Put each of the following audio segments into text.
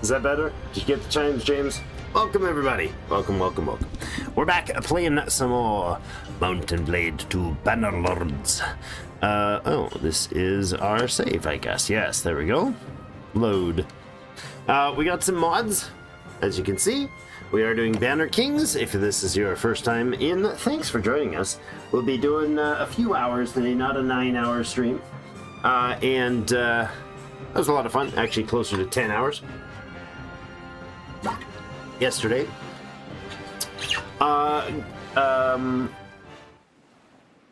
Is that better? Did you get the chimes, James? Welcome, everybody. Welcome, welcome, welcome. We're back playing some more Mountain Blade 2 Bannerlords. Oh, this is our save, I guess. Yes, there we go. Load. We got some mods, as you can see. We are doing Banner Kings. If this is your first time in, thanks for joining us. We'll be doing a few hours today, not a 9-hour stream. That was a lot of fun, actually closer to 10 hours. Yesterday. Qwentyn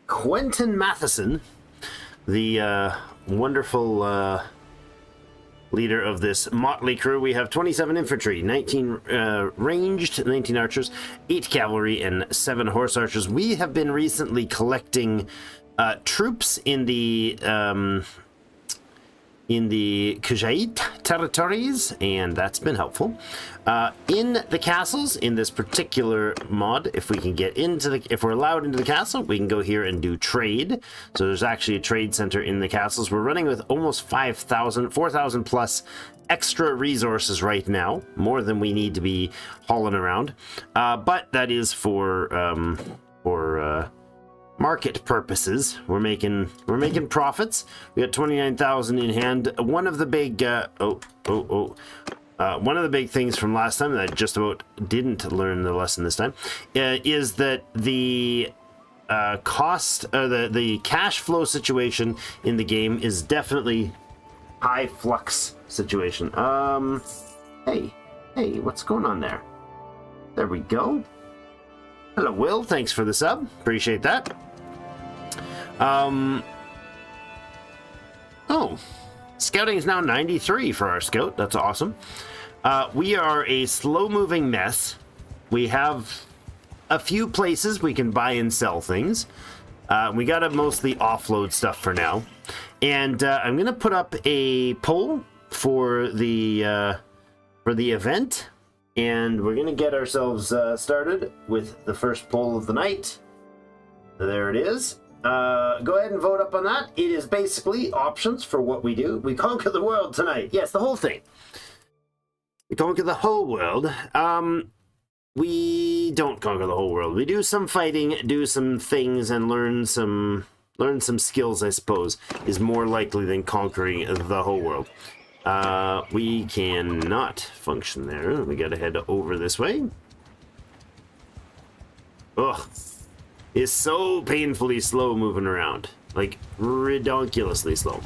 Mathysyn, the wonderful leader of this motley crew. We have 27 infantry, 19 ranged, 19 archers, 8 cavalry, and 7 horse archers. We have been recently collecting troops in the Qwentyn territories, and that's been helpful. In the castles, in this particular mod, if we can get into if we're allowed into the castle, we can go here and do trade. So there's actually a trade center in the castles. We're running with almost 4,000 plus extra resources right now, more than we need to be hauling around. But that is for market purposes. We're making profits. We got 29,000 in hand. One of the big one of the big things from last time that I just about didn't learn the lesson this time is that the the cash flow situation in the game is definitely high flux situation. Hey, what's going on there? There we go. Hello, Will. Thanks for the sub. Appreciate that. Oh, scouting is now 93 for our scout. That's awesome. We are a slow-moving mess. We have a few places we can buy and sell things. We gotta mostly offload stuff for now. And I'm gonna put up a poll for the event. And we're gonna get ourselves started with the first poll of the night. There it is. Go ahead and vote up on that. It is basically options for what we do. We conquer the world tonight. Yes, the whole thing. We conquer the whole world. We don't conquer the whole world. We do some fighting, do some things, and learn some skills, I suppose, is more likely than conquering the whole world. We cannot function there. We gotta head over this way. Ugh. It's so painfully slow moving around. Like, ridiculously slow.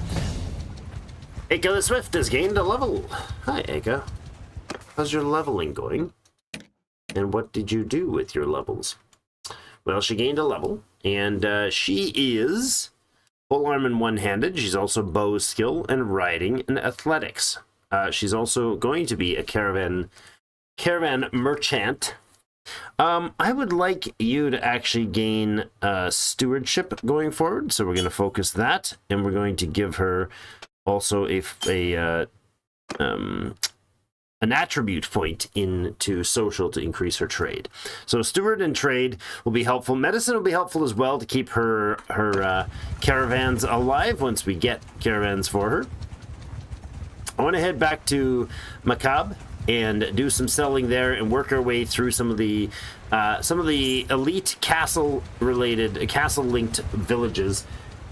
Eka the Swift has gained a level. Hi, Eka. How's your leveling going? And what did you do with your levels? Well, she gained a level, and she is full arm and one-handed. She's also bow skill and riding and athletics. She's also going to be a caravan merchant. I would like you to actually gain stewardship going forward, so we're going to focus that, and we're going to give her also an attribute point into social to increase her trade. So steward and trade will be helpful. Medicine will be helpful as well to keep her caravans alive once we get caravans for her. I want to head back to Macabre and do some selling there and work our way through some of the elite castle-related, castle-linked villages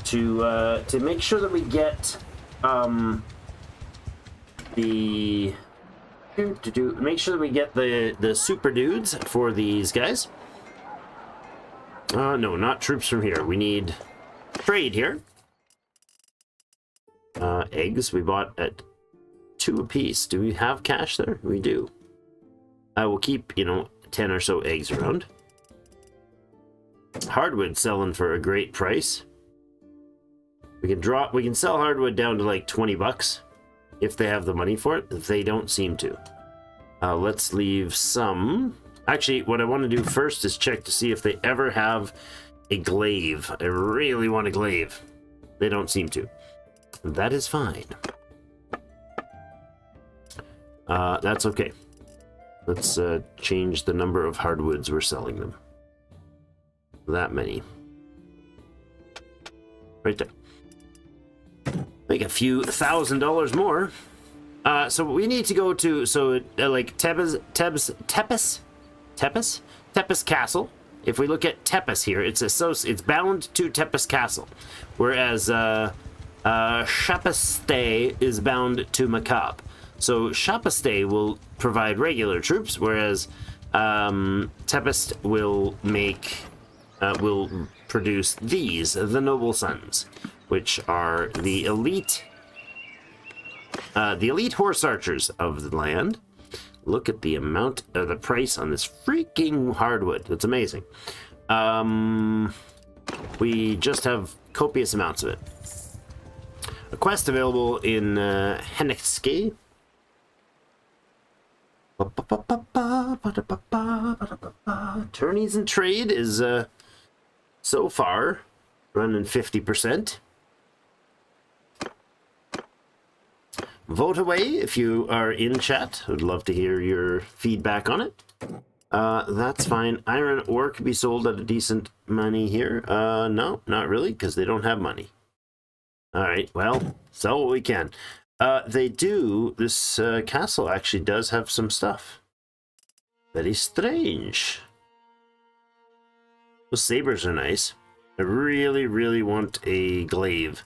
to make sure that we get make sure that we get the super dudes for these guys. No, not troops from here. We need trade here. Eggs we bought at 2 apiece. Do we have cash there? We do. I will keep, 10 or so eggs around. Hardwood selling for a great price. We can sell hardwood down to like 20 bucks if they have the money for it. They don't seem to. Let's leave some. Actually, what I want to do first is check to see if they ever have a glaive. I really want a glaive. They don't seem to. That is fine. That's okay. Let's change the number of hardwoods we're selling them. That many. Right there. Make a few $1,000 more. So we need to go to, like Tepes Castle. If we look at Tepes here, it's bound to Tepes Castle, whereas Shapeste is bound to Macab. So Shapeste will provide regular troops, whereas Tepes will produce these, the Noble Sons, which are the elite horse archers of the land. Look at the amount of the price on this freaking hardwood. It's amazing. We just have copious amounts of it. A quest available in Henniske. Tourneys and trade is so far running 50%. Vote away if you are in chat. I'd love to hear your feedback on it. That's fine. Iron ore could be sold at a decent money here. No, not really, because they don't have money. All right, well, sell what we can. This castle actually does have some stuff. Very strange. Those sabers are nice. I really, really want a glaive.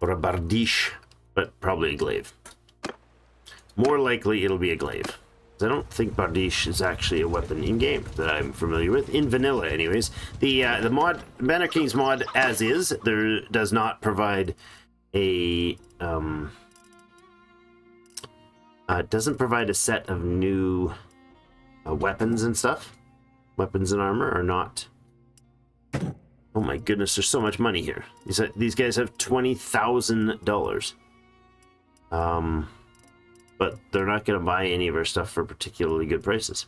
Or a bardiche. But probably a glaive. More likely it'll be a glaive. I don't think bardiche is actually a weapon in game that I'm familiar with. In vanilla, anyways. The mod, Banner King's mod, as is, there does not provide a doesn't provide a set of new weapons and stuff. Weapons and armor are not. Oh my goodness, there's so much money here. These guys have $20,000. But they're not going to buy any of our stuff for particularly good prices.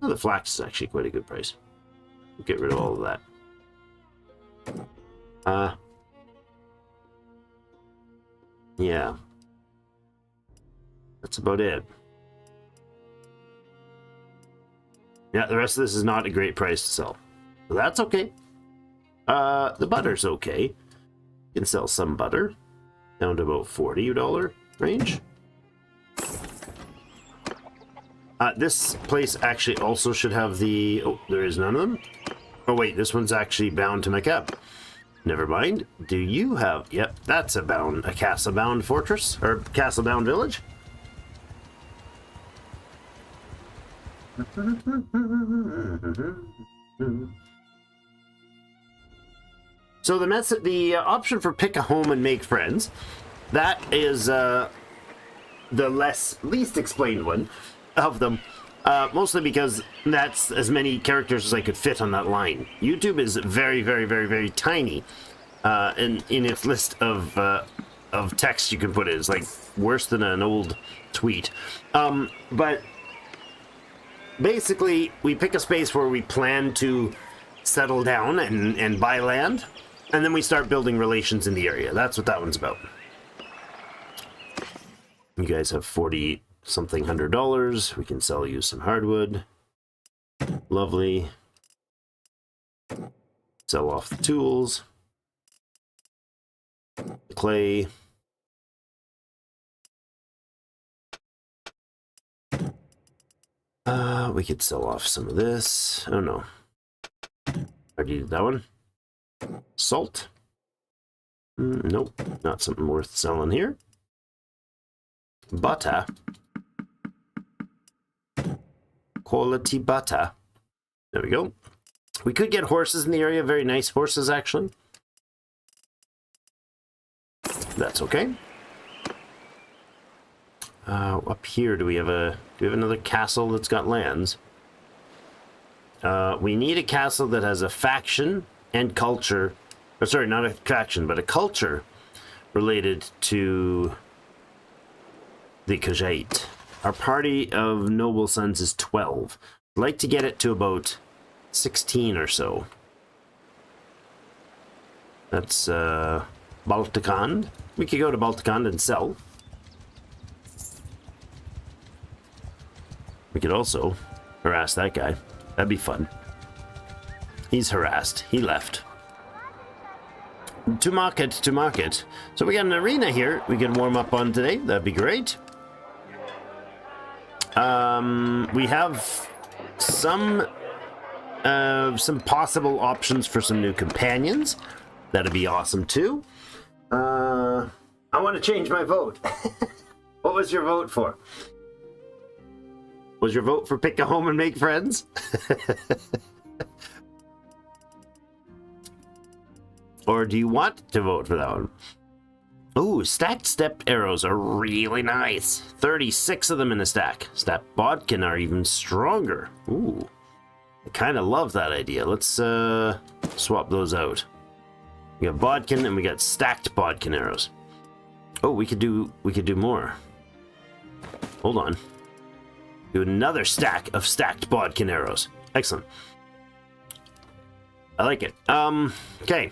Oh, the flax is actually quite a good price. We'll get rid of all of that. Yeah. That's about it. Yeah, the rest of this is not a great price to sell. So that's okay. The butter's okay. You can sell some butter. Down to about $40 range. This place actually also should have the... Oh, there is none of them. Oh wait, this one's actually bound to Macab. Never mind. Do you have... Yep, that's a castle-bound fortress, or castle-bound village. So the option for pick a home and make friends, that is the least explained one of them, mostly because that's as many characters as I could fit on that line. YouTube is very, very, very, very tiny, in its list of text you can put in. It's like worse than an old tweet. But basically, we pick a space where we plan to settle down and buy land. And then we start building relations in the area. That's what that one's about. You guys have $40-something $100. We can sell you some hardwood. Lovely. Sell off the tools. Clay. We could sell off some of this. Oh no. Already did that one. Salt. Nope, not something worth selling here. Butter. Quality butter. There we go. We could get horses in the area, very nice horses actually. That's okay. Up here, do we have another castle that's got lands? We need a castle that has a faction and culture, or sorry, not a faction, but a culture related to the Khajiit. Our party of noble sons is 12. I'd like to get it to about 16 or so. That's Baltikand. We could go to Baltikand and sell. We could also harass that guy. That'd be fun. He's harassed. He left. 2 to market, to market. So we got an arena here we can warm up on today. That'd be great. We have some possible options for some new companions. That'd be awesome too. I want to change my vote. What was your vote for? Was your vote for pick a home and make friends? Or do you want to vote for that one? Ooh, stacked stepped arrows are really nice. 36 of them in a stack. Stacked bodkin are even stronger. Ooh, I kind of love that idea. Let's swap those out. We got bodkin and we got stacked bodkin arrows. Oh, we could do more. Hold on. Do another stack of stacked bodkin arrows. Excellent. I like it. Okay.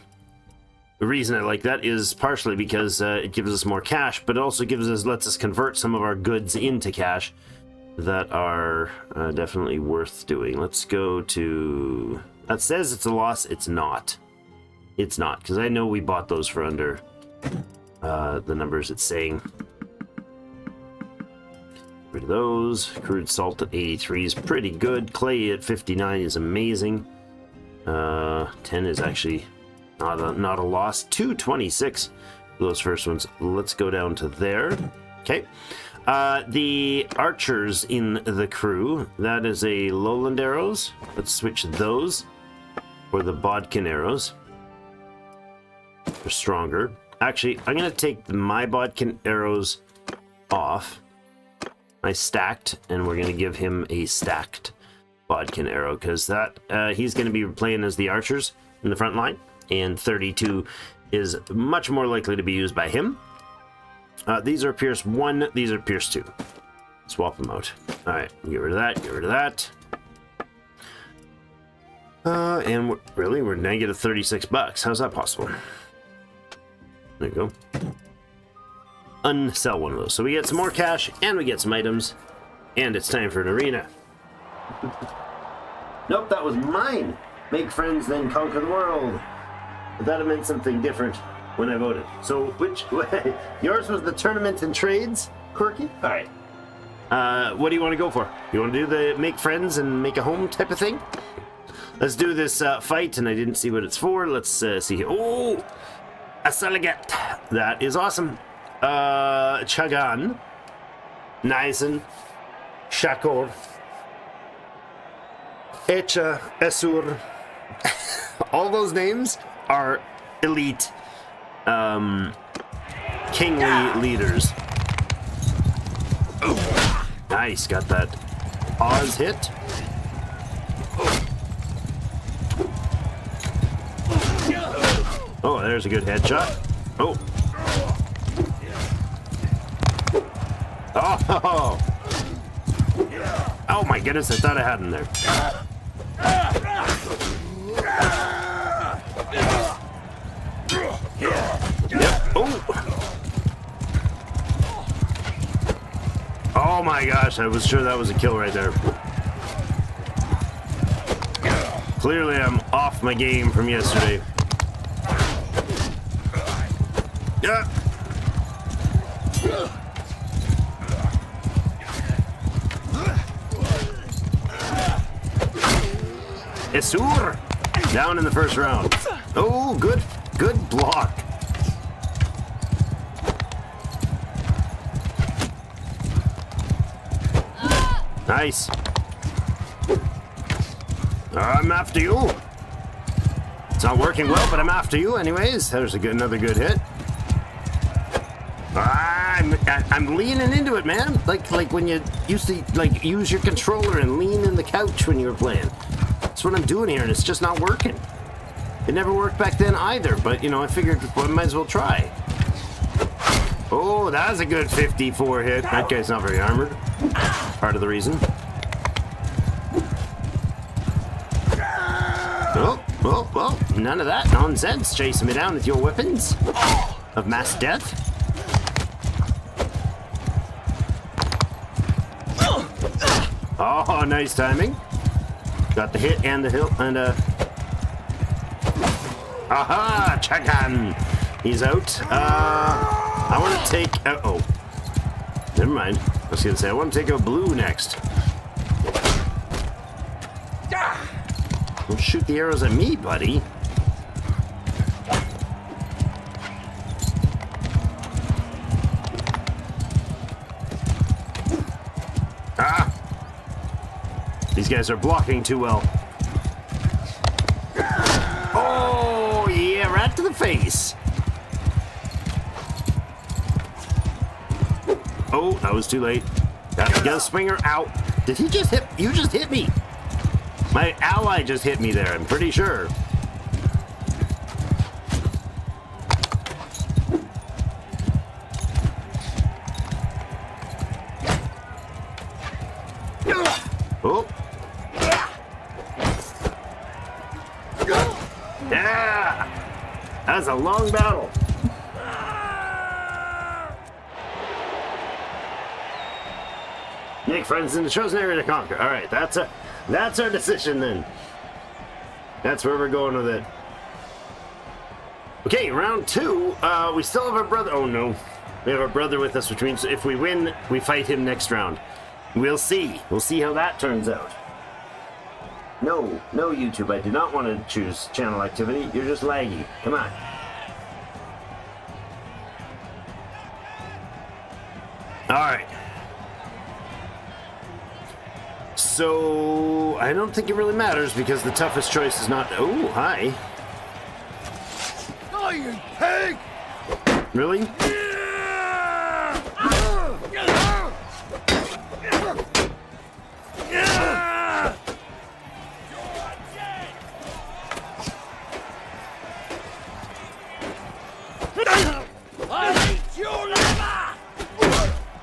The reason I like that is partially because it gives us more cash, but it also lets us convert some of our goods into cash that are definitely worth doing. Let's go to... That says it's a loss. It's not. It's not, because I know we bought those for under the numbers it's saying. Get rid of those. Crude salt at 83 is pretty good. Clay at 59 is amazing. 10 is actually... Not a loss. 226 those first ones. Let's go down to there. Okay. The archers in the crew, that is a lowland arrows. Let's switch those for the bodkin arrows. They're stronger. Actually, I'm going to take my bodkin arrows off. I stacked, and we're going to give him a stacked bodkin arrow because that he's going to be playing as the archers in the front line. And 32 is much more likely to be used by him. These are Pierce 1, these are Pierce 2. Swap them out. Alright, get rid of that, get rid of that. And we're negative 36 bucks. How's that possible? There you go. Unsell one of those. So we get some more cash, and we get some items, and it's time for an arena. Nope, that was mine. Make friends, then conquer the world. But that meant something different when I voted. So yours was the tournament and trades, Quirky? All right. What do you want to go for? You want to do the make friends and make a home type of thing? Let's do this fight, and I didn't see what it's for. Let's see here. Oh, a Salagat. That is awesome. Chagan, Nisen, Shakor, Echa, Esur. All those names are elite kingly leaders. Nice, got that Oz hit. Oh, there's a good headshot. Oh. Oh. Oh my goodness, I thought I had him there. Yep. Oh. Oh my gosh, I was sure that was a kill right there. Clearly I'm off my game from yesterday. Yeah. Esur down in the first round. Oh, good block. Nice. I'm after you. It's not working well, but I'm after you anyways. There's another good hit. I'm leaning into it, man. Like when you used to use your controller and lean in the couch when you were playing. That's what I'm doing here, and it's just not working. It never worked back then either, but you know, I figured I might as well try. Oh, that was a good 54 hit. That guy's not very armored. Part of the reason. Well, none of that nonsense. Chasing me down with your weapons of mass death. Oh, nice timing. Got the hit and the hill and aha! Chagan! He's out. I want to take... oh. Never mind. I was going to say, I want to take out blue next. Don't shoot the arrows at me, buddy. Ah! These guys are blocking too well. Oh, yeah, right to the face. Oh, that was too late. Got a swinger out. Did he just hit? You just hit me. My ally just hit me there, I'm pretty sure. Oh. Yeah! That's a long battle. Make friends in the chosen area to conquer. All right, that's our decision then. That's where we're going with it. Okay, round 2. We still have our brother. Oh no, we have our brother with us, which means if we win, we fight him next round. We'll see. We'll see how that turns out. No, YouTube. I do not want to choose channel activity. You're just laggy. Come on. All right. So, I don't think it really matters because the toughest choice is not... Oh, hi. Oh, you pig! Really?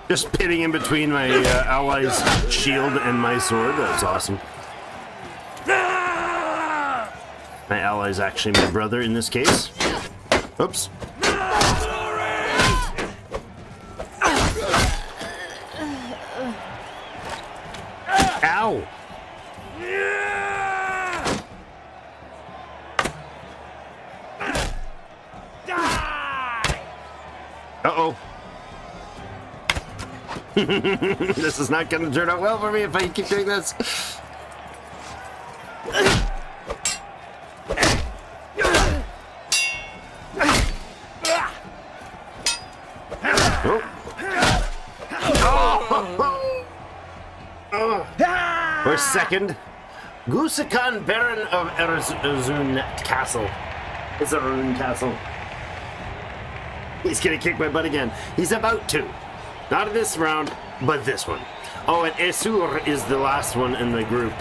Just pitting in between my ally's shield and my sword. That's awesome. My ally's actually my brother in this case. Oops. Ow! Uh-oh. This is not going to turn out well for me if I keep doing this. We're second. Gusakan, Baron of Erzun Castle. It's a ruined castle. He's gonna kick my butt again. He's about to. Not in this round, but this one. Oh, and Esur is the last one in the group.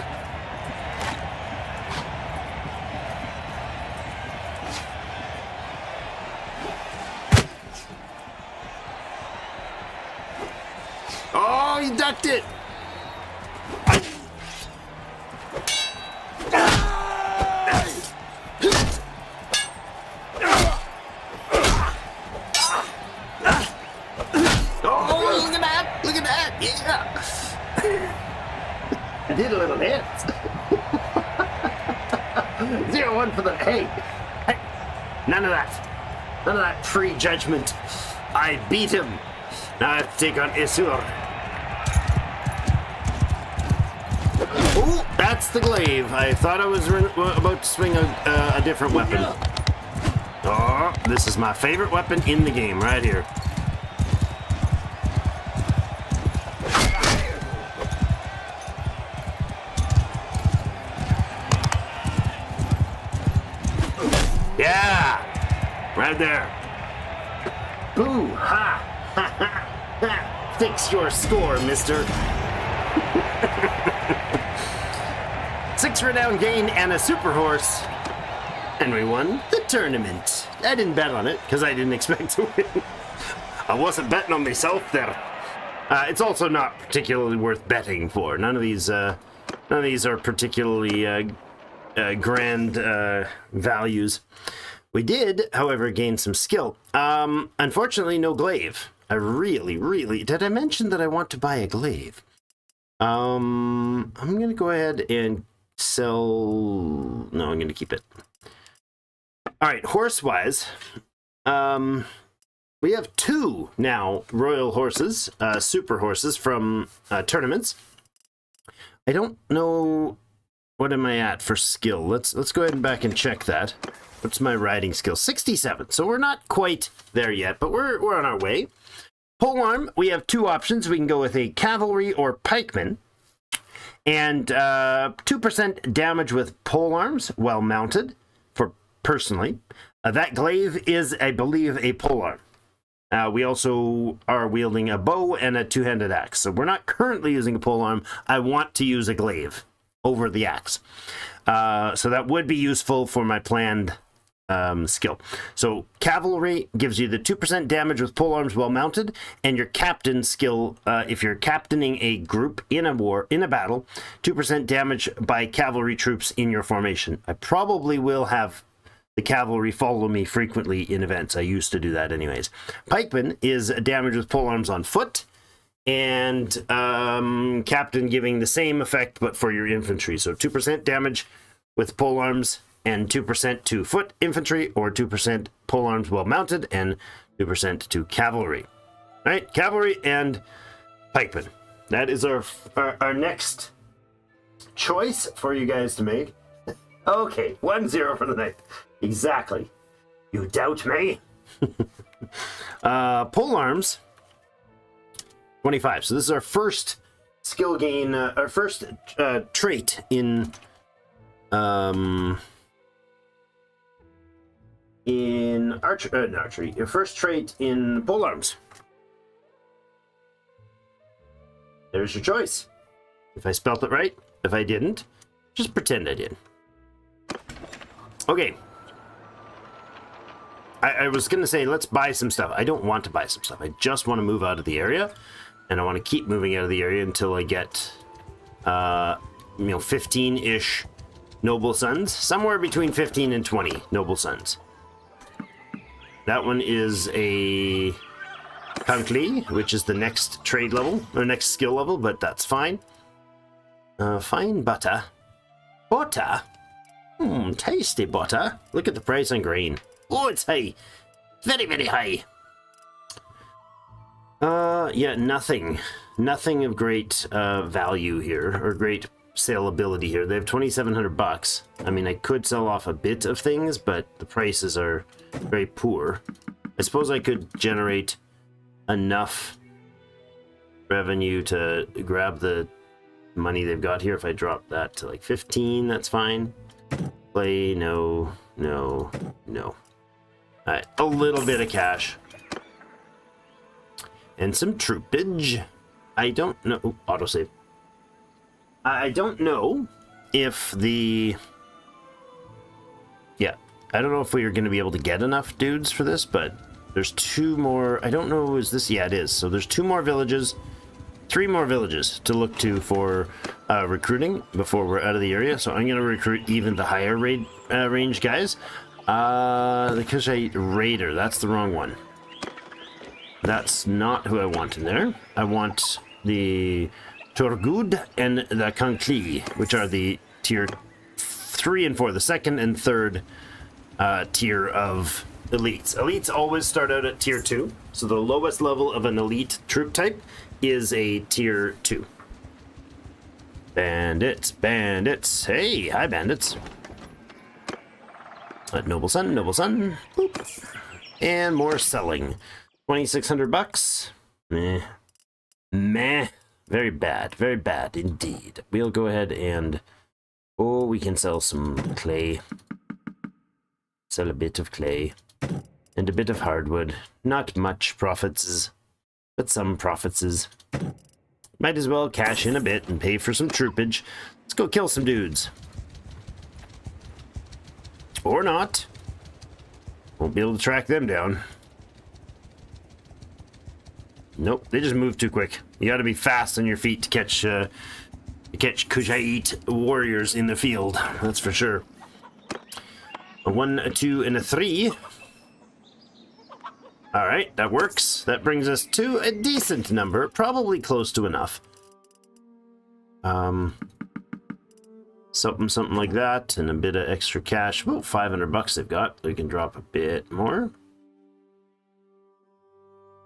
Oh, he ducked it! I did a little dance. 0-1 for the... Hey, none of that. None of that prejudgment. I beat him. Now I have to take on Esur. Oh, that's the glaive. I thought I was about to swing a different weapon. Oh, this is my favorite weapon in the game right here. Yeah! Right there. Boo! Ha! Ha ha! Ha! Fix your score, mister. 6 renown gain and a super horse. And we won the tournament. I didn't bet on it, because I didn't expect to win. I wasn't betting on myself there. It's also not particularly worth betting for. None of these are particularly grand values. We did, however, gain some skill. Unfortunately, no glaive. I really... Did I mention that I want to buy a glaive? I'm going to go ahead and sell... No, I'm going to keep it. All right, horse-wise, We have 2 now royal horses, super horses from tournaments. I don't know, what am I at for skill? Let's go ahead and back and check that. What's my riding skill? 67. So we're not quite there yet, but we're on our way. Polearm, we have 2 options. We can go with a cavalry or pikeman. And 2% damage with polearms while mounted, for personally. That glaive is, I believe, a polearm. We also are wielding a bow and a 2-handed axe. So we're not currently using a polearm. I want to use a glaive over the axe. So that would be useful for my planned skill. So cavalry gives you the 2% damage with polearms while mounted, and your captain skill, if you're captaining a group in a battle, 2% damage by cavalry troops in your formation. I probably will have the cavalry follow me frequently in events. I used to do that anyways. Pikeman is damage with polearms on foot, and captain giving the same effect but for your infantry. So 2% damage with polearms and 2% to foot infantry, or 2% polearms while mounted and 2% to cavalry. All right, cavalry and pikemen. That is our next choice for you guys to make. Okay, 1-0 for the night. Exactly. You doubt me? Polearms, 25. So this is our first skill gain, our first trait in archery. Your first trait in polearms. There's your choice. If I spelt it right, if I didn't, just pretend I did. Okay. I was going to say, let's buy some stuff. I don't want to buy some stuff. I just want to move out of the area, and I want to keep moving out of the area until I get, 15-ish noble sons. Somewhere between 15 and 20 noble sons. That one is a Kankli, which is the next trade level, or next skill level, but that's fine. Fine butter. Butter? Tasty butter. Look at the price on grain. Oh, it's high. Very, very high. Yeah, nothing of great value here, or great saleability here. They have 2,700 bucks. I mean, I could sell off a bit of things, but the prices are very poor. I suppose I could generate enough revenue to grab the money they've got here. If I drop that to like 15, that's fine. Play, no. Alright, a little bit of cash. And some troopage. I don't know. Ooh, autosave. I don't know if the... Yeah, I don't know if we are going to be able to get enough dudes for this, but there's 2 more. I don't know, is this... Yeah, it is. So there's 2 more villages, 3 more villages to look to for recruiting before we're out of the area. So I'm going to recruit even the higher range guys. The Kushite Raider, that's the wrong one. That's not who I want in there. I want the Torgud and the Kankli, which are the tier 3 and 4, the second and third tier of elites. Elites always start out at tier 2, so the lowest level of an elite troop type is a tier 2. Bandits. Hey, hi bandits. Noble son. Boop. And more selling. 2,600 bucks. Meh. Very bad indeed. We'll go ahead and... Oh, we can sell some clay. Sell a bit of clay. And a bit of hardwood. Not much profits, but some profits. Might as well cash in a bit and pay for some troopage. Let's go kill some dudes. Or not. Won't be able to track them down. Nope, they just move too quick. You gotta be fast on your feet to catch Kushite warriors in the field. That's for sure. A 1, a 2, and a 3. Alright, that works. That brings us to a decent number. Probably close to enough. Something like that, and a bit of extra cash. About 500 bucks they've got. We can drop a bit more.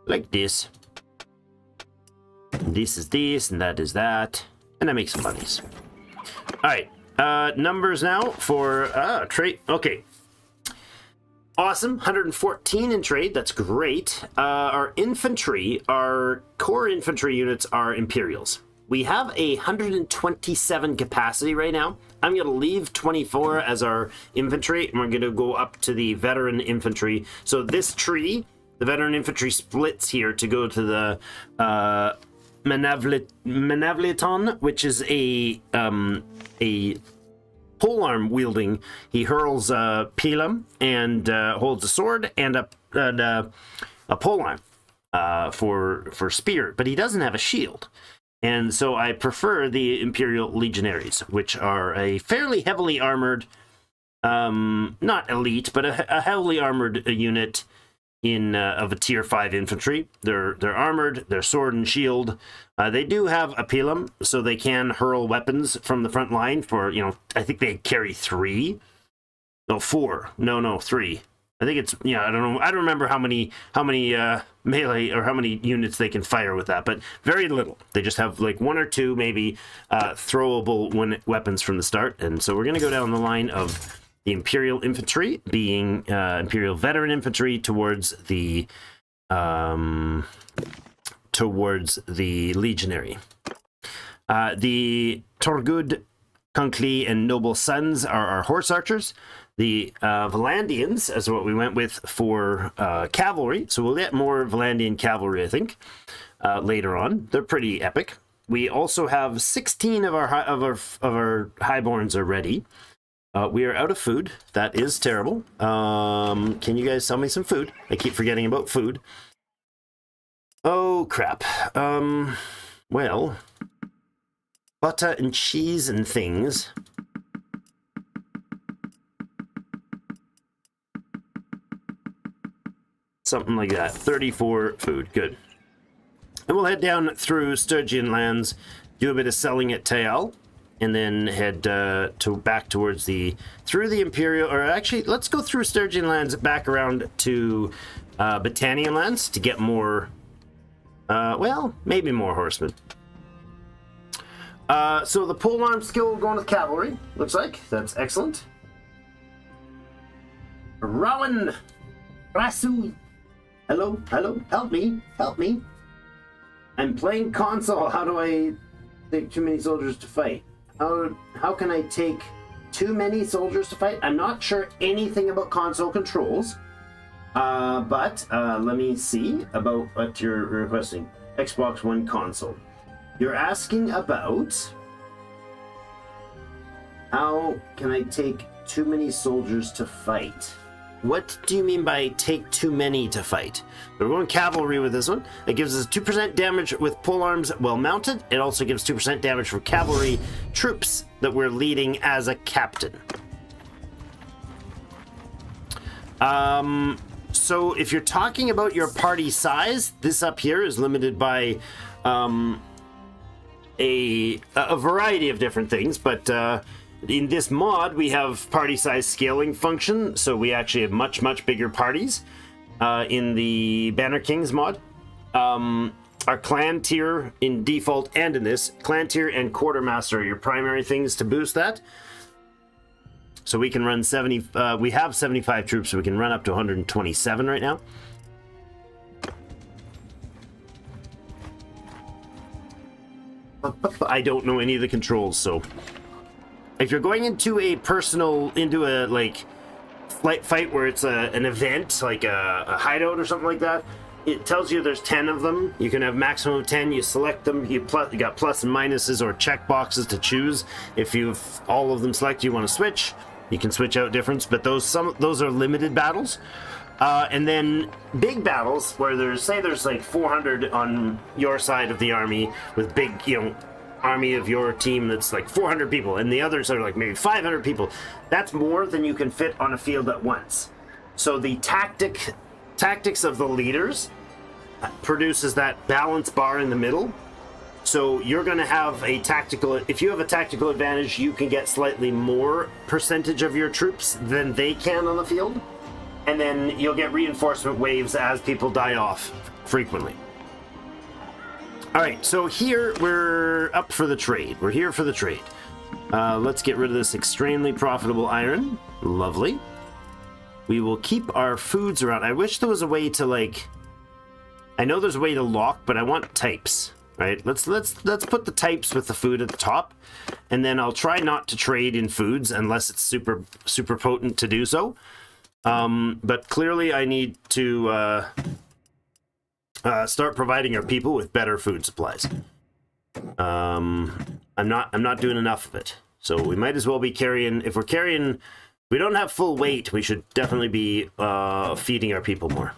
like this. And this is this, and that is that. And I make some bunnies. Alright, numbers now for trade. Okay. Awesome, 114 in trade, that's great. Our infantry, our core infantry units are Imperials. We have a 127 capacity right now. I'm going to leave 24 as our infantry, and we're going to go up to the veteran infantry. So this tree, the veteran infantry splits here to go to the Manavleton, which is a polearm wielding. He hurls a pilum and holds a sword and a polearm for spear, but he doesn't have a shield. And so I prefer the Imperial Legionaries, which are a fairly heavily armored, not elite, but a heavily armored unit of a tier 5 infantry. They're armored, they're sword and shield. They do have a pilum, so they can hurl weapons from the front line for, I think they carry 3. No, 4. No, 3. I think it's, I don't know. I don't remember how many melee or how many units they can fire with that, but very little. They just have like 1 or 2 maybe throwable weapons from the start. And so we're going to go down the line of the Imperial Infantry being Imperial Veteran Infantry towards the Legionary. The Torgud, Kunkli, and Noble Sons are our horse archers. The Valandians is what we went with for cavalry. So we'll get more Valandian cavalry, I think, later on. They're pretty epic. We also have 16 of our highborns are ready. We are out of food. That is terrible. Can you guys sell me some food? I keep forgetting about food. Oh, crap. Well, butter and cheese and things. Something like that. 34 food. Good. And we'll head down through Sturgian lands, do a bit of selling at Tael, and then head back towards through the Imperial, or actually, let's go through Sturgian lands back around to Battanian lands to get more, well, maybe more horsemen. So the polearm skill going with cavalry, looks like. That's excellent. Rowan! Rasu! Hello, help me. I'm playing console. How do I take too many soldiers to fight? How can I take too many soldiers to fight? I'm not sure anything about console controls. But let me see about what you're requesting. Xbox One console. You're asking about how can I take too many soldiers to fight? What do you mean by take too many to fight? We're going cavalry with this one. It gives us 2% damage with polearms well mounted. It also gives 2% damage for cavalry troops that we're leading as a captain. So if you're talking about your party size, this up here is limited by a variety of different things, but in this mod, we have party size scaling function, so we actually have much bigger parties in the Banner Kings mod. Our clan tier in default and in this, clan tier and quartermaster are your primary things to boost that. So we can run 70, we have 75 troops, so we can run up to 127 right now. I don't know any of the controls, so if you're going into a like fight where it's an event, like a hideout or something like that, it tells you there's 10 of them. You can have maximum of 10. You select them. You got plus and minuses or check boxes to choose. If you've all of them selected, you want to switch. You can switch out difference, but those are limited battles. And then big battles where there's like 400 on your side of the army with big, army of your team that's like 400 people, and the others are like maybe 500 people. That's more than you can fit on a field at once. So the tactics of the leaders produces that balance bar in the middle. So you're going to have if you have a tactical advantage, you can get slightly more percentage of your troops than they can on the field. and then you'll get reinforcement waves as people die off frequently. All right, so here we're up for the trade. We're here for the trade. Let's get rid of this extremely profitable iron. Lovely. We will keep our foods around. I wish there was a way to, like, I know there's a way to lock, but I want types, right? Let's put the types with the food at the top, and then I'll try not to trade in foods unless it's super potent to do so. But clearly I need to start providing our people with better food supplies. I'm not doing enough of it, so we might as well be carrying. If we're carrying, we don't have full weight, we should definitely be feeding our people more.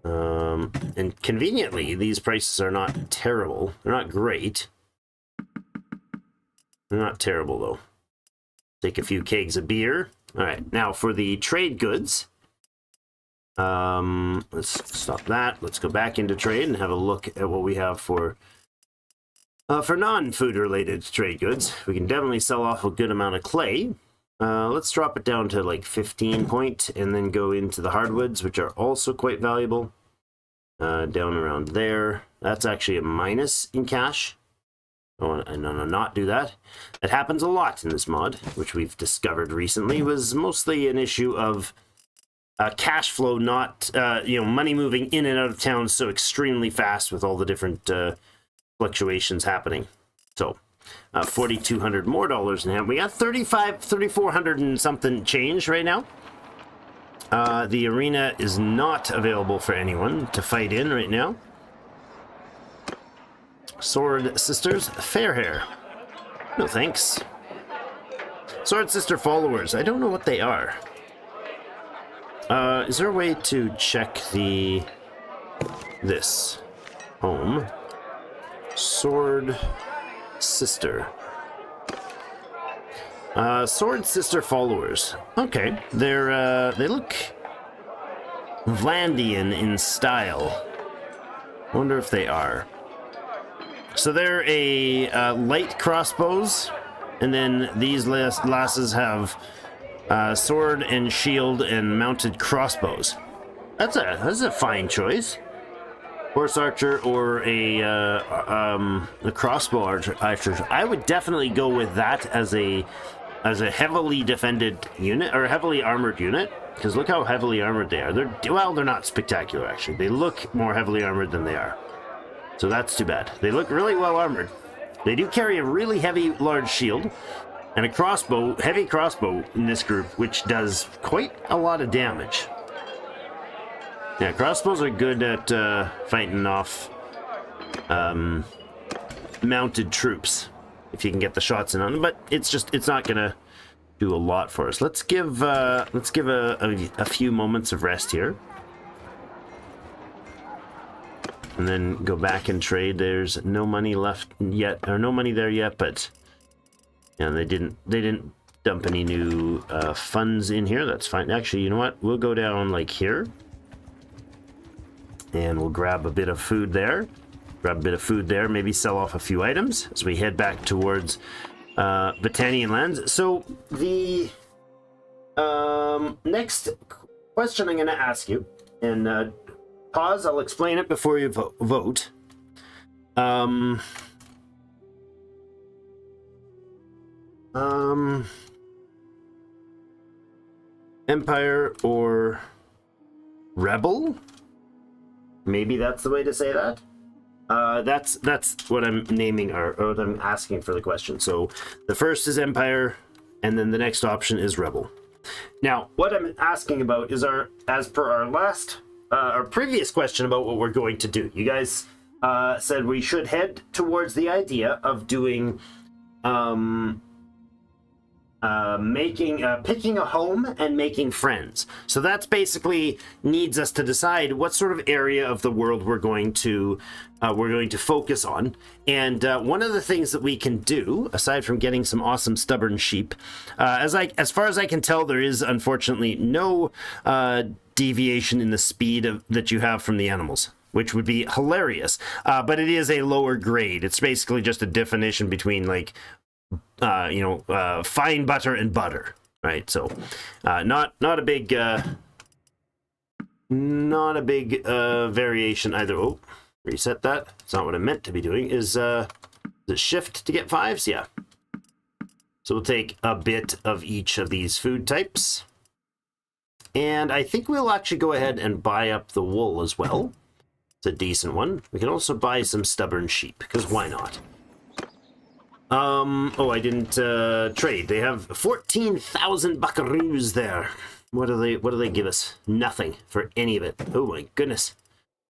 And conveniently, these prices are not terrible. They're not great. They're not terrible, though. Take a few kegs of beer. All right, now for the trade goods. Let's stop that. Let's go back into trade and have a look at what we have for non-food related trade goods. We can definitely sell off a good amount of clay. Let's drop it down to like 15 point and then go into the hardwoods, which are also quite valuable. Down around there. That's actually a minus in cash. Oh, no, not do that. That happens a lot in this mod, which we've discovered recently was mostly an issue of cash flow, not, money moving in and out of town so extremely fast with all the different fluctuations happening. So, $4,200 more dollars in hand. We got $3,400 and something change right now. The arena is not available for anyone to fight in right now. Sword Sisters, fair hair. No thanks. Sword Sister followers, I don't know what they are. Is there a way to check this home? Sword Sister. Sword Sister followers. Okay, they look Vlandian in style. Wonder if they are. So they're a light crossbows, and then these lasses have sword and shield and mounted crossbows. That's a fine choice. Horse archer or a crossbow archer. I would definitely go with that as a heavily defended unit or a heavily armored unit, because look how heavily armored they are. They're not spectacular actually. They look more heavily armored than they are. So that's too bad. They look really well armored. They do carry a really heavy large shield and a crossbow, heavy crossbow in this group, which does quite a lot of damage. Yeah, crossbows are good at fighting off mounted troops if you can get the shots in on them, but it's not gonna do a lot for us. Let's give a few moments of rest here, and then go back and trade. There's no money left yet, or no money there yet, but yeah, they didn't dump any new funds in here. That's fine. Actually, you know what? We'll go down like here. And we'll grab a bit of food there. Maybe sell off a few items as we head back towards Battanian lands. So the next question I'm going to ask you, and pause, I'll explain it before you vote. Empire or Rebel? Maybe that's the way to say that. That's what I'm naming or what I'm asking for the question. So the first is Empire, and then the next option is Rebel. Now, what I'm asking about is as per our previous question about what we're going to do. You guys said we should head towards the idea of doing picking a home and making friends. So that's basically needs us to decide what sort of area of the world we're going to focus on. And one of the things that we can do, aside from getting some awesome stubborn sheep, as far as I can tell, there is unfortunately no deviation in the speed that you have from the animals, which would be hilarious. But it is a lower grade. It's basically just a definition between like fine butter and butter. right? So not a big variation either. Oh, reset that. It's not what I meant to be doing. Is it shift to get 5s? Yeah. So we'll take a bit of each of these food types. And I think we'll actually go ahead and buy up the wool as well. It's a decent one. We can also buy some stubborn sheep, because why not? Oh, I didn't trade. They have 14,000 buckaroos there. What do they give us? Nothing for any of it. Oh my goodness.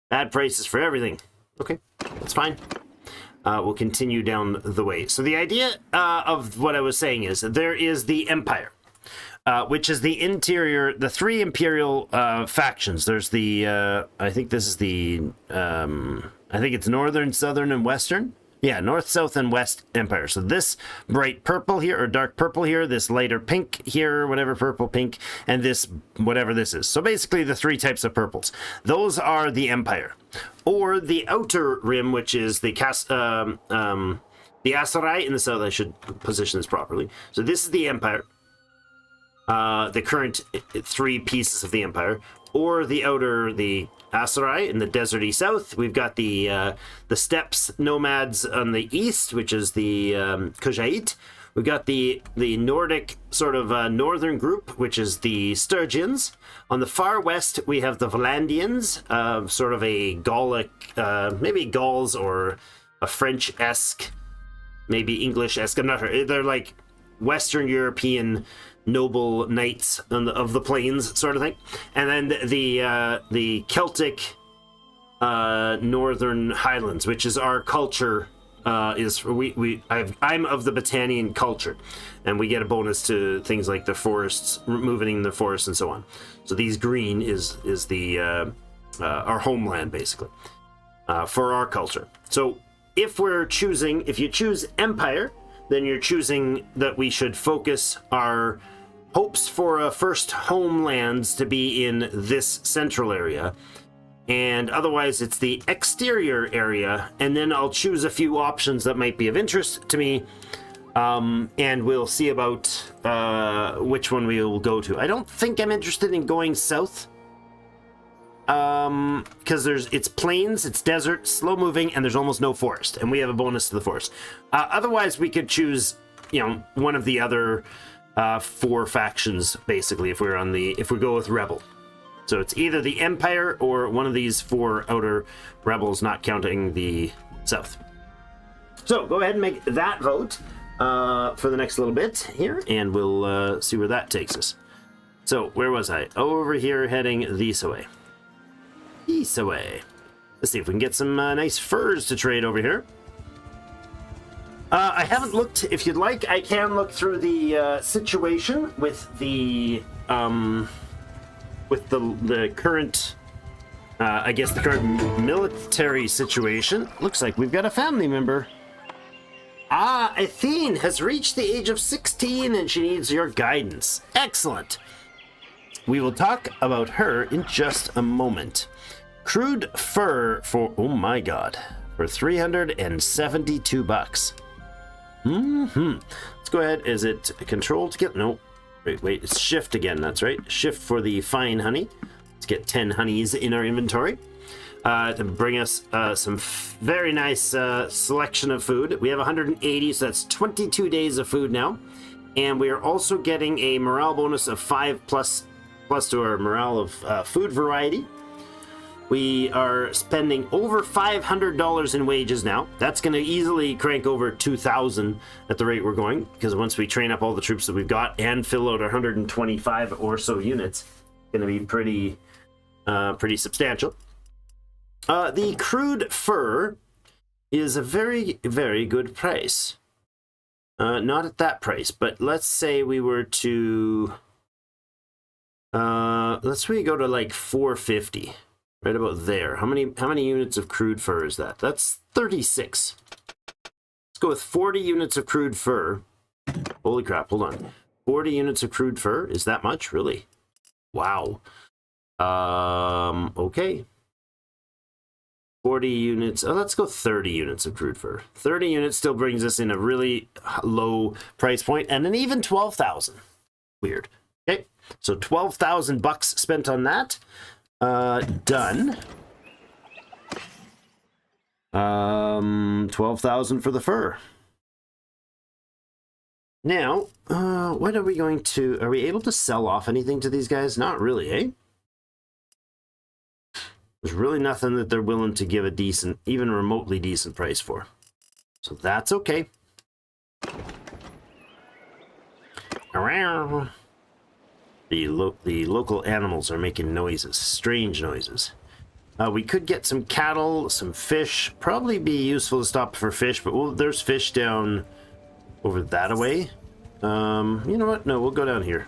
Bad prices for everything. Okay, that's fine. We'll continue down the way. So the idea of what I was saying is that there is the Empire, which is the interior, the 3 imperial factions. There's the, I think this is the, I think it's northern, southern, and western. Yeah, north, south, and west empire. So this bright purple here, or dark purple here, this lighter pink here, whatever, purple, pink, and this, whatever this is. So basically the 3 types of purples. Those are the empire. Or the outer rim, which is the Aserai in the south. I should position this properly. So this is the empire. The current 3 pieces of the empire. Or the outer, the Aserai in the deserty south. We've got the steppes nomads on the east, which is the Kujait. We've got the Nordic sort of northern group, which is the Sturgians. On the far west, we have the Valandians, sort of a Gallic, maybe Gauls or a French-esque, maybe English-esque. I'm not sure. They're like Western European noble knights of the plains, sort of thing. And then the Celtic northern highlands, which is our culture. I'm of the Britannian culture, and we get a bonus to things like the forests, moving in the forests, and so on. So these green is the our homeland, basically, for our culture. So if you choose Empire, then you're choosing that we should focus our hopes for first homelands to be in this central area. And otherwise it's the exterior area, and then I'll choose a few options that might be of interest to me, and we'll see about which one we will go to. I don't think I'm interested in going south, because it's plains, it's desert, slow moving, and there's almost no forest, and we have a bonus to the forest. Otherwise we could choose, one of the other 4 factions, basically, if we go with Rebel. So it's either the Empire or one of these 4 outer rebels, not counting the south. So go ahead and make that vote for the next little bit here, and we'll see where that takes us. So where was I? Over here, heading this way. This way. Let's see if we can get some nice furs to trade over here. I haven't looked. If you'd like, I can look through the situation with the current, I guess the current military situation. Looks like we've got a family member. Athene has reached the age of 16 and she needs your guidance. Excellent. We will talk about her in just a moment. Crude fur for, oh my god, for 372 bucks. Let's go ahead. Is it control to get, no. Wait, it's shift again, that's right. Shift for the fine honey. Let's get 10 honeys in our inventory to bring us some very nice selection of food. We have 180, so that's 22 days of food now. And we are also getting a morale bonus of 5 plus to our morale of food variety. We are spending over $500 in wages now. That's going to easily crank over 2,000 at the rate we're going, because once we train up all the troops that we've got and fill out 125 or so units, it's going to be pretty substantial. The crude fur is a very, very good price. Not at that price, but let's say we were to... let's say we go to like 450. Right about there. How many units of crude fur is that? That's 36. Let's go with 40 units of crude fur. Holy crap, hold on. 40 units of crude fur? Is that much? Really? Wow. Okay. 40 units. Oh, let's go 30 units of crude fur. 30 units still brings us in a really low price point, and an even 12,000. Weird. Okay, so 12,000 bucks spent on that. Done. 12,000 for the fur. Now, what are we going to... Are we able to sell off anything to these guys? Not really, eh? There's really nothing that they're willing to give a decent, even remotely decent price for. So that's okay. Around. The local animals are making noises, strange noises. We could get some cattle, some fish. Probably be useful to stop for fish, but there's fish down over that away. You know what? No, we'll go down here.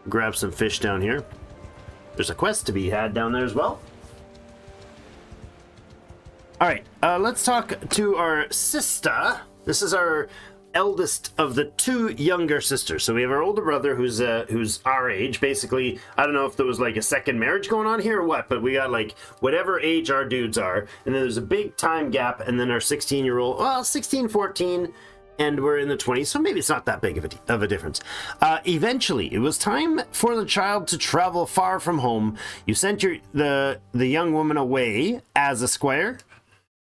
Grab some fish down here. There's a quest to be had down there as well. All right, let's talk to our sister. This is our eldest of the two younger sisters. So we have our older brother who's our age. Basically, I don't know if there was like a second marriage going on here or what, but we got like whatever age our dudes are. And then there's a big time gap, and then our 16-year-old, well, 16, 14, and we're in the 20s, so maybe it's not that big of a difference. Eventually, it was time for the child to travel far from home. You sent the young woman away as a squire,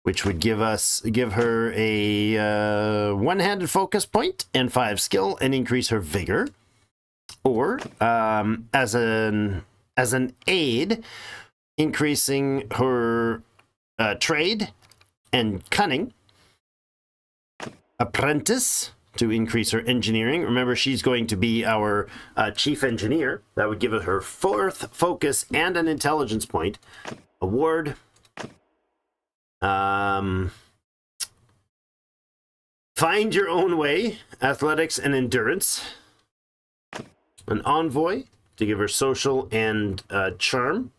which would give her a one-handed focus point and 5 skill and increase her vigor. Or as an aid, increasing her trade and cunning. Apprentice to increase her engineering. Remember, she's going to be our chief engineer. That would give her 4th focus and an intelligence point. Award. Find your own way, athletics and endurance. An envoy to give her social and charm.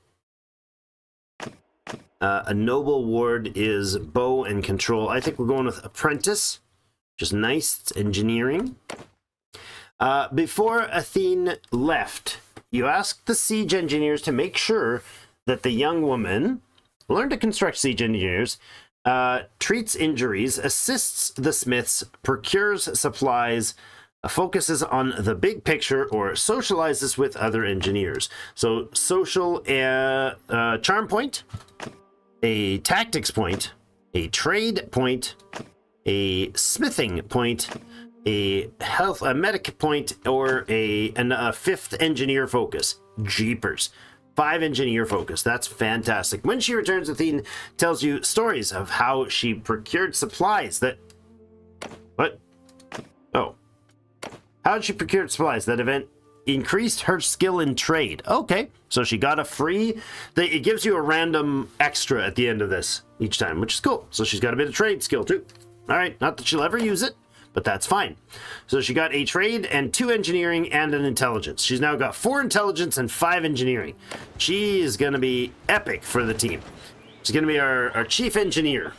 A noble ward is bow and control. I think we're going with apprentice, which is nice. It's engineering. Before Athene left, you asked the siege engineers to make sure that the young woman learn to construct siege engineers, treats injuries, assists the smiths, procures supplies, focuses on the big picture, or socializes with other engineers. So social charm point, a tactics point, a trade point, a smithing point, a medic point, or a 5th engineer focus. Jeepers. 5 engineer focus. That's fantastic. When she returns, Athene tells you stories of how she procured supplies that... What? Oh. How she procured supplies that event increased her skill in trade. Okay. So she got a free... It gives you a random extra at the end of this each time, which is cool. So she's got a bit of trade skill too. All right. Not that she'll ever use it, but that's fine. So she got a trade and 2 engineering and an intelligence. She's now got 4 intelligence and 5 engineering. She is going to be epic for the team. She's going to be our chief engineer,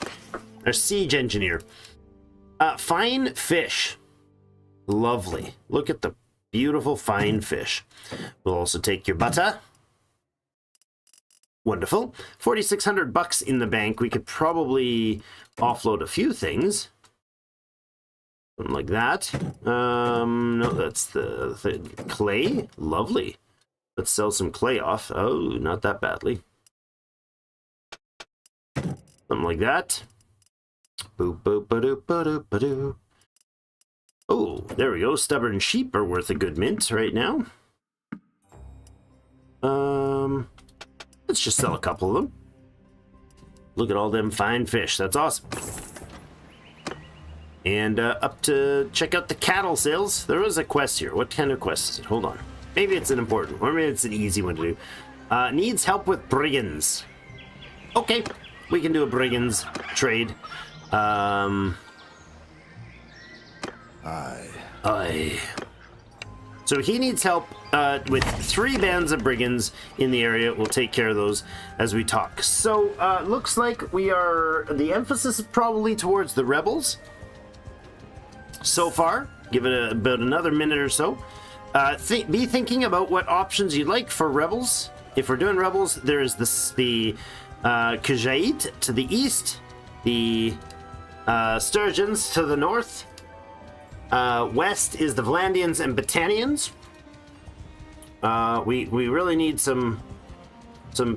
our siege engineer. Fine fish. Lovely. Look at the beautiful fine fish. We'll also take your butter. Wonderful. 4,600 bucks in the bank. We could probably offload a few things. Something like that. No, that's the clay. Lovely. Let's sell some clay off. Oh, not that badly. Something like that. Boop, boop, ba-doop, ba-doop, ba-doop. Oh, there we go. Stubborn sheep are worth a good mint right now. Let's just sell a couple of them. Look at all them fine fish. That's awesome. And up to check out the cattle sales. There was a quest here. What kind of quest is it? Hold on. Maybe it's an important one, or maybe it's an easy one to do. Needs help with brigands. Okay, we can do a brigands trade. Aye. So he needs help with 3 bands of brigands in the area. We'll take care of those as we talk. So looks like the emphasis is probably towards the rebels. So far, give it about another minute or so. Be thinking about what options you'd like for rebels. If we're doing rebels, there is the Khajiit to the east, the Sturgeons to the north. West is the Vlandians and Battanians. We really need some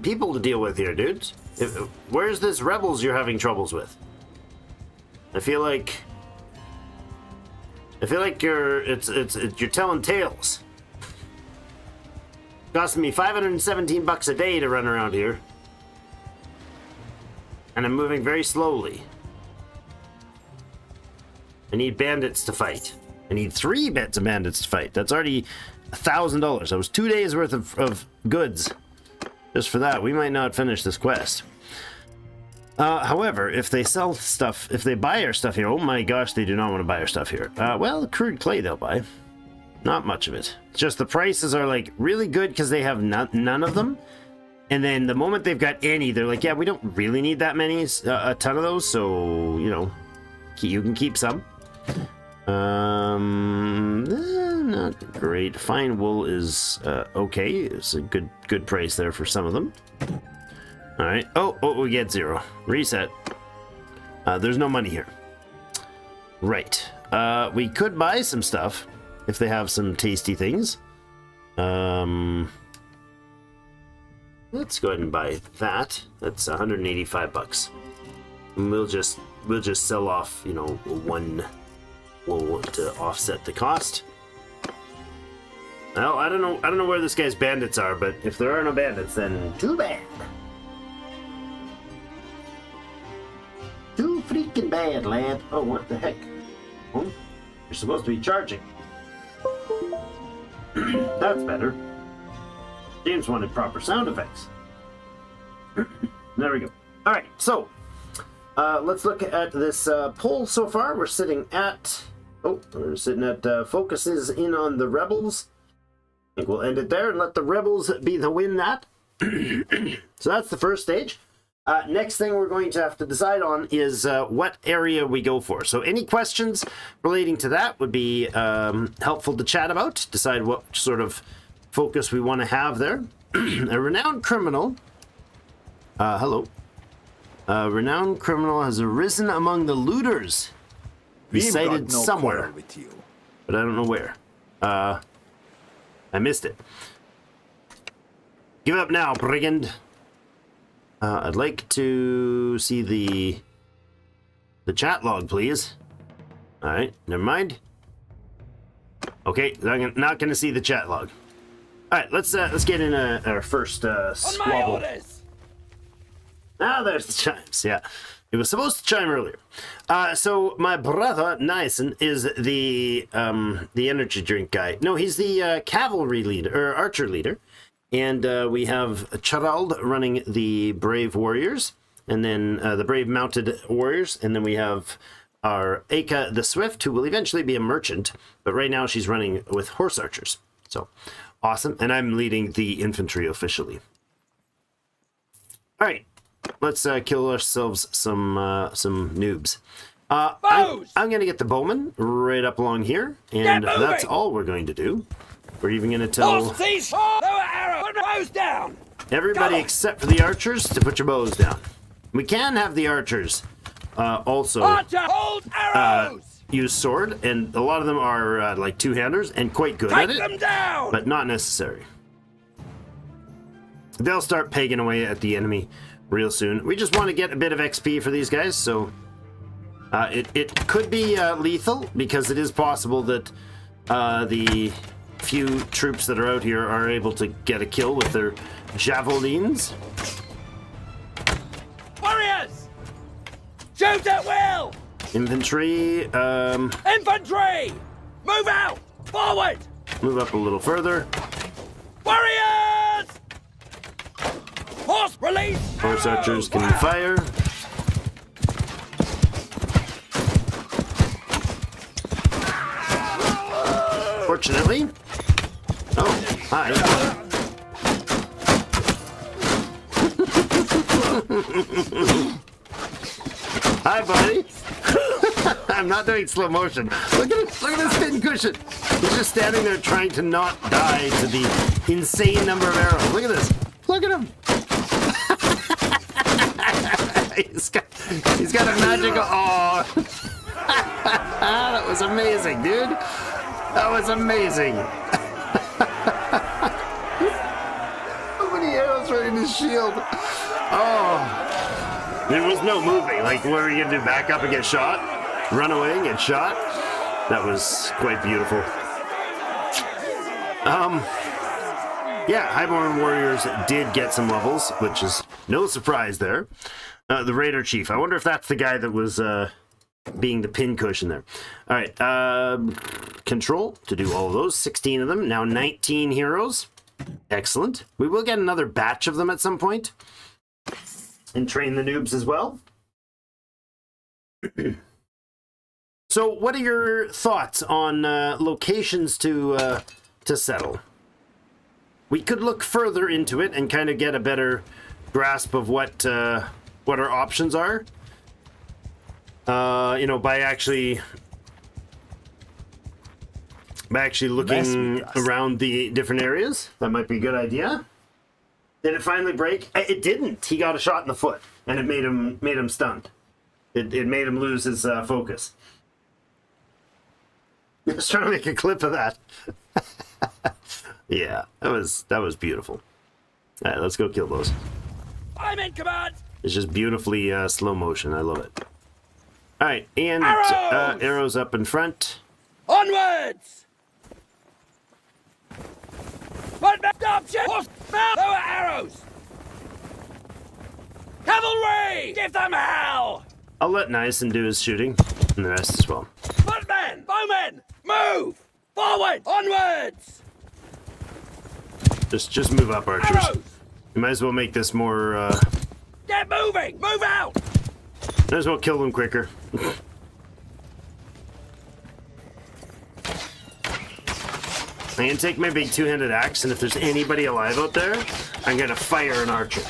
people to deal with here, dudes. Where's this rebels you're having troubles with? I feel like you're telling tales. Costing me 517 bucks a day to run around here. And I'm moving very slowly. I need bandits to fight. I need 3 bits of bandits to fight. That's already $1,000. That was 2 days worth of goods. Just for that, we might not finish this quest. However, if they sell stuff, if they buy our stuff here, oh my gosh, they do not want to buy our stuff here. Well, crude clay they'll buy. Not much of it. It's just the prices are like really good because they have none of them. And then the moment they've got any, they're like, yeah, we don't really need that many, a ton of those. So, you know, you can keep some. Not great. Fine wool is okay. It's a good price there for some of them. All right. Oh, we get 0. Reset. There's no money here. Right. We could buy some stuff if they have some tasty things. Let's go ahead and buy that. That's 185 bucks. And we'll just sell off, you know, 1 wool to offset the cost. Well, I don't know where this guy's bandits are, but if there are no bandits, then too bad. Too freaking bad, lad. Oh, what the heck? Oh, you're supposed to be charging. That's better. James wanted proper sound effects. There we go. All right, so let's look at this poll so far. We're sitting at focuses in on the rebels. I think we'll end it there and let the rebels be the win that. So that's the first stage. Next thing we're going to have to decide on is what area we go for. So any questions relating to that would be helpful to chat about. Decide what sort of focus we want to have there. A renowned criminal. Hello. A renowned criminal has arisen among the looters. He's cited somewhere, but I don't know where. I missed it. Give up now, brigand. I'd like to see the chat log, please. All right, never mind. Okay, I'm not going to see the chat log. All right, let's get in our first squabble. Ah, there's the chimes. Yeah, it was supposed to chime earlier. So my brother Nyson is the energy drink guy. No, he's the cavalry leader or archer leader. And we have Charald running the brave warriors, and then the brave mounted warriors, and then we have our Aka the Swift, who will eventually be a merchant, but right now she's running with horse archers. So awesome, and I'm leading the infantry officially. All right, let's kill ourselves some noobs. I'm going to get the bowman right up along here, and that's all we're going to do. We're even going to tell everybody except for the archers to put your bows down. We can have the archers also use sword, and a lot of them are like two-handers and quite good at it, but not necessary. They'll start pegging away at the enemy real soon. We just want to get a bit of XP for these guys, so it could be lethal, because it is possible that the few troops that are out here are able to get a kill with their javelins. Warriors! Shoot at will! Infantry, Infantry! Move out! Forward! Move up a little further. Warriors! Horse release! Horse archers can fire. Fortunately. Oh, hi. Hi, buddy. I'm not doing slow motion. Look at this thin cushion. He's just standing there trying to not die to the insane number of arrows. Look at this. Look at him. he's got a magical. Oh, that was amazing, dude. That was amazing. his shield. Oh. There was no moving. Like, what were you gonna do? Back up and get shot? Run away and get shot? That was quite beautiful. Yeah, Highborn Warriors did get some levels, which is no surprise there. The Raider Chief. I wonder if that's the guy that was being the pincushion there. All right. Control to do all of those. 16 of them. Now 19 heroes. Excellent. We will get another batch of them at some point. And train the noobs as well. So what are your thoughts on locations to settle? We could look further into it and kind of get a better grasp of what our options are. You know, by actually looking around the different areas. That might be a good idea. Did it finally break? It didn't. He got a shot in the foot, and it made him stunned. It made him lose his focus. I was trying to make a clip of that. Yeah, that was beautiful. All right, let's go kill those. I'm in command. It's just beautifully slow motion. I love it. All right, and Arrows! Arrows up in front. Onwards! One man, stop, shit! Horse, mount, lower arrows! Cavalry! Give them hell! I'll let Nyson do his shooting, and the rest as well. Footmen! Bowmen! Move! Forward! Onwards! Just move up, archers. Arrows! You might as well make this more. Get moving! Move out! Might as well kill them quicker. I'm gonna take my big two-handed axe, and if there's anybody alive out there, I'm gonna fire an archer.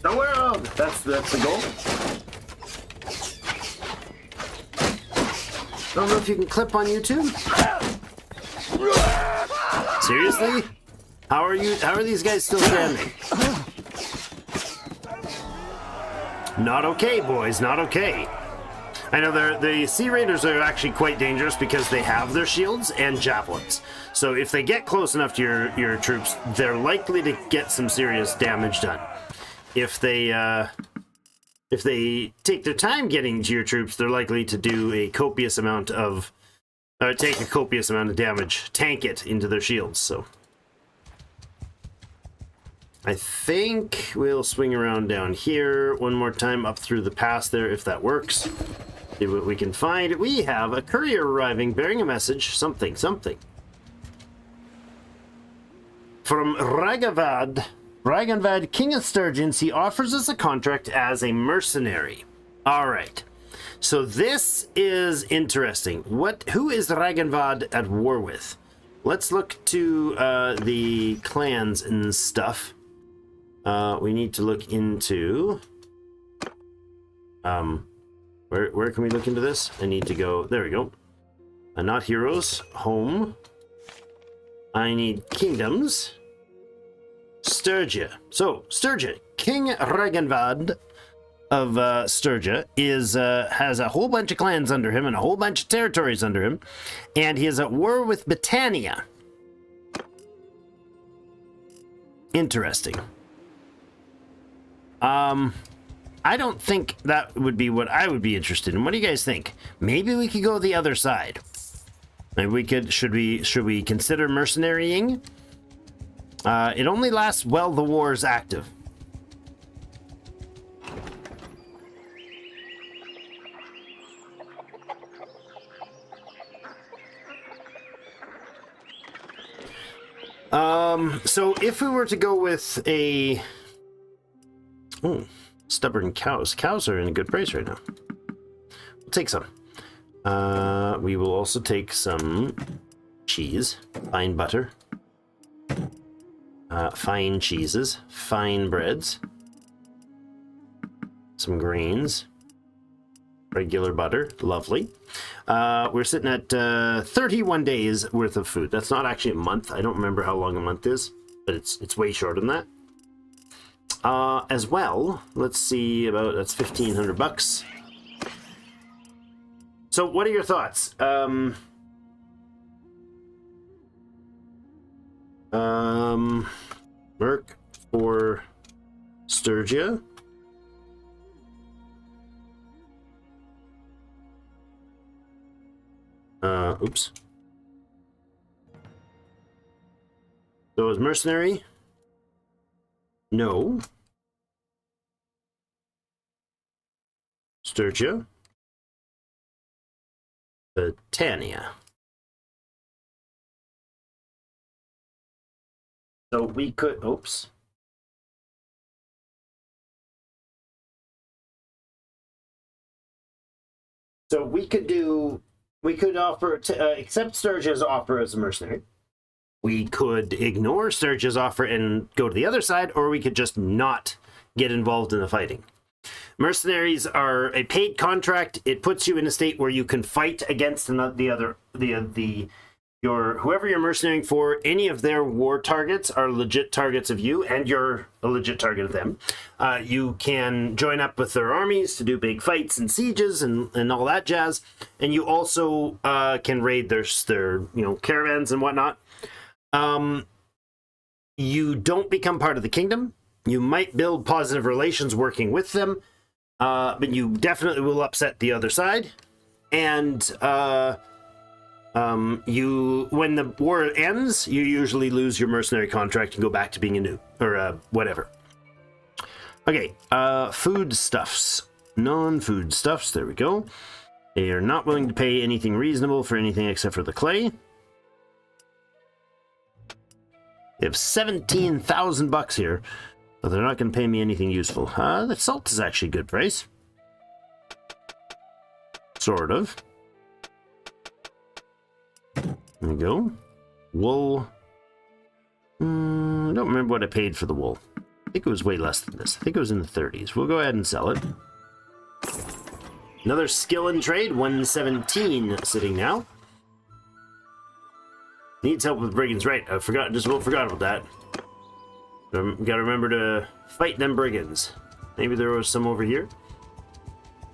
The world! That's the goal. I don't know if you can clip on YouTube. Seriously? How are these guys still standing? Not okay, boys, not okay. I know the Sea Raiders are actually quite dangerous because they have their shields and javelins. So if they get close enough to your troops, they're likely to get some serious damage done. If they take their time getting to your troops, they're likely to do a copious amount of take a copious amount of damage, tank it into their shields. So I think we'll swing around down here one more time up through the pass there if that works. See what we can find. We have a courier arriving bearing a message. Something. From Ragavad, King of Sturgeons, he offers us a contract as a mercenary. Alright. So this is interesting. Who is Ragavad at war with? Let's look to the clans and stuff. We need to look into... Where can we look into this? I need to go... There we go. Not heroes. Home. I need kingdoms. Sturgia. So, Sturgia. King Ragenvad of Sturgia has a whole bunch of clans under him and a whole bunch of territories under him. And he is at war with Britannia. Interesting. I don't think that would be what I would be interested in. What do you guys think? Maybe we could go the other side. Maybe we could. Should we consider mercenarying? It only lasts while the war is active. So if we were to go with a... Oh, stubborn cows. Cows are in a good price right now. We'll take some. We will also take some cheese, fine butter, fine cheeses, fine breads, some grains, regular butter, lovely. We're sitting at 31 days worth of food. That's not actually a month. I don't remember how long a month is, but it's way shorter than that. As well, let's see, that's 1,500 bucks. So what are your thoughts? Merc, for Sturgia. Oops. So is mercenary? No. Sturgia. Britannia. So we could, oops. So we could offer, accept Sturgia's offer as a mercenary. We could ignore Sturgia's offer and go to the other side, or we could just not get involved in the fighting. Mercenaries are a paid contract. It puts you in a state where you can fight against whoever you're mercenarying for. Any of their war targets are legit targets of you, and you're a legit target of them. You can join up with their armies to do big fights and sieges and all that jazz. And you also can raid their caravans and whatnot. You don't become part of the kingdom. You might build positive relations working with them, but you definitely will upset the other side. And when the war ends, you usually lose your mercenary contract and go back to being a new or whatever. Okay, foodstuffs, non-foodstuffs. There we go. They are not willing to pay anything reasonable for anything except for the clay. They have 17,000 bucks here, but they're not going to pay me anything useful. The salt is actually a good price. Sort of. There we go. Wool. I don't remember what I paid for the wool. I think it was way less than this. I think it was in the 30s. We'll go ahead and sell it. Another skill in trade, 117 sitting now. Needs help with brigands, right? I forgot about that. Gotta remember to fight them brigands. Maybe there was some over here.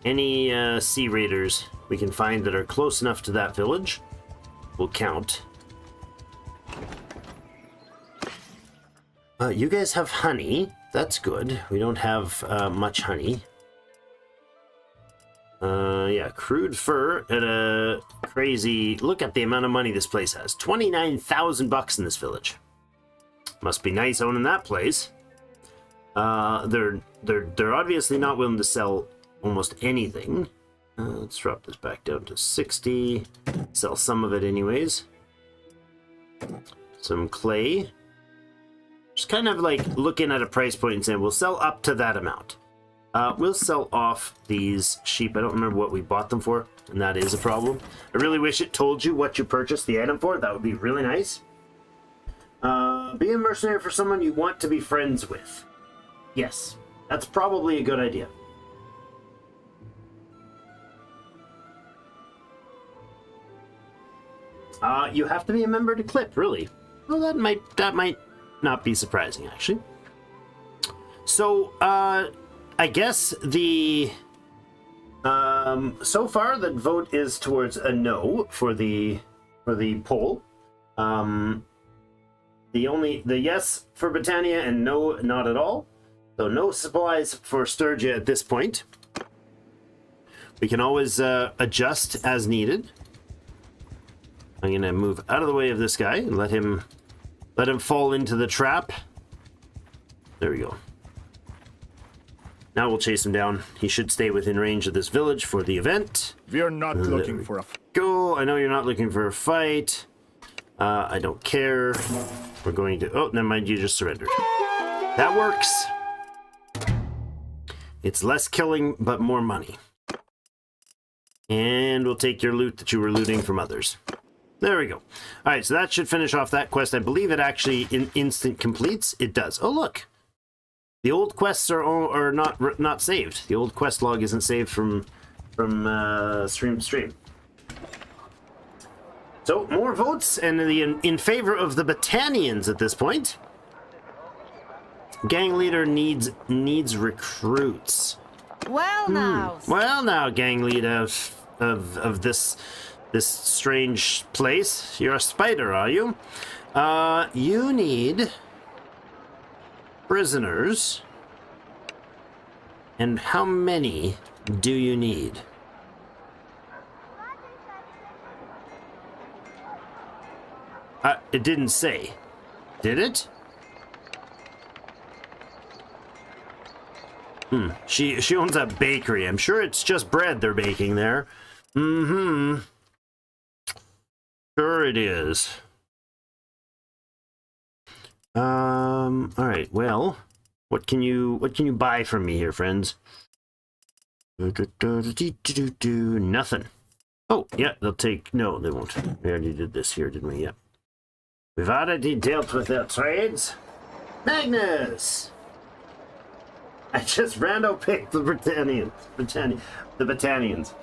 Any sea raiders we can find that are close enough to that village will count. You guys have honey. That's good. We don't have much honey. Yeah, crude fur at a crazy... Look at the amount of money this place has. 29,000 bucks in this village. Must be nice owning that place. They're obviously not willing to sell almost anything. Let's drop this back down to 60. Sell some of it anyways. Some clay. Just kind of like looking at a price point and saying, we'll sell up to that amount. We'll sell off these sheep. I don't remember what we bought them for, and that is a problem. I really wish it told you what you purchased the item for. That would be really nice. Be a mercenary for someone you want to be friends with. Yes, that's probably a good idea. You have to be a member to clip, really. Well, that might not be surprising, actually. So, I guess the so far the vote is towards a no for the poll. The yes for Britannia and no, not at all. So no supplies for Sturgia at this point. We can always adjust as needed. I'm gonna move out of the way of this guy and let him fall into the trap. There we go. Now we'll chase him down. He should stay within range of this village for the event. We're not looking for a go. I know you're not looking for a fight. I don't care. We're going to... Oh, never mind. You just surrendered. That works. It's less killing, but more money. And we'll take your loot that you were looting from others. There we go. All right, so that should finish off that quest. I believe it actually instant completes. It does. Oh, look. The old quests are not saved. The old quest log isn't saved from stream to stream. So more votes, and in favor of the Battanians at this point. Gang leader needs recruits. Well now. Well now, gang leader of this strange place. You're a spider, are you? You need prisoners. And how many do you need? It didn't say. Did it? She owns a bakery. I'm sure it's just bread they're baking there. Mm-hmm. Sure it is. All right. Well, what can you buy from me here, friends? Nothing. Oh, yeah, they'll take... No, they won't. We already did this here, didn't we? Yep. We've already dealt with their trades. Magnus! I just rando picked the Britannians. The Battanians.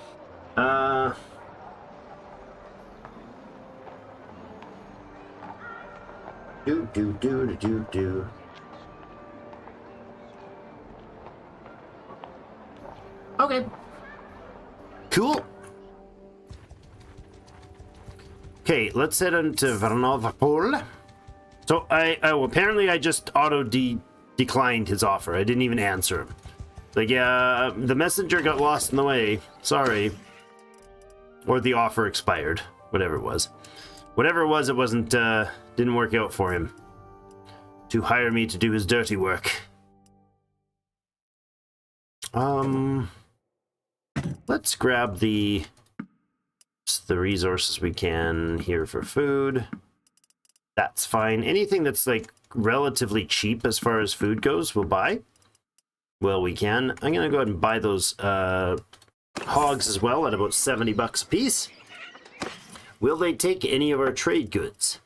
Do. Okay. Cool. Okay, let's head into Varnovapol. So apparently I just declined his offer. I didn't even answer him. Like, yeah, the messenger got lost in the way. Sorry. Or the offer expired. Whatever it was. Whatever it was, it wasn't, didn't work out for him. To hire me to do his dirty work. Let's grab the resources we can here for food. That's fine. Anything that's like relatively cheap as far as food goes, we'll buy. Well, we can. I'm gonna go ahead and buy those hogs as well at about 70 bucks a piece. Will they take any of our trade goods?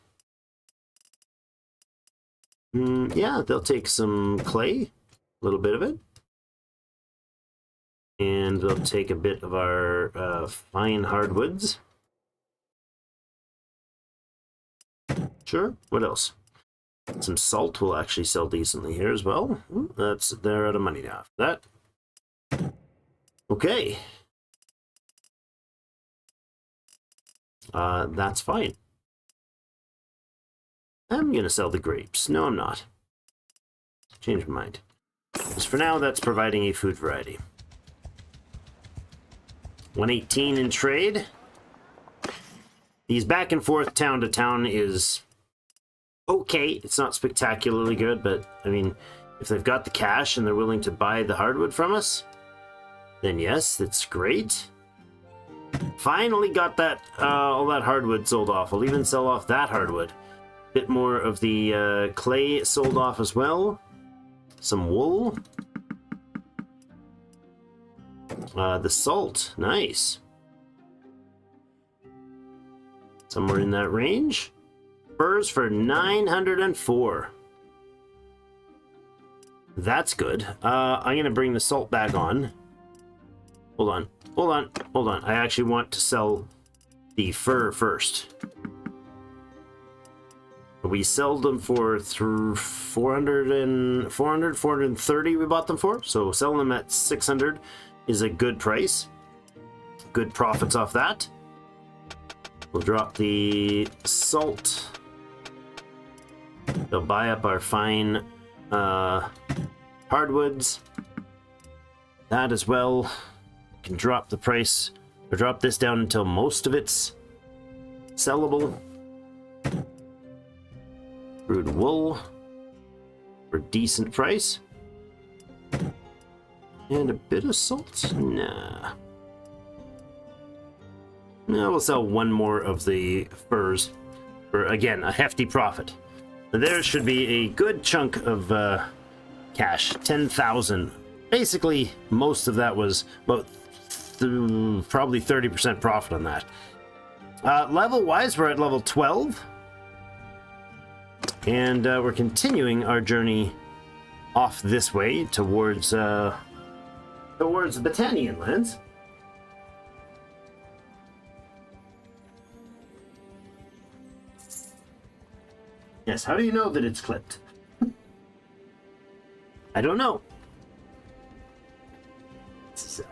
Yeah, they'll take some clay, a little bit of it. And they'll take a bit of our fine hardwoods. Sure, what else? Some salt will actually sell decently here as well. Ooh, they're out of money now for that. Okay. That's fine. I'm gonna sell the grapes. No, I'm not. Change my mind. Because for now, that's providing a food variety. 118 in trade. These back and forth town to town is okay. It's not spectacularly good, but I mean, if they've got the cash and they're willing to buy the hardwood from us, then yes, that's great. Finally got that all that hardwood sold off. I'll even sell off that hardwood. Bit more of the clay sold off as well. Some wool. The salt, nice. Somewhere in that range. Furs for 904. That's good. I'm gonna bring the salt back on. Hold on. I actually want to sell the fur first. We sold them for 430 we bought them for. So selling them at 600 is a good price. Good profits off that. We'll drop the salt. They'll buy up our fine hardwoods. That as well. Can drop the price, or drop this down until most of it's sellable. Brewed wool for decent price. And a bit of salt? Nah. No, we'll sell one more of the furs for, again, a hefty profit. There should be a good chunk of cash. 10,000. Basically, most of that was about probably 30% profit on that. Level-wise, we're at level 12. And we're continuing our journey off this way towards the Battanian lands. Yes, how do you know that it's clipped? I don't know.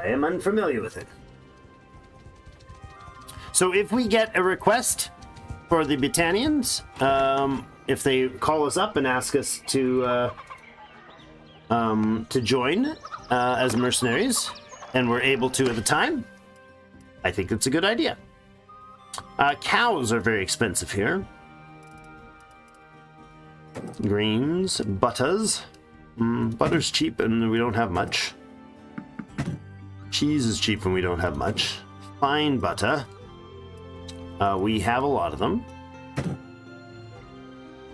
I am unfamiliar with it. So if we get a request for the Battanians, if they call us up and ask us to to join as mercenaries, and were able to at the time, I think it's a good idea. Cows are very expensive here. Greens, butters. Butter's cheap and we don't have much. Cheese is cheap and we don't have much. Fine butter. We have a lot of them.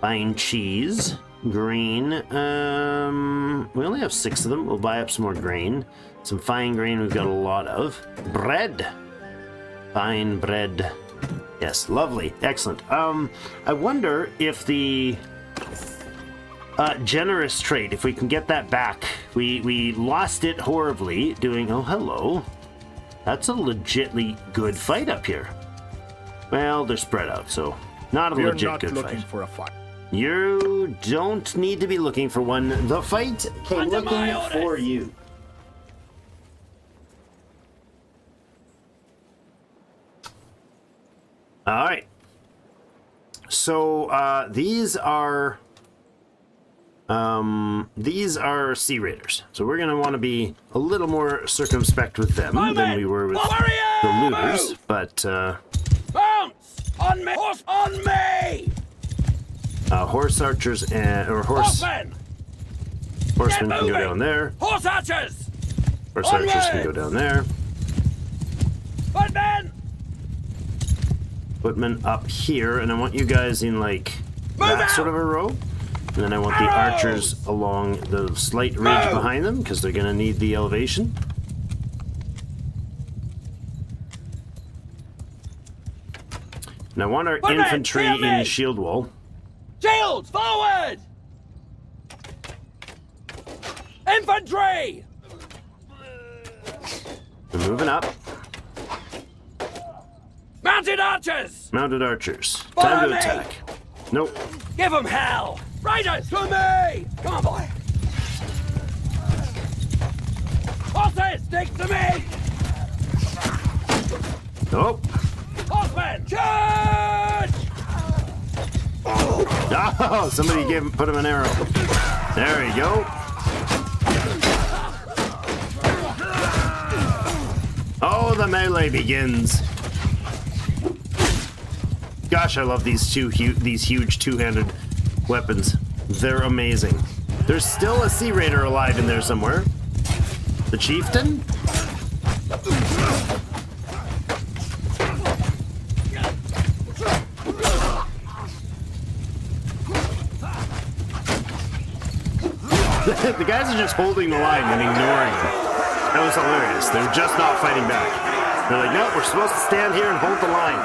Fine cheese. Grain. We only have 6 of them. We'll buy up some more grain. Some fine grain we've got a lot of. Bread. Fine bread. Yes, lovely. Excellent. I wonder if the generous trait, if we can get that back. We lost it horribly doing... Oh, hello. That's a legitly good fight up here. Well, they're spread out, so not a legit good fight. We're not looking for a fight. You don't need to be looking for one. The fight came looking for you. All right. So these are Sea Raiders. So we're gonna want to be a little more circumspect with them than we were with the looters. But bounce on me! Horse on me! Horse archers or horsemen can go down there. Horse archers! Horse archers can go down there. Footmen! Footmen up here, and I want you guys in like that sort of a row. And then I want the archers along the slight ridge behind them, because they're going to need the elevation. And I want our infantry in shield wall. Shields, forward! Infantry! We're moving up. Mounted archers! Mounted archers. Follow Time to me. attack. Nope. Give them hell! Riders, to me! Come on, boy! Horses, stick to me! Nope. Horsemen, charge! Oh, somebody put him an arrow. There you go. Oh, the melee begins. Gosh, I love these huge two-handed weapons. They're amazing. There's still a Sea Raider alive in there somewhere. The chieftain? The guys are just holding the line and ignoring him. That was hilarious. They're just not fighting back. They're like, no, we're supposed to stand here and hold the line.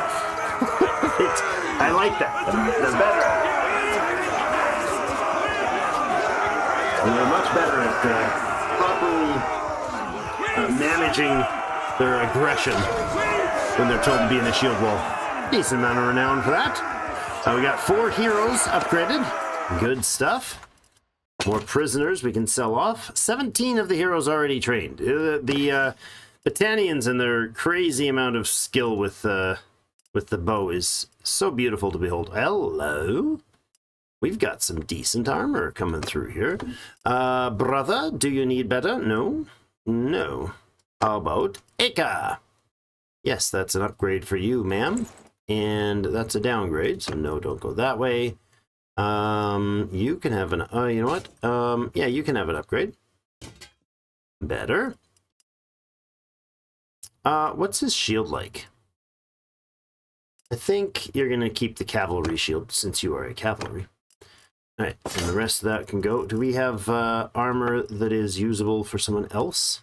I like that. They're better. And they're much better at properly managing their aggression when they're told to be in the shield wall. Decent amount of renown for that. We got 4 heroes upgraded. Good stuff. More prisoners we can sell off. 17 of the heroes already trained. The Battanians and their crazy amount of skill with the bow is so beautiful to behold. Hello. We've got some decent armor coming through here. Brother, do you need better? No? No. How about Eka? Yes, that's an upgrade for you, ma'am. And that's a downgrade, so no, don't go that way. You can have an, you know what? Yeah, you can have an upgrade. Better. What's his shield like? I think you're going to keep the cavalry shield since you are a cavalry. All right, and the rest of that can go. Do we have armor that is usable for someone else?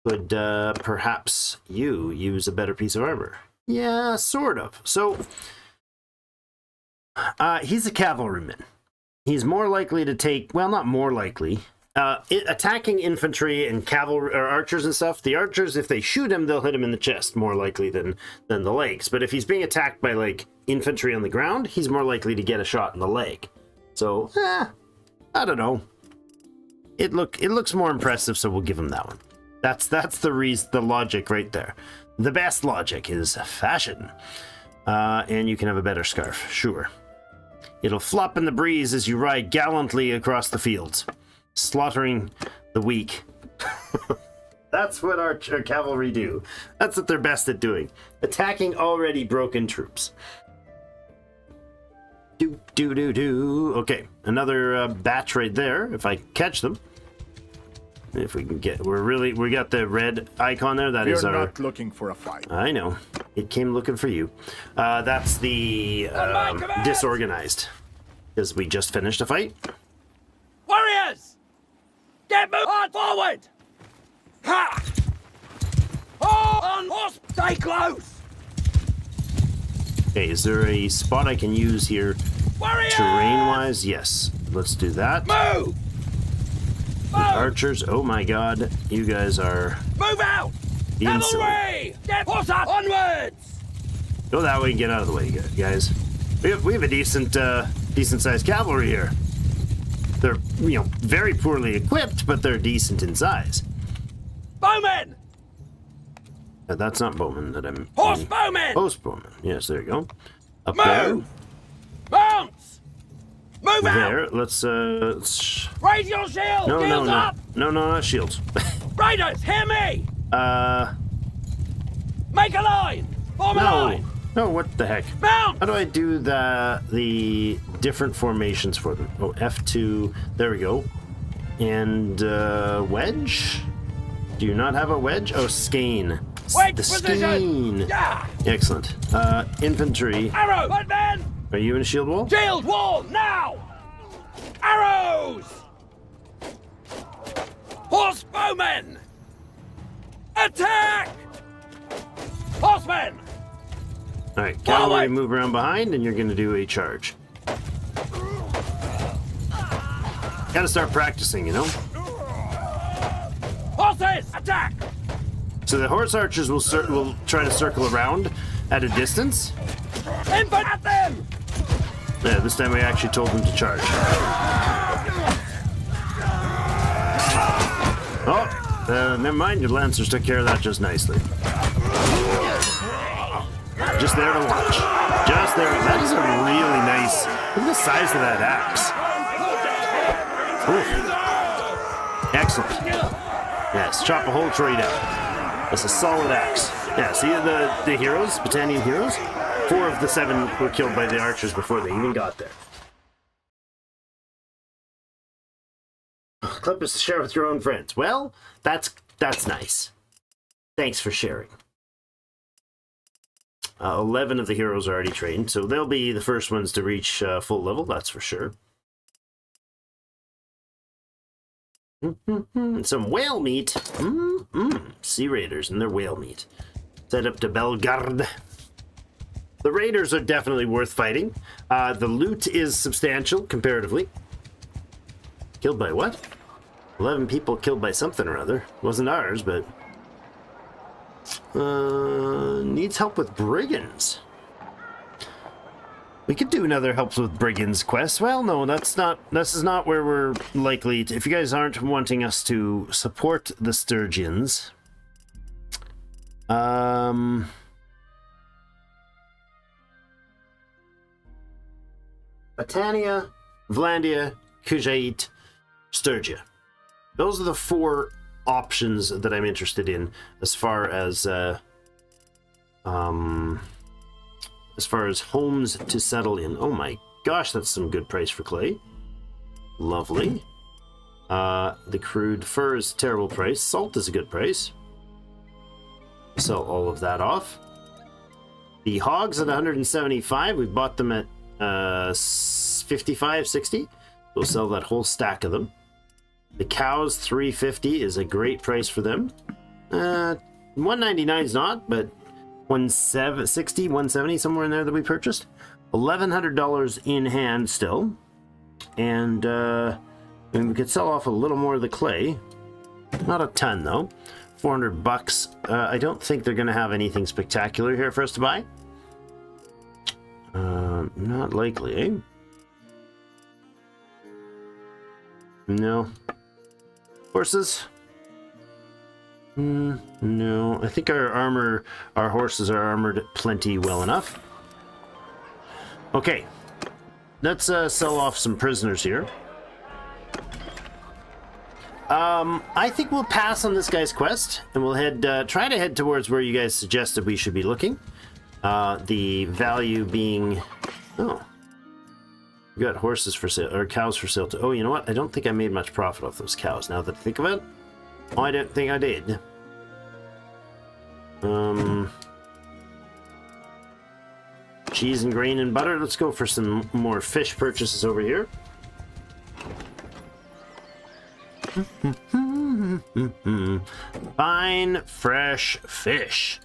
Could perhaps you use a better piece of armor? Yeah, sort of. So, he's a cavalryman. He's more likely to take, well, not more likely. Attacking infantry and cavalry or archers and stuff, the archers, if they shoot him, they'll hit him in the chest more likely than the legs. But if he's being attacked by like infantry on the ground, he's more likely to get a shot in the leg. So, I don't know. It looks more impressive, so we'll give him that one. That's the logic right there. The best logic is fashion. And you can have a better scarf, sure. It'll flop in the breeze as you ride gallantly across the fields. slaughtering the weak. That's what our cavalry do. That's what they're best at doing. Attacking already broken troops. Okay, another batch right there, if I catch them. If we can get, we got the red icon there. That is our. We're not looking for a fight. I know. It came looking for you. That's the disorganized. Because we just finished a fight. Warriors! Get moved on forward! Ha! On horse! Stay close! Okay, is there a spot I can use here Warriors! terrain-wise? Yes. Let's do that. Move! Archers, oh my god, you guys are Move out! being silly. Cavalry! Get horse up! Onwards! Go that way and get out of the way, guys. We have a decent sized cavalry here. They're, very poorly equipped, but they're decent in size. Bowmen! That's not bowmen that I'm... Horse bowmen! Horse bowmen, yes, there you go. Up Move! Mounts! Move there. out! Let's Raise your shield! Shields up! No, not shields. Raiders, hear me! Make a line! Form a line! No, what the heck? Mount! How do I do the different formations for them? Oh, F2, there we go. And wedge? Do you not have a wedge? Oh, skein. Wedge the position! skein. Yeah! Excellent. Infantry. Arrow! Footmen! Are you in a shield wall? Shield wall, now! Arrows! Horse bowmen! Attack! Horsemen! Alright, cavalry Forward! move around behind, and you're going to do a charge. Gotta start practicing, Horses, attack! So the horse archers will try to circle around at a distance. Infant at them! Yeah, this time we actually told them to charge. Oh, never mind, your lancers took care of that just nicely. Just there to watch. Just there. That is a really nice... Look at the size of that axe. Ooh. Excellent. Yes, chop a whole tree down. That's a solid axe. Yeah, see the heroes, Britannian heroes? 4 of the 7 were killed by the archers before they even got there. Clip is to share with your own friends. Well, that's nice. Thanks for sharing. 11 of the heroes are already trained, so they'll be the first ones to reach full level, that's for sure. Some whale meat. Sea raiders and their whale meat. Set up to Belgard. The raiders are definitely worth fighting. The loot is substantial, comparatively. Killed by what? 11 people killed by something or other. Wasn't ours, but... needs help with brigands. We could do another helps with brigands quest. Well, no, this is not where we're likely to... If you guys aren't wanting us to support the Sturgians... Britannia, Vlandia, Kujait, Sturgia. Those are the 4 options that I'm interested in as far as homes to settle in. Oh my gosh, that's some good price for clay. Lovely. The crude fur is a terrible price. Salt is a good price. Sell all of that off. The hogs at 175, we bought them at 55, 60. We'll sell that whole stack of them. The cows, 350 is a great price for them. 199 is not, but 160, 170, somewhere in there that we purchased. $1,100 in hand still. And we could sell off a little more of the clay. Not a ton though. $400. I don't think they're going to have anything spectacular here for us to buy. Not likely, eh? No. Horses? No. I think our horses are armored plenty well enough. Okay. Let's sell off some prisoners here. I think we'll pass on this guy's quest, and we'll try to head towards where you guys suggested we should be looking. The value being, oh, we got horses for sale, or cows for sale. Oh, you know what? I don't think I made much profit off those cows. Now that I think of it, oh, I don't think I did. Cheese and grain and butter. Let's go for some more fish purchases over here. Fine, fresh fish.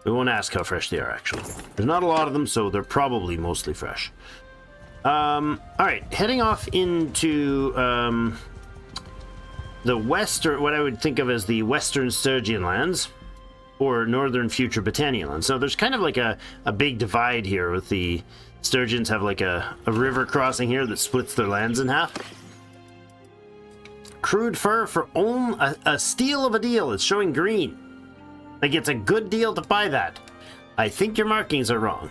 We won't ask how fresh they are, actually. There's not a lot of them, so they're probably mostly fresh. All right, heading off into the western, what I would think of as the Western Sturgian lands, or Northern Future Britannia lands. So there's kind of like a big divide here with the Sturgians have like a river crossing here that splits their lands in half. Crude fur for a steal of a deal. It's showing green. Like it's a good deal to buy that. I think your markings are wrong.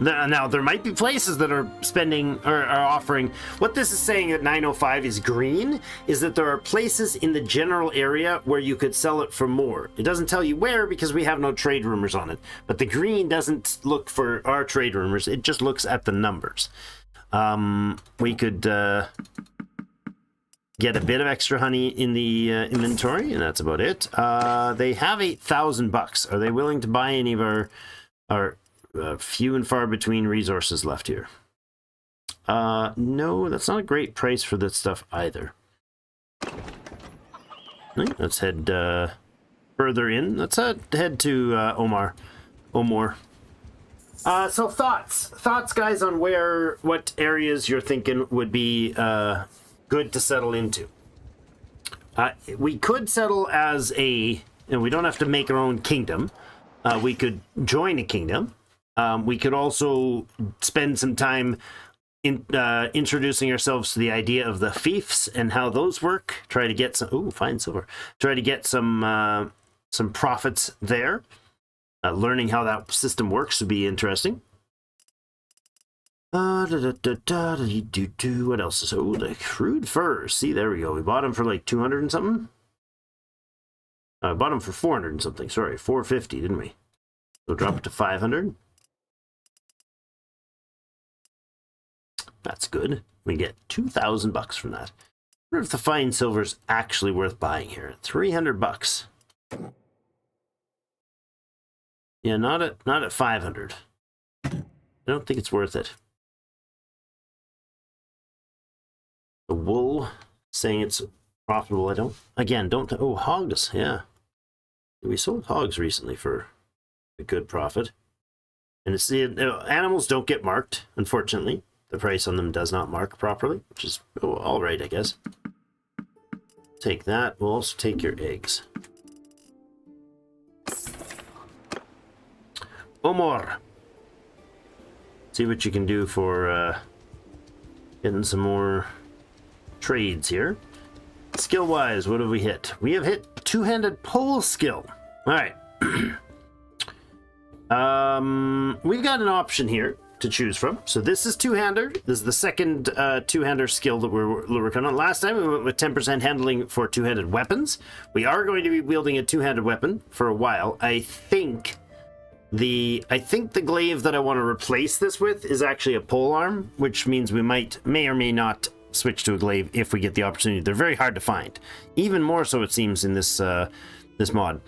Now, there might be places that are spending or are offering. What this is saying at 905 is green, is that there are places in the general area where you could sell it for more. It doesn't tell you where because we have no trade rumors on it. But the green doesn't look for our trade rumors. It just looks at the numbers. We could get a bit of extra honey in the inventory, and that's about it. They have $8,000. Are they willing to buy any of our few and far between resources left here? No, that's not a great price for this stuff either. Let's head further in. Let's head to Omar. So thoughts, guys, on what areas you're thinking would be good to settle into. We could settle as we don't have to make our own kingdom. We could join a kingdom. We could also spend some time introducing ourselves to the idea of the fiefs and how those work. Try to get some fine silver. Try to get some profits there. Learning how that system works would be interesting. What else is the crude furs? See, there we go. We bought them for like 200 and something. I bought them for 400 and something. Sorry, 450, didn't we? We'll drop it to 500. That's good. We get $2,000 from that. I wonder if the fine silver's actually worth buying here. $300. Yeah, not at 500. I don't think it's worth it. The wool saying it's profitable. Oh, hogs. Yeah, we sold hogs recently for a good profit. And it's animals don't get marked, unfortunately. The price on them does not mark properly, which is all right, I guess. Take that. We'll also take your eggs. Omar. See what you can do for getting some more trades here. Skill-wise, what have we hit? We have hit two-handed pole skill. All right. We've got an option here to choose from. So this is two-hander. This is the second two-hander skill that we're working on. Last time we went with 10% handling for two-handed weapons. We are going to be wielding a two-handed weapon for a while. I think the glaive that I want to replace this with is actually a pole arm, which means we may or may not switch to a glaive if we get the opportunity. They're very hard to find. Even more so, it seems, in this mod.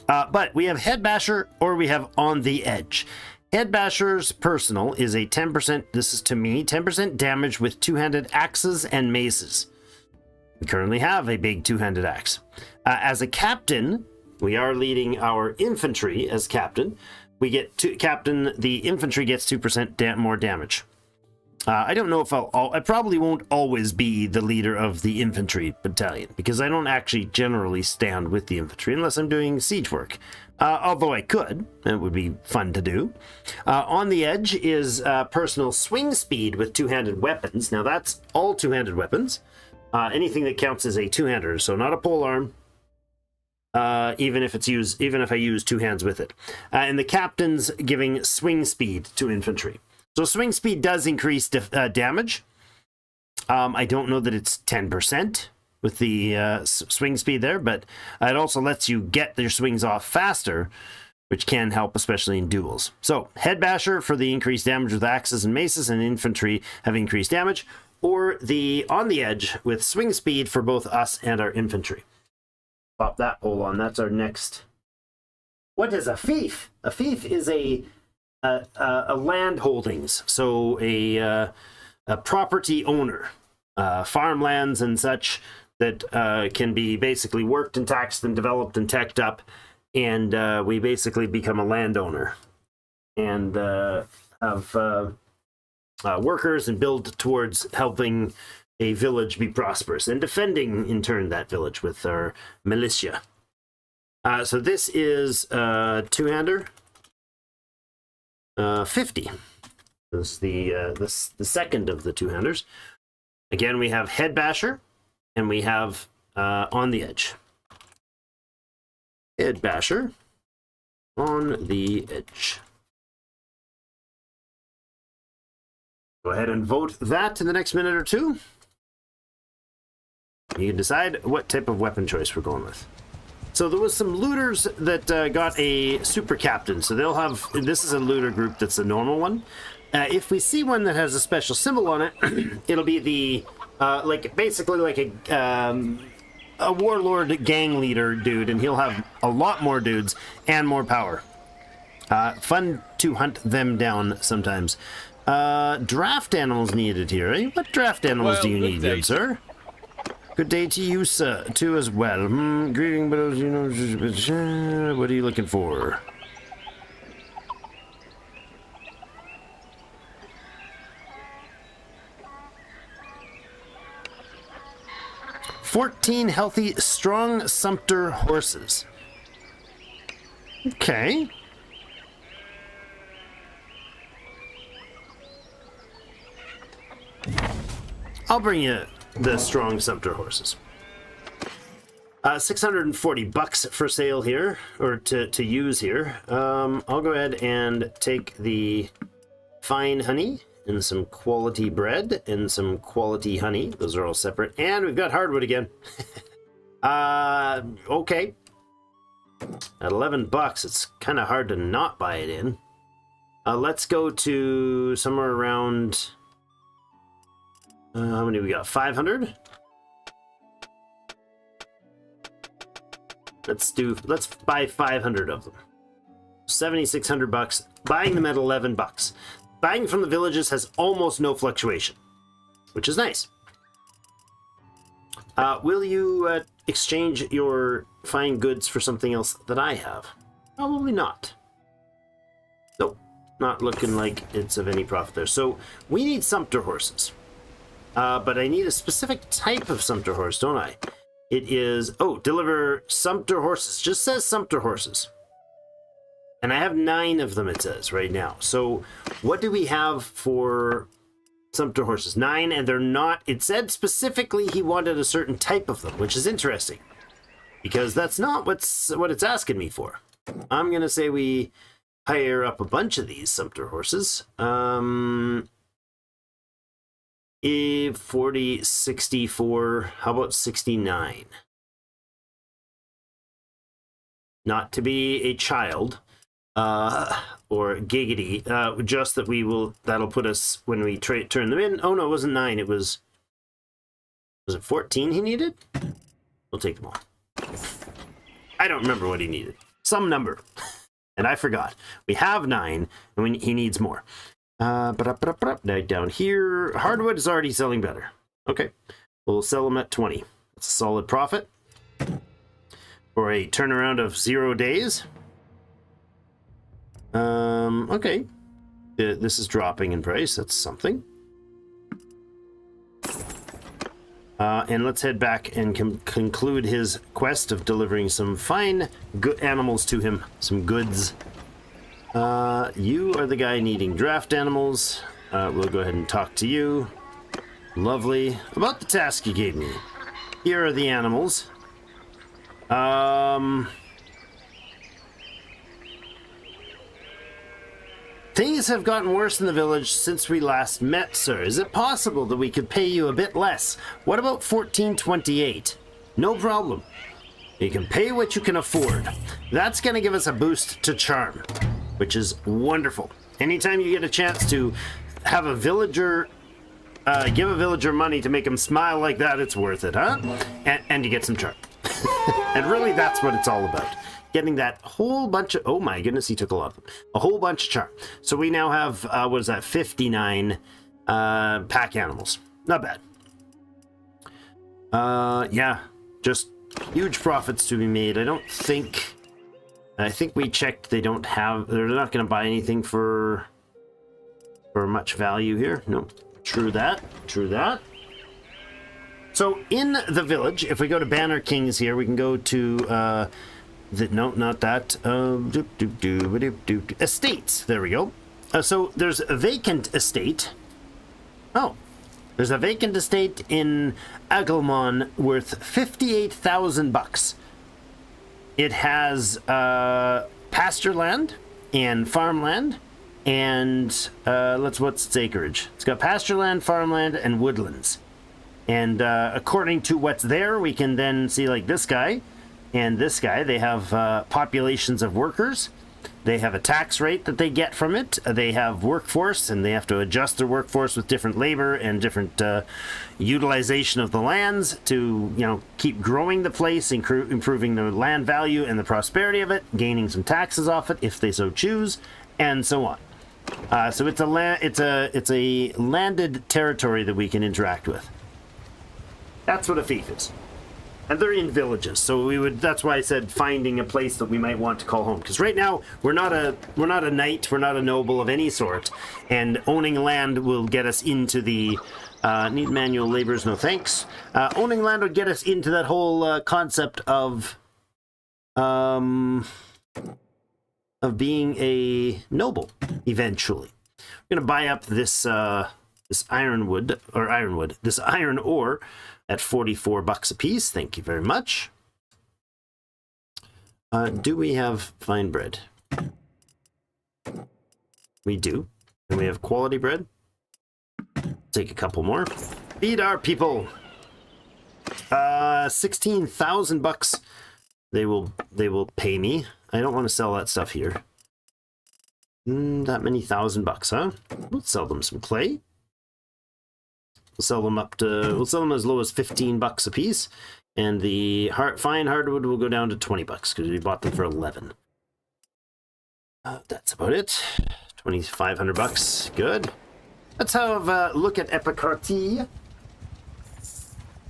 But we have Head Basher or we have On the Edge. Head Basher's personal is a 10%, this is to me, 10% damage with two-handed axes and maces. We currently have a big two-handed axe. As a captain, we are leading our infantry as captain. We get the infantry gets 2% more damage. I don't know if I probably won't always be the leader of the infantry battalion, because I don't actually generally stand with the infantry unless I'm doing siege work. Although I could, it would be fun to do. On the Edge is personal swing speed with two-handed weapons. Now that's all two-handed weapons. Anything that counts as a two-hander, so not a pole arm. Even if I use two hands with it. And the captain's giving swing speed to infantry. So swing speed does increase damage. I don't know that it's 10% with the swing speed there, but it also lets you get your swings off faster, which can help, especially in duels. So, Head Basher for the increased damage with axes and maces, and infantry have increased damage, or the On the Edge with swing speed for both us and our infantry. Pop that pole on. That's our next. What is a fief? A fief is a land holdings, so a property owner, farmlands and such that can be basically worked and taxed and developed and teched up. And we basically become a landowner and have workers and build towards helping a village be prosperous and defending, in turn, that village with our militia. So this is two-hander. 50. This is the second of the two-handers. Again, we have Head Basher, and we have On the Edge. Head Basher, On the Edge. Go ahead and vote that in the next minute or two. You can decide what type of weapon choice we're going with. So there was some looters that got a super captain. So they'll have, this is a looter group that's a normal one. If we see one that has a special symbol on it, it'll be the, basically like a warlord gang leader dude, and he'll have a lot more dudes and more power. Fun to hunt them down sometimes. Draft animals needed here, eh? What draft animals do you need, good sir? Good day to you, sir, too, as well. Greeting, but you know, what are you looking for? "14 healthy, strong sumpter horses." Okay. I'll bring you the strong sumpter horses. 640 bucks for sale here, or to use here. I'll go ahead and take the fine honey and some quality bread and some quality honey. Those are all separate. And we've got hardwood again. Okay. At 11 bucks, it's kind of hard to not buy it in. Let's go to somewhere around... how many we got? 500? Let's buy 500 of them. 7,600 bucks. Buying them at 11 bucks. Buying from the villages has almost no fluctuation, which is nice. Will you exchange your fine goods for something else that I have? Probably not. Nope. Not looking like it's of any profit there. So we need sumpter horses. But I need a specific type of sumpter horse, don't I? It is... Oh, deliver sumpter horses. Just says sumpter horses. And I have 9 of them, it says, right now. So what do we have for sumpter horses? 9, and they're not... It said specifically he wanted a certain type of them, which is interesting. Because that's not what it's asking me for. I'm going to say we hire up a bunch of these sumpter horses. 40, 64, how about 69? Not to be a child, or giggity, just that that'll put us, when we turn them in, oh no, it wasn't 9, was it 14 he needed? We'll take them all. I don't remember what he needed. Some number. And I forgot. We have 9, and he needs more. Now down here, hardwood is already selling better. Okay, we'll sell them at 20. That's a solid profit for a turnaround of 0 days. Okay, this is dropping in price. That's something. And let's head back and conclude his quest of delivering some fine good animals to him. Some goods. You are the guy needing draft animals. We'll go ahead and talk to you. Lovely. About the task you gave me. Here are the animals. Things have gotten worse in the village since we last met, sir. Is it possible that we could pay you a bit less? What about 1428? No problem. You can pay what you can afford. That's going to give us a boost to charm, which is wonderful. Anytime you get a chance to have a villager, give a villager money to make him smile like that, it's worth it, huh? And you get some charm. And really, that's what it's all about. Getting that whole bunch of... Oh my goodness, he took a lot. A whole bunch of charm. So we now have, what is that, 59 pack animals. Not bad. Yeah, just huge profits to be made. I think we checked they don't have... They're not going to buy anything for much value here. No, true that. True that. So in the village, if we go to Banner Kings here, we can go to... no, not that. Estates. There we go. So there's a vacant estate. Oh, there's a vacant estate in Agelmon worth 58,000 bucks. It has pasture land and farmland, and what's its acreage? It's got pasture land, farmland, and woodlands. And according to what's there, we can then see like this guy. And this guy, they have populations of workers. They have a tax rate that they get from it. They have workforce, and they have to adjust their workforce with different labor and different utilization of the lands to, keep growing the place, improving the land value and the prosperity of it, gaining some taxes off it if they so choose, and so on. So it's a landed territory that we can interact with. That's what a fief is. And they're in villages, so that's why I said finding a place that we might want to call home. Because right now, we're not a knight, we're not a noble of any sort. And owning land will get us into the... need manual laborers, no thanks. Owning land would get us into that whole concept of being a noble, eventually. We're going to buy up this iron ore, at 44 bucks a piece. Thank you very much. Do we have fine bread? We do. And we have quality bread. Take a couple more. Feed our people. 16,000 bucks. They will pay me. I don't want to sell that stuff here. That many $1,000, huh? We'll sell them some clay. We'll sell them as low as 15 bucks a piece, and the fine hardwood will go down to 20 bucks because we bought them for 11. That's about it. 2,500 bucks. Good. Let's have a look at Epicarty.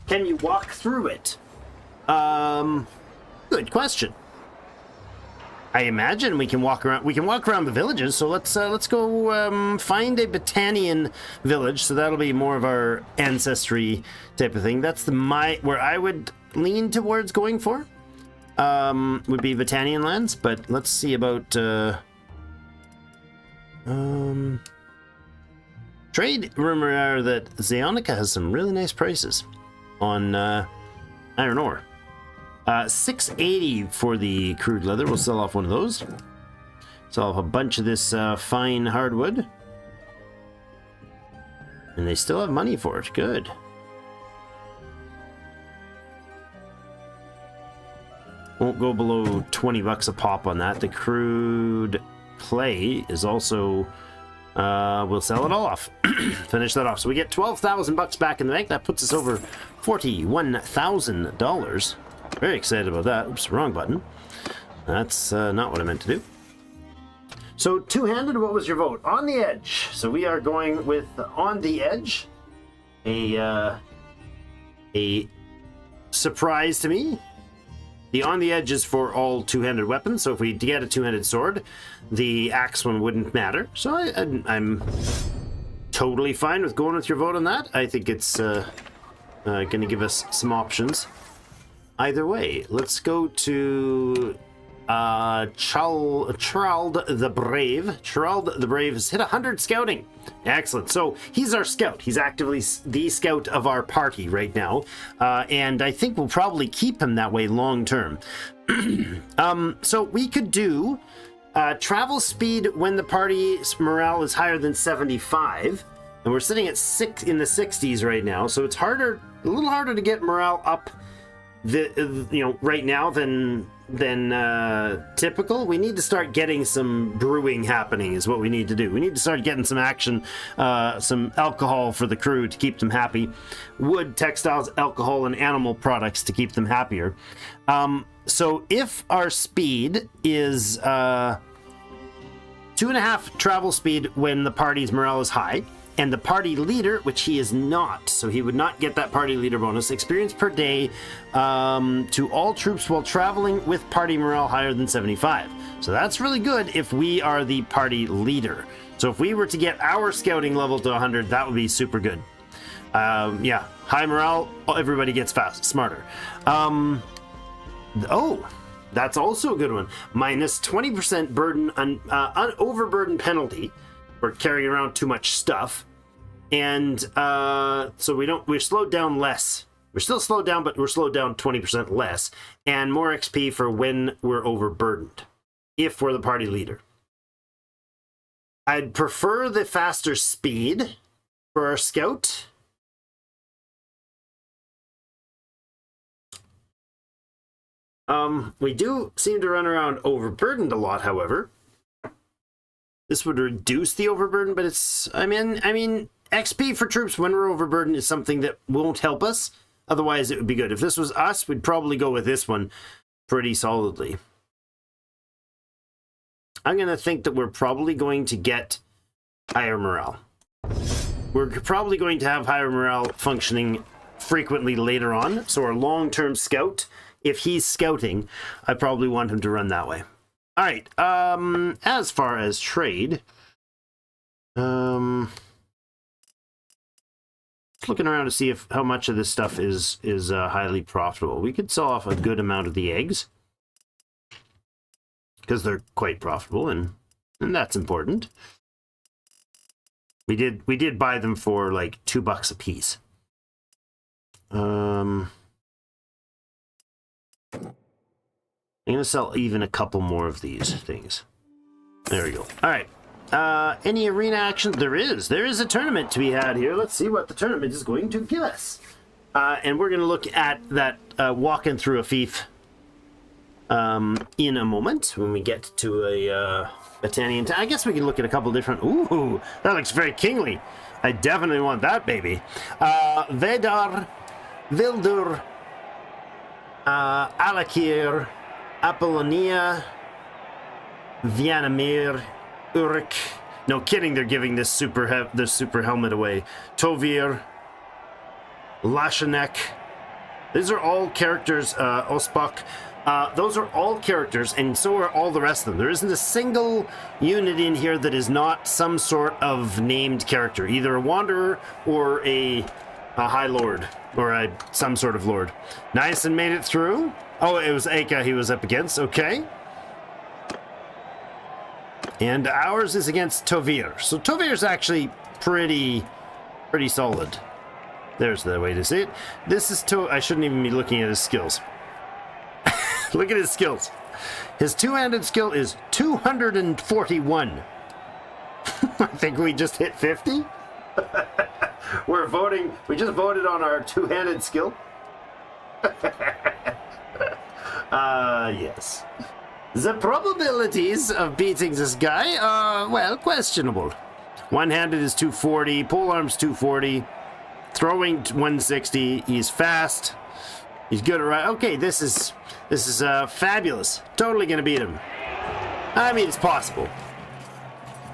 Can you walk through it? Good question. I imagine we can walk around. We can walk around the villages. So let's go find a Battanian village. So that'll be more of our ancestry type of thing. That's where I would lean towards going for. Would be Battanian lands. But let's see about trade. Rumor are that Zeonica has some really nice prices on iron ore. 680 for the crude leather. We'll sell off one of those. Sell off a bunch of this fine hardwood. And they still have money for it. Good. Won't go below 20 bucks a pop on that. The crude clay is also... we'll sell it all off. Finish that off. So we get 12,000 bucks back in the bank. That puts us over $41,000. Very excited about that. Oops, wrong button. That's not what I meant to do. So, two-handed, what was your vote? On the edge. So we are going with on the edge. A surprise to me. The on the edge is for all two-handed weapons. So if we get a two-handed sword, the axe one wouldn't matter. So I'm totally fine with going with your vote on that. I think it's going to give us some options. Either way, let's go to Charald the Brave. Charald the Brave has hit 100 scouting. Excellent. So he's our scout. He's actively the scout of our party right now. And I think we'll probably keep him that way long term. So we could do Travel speed when the party's morale is higher than 75. And we're sitting at in the 60s right now, so it's a little harder to get morale up right now than typical. We need to start getting some brewing happening is what we need to do. We need to start getting some action, some alcohol for the crew to keep them happy, wood, textiles, alcohol, and animal products to keep them happier. So if our speed is 2.5 travel speed when the party's morale is high, and the party leader, which he is not, so he would not get that party leader bonus, experience per day to all troops while traveling with party morale higher than 75. So that's really good if we are the party leader. So if we were to get our scouting level to 100, that would be super good. Yeah, high morale, everybody gets smarter. Oh, that's also a good one. Minus 20% burden overburden penalty for carrying around too much stuff. And so we're slowed down less. We're still slowed down, but we're slowed down 20% less. And more XP for when we're overburdened, if we're the party leader. I'd prefer the faster speed for our scout. We do seem to run around overburdened a lot, however. This would reduce the overburden, but it's, I mean, XP for troops when we're overburdened is something that won't help us. Otherwise, it would be good. If this was us, we'd probably go with this one pretty solidly. I'm going to think that we're probably going to get higher morale. We're probably going to have higher morale functioning frequently later on. So our long-term scout, if he's scouting, I probably want him to run that way. All right, as far as trade, looking around to see how much of this stuff is highly profitable. We could sell off a good amount of the eggs because they're quite profitable, and that's important. We did buy them for like $2 a piece. I'm going to sell even a couple more of these things. There we go. All right. Any arena action? There is a tournament to be had here. Let's see what the tournament is going to give us. And we're going to look at that walking through a fief in a moment when we get to a Battanian. I guess we can look at a couple different. Ooh, that looks very kingly. I definitely want that baby. Vedar, Vildur, Alakir, Apollonia, Vianamir, Uruk. No kidding, they're giving this super helmet away. Tovir, Lashanek. These are all characters. Ospok. Those are all characters, and so are all the rest of them. There isn't a single unit in here that is not some sort of named character, either a wanderer or a high lord, or some sort of lord. Niacin made it through. Oh, it was Aka he was up against. Okay. And ours is against Tovir. So Tovir's actually pretty solid. There's the way to see it. This is I shouldn't even be looking at his skills. Look at his skills. His two-handed skill is 241. I think we just hit 50. We're voting. We just voted on our two-handed skill. Yes. The probabilities of beating this guy are, well, questionable. One-handed is 240, polearm's 240, throwing 160. He's fast. He's good at okay, this is fabulous. Totally gonna beat him. I mean, it's possible.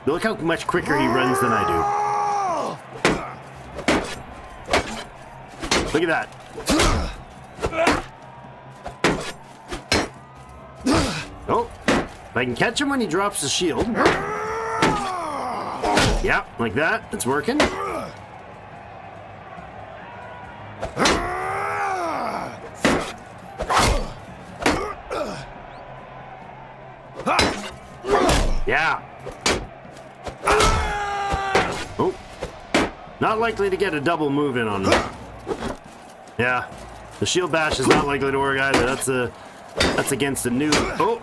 Look how much quicker he runs than I do. Look at that. Oh, if I can catch him when he drops his shield. Yeah, like that. It's working. Yeah. Oh. Not likely to get a double move in on him. Yeah. The shield bash is not likely to work either. That's against the new. Oh.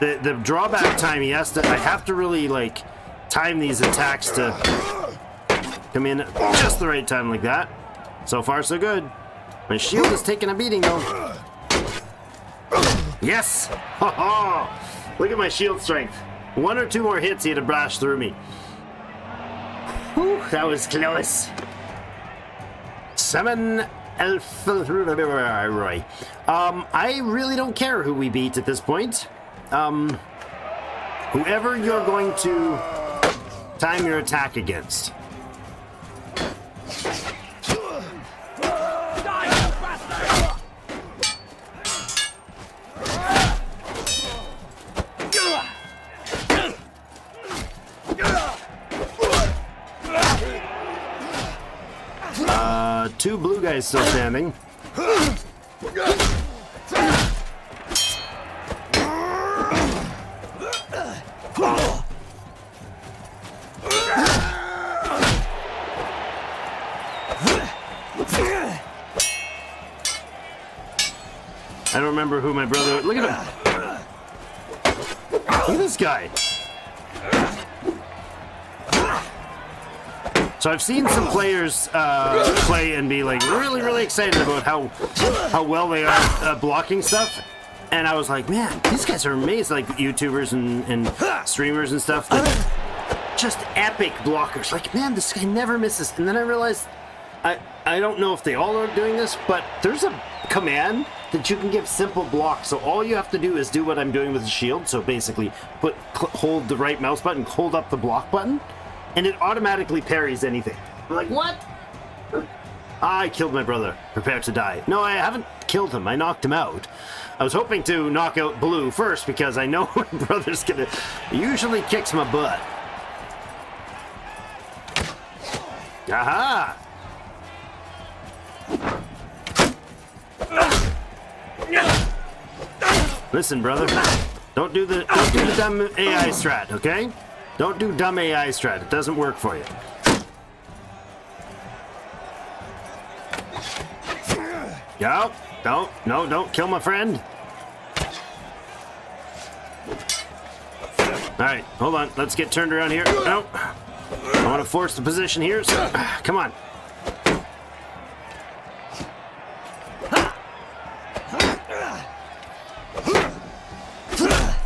The drawback time, I have to really, like, time these attacks to come in at just the right time like that. So far, so good. My shield is taking a beating, though. Yes! Ho ho! Look at my shield strength. 1 or 2 more hits, he'd have brashed through me. Whew, that was close. Summon Elfroy. I really don't care who we beat at this point. Whoever you're going to time your attack against. Two blue guys still standing. I don't remember who my brother... Look at him! Look at this guy! So I've seen some players play and be like really excited about how well they are blocking stuff, and I was like, man, these guys are amazing, like YouTubers and streamers and stuff, that just epic blockers. Like, man, this guy never misses. And then I realized I don't know if they all are doing this, but there's a command that you can give simple blocks. So all you have to do is do what I'm doing with the shield. So basically, hold the right mouse button, hold up the block button, and it automatically parries anything. I'm like, what? I killed my brother. Prepare to die. No, I haven't killed him. I knocked him out. I was hoping to knock out Blue first because I know my brother's gonna... usually kicks my butt. Aha! Listen, brother. Don't do the dumb AI strat, okay? Don't do dumb AI strat. It doesn't work for you. No, don't kill my friend. Alright, hold on. Let's get turned around here. No. I want to force the position here. So, come on.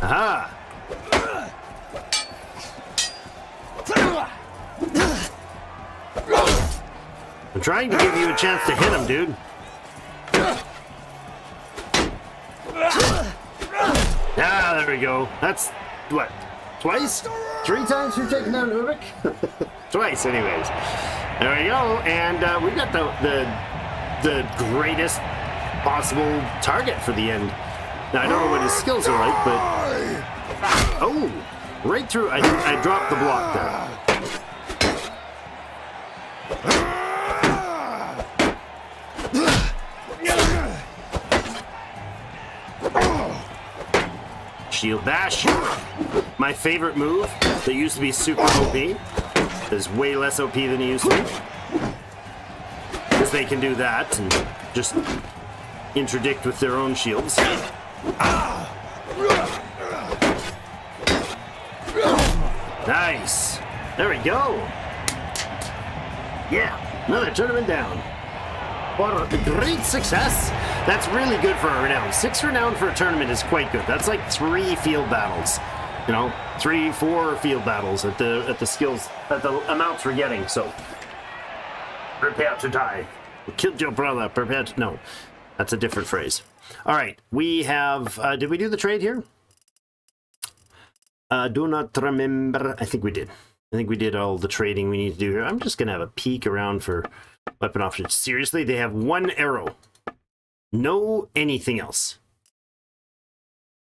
Aha. I'm trying to give you a chance to hit him, dude. Ah, there we go. That's, what, twice? 3 times we've taken down Ubik? Twice, anyways. There we go, and we've got the greatest possible target for the end. Now, I don't know what his skills are like, but... Oh! Right through, I dropped the block there. Shield bash. My favorite move that used to be super OP is way less OP than it used to be. Because they can do that and just interdict with their own shields. Nice. There we go. Yeah, another tournament down. What a great success. That's really good for a renown. 6 renown for a tournament is quite good. That's like 3 field battles. You know, 3, 4 field battles at the skills, at the amounts we're getting. So, prepare to die. We killed your brother. Prepare to... No, that's a different phrase. All right, we have... did we do the trade here? Do not remember. I think we did. I think we did all the trading we need to do here. I'm just going to have a peek around for weapon options. Seriously, they have 1 arrow. No anything else.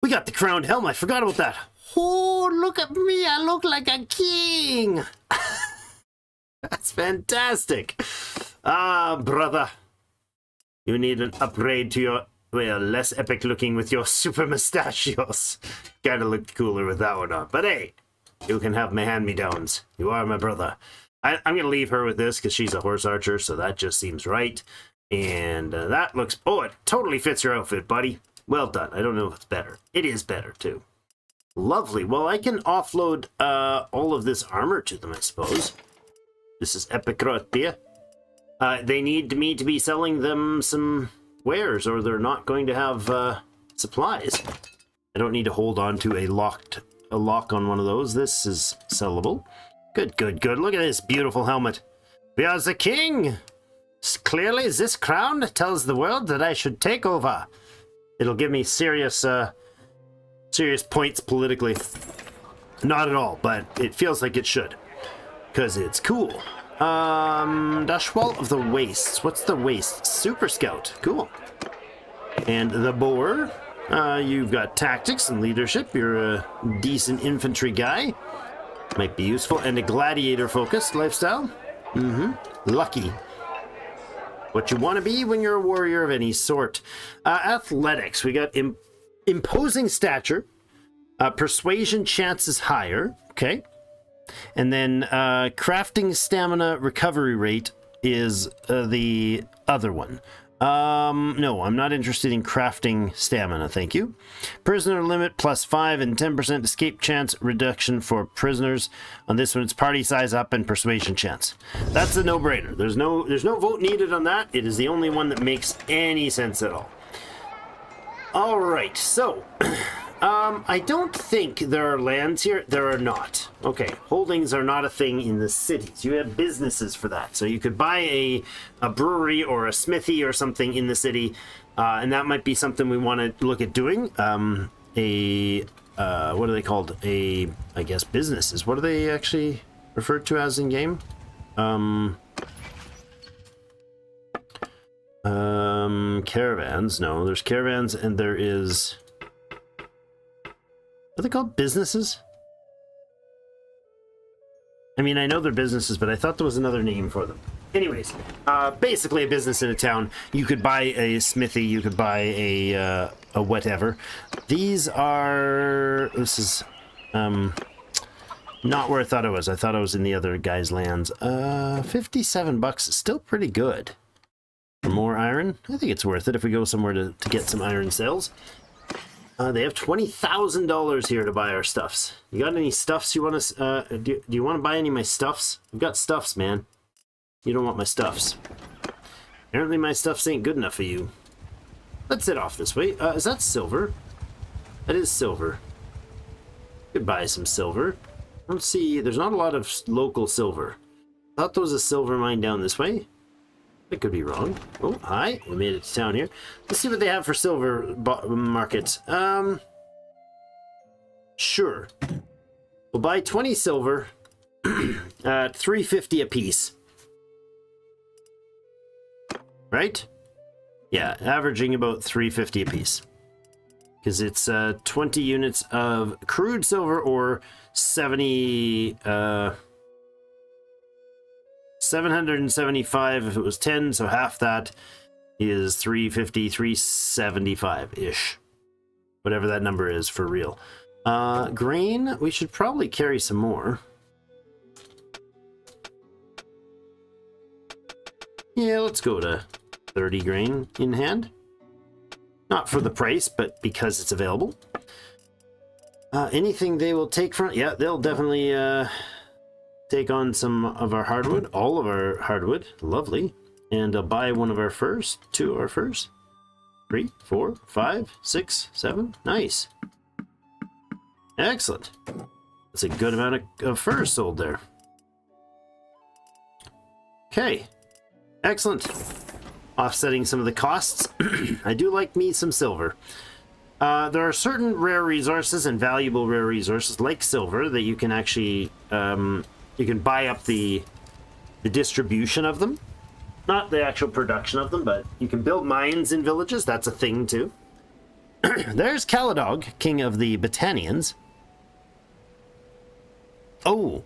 We got the crowned helm. I forgot about that. Oh, look at me. I look like a king. That's fantastic. Ah, brother. You need an upgrade to your... Well, less epic looking with your super mustachios. Gotta look cooler with that one on. But hey, you can have my hand-me-downs. You are my brother. I'm going to leave her with this because she's a horse archer, so that just seems right. And that looks... Oh, it totally fits your outfit, buddy. Well done. I don't know if it's better. It is better, too. Lovely. Well, I can offload all of this armor to them, I suppose. This is Epicrotia. They need me to be selling them some wares, or they're not going to have supplies. I don't need to hold on to a lock on one of those. This is sellable. Good, good, good. Look at this beautiful helmet. We are the king. Clearly, this crown tells the world that I should take over. It'll give me serious points politically. Not at all, but it feels like it should, because it's cool. Dashwall of the Wastes. What's the Waste? Super Scout. Cool. And the Boar. You've got tactics and leadership. You're a decent infantry guy. Might be useful. And a gladiator-focused lifestyle. Lucky. What you want to be when you're a warrior of any sort. Athletics. We got imposing stature. Persuasion chances higher. Okay. And then crafting stamina recovery rate is the other one. No, I'm not interested in crafting stamina, thank you. Prisoner limit +5 and 10% escape chance reduction for prisoners. On this one, it's party size up and persuasion chance. That's a no-brainer. There's no vote needed on that. It is the only one that makes any sense at all. All right, so I don't think there are lands here. There are not. Okay, holdings are not a thing in the cities. You have businesses for that. So you could buy a brewery or a smithy or something in the city, and that might be something we want to look at doing. What are they called? I guess businesses. What are they actually referred to as in game? Caravans. No, there's caravans and there is... Are they called businesses? I mean, I know they're businesses, but I thought there was another name for them. Anyways, basically a business in a town. You could buy a smithy, you could buy a whatever. These are... This is not where I thought it was. I thought I was in the other guy's lands. $57 is still pretty good. For more iron, I think it's worth it if we go somewhere to get some iron sales. They have $20,000 here to buy our stuffs. You got any stuffs you want to... do you want to buy any of my stuffs? I've got stuffs, man. You don't want my stuffs. Apparently my stuffs ain't good enough for you. Let's head off this way. Is that silver? That is silver. Could buy some silver. I don't see... There's not a lot of local silver. I thought there was a silver mine down this way. I could be wrong. Oh, hi. We made it to town here. Let's see what they have for silver markets. Sure. We'll buy 20 silver at $3.50 a piece. Right? Yeah, averaging about $3.50 a piece. Because it's 20 units of crude silver or 775 if it was 10, so half that is 350, 375-ish. Whatever that number is for real. Grain, we should probably carry some more. Yeah, let's go to 30 grain in hand. Not for the price, but because it's available. Anything they will take from... Yeah, they'll definitely... take on some of our hardwood, all of our hardwood, lovely, and I'll buy one of our furs, 2 of our furs, 3, 4, 5, 6, 7, nice, excellent. That's a good amount of furs sold there. Okay, excellent. Offsetting some of the costs. I do like me some silver. There are certain rare resources and valuable rare resources like silver that you can actually you can buy up the distribution of them. Not the actual production of them, but you can build mines in villages. That's a thing, too. There's Caladog, king of the Battanians. Oh.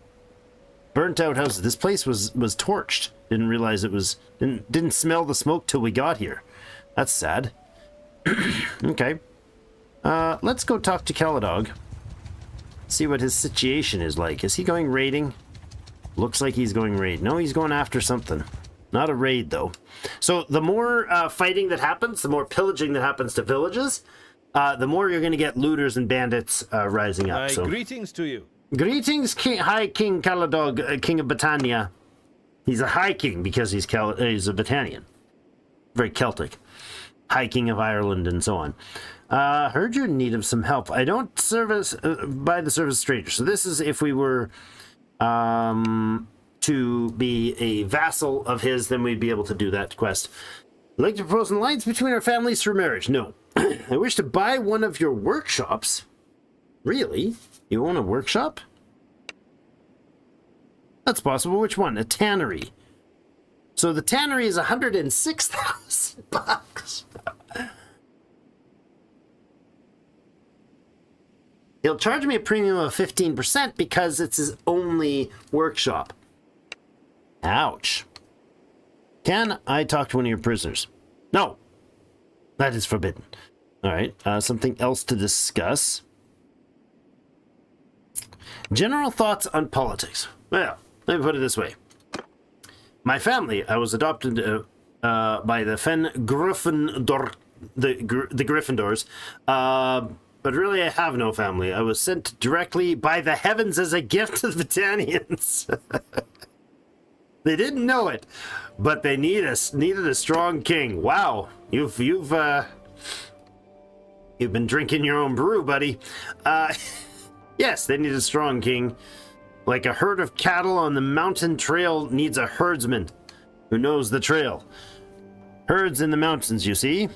Burnt out houses. This place was torched. Didn't realize it was... Didn't smell the smoke till we got here. That's sad. Okay. Let's go talk to Caladog. See what his situation is like. Is he going raiding? Looks like he's going raid. No, he's going after something. Not a raid, though. So the more fighting that happens, the more pillaging that happens to villages, the more you're going to get looters and bandits rising up. My So greetings to you. greetings, High King Caladog, King of Britannia. He's a High King because he's a Britannian. Very Celtic. High King of Ireland and so on. Heard you're in need of some help. I don't service by the service stranger. So this is if we were to be a vassal of his, then we'd be able to do that quest. I'd like to propose an alliance between our families for marriage. No. I wish to buy one of your workshops. Really? You own a workshop? That's possible. Which one? A tannery. So the tannery is 106,000 bucks. He'll charge me a premium of 15% because it's his only workshop. Ouch. Can I talk to one of your prisoners? No. That is forbidden. All right. Something else to discuss. General thoughts on politics. Well, let me put it this way. My family, I was adopted by the Gryffindor, the Gryffindors, but really I have no family. I was sent directly by the heavens as a gift to the Britannians. They didn't know it, but they needed a strong king. Wow, you've been drinking your own brew, buddy. Yes, they need a strong king. Like a herd of cattle on the mountain trail needs a herdsman who knows the trail. Herds in the mountains, you see.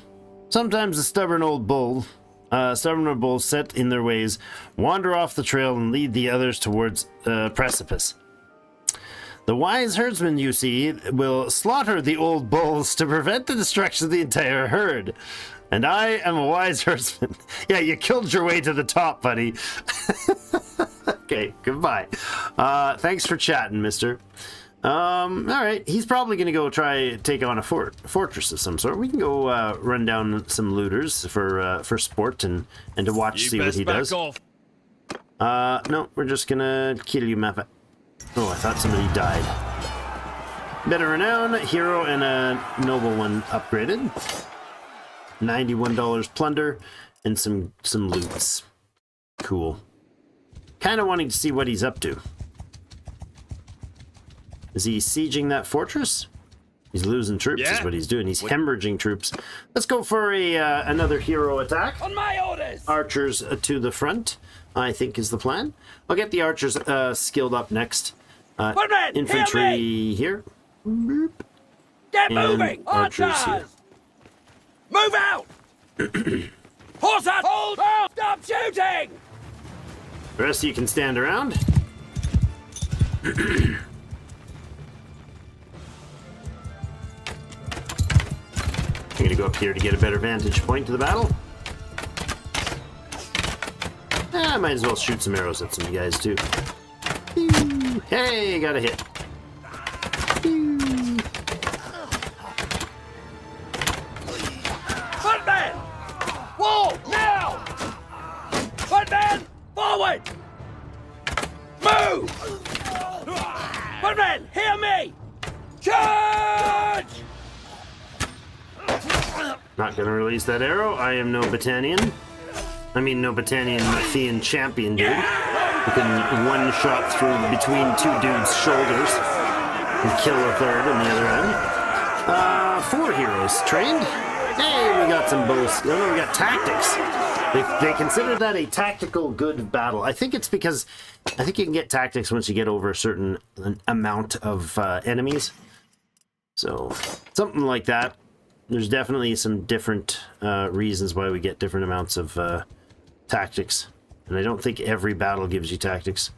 Sometimes a stubborn old bull set in their ways, wander off the trail and lead the others towards a precipice. The wise herdsman, you see, will slaughter the old bulls to prevent the destruction of the entire herd. And I am a wise herdsman. Yeah, you killed your way to the top, buddy. Okay, goodbye. Thanks for chatting, mister. All right, he's probably going to go try take on a fortress of some sort. We can go run down some looters for sport and to watch, see what he does. Off. No, we're just going to kill you, Mappa. Oh, I thought somebody died. Better renown, hero, and a noble one upgraded. $91 plunder and some loots. Cool. Kind of wanting to see what he's up to. Is he sieging that fortress? He's losing troops, is what he's doing. He's hemorrhaging troops. Let's go for another hero attack. On my orders! Archers to the front, I think is the plan. I'll get the archers skilled up next. Infantry here. Boop. Get And moving! archers here. Move out! Horse up! Hold out! Stop shooting! The rest of you can stand around. I'm gonna go up here to get a better vantage point to the battle. I might as well shoot some arrows at some guys too. Hey, got a hit. Footman! Wall! Now! Footman! Forward! Move! Footman, hear me! Charge! Not gonna release that arrow. I am no Britannian. I mean, no Britannian Mathian champion, dude. Who can one shot through between two dudes' shoulders and kill a third on the other end. 4 heroes trained. Hey, we got some bows. Oh, no, we got tactics. They consider that a tactical good battle. I think it's because I think you can get tactics once you get over a certain amount of enemies. So something like that. There's definitely some different reasons why we get different amounts of tactics. And I don't think every battle gives you tactics.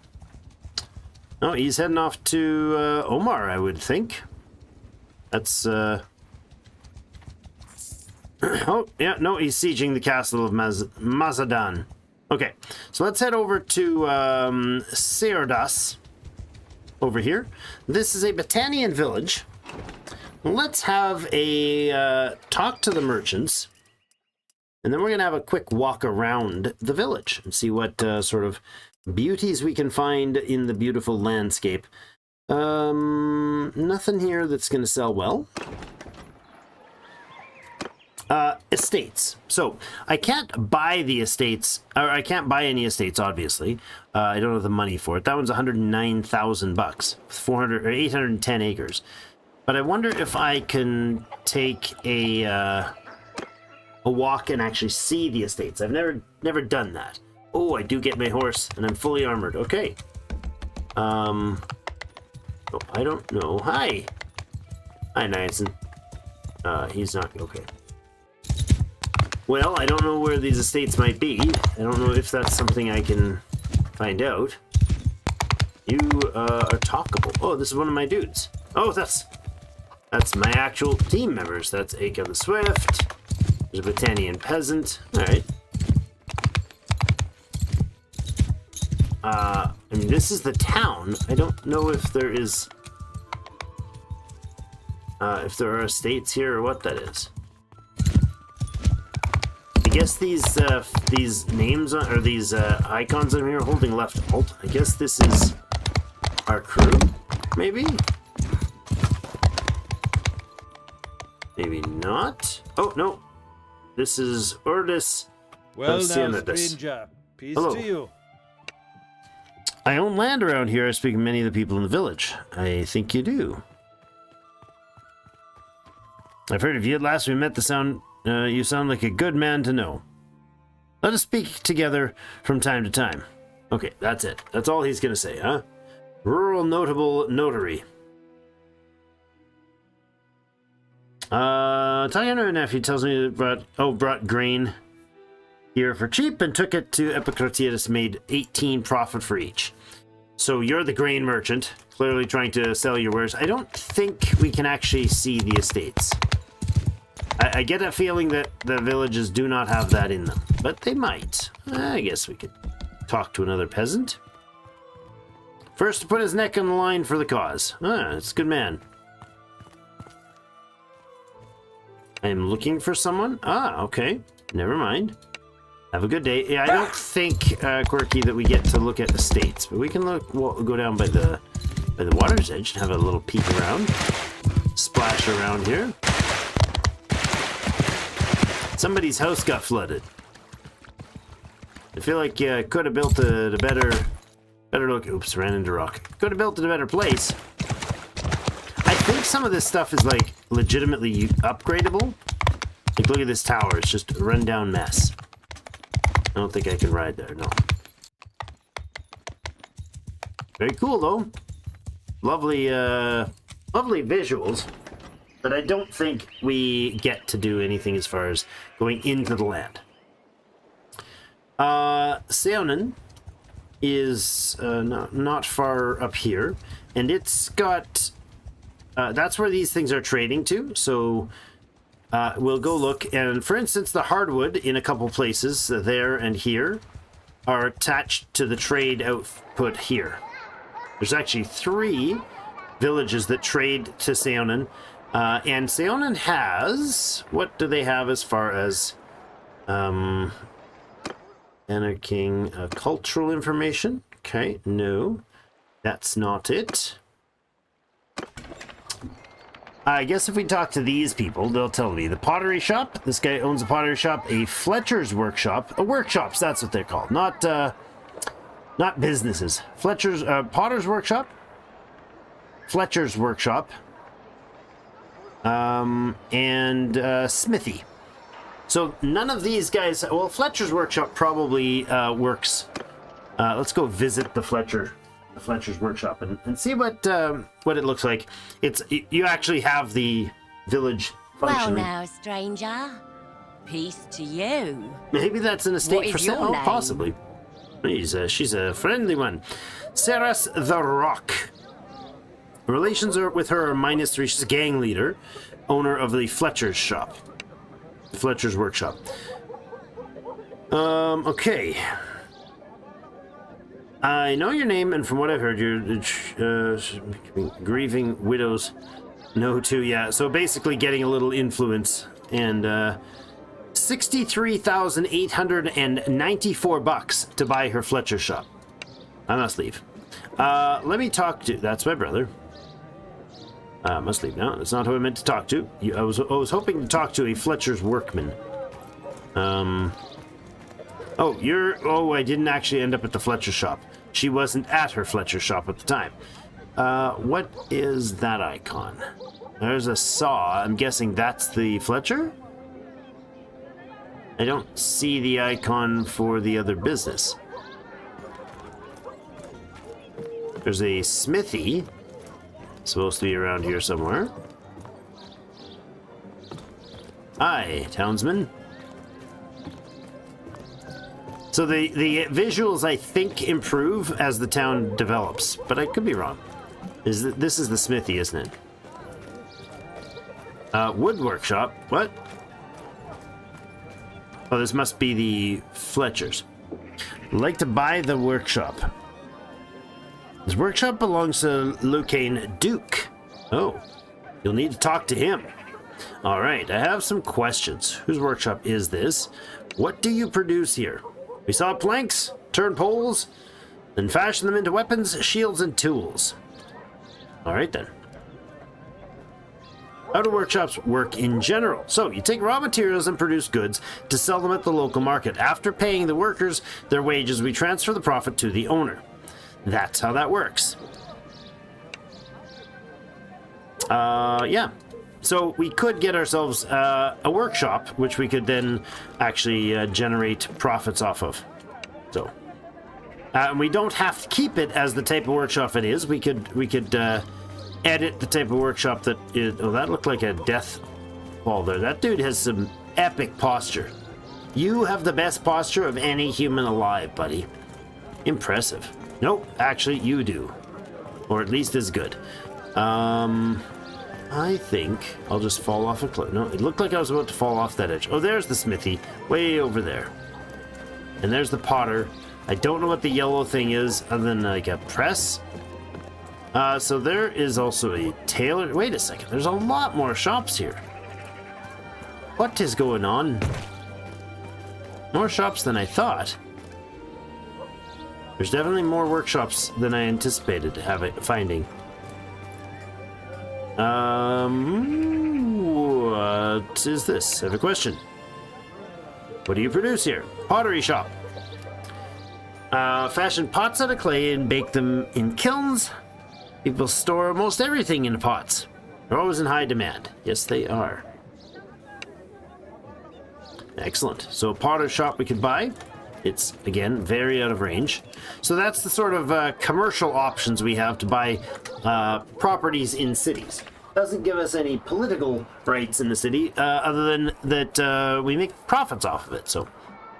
Oh, he's heading off to Omar, I would think. That's... Oh, yeah, no, he's sieging the castle of Mazadan. Okay, so let's head over to Seordas over here. This is a Britannian village. Let's have a talk to the merchants, and then we're going to have a quick walk around the village and see what sort of beauties we can find in the beautiful landscape. Nothing here that's going to sell well. Estates. So I can't buy the estates, or I can't buy any estates, obviously. I don't have the money for it. That one's 109,000 bucks, 400 or 810 acres. But I wonder if I can take a walk and actually see the estates. I've never done that. Oh, I do get my horse, and I'm fully armored. Okay. Oh, I don't know. Hi, Nansen. He's not okay. Well, I don't know where these estates might be. I don't know if that's something I can find out. You are talkable. Oh, this is one of my dudes. Oh, that's my actual team members. That's Aka the Swift. There's a Britannian peasant. All right. I mean, this is the town. I don't know if there is, if there are estates here or what that is. I guess these names on, or these icons on here are holding left alt. I guess this is our crew, maybe? Maybe not. Oh, no. This is Ordis. Well now, stranger. Peace Hello. to you. I own land around here. I speak to many of the people in the village. I think you do. I've heard of you. At last we met. You sound like a good man to know. Let us speak together from time to time. Okay, that's it. That's all he's gonna say, huh? Rural notable notary. Tayana nephew tells me that brought grain here for cheap and took it to Epicrotius, made 18 profit for each. So you're the grain merchant, clearly trying to sell your wares. I don't think we can actually see the estates. I get a feeling that the villages do not have that in them, but they might. I guess we could talk to another peasant. First to put his neck on the line for the cause. It's a good man. I am looking for someone. Okay. Never mind. Have a good day. Yeah, I don't think, Quirky, that we get to look at estates, but we can go down by the water's edge and have a little peek around. Splash around here. Somebody's house got flooded. I feel like could have built a better look. Oops, ran into rock. Could have built it a better place. I think some of this stuff is like legitimately upgradable. Like, look at this tower. It's just a rundown mess. I don't think I can ride there. No. Very cool though. Lovely, lovely visuals. But I don't think we get to do anything as far as going into the land. Seonin is not far up here, and it's got that's where these things are trading to. So we'll go look, and for instance, the hardwood in a couple places there and here are attached to the trade output here. There's actually 3 villages that trade to Seonin. And Seonin has, what do they have as far as Anna King cultural information? Okay, no, that's not it. I guess if we talk to these people, they'll tell me. The pottery shop, this guy owns a pottery shop, a Fletcher's workshop, workshops, that's what they're called, not businesses. Fletcher's, Potter's workshop, Fletcher's workshop, and smithy. So none of these guys, well, Fletcher's workshop probably works. Let's go visit the Fletcher's workshop and see what it looks like. You actually have the village functioning. Well now, stranger. Peace to you. Maybe that's an estate What for is your sale. Oh, name? possibly. She's a friendly one. Ceres the Rock. Relations with her are -3. She's a gang leader, owner of the Fletcher's shop. Fletcher's workshop. Okay. I know your name, and from what I've heard, you're grieving widows. No, too, yeah. So basically getting a little influence, and 63,894 bucks to buy her Fletcher shop. I must leave. Let me talk to... That's my brother. Must leave now. That's not who I meant to talk to. I was hoping to talk to a Fletcher's workman. Oh, I didn't actually end up at the Fletcher shop. She wasn't at her Fletcher shop at the time. What is that icon? There's a saw. I'm guessing that's the Fletcher? I don't see the icon for the other business. There's a smithy. Supposed to be around here somewhere. Hi, townsman. So the visuals, I think, improve as the town develops, but I could be wrong. This is the smithy, isn't it? Wood workshop. What? Oh, this must be the Fletchers. I'd like to buy the workshop. This workshop belongs to Lucane Duke. Oh, you'll need to talk to him. All right, I have some questions. Whose workshop is this? What do you produce here? We saw planks, turn poles, then fashion them into weapons, shields, and tools. All right, then. How do workshops work in general? So, you take raw materials and produce goods to sell them at the local market. After paying the workers their wages, we transfer the profit to the owner. That's how that works. Yeah. So we could get ourselves a workshop, which we could then actually generate profits off of. So, and we don't have to keep it as the type of workshop it is. We could edit the type of workshop that is. Oh, that looked like a death fall there. That dude has some epic posture. You have the best posture of any human alive, buddy. Impressive. Nope, actually, you do. Or at least as good. I think I'll just fall off a cliff. No, it looked like I was about to fall off that edge. Oh, there's the smithy, way over there. And there's the potter. I don't know what the yellow thing is, other than like a press. So there is also a tailor. Wait a second, there's a lot more shops here. What is going on? More shops than I thought. There's definitely more workshops than I anticipated finding. What is this? I have a question. What do you produce here? Pottery shop. Fashion pots out of clay and bake them in kilns. People store almost everything in pots. They're always in high demand. Yes, they are. Excellent. So a potter shop we could buy. It's, again, very out of range. So that's the sort of commercial options we have to buy properties in cities. Doesn't give us any political rights in the city, other than that we make profits off of it. So,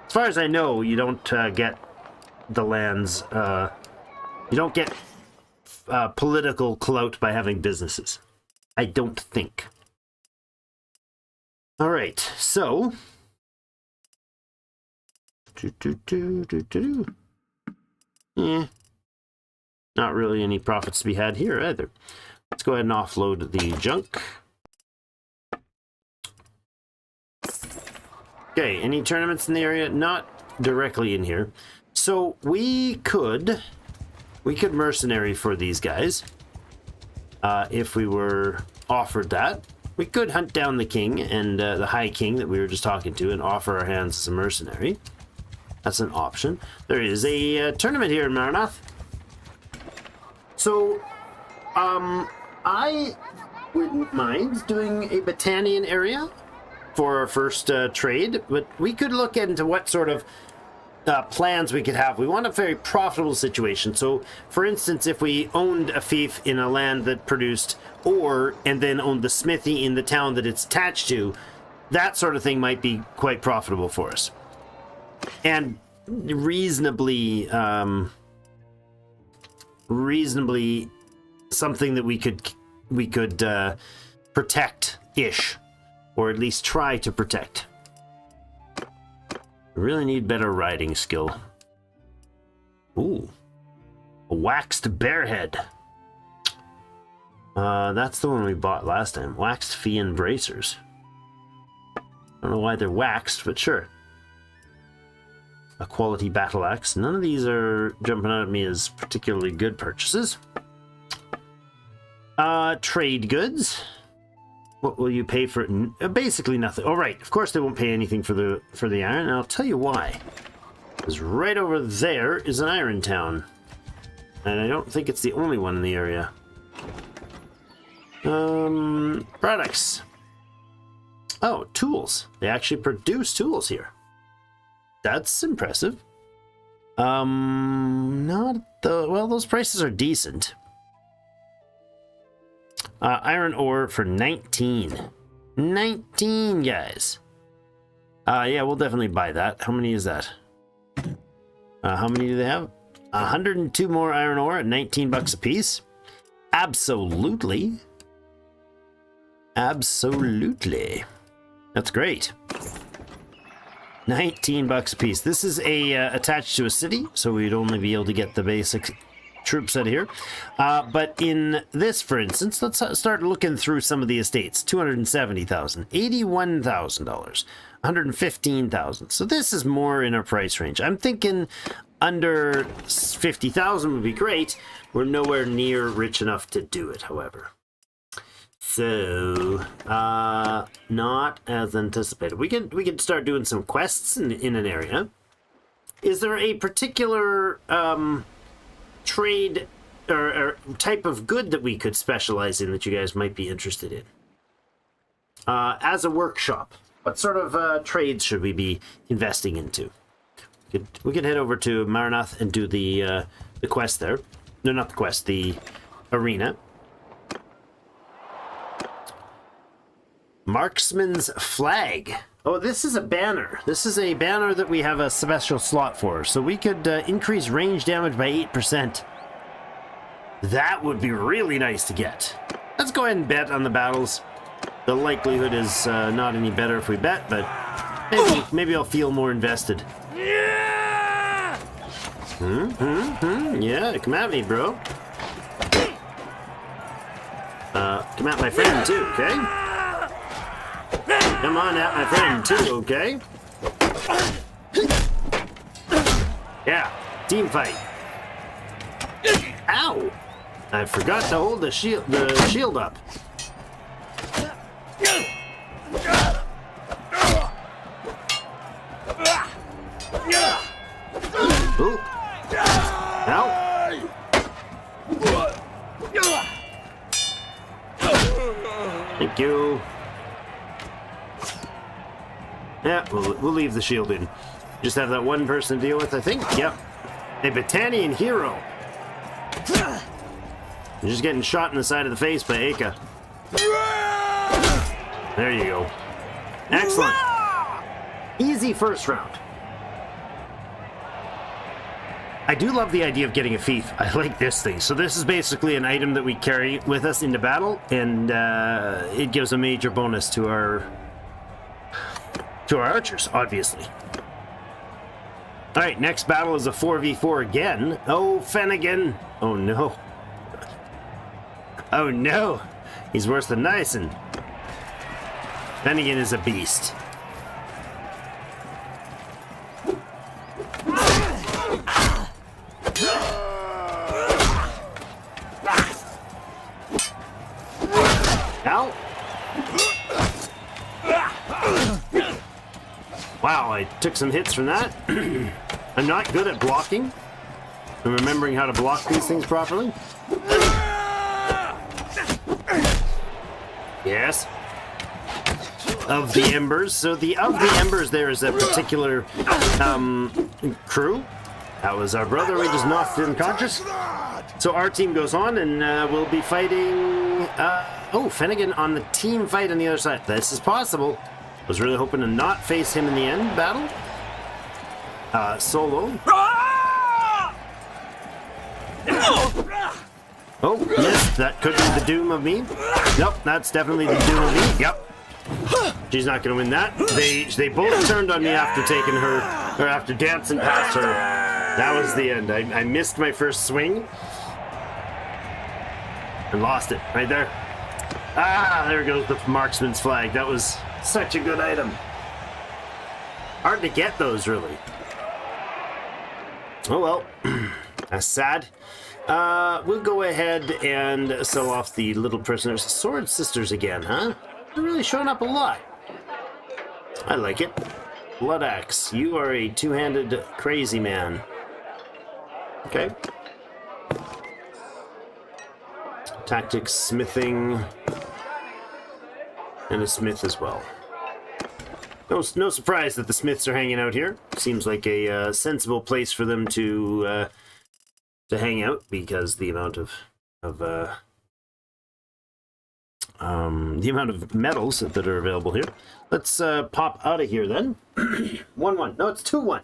as far as I know, you don't get the lands, you don't get political clout by having businesses. I don't think. All right, so... Yeah. Not really any profits to be had here either. Let's go ahead and offload the junk. Okay, any tournaments in the area? Not directly in here. So we could mercenary for these guys. If we were offered that. We could hunt down the king and the high king that we were just talking to and offer our hands as a mercenary. That's an option. There is a tournament here in Maranath. So, I wouldn't mind doing a Battanian area for our first trade, but we could look into what sort of plans we could have. We want a very profitable situation. So, for instance, if we owned a fief in a land that produced ore and then owned the smithy in the town that it's attached to, that sort of thing might be quite profitable for us. And reasonably something that we could protect-ish, or at least try to protect. We really need better riding skill. Ooh, a waxed bear head. That's the one we bought last time. Waxed Fian bracers. I don't know why they're waxed, but sure. A quality battle axe. None of these are jumping out at me as particularly good purchases. Trade goods. What will you pay for it? Basically nothing. Oh, right. Of course they won't pay anything for the iron, and I'll tell you why. Because right over there is an iron town. And I don't think it's the only one in the area. Products. Oh, tools. They actually produce tools here. That's impressive. Not the... Well, those prices are decent. Iron ore for 19. 19, guys. Yeah, we'll definitely buy that. How many is that? How many do they have? 102 more iron ore at 19 bucks a piece. Absolutely. Absolutely. That's great. 19 bucks a piece. This is attached to a city, so we'd only be able to get the basic troops out of here. But in this, for instance, let's start looking through some of the estates. 270,000, $81,000, 115,000. So this is more in our price range. I'm thinking under 50,000 would be great. We're nowhere near rich enough to do it, however. So, not as anticipated. We could start doing some quests in an area. Is there a particular trade or type of good that we could specialize in that you guys might be interested in? As a workshop, what sort of trades should we be investing into? We could head over to Maranath and do the quest there. No, not the quest, the arena. Marksman's flag. Oh, this is a banner. This is a banner that we have a special slot for. So we could increase range damage by 8%. That would be really nice to get. Let's go ahead and bet on the battles. The likelihood is not any better if we bet, but maybe I'll feel more invested. Yeah, come at me, bro. Come at my friend too, okay? Come on at my friend too, okay? Yeah, team fight. Ow! I forgot to hold the shield up. Ooh. Ow. Thank you. Yeah, we'll leave the shield in. Just have that one person to deal with, I think. Yep. A Battanian hero. You're just getting shot in the side of the face by Aka. There you go. Excellent. Easy first round. I do love the idea of getting a fief. I like this thing. So this is basically an item that we carry with us into battle, and it gives a major bonus to our archers, obviously. All right, next battle is a 4v4 again. Oh, Finnegan. Oh, no. Oh, no. He's worse than Nyson. Finnegan is a beast. Ow. Wow, I took some hits from that. I'm not good at blocking and remembering how to block these things properly. Yes. Of the Embers. So the Of the Embers there is a particular crew. That was our brother. We just knocked him unconscious. So our team goes on and we'll be fighting... oh, Finnegan on the team fight on the other side. This is possible. Was really hoping to not face him in the end battle. Solo. Oh, missed. That could be the doom of me. Nope, that's definitely the doom of me. Yep. She's not going to win that. They both turned on me after taking her, or after dancing past her. That was the end. I missed my first swing. And lost it right there. Ah, there goes the marksman's flag. That was such a good item. Hard to get those, really. Oh well. That's sad. We'll go ahead and sell off the little prisoners. Sword Sisters again, huh? They're really showing up a lot. I like it. Blood Axe, you are a two-handed crazy man. Okay. Tactics, smithing, and a smith as well. No surprise that the smiths are hanging out here. Seems like a sensible place for them to hang out, because the amount of metals that are available here. Let's pop out of here then. 1-1. No, it's 2-1.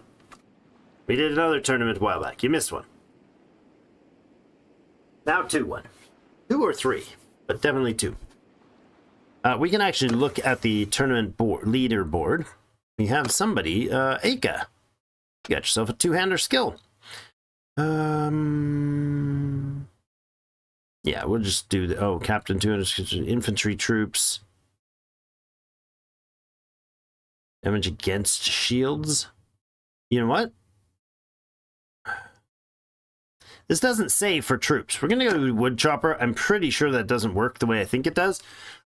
We did another tournament a while back. You missed one. Now 2-1. 2 or 3, but definitely 2. We can actually look at the tournament leaderboard. We have somebody, Aka. You got yourself a two-hander skill. Yeah, we'll just do the Captain 200 infantry troops. Damage against shields. You know what? This doesn't say for troops. We're gonna go to wood chopper. I'm pretty sure that doesn't work the way I think it does.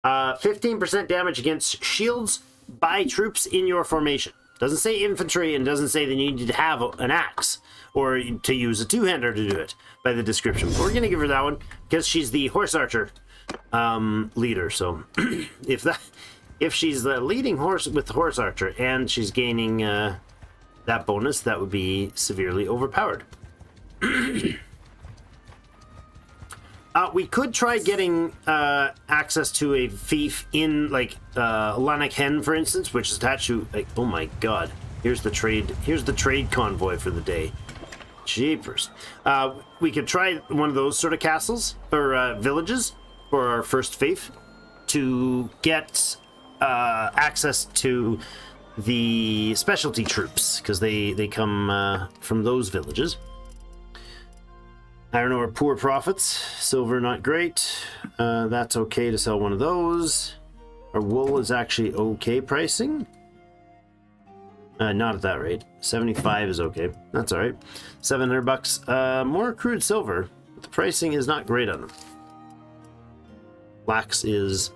15% damage against shields by troops in your formation. Doesn't say infantry, and doesn't say that you need to have an axe or to use a two-hander to do it by the description. But we're gonna give her that one because she's the horse archer leader. So if she's the leading horse with the horse archer and she's gaining that bonus, that would be severely overpowered. We could try getting access to a fief in, like, Lanark Hen, for instance, which is attached to, like, oh my god, here's the trade convoy for the day. Jeepers. We could try one of those sort of castles, or villages, for our first fief, to get access to the specialty troops, because they come from those villages. Iron ore, poor profits. Silver, not great. That's okay to sell one of those. Our wool is actually okay pricing. Not at that rate. 75 is okay. That's all right. 700 bucks. More crude silver, but the pricing is not great on them. Flax is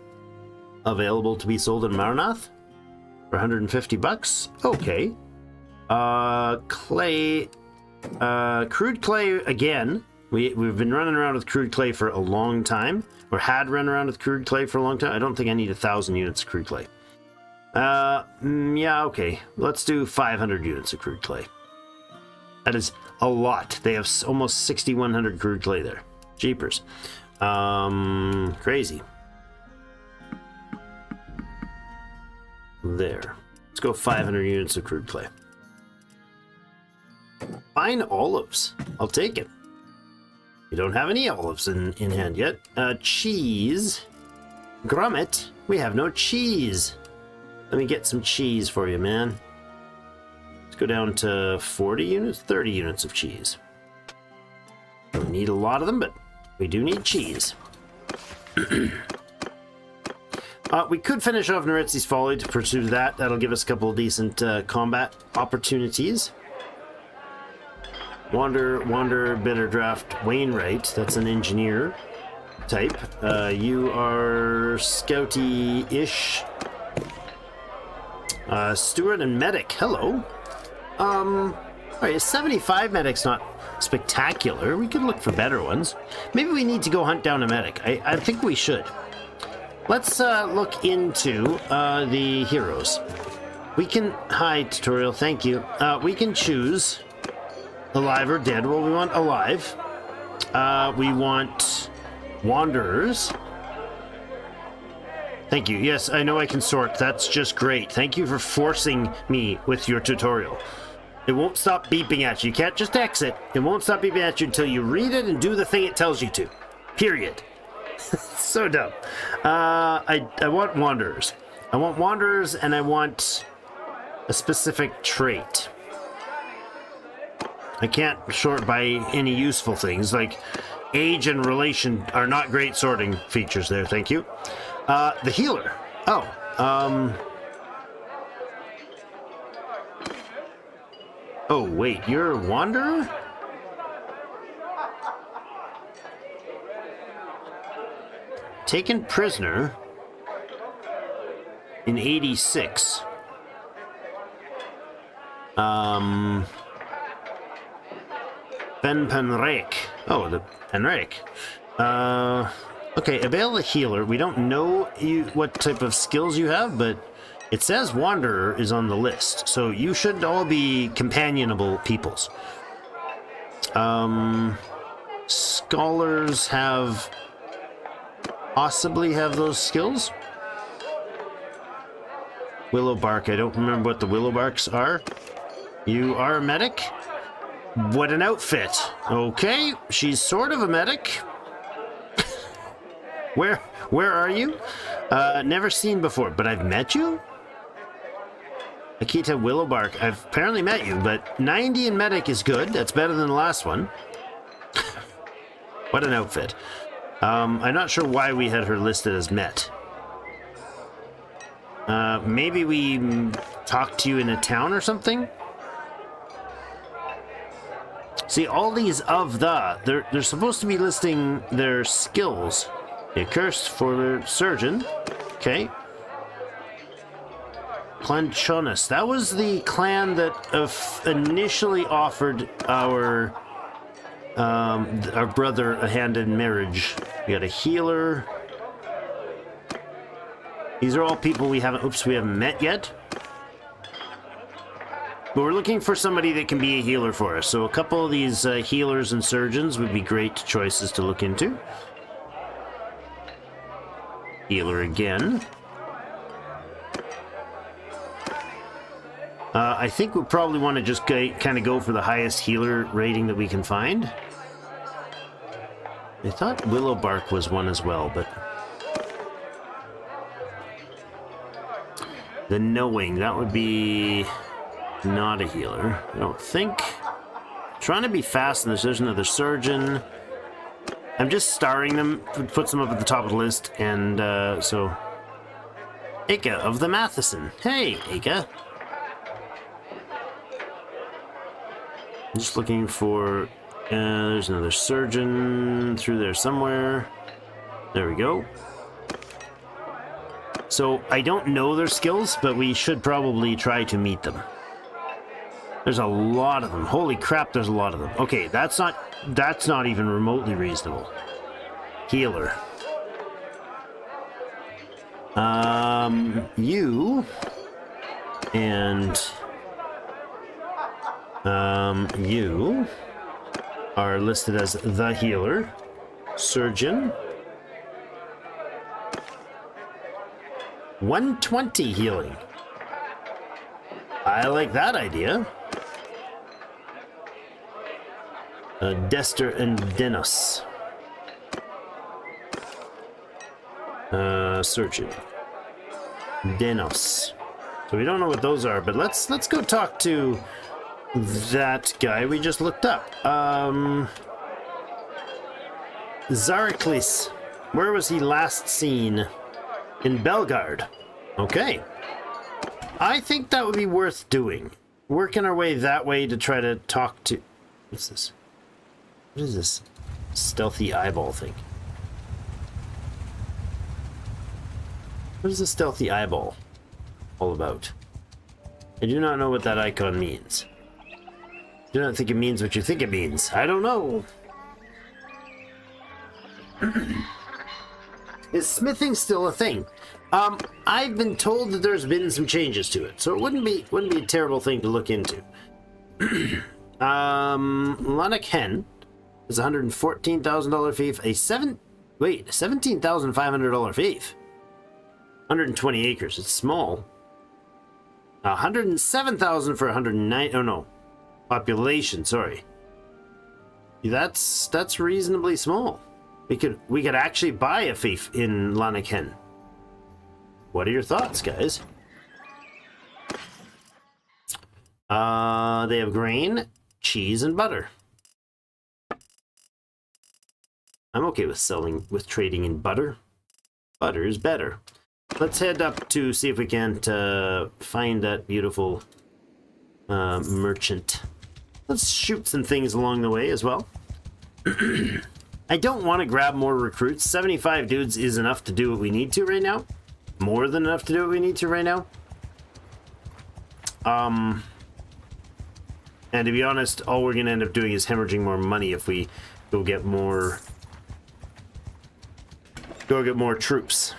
available to be sold in Marnath for 150 bucks. Okay. Clay. Crude clay again. We've been running around with crude clay for a long time, or had run around with crude clay for a long time. I don't think I need 1,000 units of crude clay. Yeah, okay. Let's do 500 units of crude clay. That is a lot. They have almost 6,100 crude clay there. Jeepers. Crazy. There. Let's go 500 units of crude clay. Fine olives. I'll take it. We don't have any olives in hand yet. Cheese. Grommet. We have no cheese. Let me get some cheese for you, man. Let's go down to 40 units, 30 units of cheese. We need a lot of them, but we do need cheese. We could finish off Noritzi's Folly to pursue that. That'll give us a couple of decent combat opportunities. Wander, Bitter Draft, Wainwright. That's an engineer type. You are scouty-ish. Steward and Medic. Hello. Alright, 75 Medic's not spectacular. We could look for better ones. Maybe we need to go hunt down a Medic. I think we should. Let's look into the heroes. We can... Hi, tutorial. Thank you. We can choose... alive or dead. Well, we want alive. We want wanderers. Thank you. Yes, I know I can sort. That's just great. Thank you for forcing me with your tutorial. It won't stop beeping at you. You can't just exit. It won't stop beeping at you until you read it and do the thing it tells you to. Period. So dumb. I want wanderers. I want wanderers, and I want a specific trait. I can't sort by any useful things, like age and relation are not great sorting features there, thank you. The healer. Oh, oh wait, you're a wanderer? taken prisoner in 86. Ben Penrake. Oh, the Penrake. Okay, Abel the healer. We don't know what type of skills you have, but it says Wanderer is on the list, so you should all be companionable peoples. Scholars possibly have those skills. Willowbark, I don't remember what the Willowbarks are. You are a medic? What an outfit. Okay, she's sort of a medic. Where are you? Never seen before, but I've met you? Akita Willowbark, I've apparently met you, but 90 in medic is good. That's better than the last one. What an outfit. I'm not sure why we had her listed as met. Maybe we talked to you in a town or something? See, all these they're supposed to be listing their skills. Okay, cursed for surgeon. Okay. Clanchonis. That was the clan that initially offered our brother a hand in marriage. We got a healer. These are all people we haven't met yet. But we're looking for somebody that can be a healer for us. So a couple of these healers and surgeons would be great choices to look into. Healer again. I think we'll probably want to just kind of go for the highest healer rating that we can find. I thought Willowbark was one as well, but... The Knowing, that would be not a healer, I don't think. Trying to be fast, and there's another surgeon. I'm just starring them, puts them up at the top of the list, and so... Ika of the Mathysyn. Hey, Ika. I'm just looking for... there's another surgeon through there somewhere. There we go. So, I don't know their skills, but we should probably try to meet them. There's a lot of them. Holy crap, there's a lot of them. Okay, that's not even remotely reasonable. Healer. You and you are listed as the healer. Surgeon. 120 healing. I like that idea. Dester and Denos. Surgeon. Denos. So we don't know what those are, but let's go talk to that guy we just looked up. Zariklis. Where was he last seen? In Belgard. Okay. I think that would be worth doing. Working our way that way to try to talk to... What's this? What is this stealthy eyeball thing? What is the stealthy eyeball all about? I do not know what that icon means. I do not think it means what you think it means. I don't know. Is smithing still a thing? I've been told that there's been some changes to it, so it wouldn't be a terrible thing to look into. Lanark Hen is a $114,000 fief. $17,500 fief. 120 acres. It's small. 107,000 for 109. Oh no, population. Sorry. That's reasonably small. We could actually buy a fief in Lanark Hen. What are your thoughts, guys? They have grain, cheese, and butter. I'm okay with trading in butter. Butter is better. Let's head up to see if we can't find that beautiful merchant. Let's shoot some things along the way as well. I don't want to grab more recruits. 75 dudes is enough to do what we need to right now. More than enough to do what we need to right now. And to be honest, all we're going to end up doing is hemorrhaging more money if we go get more troops.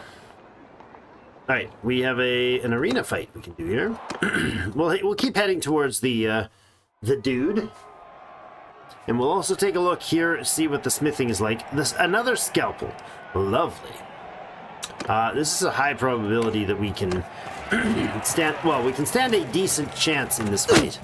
All right, we have an arena fight we can do here. We'll keep heading towards the dude. And we'll also take a look here, see what the smithing is like. Another scalpel. Lovely. This is a high probability that we can stand... Well, we can stand a decent chance in this fight.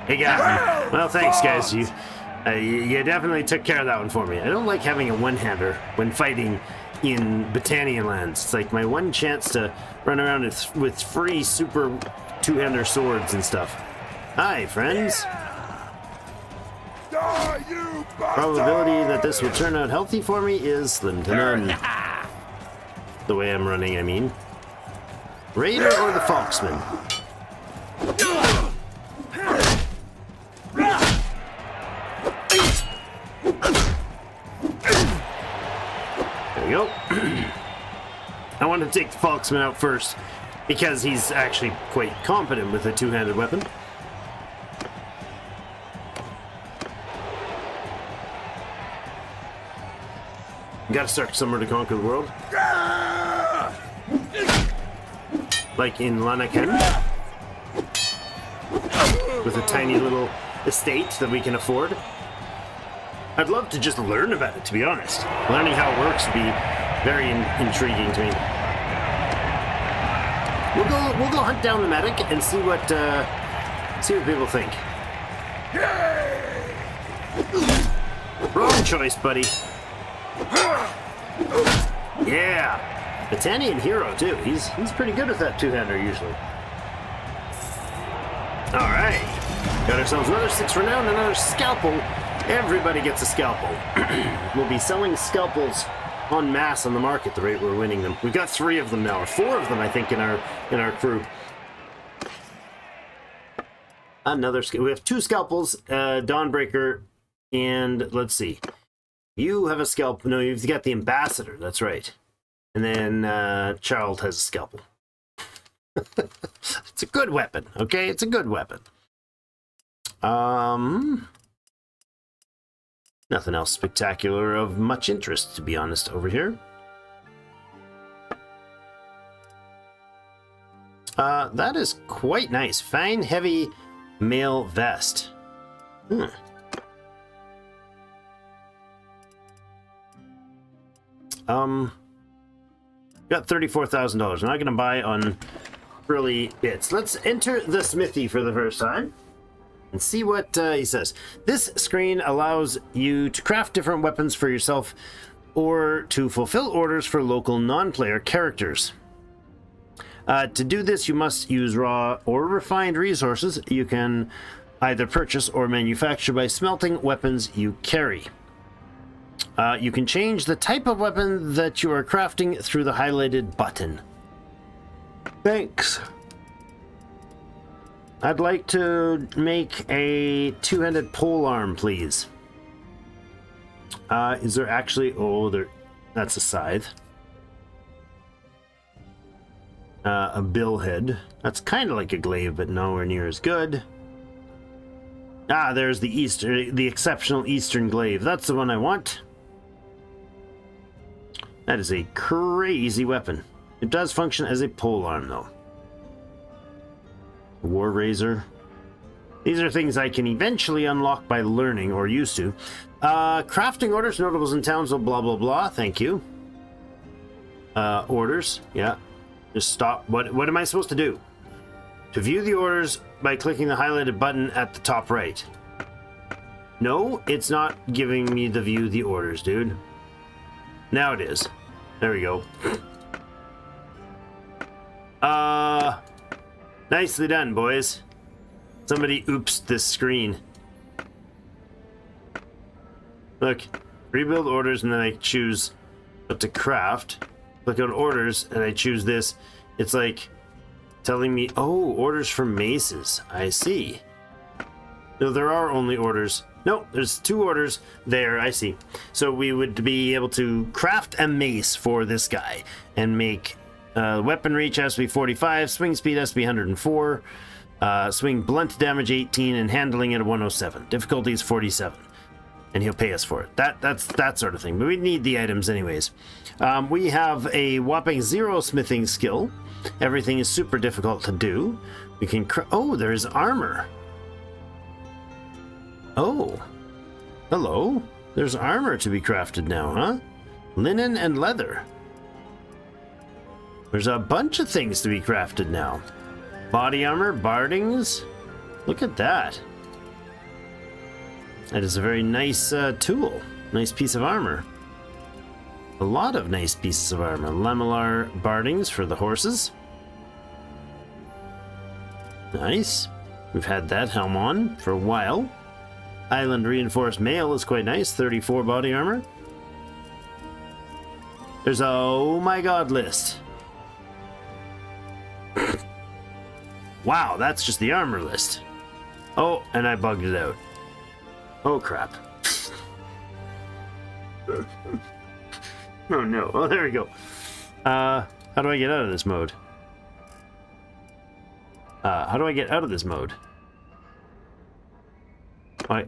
He got me. Well, thanks, guys. You definitely took care of that one for me. I don't like having a one-hander when fighting in Battanian lands. It's like my one chance to run around with free super two-hander swords and stuff. Hi, friends. Probability that this will turn out healthy for me is slim to none. The way I'm running, I mean. Raider or the Foxman? There we go. I want to take the Foxman out first because he's actually quite competent with a two-handed weapon. Gotta start somewhere to conquer the world. Like in Lanaken. With a tiny little estate that we can afford. I'd love to just learn about it, to be honest. Learning how it works would be very intriguing to me. We'll go hunt down the medic and see what people think. Wrong choice, buddy. Yeah, Battanian hero too. He's pretty good with that two-hander usually. All right, got ourselves another 6 renown, another scalpel. Everybody gets a scalpel. We'll be selling scalpels en masse on the market the rate we're winning them. We've got 3 of them now, or 4 of them, I think, in our crew. Another we have 2 scalpels, Dawnbreaker, and let's see. You have a scalpel. No, you've got the ambassador. That's right. And then Child has a scalpel. It's a good weapon. Okay, it's a good weapon. Nothing else spectacular of much interest, to be honest, over here. That is quite nice. Fine, heavy mail vest. Got $34,000. I'm not going to buy on early bits. Let's enter the smithy for the first time and see what he says. This screen allows you to craft different weapons for yourself or to fulfill orders for local non-player characters. To do this, you must use raw or refined resources you can either purchase or manufacture by smelting weapons you carry. You can change the type of weapon that you are crafting through the highlighted button. Thanks. I'd like to make a two-handed polearm, please. Is there actually... Oh, that's a scythe. A billhead. That's kind of like a glaive, but nowhere near as good. Ah, there's the exceptional Eastern glaive. That's the one I want. That is a crazy weapon. It does function as a polearm, though. War Razor. These are things I can eventually unlock by learning, or used to. Crafting orders, notables in Townsville, blah, blah, blah. Thank you. Orders. Yeah. Just stop. What am I supposed to do? To view the orders by clicking the highlighted button at the top right. No, it's not giving me the view the orders, dude. Now it is. There we go. Nicely done, boys. Somebody oopsed this screen. Look, rebuild orders, and then I choose what to craft. Look at orders, and I choose this. It's like telling me, oh, orders for maces. I see. No, there are only orders. No, there's 2 orders there. I see. So we would be able to craft a mace for this guy and make weapon reach has to be 45, swing speed has to be 104, swing blunt damage 18, and handling at 107. Difficulty is 47. And he'll pay us for it. That's that sort of thing. But we need the items anyways. We have a whopping 0 smithing skill. Everything is super difficult to do. We can oh, there's armor. Oh, hello. There's armor to be crafted now, huh? Linen and leather. There's a bunch of things to be crafted now. Body armor, bardings. Look at that. That is a very nice tool. Nice piece of armor. A lot of nice pieces of armor. Lamellar bardings for the horses. Nice. We've had that helm on for a while. Island reinforced mail is quite nice. 34 body armor. There's a oh my god list. Wow, that's just the armor list. Oh, and I bugged it out. Oh crap. Oh no. Oh, there we go. How do I get out of this mode? How do I get out of this mode?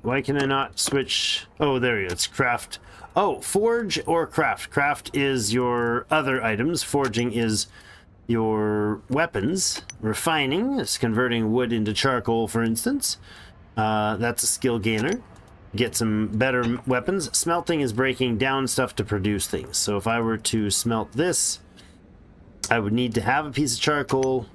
Why can I not switch? Oh, there you go. It's craft. Oh, forge or craft. Craft is your other items. Forging is your weapons. Refining is converting wood into charcoal, for instance. That's a skill gainer. Get some better weapons. Smelting is breaking down stuff to produce things. So if I were to smelt this, I would need to have a piece of charcoal.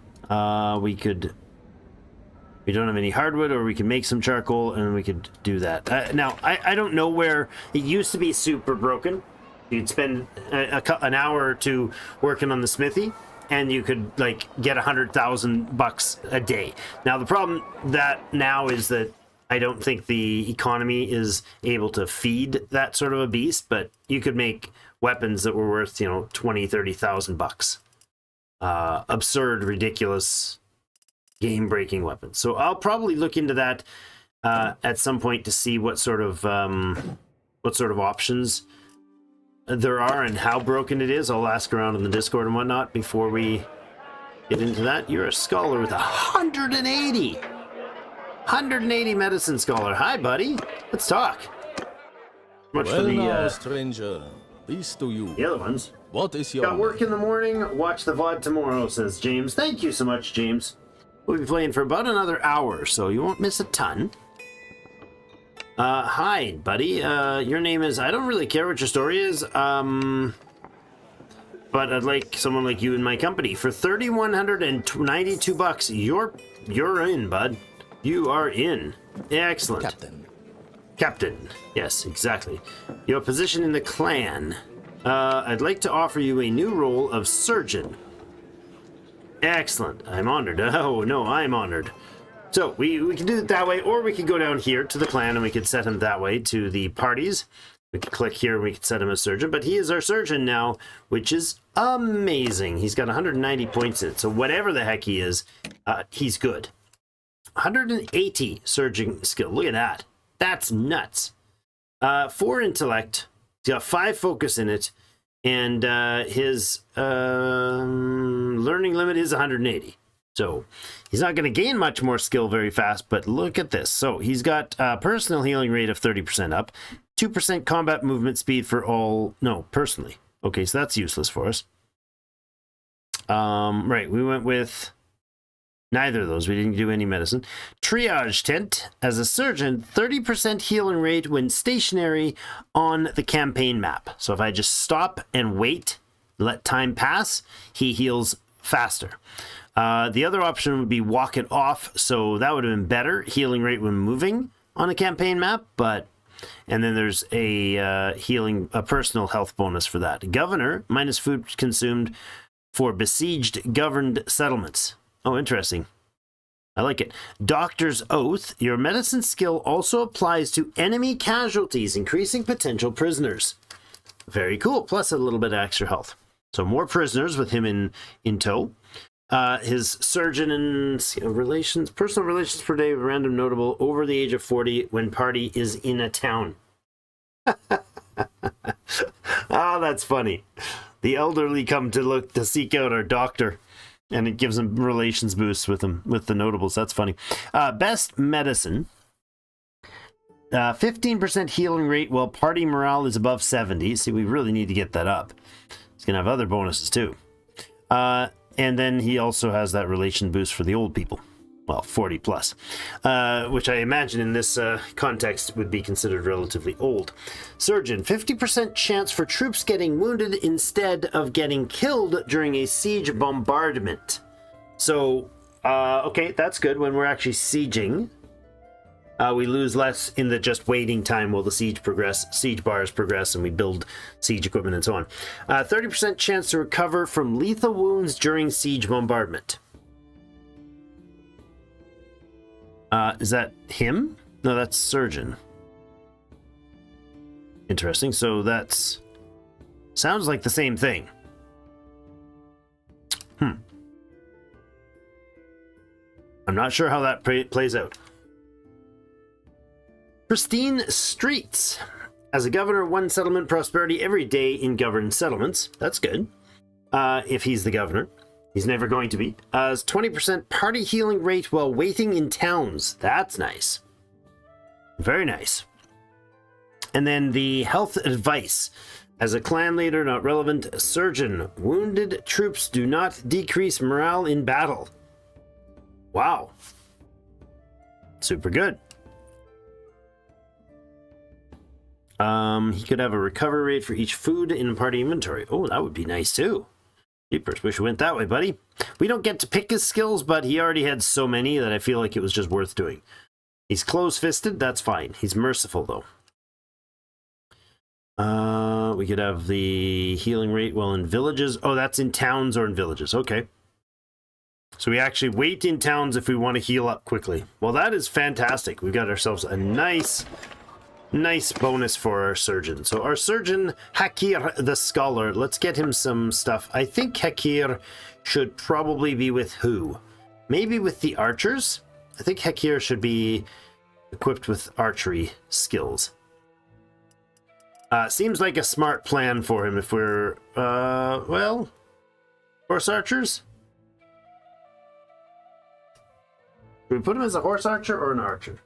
We don't have any hardwood, or we can make some charcoal and we could do that. Now, I don't know where it used to be super broken. You'd spend an hour or 2 working on the smithy, and you could like get $100,000 a day. Now, the problem that now is that I don't think the economy is able to feed that sort of a beast, but you could make weapons that were worth, you know, $20,000-$30,000. Absurd, ridiculous, game-breaking weapons. So I'll probably look into that at some point to see what sort of options there are and how broken it is. I'll ask around in the Discord and whatnot before we get into that. You're a scholar with 180 medicine scholar. Hi, buddy. Let's talk. Much Well for the now, stranger, peace to you. the other ones. What is your Got work in the morning, watch the VOD tomorrow, says James. Thank you so much, James. We'll be playing for about another hour, so you won't miss a ton. Hi, buddy. Your name is... I don't really care what your story is, but I'd like someone like you in my company. For $3,192, you're in, bud. You are in. Excellent. Captain. Yes, exactly. Your position in the clan. I'd like to offer you a new role of surgeon. Excellent. I'm honored. Oh, no, I'm honored. So, we can do it that way, or we could go down here to the clan and we could set him that way to the parties. We could click here and we could set him as surgeon, but he is our surgeon now, which is amazing. He's got 190 points in it, so whatever the heck he is, he's good. 180 surging skill. Look at that. That's nuts. 4 intellect. He's got 5 focus in it, and his learning limit is 180. So he's not going to gain much more skill very fast, but look at this. So he's got personal healing rate of 30% up, 2% combat movement speed for all... No, personally. Okay, so that's useless for us. Right, we went with... Neither of those. We didn't do any medicine. Triage tent. As a surgeon, 30% healing rate when stationary on the campaign map. So if I just stop and wait, let time pass, he heals faster. The other option would be walk it off. So that would have been better. Healing rate when moving on a campaign map. And then there's a personal health bonus for that. Governor, minus food consumed for besieged governed settlements. Oh, interesting. I like it. Doctor's Oath. Your medicine skill also applies to enemy casualties, increasing potential prisoners. Very cool. Plus a little bit of extra health. So more prisoners with him in tow. His surgeon and relations, personal relations per day, random notable, over the age of 40 when party is in a town. Oh, that's funny. The elderly come to seek out our doctor. And it gives them relations boosts with them, with the notables. That's funny. Best medicine. 15% healing rate while party morale is above 70. See, we really need to get that up. It's going to have other bonuses too. And then he also has that relation boost for the old people. Well, 40 plus. Which I imagine in this context would be considered relatively old. Surgeon, 50% chance for troops getting wounded instead of getting killed during a siege bombardment. So, okay, that's good. When we're actually sieging, we lose less in the just waiting time while the siege bars progress, and we build siege equipment and so on. 30% chance to recover from lethal wounds during siege bombardment. Is that him? No, that's surgeon. Interesting. So that's... sounds like the same thing. I'm not sure how that plays out. Pristine streets. As a governor, 1 settlement prosperity every day in governed settlements. That's good. If he's the governor. He's never going to be. 20% party healing rate while waiting in towns. That's nice. Very nice. And then the health advice. As a clan leader, not relevant. Surgeon. Wounded troops do not decrease morale in battle. Wow. Super good. He could have a recovery rate for each food in a party inventory. Oh, that would be nice too. Jeepers, wish we went that way, buddy. We don't get to pick his skills, but he already had so many that I feel like it was just worth doing. He's close-fisted, that's fine. He's merciful, though. We could have the healing rate while in villages. Oh, that's in towns or in villages. Okay. So we actually wait in towns if we want to heal up quickly. Well, that is fantastic. We've got ourselves a nice bonus for our surgeon. So our surgeon, Hakir the Scholar, let's get him some stuff. I think Hakir should probably be with who? Maybe with the archers? I think Hakir should be equipped with archery skills. Seems like a smart plan for him if we're, well, horse archers? Should we put him as a horse archer or an archer?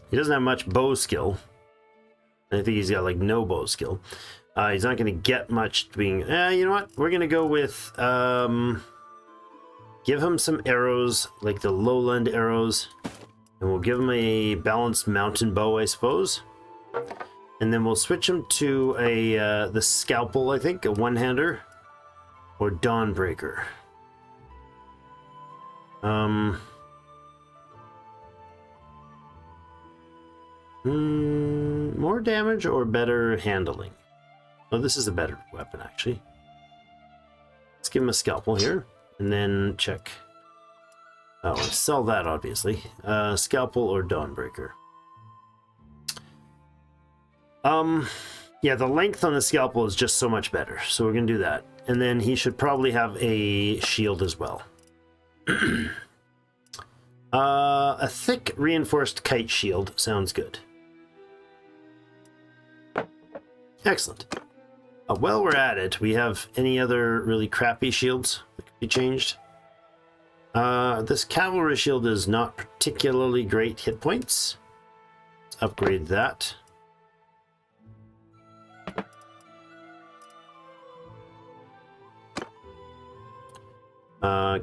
He doesn't have much bow skill. I think he's got like no bow skill. He's not going to get much being... you know what? We're going to go with... give him some arrows, like the lowland arrows. And we'll give him a balanced mountain bow, I suppose. And then we'll switch him to a the scalpel, I think. A one-hander. Or Dawnbreaker. More damage or better handling? Oh, this is a better weapon, actually. Let's give him a scalpel here, and then check. Oh, sell that, obviously. Scalpel or Dawnbreaker. Yeah, the length on the scalpel is just so much better, so we're gonna do that. And then he should probably have a shield as well. A thick reinforced kite shield sounds good. Excellent. While we're at it, we have any other really crappy shields that could be changed? This cavalry shield is not particularly great hit points. Let's upgrade that.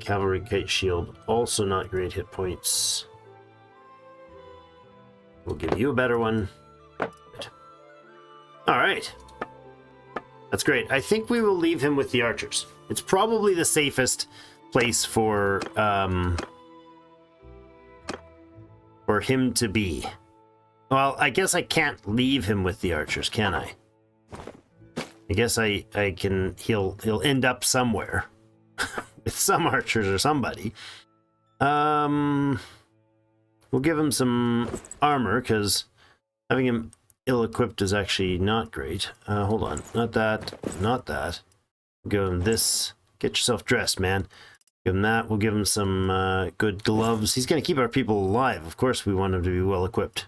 Cavalry kite shield, also not great hit points. We'll give you a better one. Alright. That's great. I think we will leave him with the archers. It's probably the safest place for him to be. Well, I guess I can't leave him with the archers, can I? I guess he'll end up somewhere with some archers or somebody. We'll give him some armor because having him ill-equipped is actually not great. Hold on, not that. Give him this. Get yourself dressed, man. Give him that. We'll give him some good gloves. He's going to keep our people alive. Of course, we want him to be well-equipped.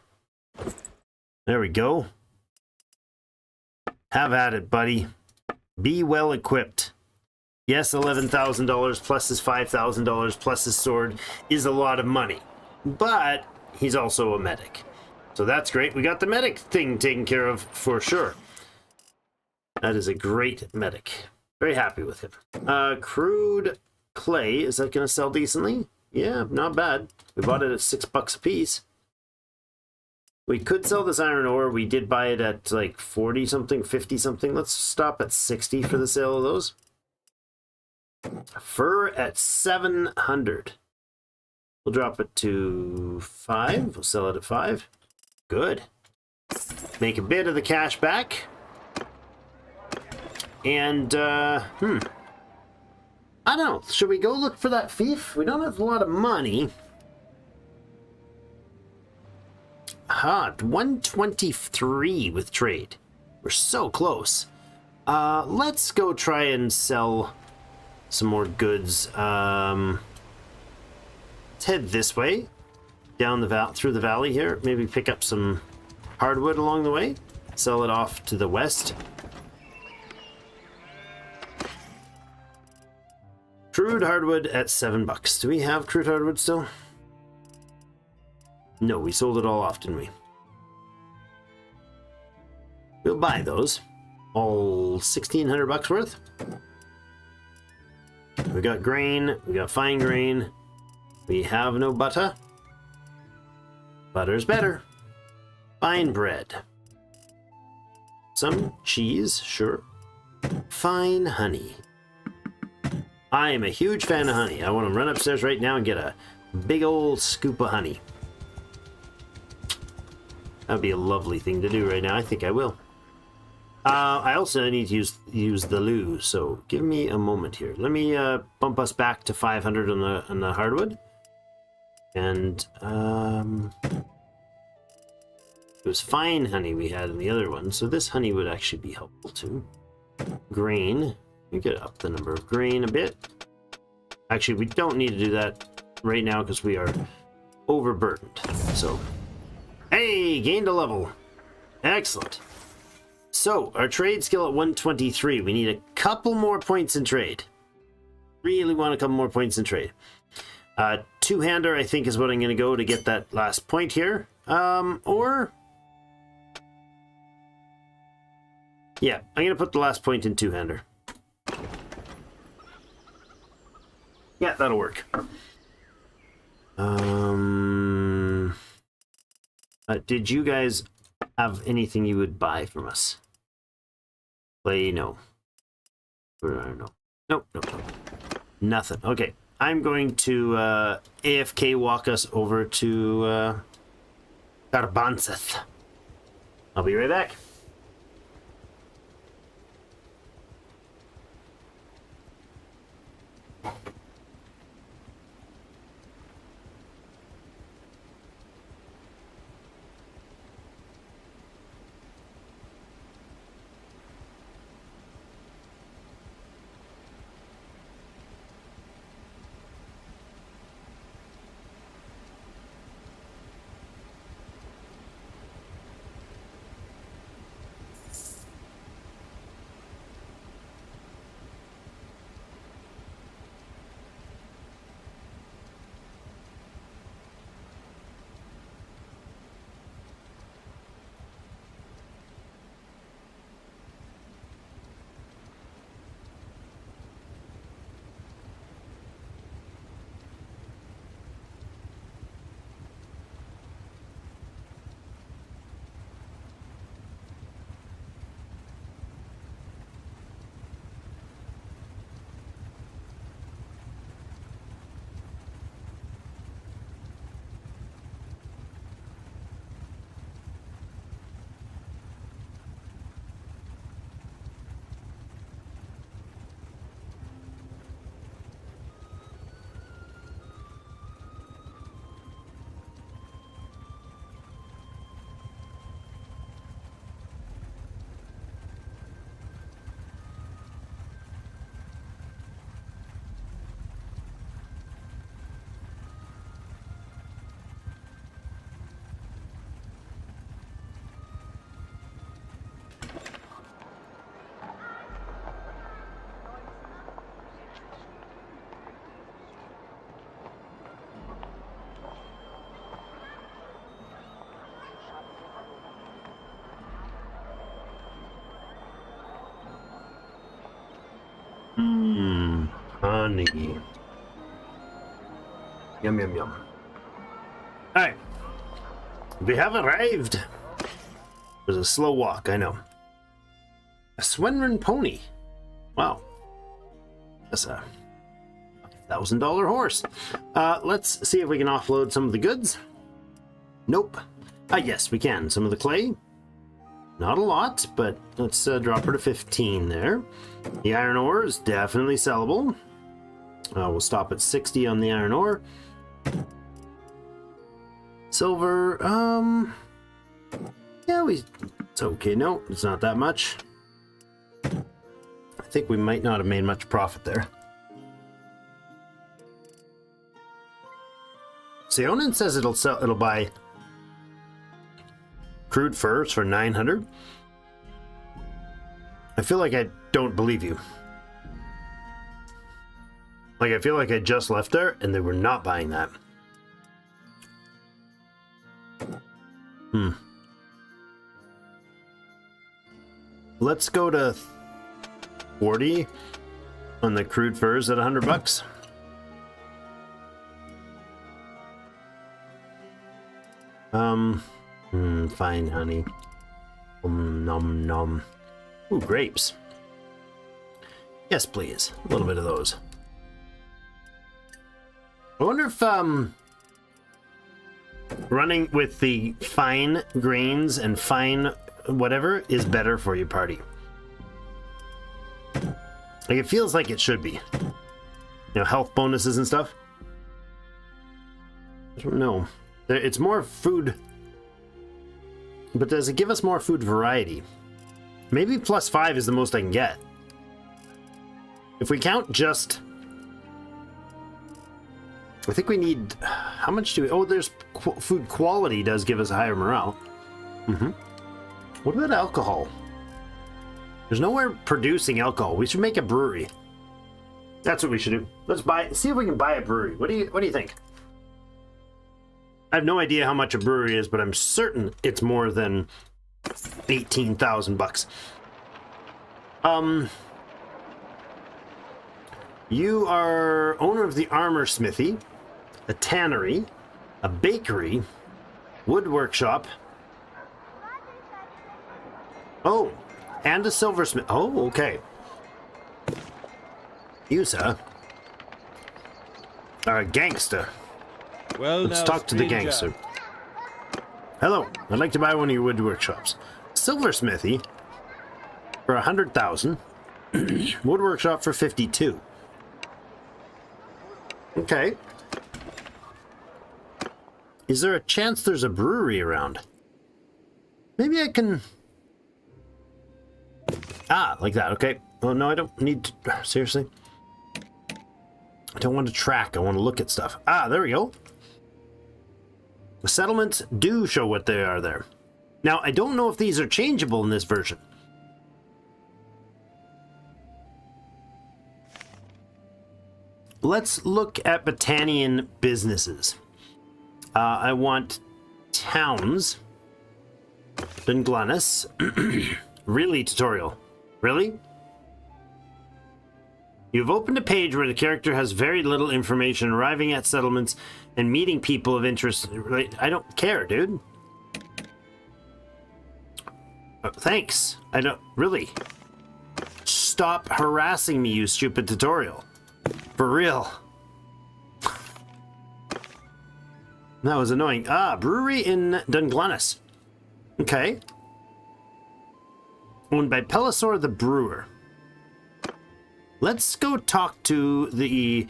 There we go. Have at it, buddy. Be well-equipped. Yes, $11,000 plus his $5,000 plus his sword is a lot of money. But he's also a medic. So that's great. We got the medic thing taken care of for sure. That is a great medic. Very happy with him. Crude clay. Is that going to sell decently? Yeah, not bad. We bought it at $6 a piece. We could sell this iron ore. We did buy it at like 40 something, 50 something. Let's stop at 60 for the sale of those. Fur at 700. We'll drop it to 5. We'll sell it at 5. Good. Make a bit of the cash back. And, I don't know. Should we go look for that fief? We don't have a lot of money. 123 with trade. We're so close. Let's go try and sell some more goods. Let's head this way, down the through the valley here. Maybe pick up some hardwood along the way. Sell it off to the west. Crude hardwood at $7. Do we have crude hardwood still? No, we sold it all off, didn't we? We'll buy those. All $1,600 worth. We got grain. We got fine grain. We have no butter. Butter's better. Fine bread. Some cheese, sure. Fine honey. I am a huge fan of honey. I want to run upstairs right now and get a big old scoop of honey. That would be a lovely thing to do right now. I think I will. I also need to use the loo, so give me a moment here. Let me bump us back to 500 on the hardwood. And it was fine honey we had in the other one, so this honey would actually be helpful too. Grain. We get up the number of grain a bit. Actually, we don't need to do that right now because we are overburdened. So, hey, gained a level. Excellent. So, our trade skill at 123. We need a couple more points in trade. Really want a couple more points in trade. Two-hander, I think, is what I'm going to go to get that last point here. Or... yeah, I'm going to put the last point in two-hander. Yeah, that'll work. Did you guys have anything you would buy from us? Play, no. No. Nope. Nothing. Okay. I'm going to AFK walk us over to Garbanseth. I'll be right back. Honey. Yum, yum, yum. Alright. We have arrived. It was a slow walk, I know. A Qwentyn pony. Wow. That's a $1,000 horse. Let's see if we can offload some of the goods. Nope. Yes, we can. Some of the clay. Not a lot, but let's drop her to 15 there. The iron ore is definitely sellable. We'll stop at 60 on the iron ore. Silver, yeah, it's okay. No, it's not that much. I think we might not have made much profit there. Seonin says it'll buy crude furs for 900. I feel like I don't believe you. Like, I feel like I just left there and they were not buying that. Let's go to 40 on the crude furs at $100. Fine, honey. Nom nom. Ooh, grapes. Yes, please. A little bit of those. I wonder if, running with the fine grains and fine whatever is better for your party. Like, it feels like it should be. You know, health bonuses and stuff. I don't know. It's more food. But does it give us more food variety? Maybe +5 is the most I can get. If we count just... I think we need... How much do we... Oh, there's... Food quality does give us a higher morale. What about alcohol? There's nowhere producing alcohol. We should make a brewery. That's what we should do. Let's see if we can buy a brewery. What do you think? I have no idea how much a brewery is, but I'm certain it's more than 18,000 bucks. You are owner of the armor smithy, a tannery, a bakery, wood workshop. Oh, and a silversmith. Oh, okay. You, sir, are a gangster. Well, let's talk to the gangster. Hello, I'd like to buy one of your wood workshops. Silversmithy for 100,000. Wood workshop for 52. Okay. Is there a chance there's a brewery around? Maybe I can... Ah, like that. Okay. Oh, no, I don't need to... Seriously? I don't want to track. I want to look at stuff. Ah, there we go. The settlements do show what they are there. Now, I don't know if these are changeable in this version. Let's look at Botanian businesses. I want towns. Dunglanis. Really, tutorial? Really? You've opened a page where the character has very little information, arriving at settlements and meeting people of interest. I don't care, dude. Thanks. I don't... Really? Stop harassing me, you stupid tutorial. For real. That was annoying. Ah, brewery in Dunglanis. Okay. Owned by Pelisor the Brewer. Let's go talk to the...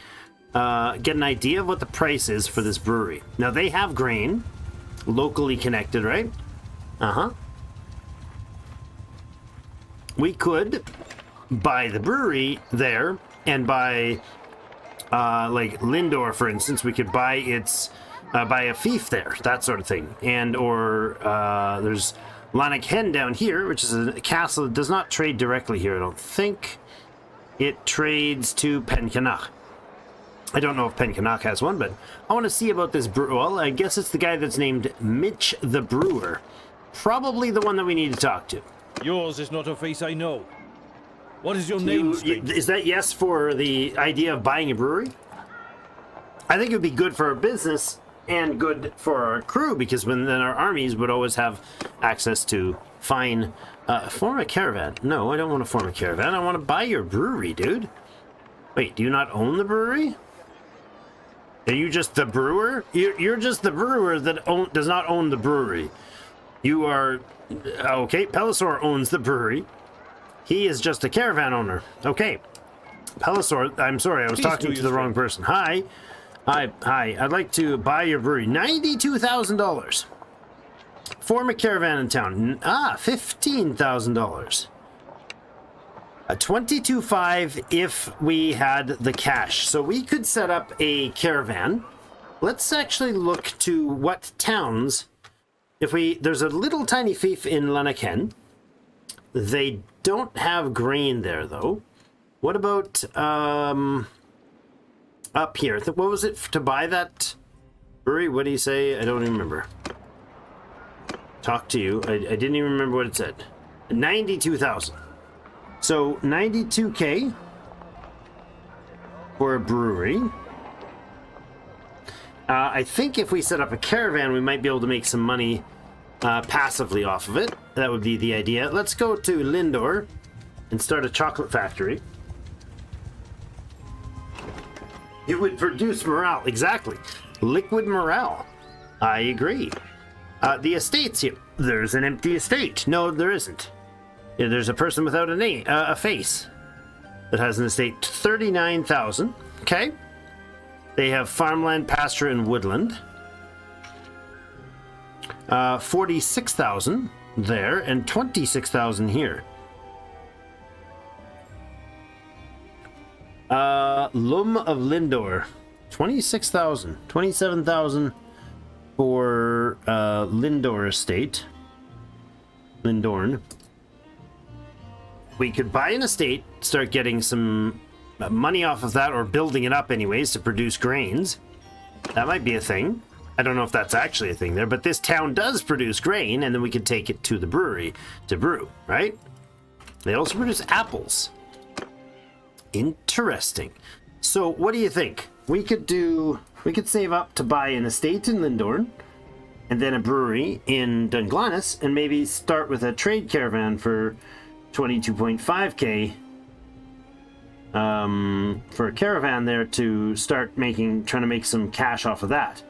get an idea of what the price is for this brewery. Now, they have grain. Locally connected, right? Uh-huh. We could buy the brewery there and buy... like Lindor, for instance, we could buy its... buy a fief there, that sort of thing. And, or, there's Lanark Hen down here, which is a castle that does not trade directly here, I don't think. It trades to Pencanach. I don't know if Pencanach has one, but I want to see about this brewer. Well, I guess it's the guy that's named Mitch the Brewer. Probably the one that we need to talk to. Yours is not a face I know. What is your name, stranger? Is that yes for the idea of buying a brewery? I think it would be good for our business and good for our crew, because then our armies would always have access to fine. Form a caravan. No, I don't want to form a caravan. I want to buy your brewery, dude. Wait, do you not own the brewery? Are you just the brewer? You're just the brewer that does not own the brewery. You are... Okay, Pelisor owns the brewery. He is just a caravan owner. Okay. Pelisor, I'm sorry, I was talking to the wrong person. Hi. Hi. I'd like to buy your brewery. $92,000. Form a caravan in town. $15,000. $22,500 if we had the cash. So we could set up a caravan. Let's actually look to what towns. There's a little tiny fief in Lenaken. They don't have grain there though. What about up here? What was it to buy that brewery? What do you say? I don't even remember. Talk to you. I didn't even remember what it said. 92,000. So 92K for a brewery. I think if we set up a caravan, we might be able to make some money passively off of it. That would be the idea. Let's go to Lindor and start a chocolate factory. It would produce morale. Exactly. Liquid morale. I agree. The estates here. There's an empty estate. No, there isn't. Yeah, there's a person without a name, a face, that has an estate. 39,000. Okay. They have farmland, pasture, and woodland. 46,000 there, and 26,000 here. Lum of Lindor. 26,000. 27,000 for Lindor estate. Lindorn. We could buy an estate, start getting some money off of that, or building it up anyways to produce grains. That might be a thing. I don't know if that's actually a thing there, but this town does produce grain, and then we could take it to the brewery to brew, right? They also produce apples. Interesting. So what do you think? We could save up to buy an estate in Lindorn, and then a brewery in Dunglanis, and maybe start with a trade caravan for 22.5K for a caravan there to start trying to make some cash off of that.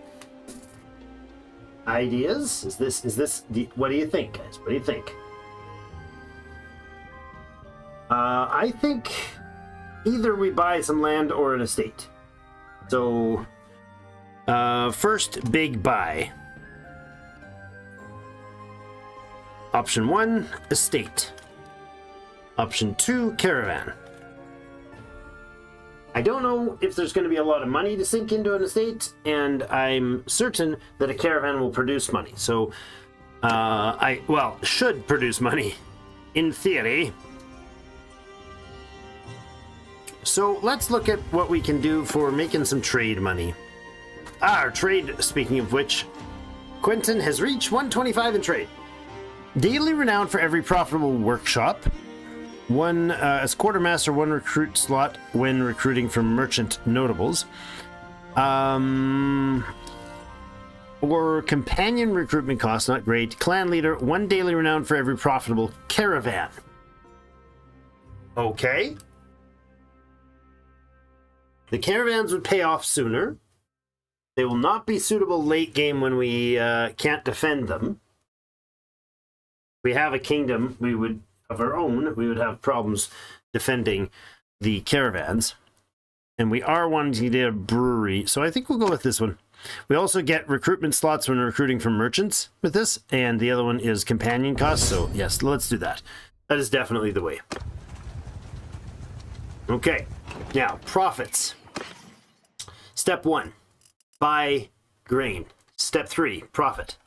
Ideas? What do you think, guys? What do you think? I think either we buy some land or an estate. So, first big buy. Option 1, estate. Option 2, caravan. I don't know if there's going to be a lot of money to sink into an estate, and I'm certain that a caravan will produce money. So, should produce money, in theory. So let's look at what we can do for making some trade money. Our trade, speaking of which, Qwentyn has reached 125 in trade. Daily renown for every profitable workshop. One as quartermaster, one recruit slot when recruiting from merchant notables. Or companion recruitment cost, not great. Clan leader, one daily renown for every profitable caravan. Okay. The caravans would pay off sooner. They will not be suitable late game when we can't defend them. If we have a kingdom of our own, we would have problems defending the caravans. And we are wanting to get a brewery, so I think we'll go with this one. We also get recruitment slots when recruiting from merchants with this, and the other one is companion costs, so yes, let's do that. That is definitely the way. Okay, now, profits. Step 1, buy grain. Step 3, profit.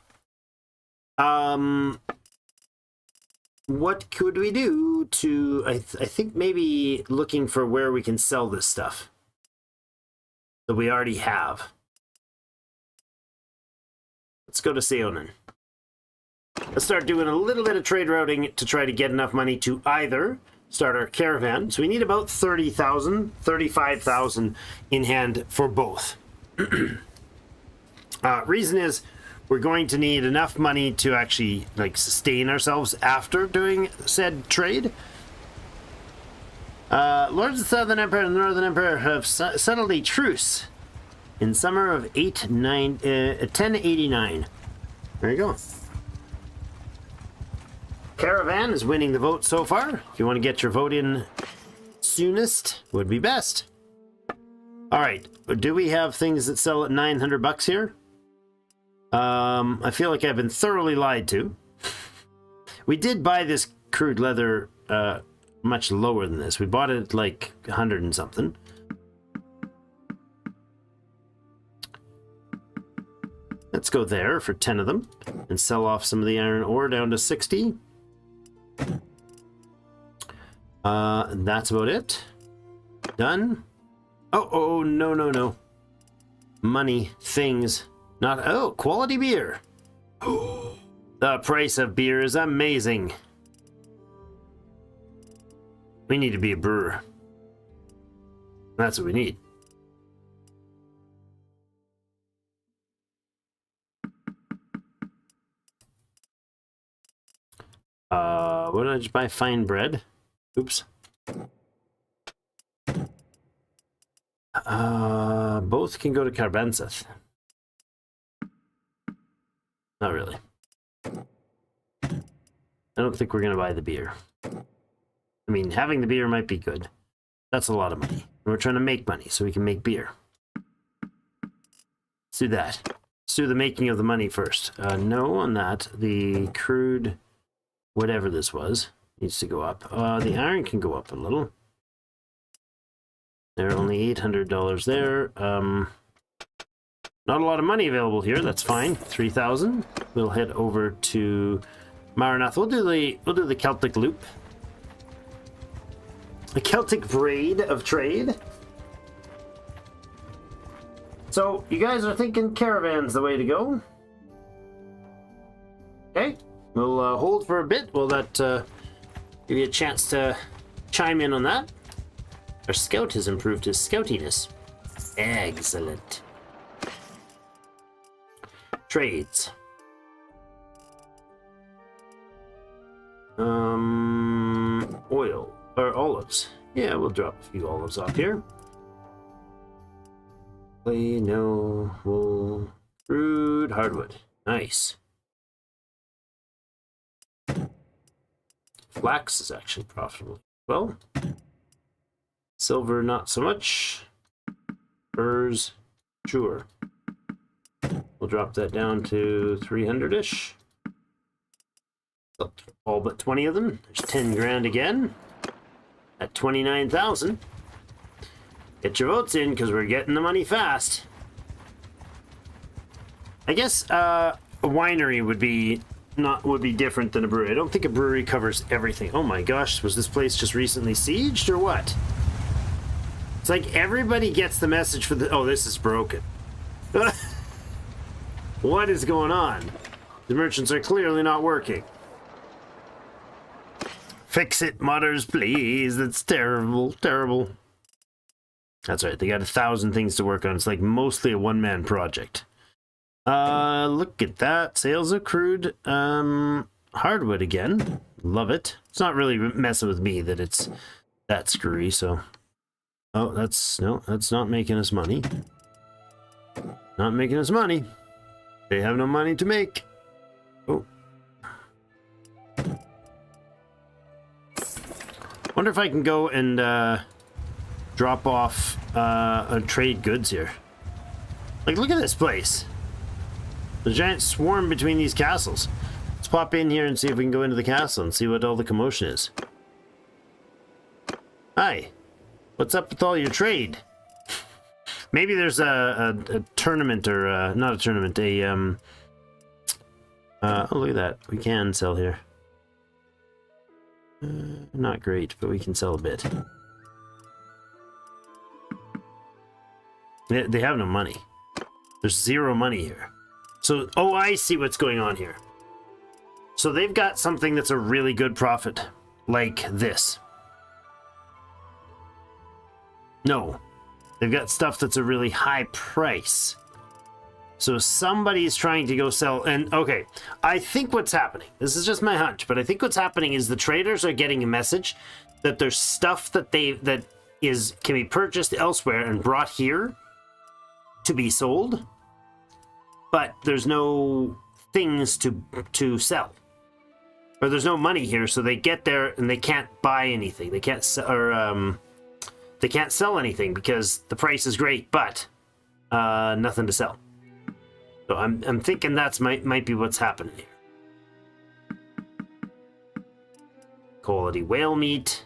What could we do to... I think maybe looking for where we can sell this stuff that we already have. Let's go to Seonin. Let's start doing a little bit of trade routing to try to get enough money to either start our caravan. So we need about 30,000, 35,000 in hand for both. Reason is we're going to need enough money to actually like sustain ourselves after doing said trade. Lords of the Southern Empire and the Northern Empire have settled a truce in summer of 1089. There you go. Caravan is winning the vote so far. If you want to get your vote in soonest, would be best. All right, do we have things that sell at 900 bucks here? I feel like I've been thoroughly lied to. We did buy this crude leather much lower than this. We bought it at like 100 and something. Let's go there for 10 of them and sell off some of the iron ore down to 60. And that's about it. Done. Oh, no. Money, things, not, oh, quality beer. The price of beer is amazing. We need to be a brewer. That's what we need. What did I just buy? Fine bread. Oops. Both can go to Carbansath. Not really. I don't think we're going to buy the beer. I mean, having the beer might be good. That's a lot of money. We're trying to make money so we can make beer. Let's do that. Let's do the making of the money first. No on that. The crude, whatever this was, needs to go up. The iron can go up a little. There are only $800 there. Not a lot of money available here. That's fine. 3,000. We'll head over to Maranath. We'll do the Celtic loop. The Celtic braid of trade. So you guys are thinking caravan's the way to go. Okay, we'll hold for a bit. Will that give you a chance to chime in on that? Our scout has improved his scoutiness. Excellent. Trades. Oil or olives. Yeah, we'll drop a few olives off here. Clay, no, wool, crude, hardwood. Nice. Flax is actually profitable. Well, silver, not so much. Furs, sure. We'll drop that down to 300-ish. All but 20 of them. There's 10 grand again. At 29,000. Get your votes in because we're getting the money fast. I guess a winery would be different than a brewery. I don't think a brewery covers everything. Oh my gosh, was this place just recently sieged or what? It's like everybody gets the message for the... Oh, this is broken. What is going on? The merchants are clearly not working. Fix it, mutters, please. That's terrible, terrible. That's right. They got 1,000 things to work on. It's like mostly a one-man project. Look at that. Sales of crude hardwood again. Love it. It's not really messing with me that it's that screwy, so... Oh, that's not making us money. Not making us money. They have no money to make. Oh. Wonder if I can go and drop off trade goods here. Like, look at this place. The giant swarm between these castles. Let's pop in here and see if we can go into the castle and see what all the commotion is. Hi. What's up with all your trade? Maybe there's a tournament or not a tournament, oh, look at that. We can sell here. Not great, but we can sell a bit. They have no money. There's zero money here. So, oh, I see what's going on here. So they've got something that's a really good profit, like this. No. They've got stuff that's a really high price. So somebody's trying to go sell, and okay, I think what's happening, this is just my hunch, but I think what's happening is the traders are getting a message that there's stuff that can be purchased elsewhere and brought here to be sold, but there's no things to sell. Or there's no money here, so they get there and they can't buy anything. They can't they can't sell anything because the price is great, but nothing to sell. So I'm thinking that's might be what's happening here. Quality whale meat.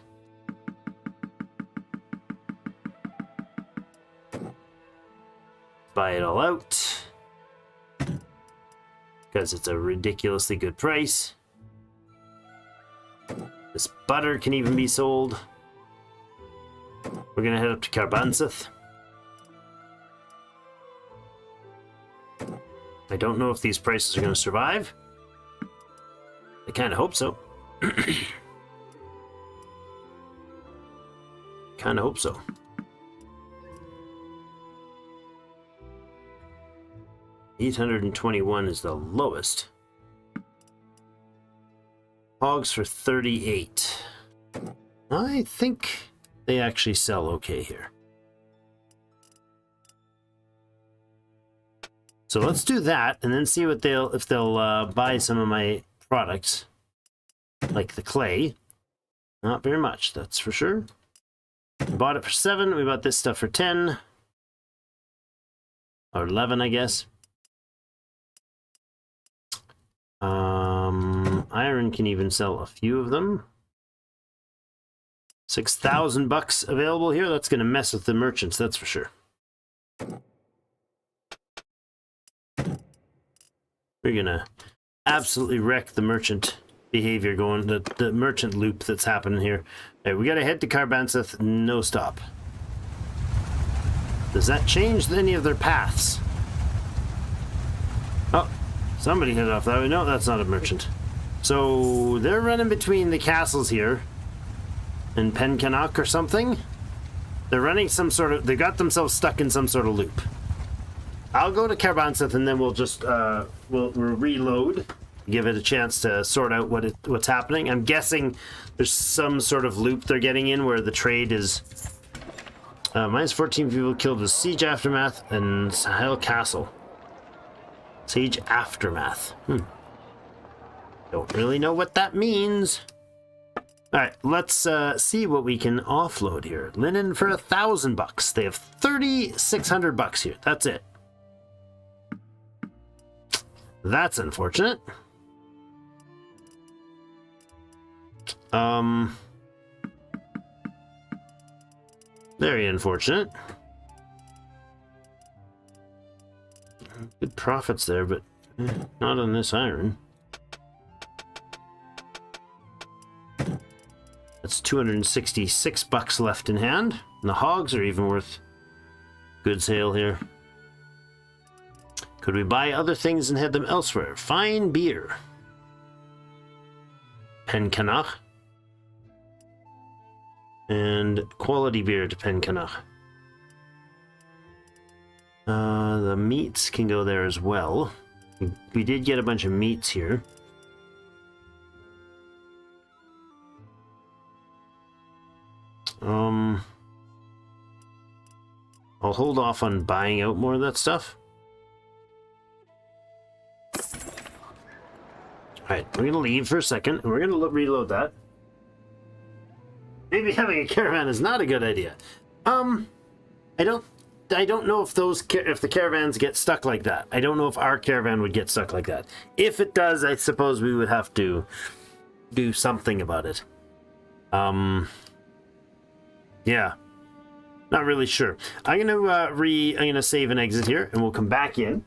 Buy it all out because it's a ridiculously good price. This butter can even be sold. We're gonna head up to Carbansath. I don't know if these prices are going to survive. I kind of hope so. Kind of hope so. $821 is the lowest. Hogs for 38. I think they actually sell okay here. So let's do that, and then see what if they'll buy some of my products, like the clay. Not very much, that's for sure. We bought it for 7. We bought this stuff for 10, or 11, I guess. Iron can even sell a few of them. 6,000 bucks available here. That's going to mess with the merchants, that's for sure. We're gonna absolutely wreck the merchant behavior going, the merchant loop that's happening here. Right, we gotta head to Carbansath, no stop. Does that change any of their paths? Oh, somebody headed off that way. No, that's not a merchant. So they're running between the castles here and Pencannock or something. They're running some sort of, they got themselves stuck in some sort of loop. I'll go to Carbansath and then we'll just we'll reload, give it a chance to sort out what's happening. I'm guessing there's some sort of loop they're getting in where the trade is minus 14 people killed with Siege Aftermath and Sahel Castle. Siege Aftermath. Don't really know what that means. All right, let's see what we can offload here. Linen for 1,000 bucks. They have 3,600 bucks here. That's it. That's unfortunate. Very unfortunate. Good profits there, but not on this iron. That's 266 bucks left in hand. And the hogs are even worth good sale here. Could we buy other things and head them elsewhere? Fine beer. Pencannock. And quality beer to Pencannock. The meats can go there as well. We did get a bunch of meats here. I'll hold off on buying out more of that stuff. Alright, we're going to leave for a second, and we're going to reload that. Maybe having a caravan is not a good idea. I don't know if the caravans get stuck like that. I don't know if our caravan would get stuck like that. If it does, I suppose we would have to do something about it. Yeah. Not really sure. I'm gonna save and exit here, and we'll come back in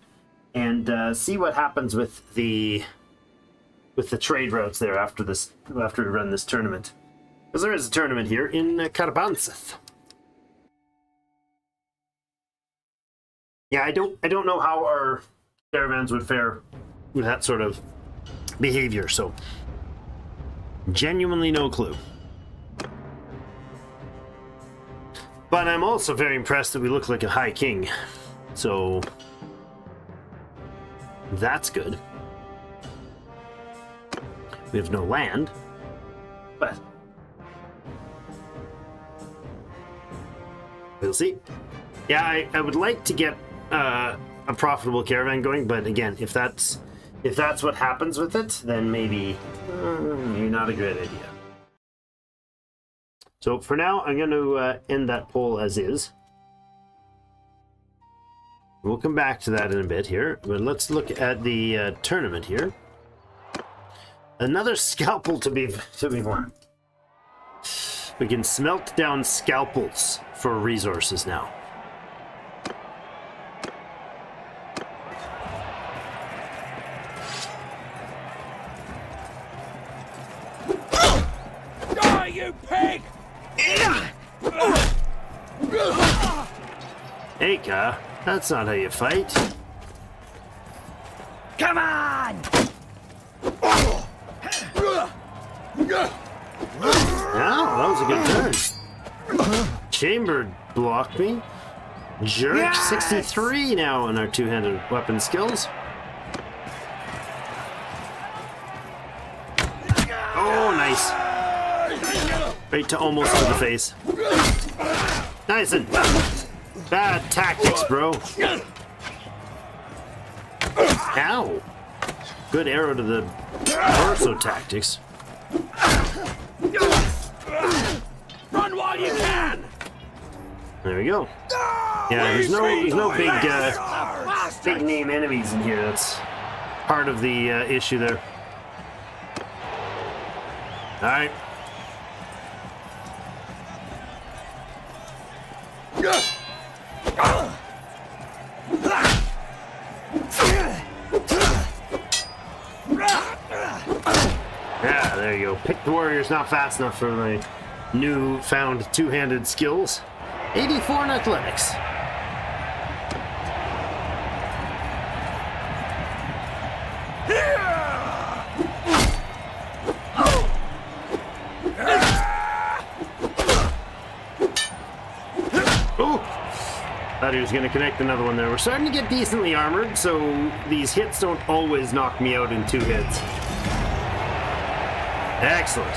and see what happens with the trade routes there after we run this tournament. Because there is a tournament here in Carbansath. Yeah, I don't know how our caravans would fare with that sort of behavior, so genuinely no clue. But I'm also very impressed that we look like a high king. So that's good. We have no land, but we'll see. Yeah, I would like to get a profitable caravan going, but again, if that's what happens with it, then maybe not a great idea. So for now, I'm going to end that poll as is. We'll come back to that in a bit here, but let's look at the tournament here. Another scalpel to be won. We can smelt down scalpels for resources now. Die, you pig! Aka, that's not how you fight. Come on! Now, that was a good turn. Chamber blocked me. Jerk, Yes! 63 now in our two-handed weapon skills. Oh, nice. Right to almost to the face. Nice and bad tactics, bro. Ow. Good arrow to the torso tactics. Run while you can! There we go. Yeah, there's no big name enemies in here. That's part of the issue there. All right. Yeah, there you go. Picked warrior's not fast enough for my newfound two-handed skills. 84 in athletics. Oh, thought he was going to connect another one there. We're starting to get decently armored, so these hits don't always knock me out in 2 hits. Excellent.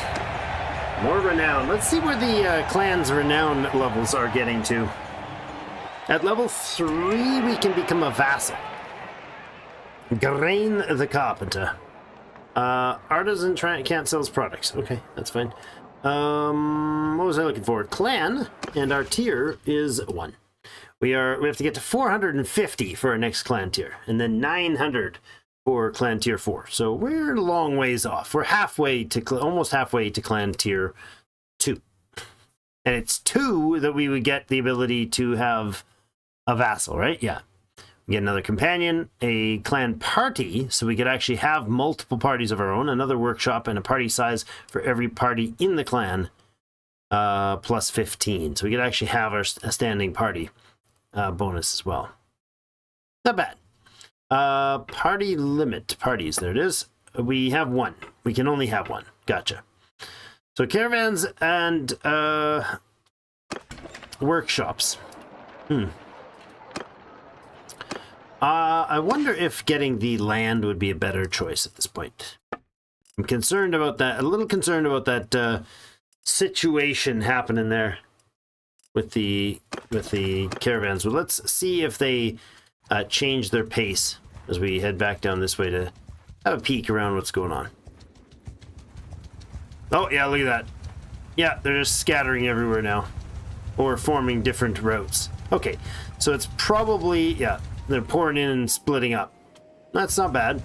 More renown. Let's see where the clan's renown levels are getting to. At level 3, we can become a vassal. Grain the carpenter. Artisan can't sell his products. Okay, that's fine. What was I looking for? Clan, and our tier is 1. We have to get to 450 for our next clan tier, and then 900 for clan tier 4. So we're a long ways off. We're halfway to almost halfway to clan tier 2. And it's 2 that we would get the ability to have a vassal, right? Yeah. We get another companion, a clan party, so we could actually have multiple parties of our own, another workshop, and a party size for every party in the clan, plus 15. So we could actually have a standing party bonus as well. Not bad. Party limit parties. There it is. We have 1. We can only have 1. Gotcha. So caravans and workshops. I wonder if getting the land would be a better choice at this point. I'm concerned about that. A little concerned about that situation happening there with the caravans. Well, let's see if they change their pace as we head back down this way to have a peek around what's going on. Oh, yeah, look at that. Yeah, they're just scattering everywhere now. Or forming different routes. Okay, so it's probably, yeah, they're pouring in and splitting up. That's not bad.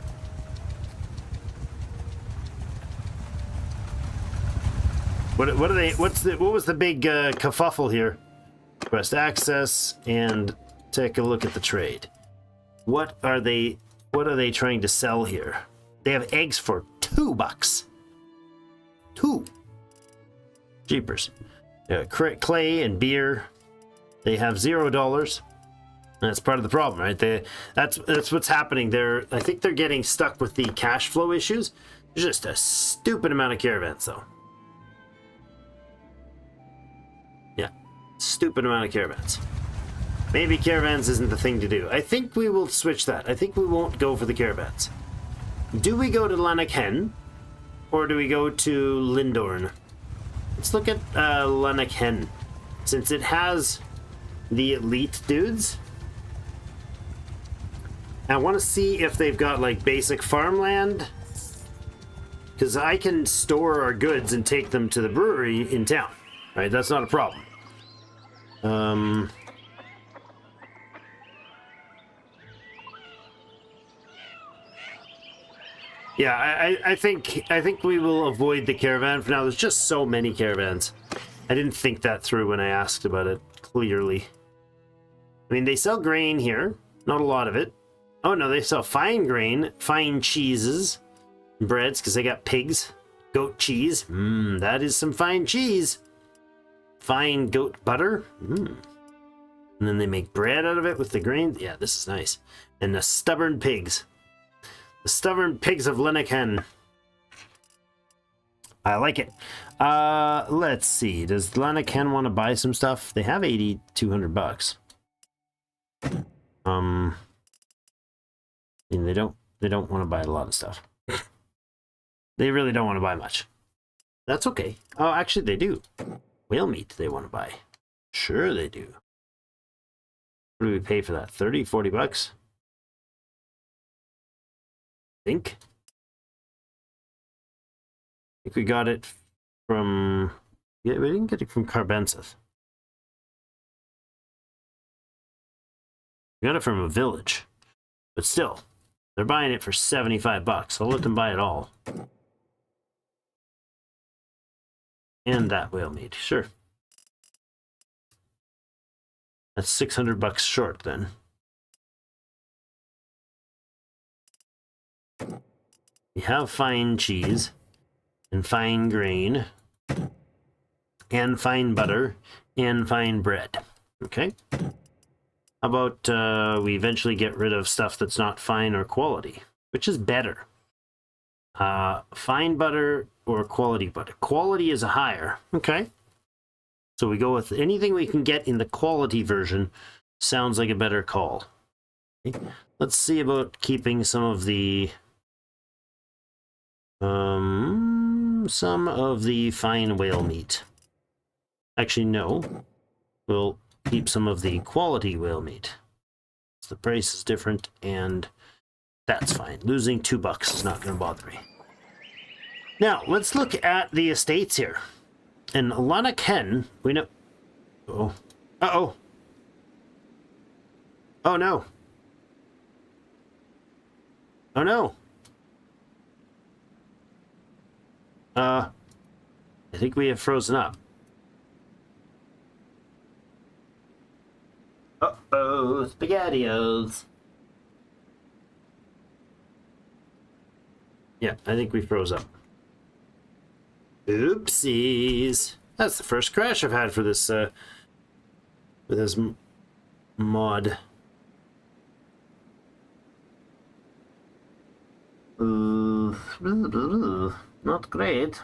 What are they, what was the big kerfuffle here? Request access and take a look at the trade. What are they trying to sell here? They have eggs for $2. 2. Jeepers. Clay and beer. They have $0. That's part of the problem, right? That's what's happening. I think they're getting stuck with the cash flow issues. There's just a stupid amount of caravans, though. Yeah, Stupid amount of caravans. Maybe caravans isn't the thing to do. I think we will switch that. I think we won't go for the caravans. Do we go to Lanarkhen? Or do we go to Lindorn? Let's look at Lanarkhen. Since it has the elite dudes. I want to see if they've got like basic farmland. Because I can store our goods and take them to the brewery in town. Right? That's not a problem. Yeah, I think we will avoid the caravan for now. There's just so many caravans. I didn't think that through when I asked about it clearly. I mean, they sell grain here, not a lot of it. Oh no, they sell fine grain, fine cheeses, breads because they got pigs, goat cheese. That is some fine cheese. Fine goat butter. And then they make bread out of it with the grain. Yeah, this is nice. And the stubborn pigs. The stubborn pigs of Lanarkhen. I like it. Let's see. Does Lanarkhen want to buy some stuff? They have 8,200 bucks. I mean, they don't want to buy a lot of stuff. They really don't want to buy much. That's okay. Oh, actually they do. Whale meat they want to buy. Sure they do. What do we pay for that? 30, 40 bucks? I think we got it from... Yeah, we didn't get it from Carbenseth. We got it from a village. But still, they're buying it for 75 bucks. I'll let them buy it all. And that whale meat, sure. That's 600 bucks short then. We have fine cheese and fine grain and fine butter and fine bread. Okay. How about we eventually get rid of stuff that's not fine or quality, which is better. Fine butter or quality butter. Quality is a higher. Okay. So we go with anything we can get in the quality version. Sounds like a better call. Okay. Let's see about keeping some of the fine whale meat. Actually, no. We'll keep some of the quality whale meat. The price is different, and that's fine. Losing $2 is not going to bother me. Now, let's look at the estates here. In Lanarkhen, we know... Oh. Uh-oh. Oh, no. Oh, no. I think we have frozen up. Uh-oh, SpaghettiOs. Yeah, I think we froze up. Oopsies. That's the first crash I've had for this, with this mod. Not great.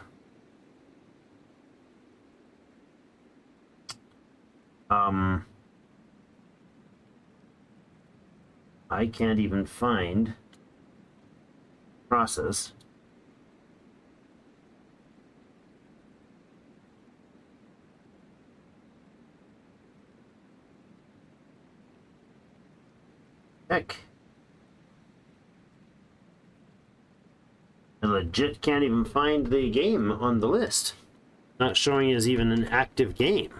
I can't even find process. Heck. I legit can't even find the game on the list. Not showing as even an active game.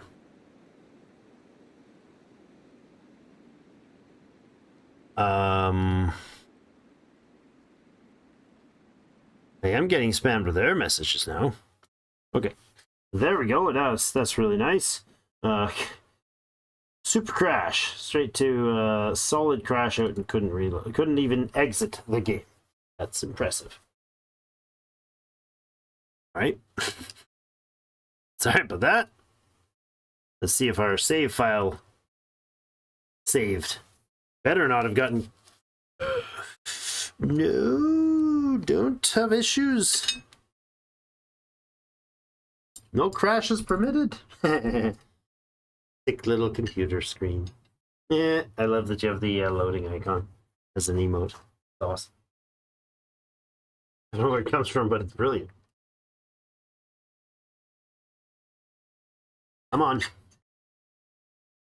I am getting spammed with error messages now. Okay. There we go. That's really nice. Super crash. Straight to solid crash out and couldn't reload. Couldn't even exit the game. That's impressive. Alright. Sorry about that. Let's see if our save file saved. Better not have gotten... No, don't have issues. No crashes permitted. Save Thick little computer screen. Yeah, I love that you have the loading icon as an emote. It's awesome. I don't know where it comes from, but it's brilliant. Come on.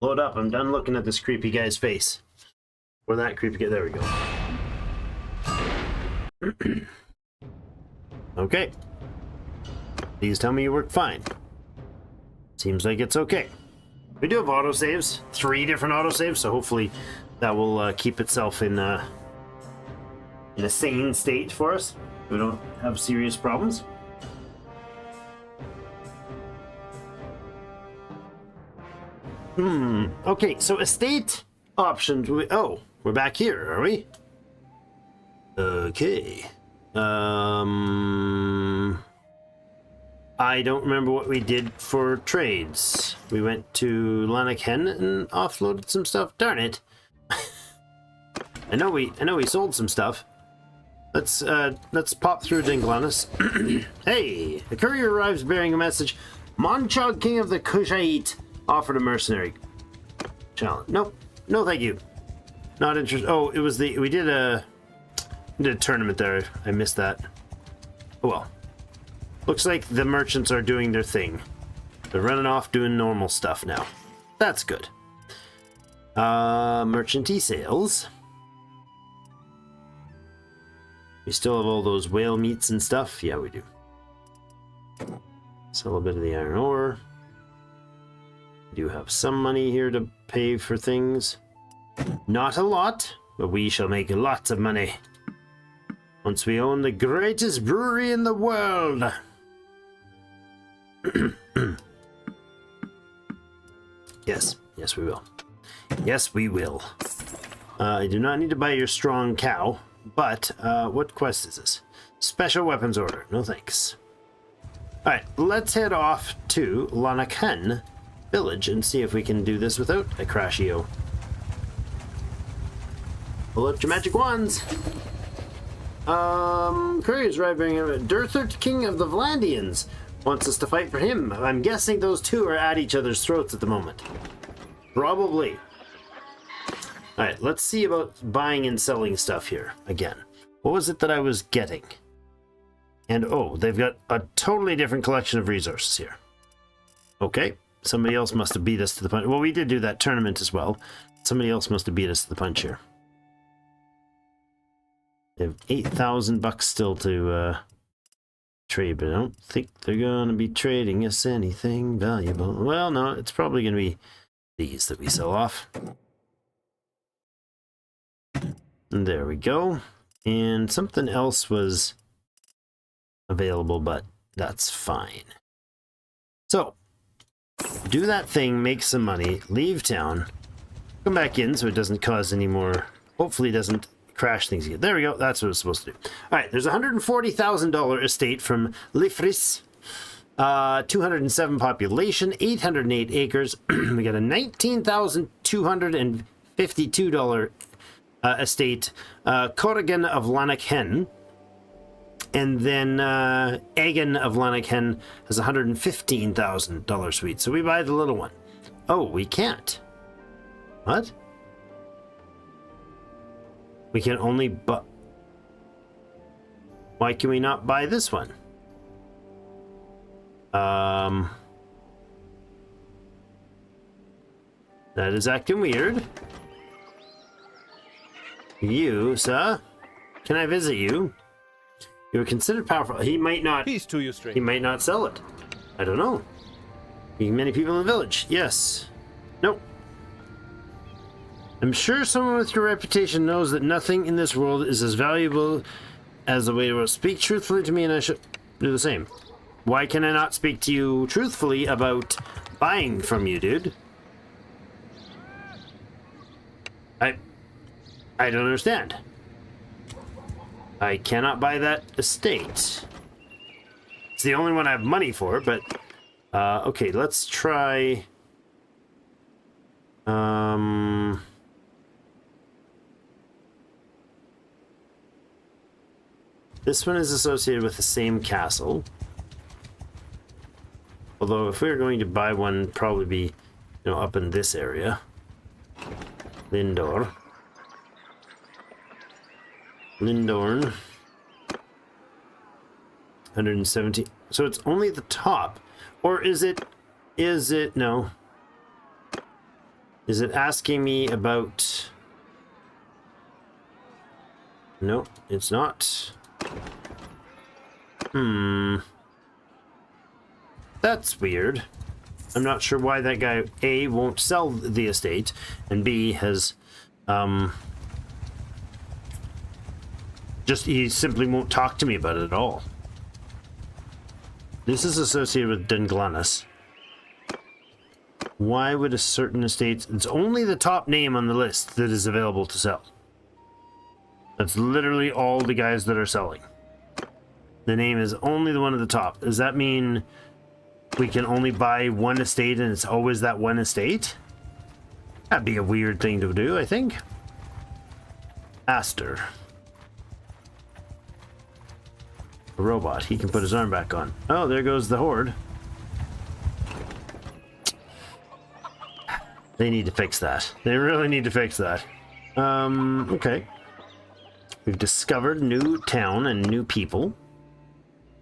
Load up. I'm done looking at this creepy guy's face. Or that creepy guy. There we go. Okay. Please tell me you work fine. Seems like it's okay. We do have autosaves. 3 different autosaves, so hopefully that will keep itself in a sane state for us. We don't have serious problems. Okay, so estate options. Oh, we're back here, are we? Okay. I don't remember what we did for trades. We went to Lanarkhen and offloaded some stuff. Darn it. I know we sold some stuff. Let's pop through Dinglanis. Hey, a courier arrives bearing a message. Monchog, king of the Kushite, offered a mercenary challenge. Nope. No, thank you. Not interested. Oh, it was we did a tournament there. I missed that. Oh well. Looks like the merchants are doing their thing. They're running off doing normal stuff now. That's good. Merchanty sales. We still have all those whale meats and stuff. Yeah, we do. Sell a bit of the iron ore. We do have some money here to pay for things. Not a lot, but we shall make lots of money once we own the greatest brewery in the world. Yes, we will. Yes, we will. I do not need to buy your strong cow, but what quest is this? Special weapons order. No thanks. Alright, let's head off to Lanarkhen village and see if we can do this without a crashio. Pull out your magic wands. Courier's arriving. Durthert, king of the Vlandians, wants us to fight for him. I'm guessing those two are at each other's throats at the moment. Probably. Alright, let's see about buying and selling stuff here again. What was it that I was getting? And oh, they've got a totally different collection of resources here. Okay, somebody else must have beat us to the punch. Well, we did do that tournament as well. Somebody else must have beat us to the punch here. They have 8,000 bucks still to trade, but I don't think they're going to be trading us anything valuable. Well, no, it's probably going to be these that we sell off. And there we go. And something else was available, but that's fine. So, do that thing, make some money, leave town, come back in so it doesn't cause any more, hopefully it doesn't crash things again. There we go, that's what it's supposed to do. Alright, there's a $140,000 estate from Lifris, 207 population, 808 acres. We got a $19,252 estate, Corrigan of Lanarkhen. And then Egan of Lanarkhen has a $115,000 suite. So we buy the little one. Oh, we can't. What? We can only buy... Why can we not buy this one? That is acting weird. You, sir? Can I visit you? You are considered powerful. He might not. Peace to you, stranger. He might not sell it. I don't know. Many people in the village. Yes. No. I'm sure someone with your reputation knows that nothing in this world is as valuable as the way to speak truthfully to me, and I should do the same. Why can I not speak to you truthfully about buying from you, dude? I don't understand. I cannot buy that estate. It's the only one I have money for, but... okay, let's try... This one is associated with the same castle. Although, if we were going to buy one, probably be You know, up in this area. Lindor. Lindorn. 170. So it's only the top. Or is it, no. Is it asking me about... No, it's not. That's weird. I'm not sure why that guy, A, won't sell the estate, and B, has, he simply won't talk to me about it at all. This is associated with Dunglannis. Why would a certain estate... It's only the top name on the list that is available to sell. That's literally all the guys that are selling. The name is only the one at the top. Does that mean we can only buy one estate and it's always that one estate? That'd be a weird thing to do, I think. Aster. A robot. He can put his arm back on. Oh, there goes the horde. They need to fix that. They really need to fix that. Okay. We've discovered new town and new people.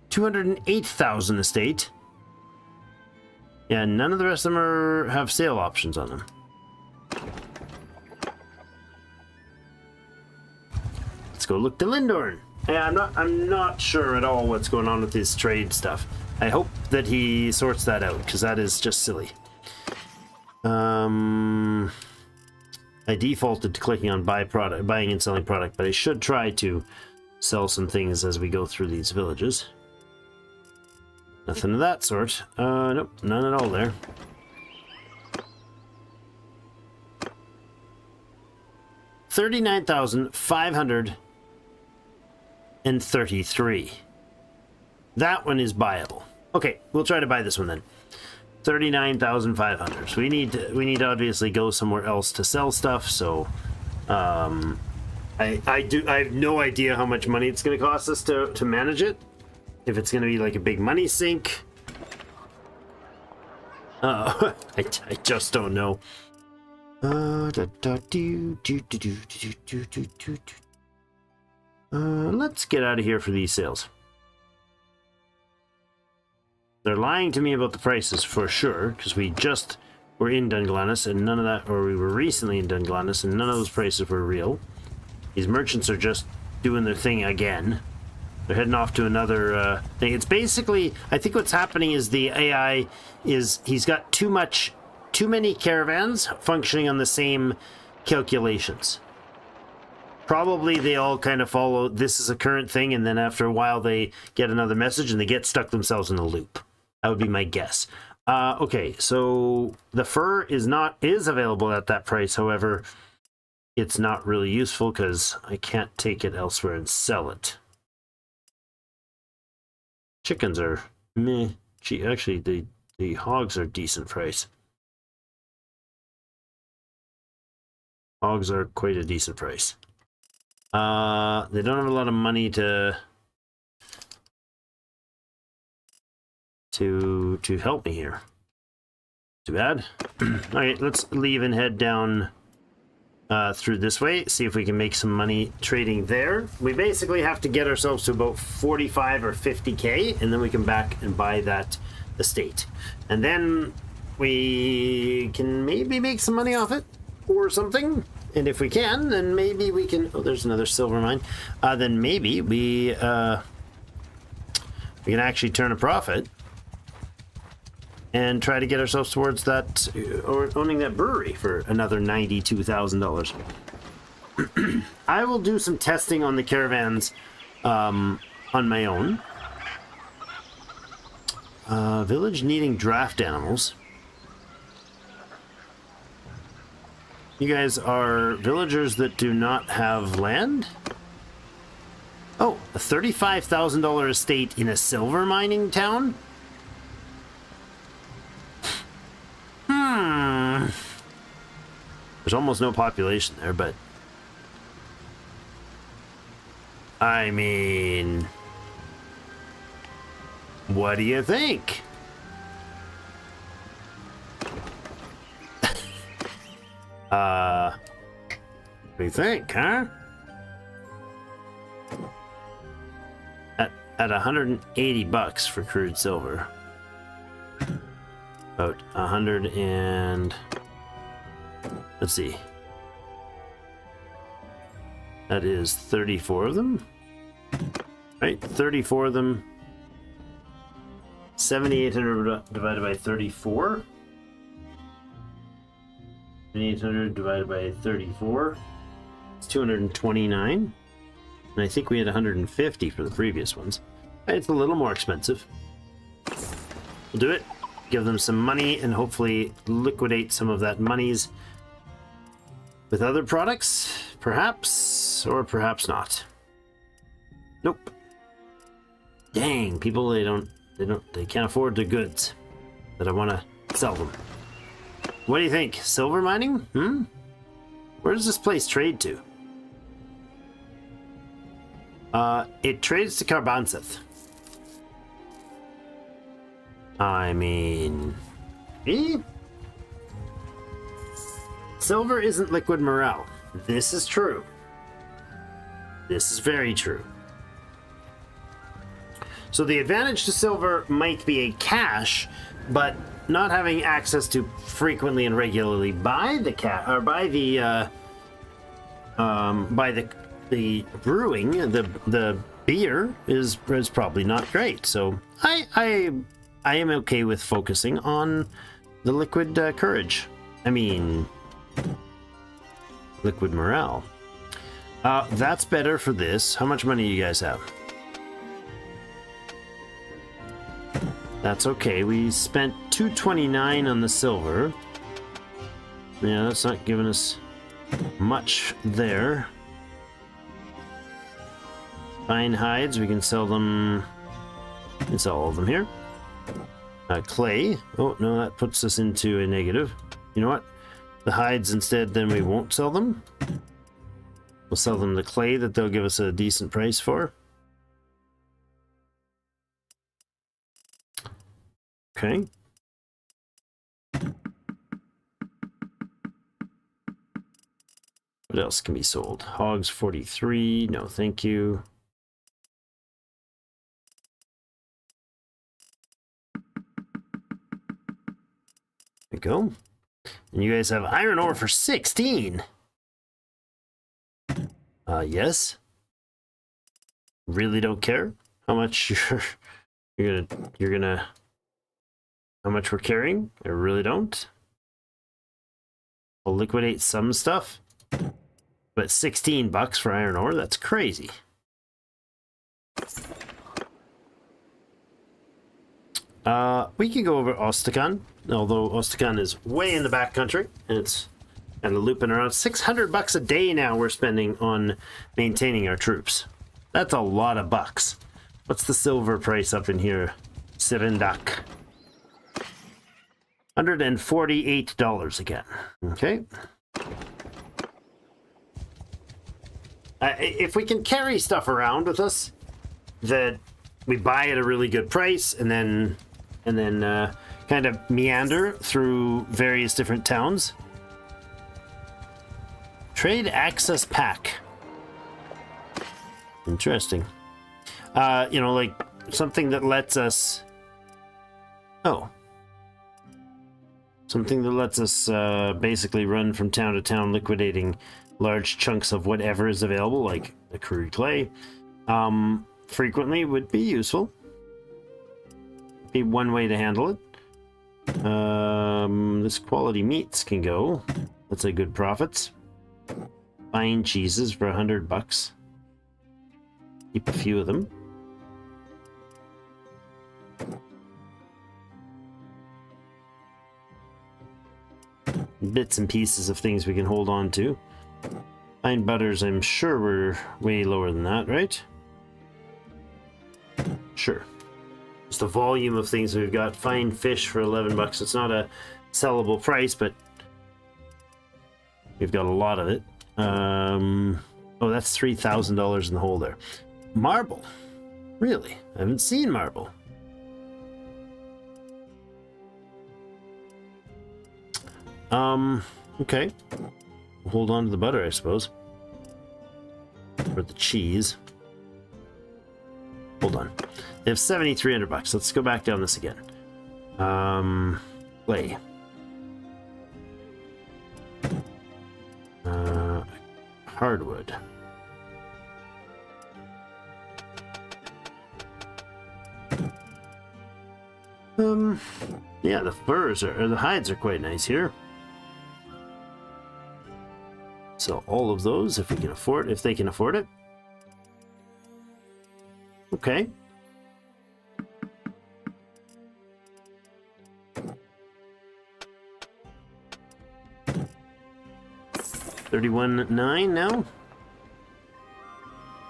208,000 estate. Yeah, none of the rest of them have sale options on them. Let's go look to Lindorn. Yeah, I'm not sure at all what's going on with his trade stuff. I hope that he sorts that out, because that is just silly. I defaulted to clicking on buying and selling product, but I should try to sell some things as we go through these villages. Nothing of that sort. Nope, none at all there. $39,533. That one is buyable. Okay, we'll try to buy this one then. 39,500. So we need to obviously go somewhere else to sell stuff. So, I have no idea how much money it's going to cost us to manage it. If it's going to be like a big money sink. I just don't know. Let's get out of here for these sales. They're lying to me about the prices for sure, because we just were in Dunglannis and none of that, or we were recently in Dunglannis and none of those prices were real. These merchants are just doing their thing again. They're heading off to another thing. It's basically, I think what's happening is the AI is, he's got too many caravans functioning on the same calculations. Probably they all kind of follow, this is a current thing, and then after a while they get another message and they get stuck themselves in a loop. That would be my guess. Okay, so the fur is available at that price. However, it's not really useful because I can't take it elsewhere and sell it. Chickens are meh. Gee, actually, the hogs are decent price. Hogs are quite a decent price. They don't have a lot of money to help me here. Too bad. Alright, let's leave and head down through this way, see if we can make some money trading there. We basically have to get ourselves to about 45 or 50k, and then we can back and buy that estate. And then we can maybe make some money off it or something. And if we can, then maybe we can... Oh, there's another silver mine. Then maybe we can actually turn a profit and try to get ourselves towards that, or owning that brewery for another $92,000. I will do some testing on the caravans on my own. Village needing draft animals. You guys are villagers that do not have land? Oh, a $35,000 estate in a silver mining town? There's almost no population there, but... I mean... What do you think? What do you think, huh? At 180 bucks for crude silver. About 100 and... Let's see. That is 34 of them. Right, 34 of them. 7,800 divided by 34. 7,800 divided by 34. It's 229. And I think we had 150 for the previous ones. It's a little more expensive. We'll do it. Give them some money and hopefully liquidate some of that monies with other products, perhaps, or perhaps not. Nope. Dang, people, they can't afford the goods that I want to sell them. What do you think? Silver mining? Where does this place trade to? It trades to Carbanseth. I mean... Silver isn't liquid morale. This is true. This is very true. So the advantage to silver might be a cash, but not having access to frequently and regularly buy the the brewing, the beer is probably not great. So I am okay with focusing on the liquid courage. I mean, liquid morale. That's better for this. How much money do you guys have? That's okay. We spent 229 on the silver. Yeah, that's not giving us much there. Fine hides, we can sell them. We can sell all of them here. Clay. Oh, no, that puts us into a negative. You know what? The hides instead, then we won't sell them. We'll sell them the clay that they'll give us a decent price for. Okay. What else can be sold? Hogs 43. No, thank you. There we go. And you guys have iron ore for 16. Yes. Really don't care how much you're gonna how much we're carrying. I really don't. I'll liquidate some stuff, but 16 bucks for iron ore, that's crazy. We can go over Ostakan, although Ostakan is way in the back country, and it's kind of looping around. 600 bucks a day now we're spending on maintaining our troops. That's a lot of bucks. What's the silver price up in here? Sirindak. $148 again. Okay. If we can carry stuff around with us that we buy at a really good price and then kind of meander through various different towns. Trade access pack. Interesting. You know, like something that lets us... Oh. Something that lets us basically run from town to town, liquidating large chunks of whatever is available, like the crude clay. Frequently would be useful. Be one way to handle it. This quality meats can go. That's a good profits. Fine cheeses for 100 bucks. Keep a few of them. Bits and pieces of things we can hold on to. Fine butters, I'm sure we're way lower than that, right? Sure. Just the volume of things we've got. Fine fish for 11 bucks. It's not a sellable price, but we've got a lot of it. Oh, that's $3,000 in the hole there. Marble. Really? I haven't seen marble. Okay. hold on to the butter, I suppose. Or the cheese. Hold on. They have 7,300 bucks. Let's go back down this again. Play. Hardwood. Yeah, the furs or the hides are quite nice here. So all of those, if we can afford, if they can afford it. Okay. $31.9 now.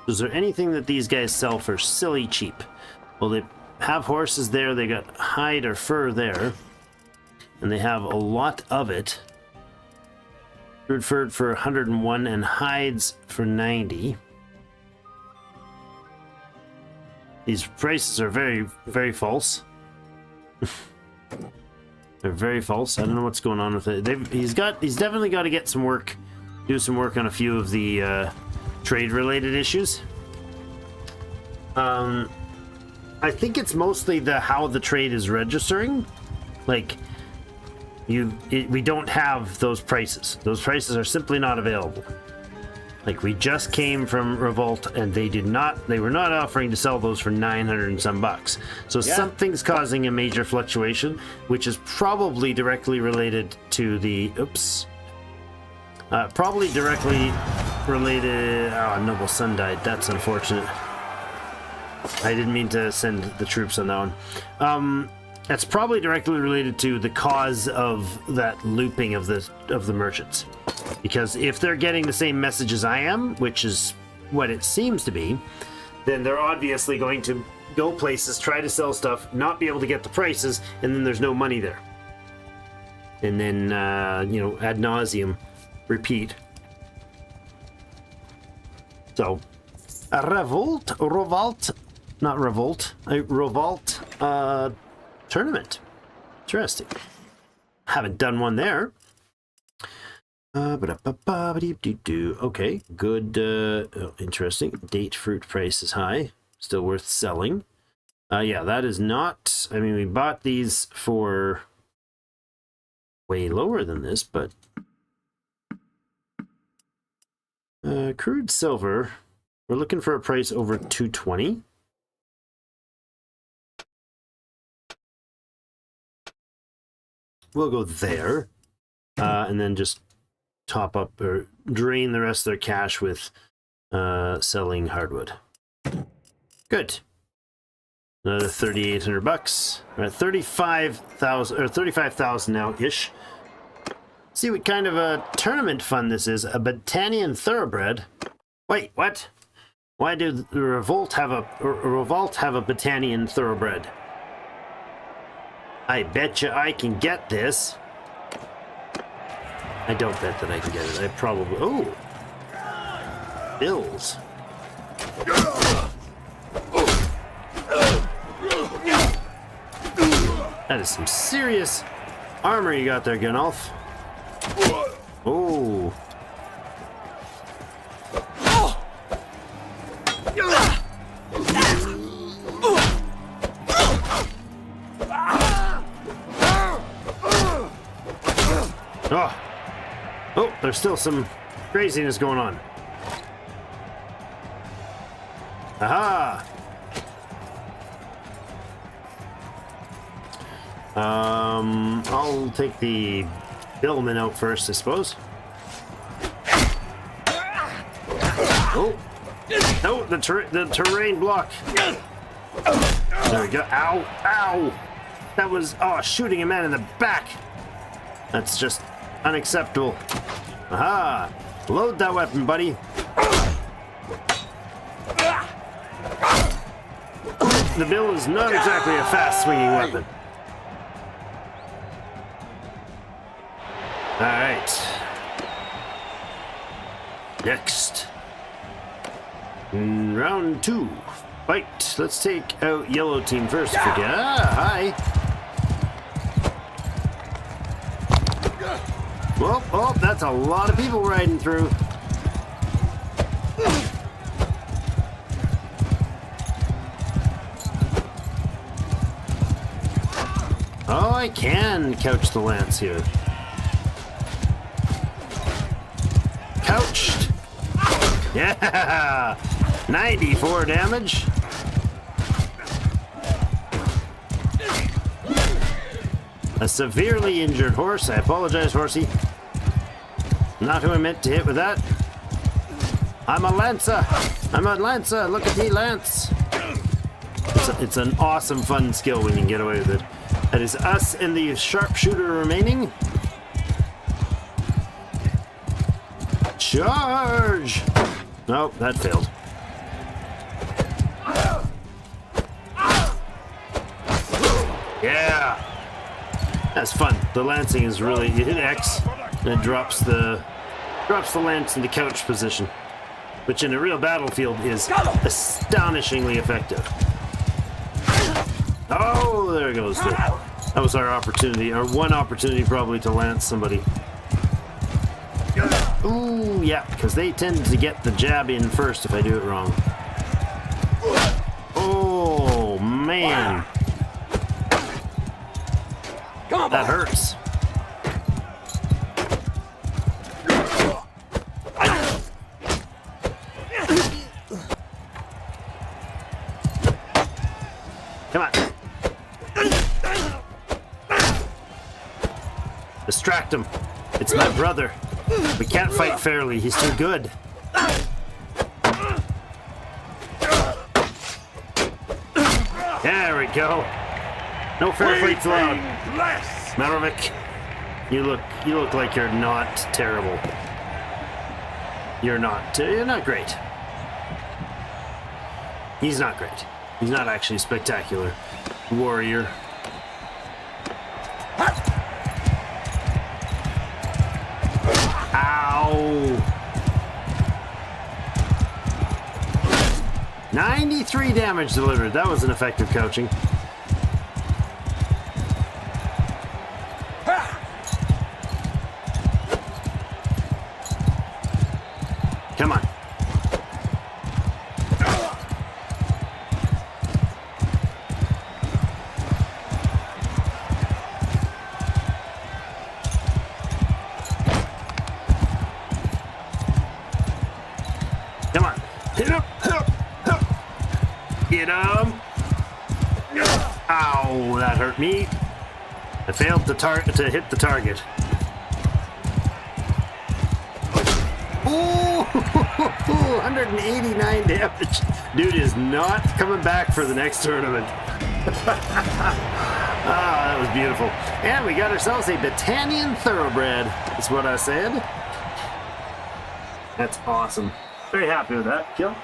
Is there anything that these guys sell for silly cheap? Well, they have horses there, they got hide or fur there, and they have a lot of it. Crude fur for 101 and hides for 90. These prices are very, very false. They're very false. I don't know what's going on with it. He's definitely got to get some work, do some work on a few of the trade-related issues. I think it's mostly how the trade is registering. Like, we don't have those prices. Those prices are simply not available. Like, we just came from Revolt, and they were not offering to sell those for 900 and some bucks. So something's causing a major fluctuation, which is probably directly related to the, probably directly related, oh, Noble Sun died. That's unfortunate. I didn't mean to send the troops on that one. That's probably directly related to the cause of that looping of the merchants. Because if they're getting the same message as I am, which is what it seems to be, then they're obviously going to go places, try to sell stuff, not be able to get the prices, and then there's no money there. And then, you know, ad nauseum, repeat. So, a revolt tournament. Interesting. Haven't done one there. Okay, good. Interesting. Date fruit price is high. Still worth selling. Yeah, that is not. I mean, we bought these for way lower than this, but crude silver. We're looking for a price over 220. We'll go there, and then just top up or drain the rest of their cash with selling hardwood. Good. Another 3,800 bucks. We're at 35,000 or 35,000 now ish. See what kind of a tournament fund this is. A Battanian thoroughbred. Wait, what? Why did the Revolt have a Battanian thoroughbred? I bet you I can get this. I don't bet that I can get it. I probably... Oh! Bills. That is some serious armor you got there, Gunolf. Oh. Oh, there's still some craziness going on. Aha! I'll take the billman out first, I suppose. Oh! No, the terrain block. There we go. Ow! Ow! That was, oh, shooting a man in the back. That's just unacceptable. Aha! Load that weapon, buddy. The bill is not exactly a fast swinging weapon. Alright. Next. Round 2. Fight. Let's take out yellow team first. If we can. Ah, hi. Whoa, oh, that's a lot of people riding through. Oh, I can couch the lance here. Couched. Yeah! 94 damage. A severely injured horse. I apologize, horsey. Not who I meant to hit with that. I'm a lancer. I'm a lancer. Look at me, lance. It's an awesome, fun skill when you can get away with it. That is us and the sharpshooter remaining. Charge! Nope, that failed. Yeah! That's fun. The lancing is really, you hit X and it drops the lance into couch position, which in a real battlefield is astonishingly effective. Oh, there goes. That was our opportunity, our one opportunity probably to lance somebody. Ooh, yeah, because they tend to get the jab in first if I do it wrong. Oh, man. That hurts. Come on. Distract him. It's my brother. We can't fight fairly. He's too good. There we go. No fair fights allowed. Marovic, you look like you're not terrible. You're not great. He's not great. He's not actually a spectacular warrior. Ow! 93 damage delivered. That was an effective couching. Come on. Come on. Hit him. Hit him. Ow, that hurt me. I failed to hit the target. Ooh, 189 damage. Dude is not coming back for the next tournament. Ah, that was beautiful. And we got ourselves a Battanian Thoroughbred. That's what I said. That's awesome. Very happy with that kill.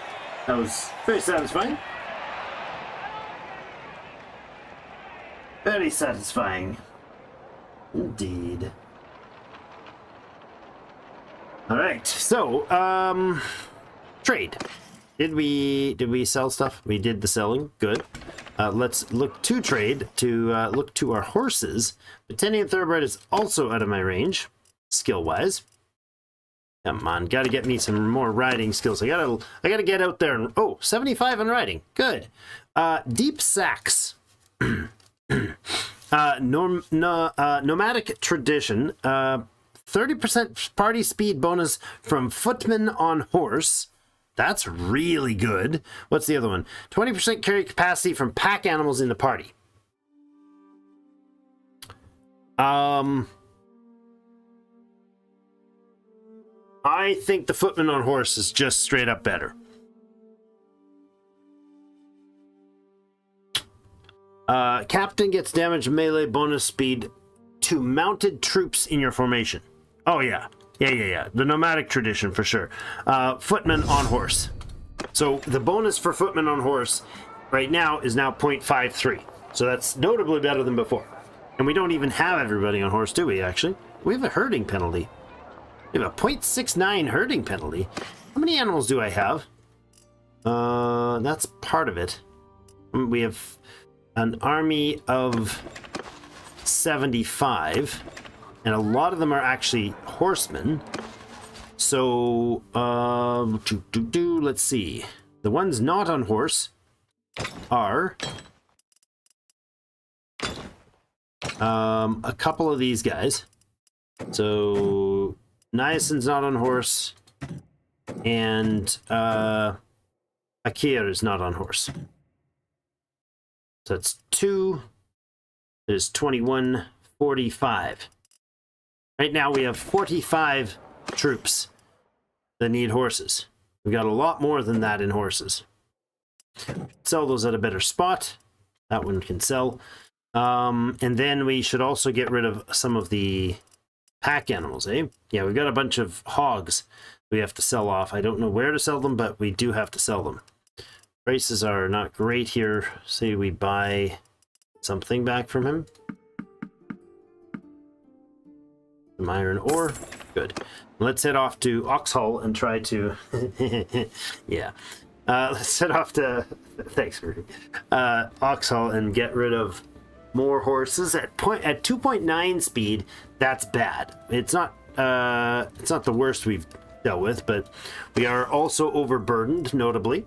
That was very satisfying. Very satisfying. Indeed. All right, so trade. Did we sell stuff? We did the selling. Good. Let's look to trade to look to our horses. Battanian Thoroughbred is also out of my range, skill wise. Come on, gotta get me some more riding skills. I gotta get out there and 75 on riding. Good. Deep Sax. Nomadic Tradition. 30% party speed bonus from Footman on Horse. That's really good. What's the other one? 20% carry capacity from pack animals in the party. I think the Footman on Horse is just straight up better. Captain gets damage melee bonus speed to mounted troops in your formation. Oh, yeah. Yeah. The Nomadic Tradition, for sure. Footman on Horse. So the bonus for Footman on Horse right now is now 0.53. So that's notably better than before. And we don't even have everybody on horse, do we, actually? We have a herding penalty. We have a 0.69 herding penalty. How many animals do I have? That's part of it. We have an army of 75. and a lot of them are actually horsemen. So, let's see. The ones not on horse are a couple of these guys. So, Niacin's not on horse, and Akir is not on horse. So that's 2. There's 21, 45. Right now we have 45 troops that need horses. We've got a lot more than that in horses. Sell those at a better spot. That one can sell. And then we should also get rid of some of the pack animals, eh? Yeah, we've got a bunch of hogs we have to sell off. I don't know where to sell them, but we do have to sell them. Prices are not great here. Say we buy something back from him. Some iron ore. Good. Let's head off to Oxhull and try to... yeah. Let's head off to... Thanks, Rudy. Oxhull and get rid of more horses. At 2.9 speed, that's bad. It's not the worst we've dealt with, but we are also overburdened, notably.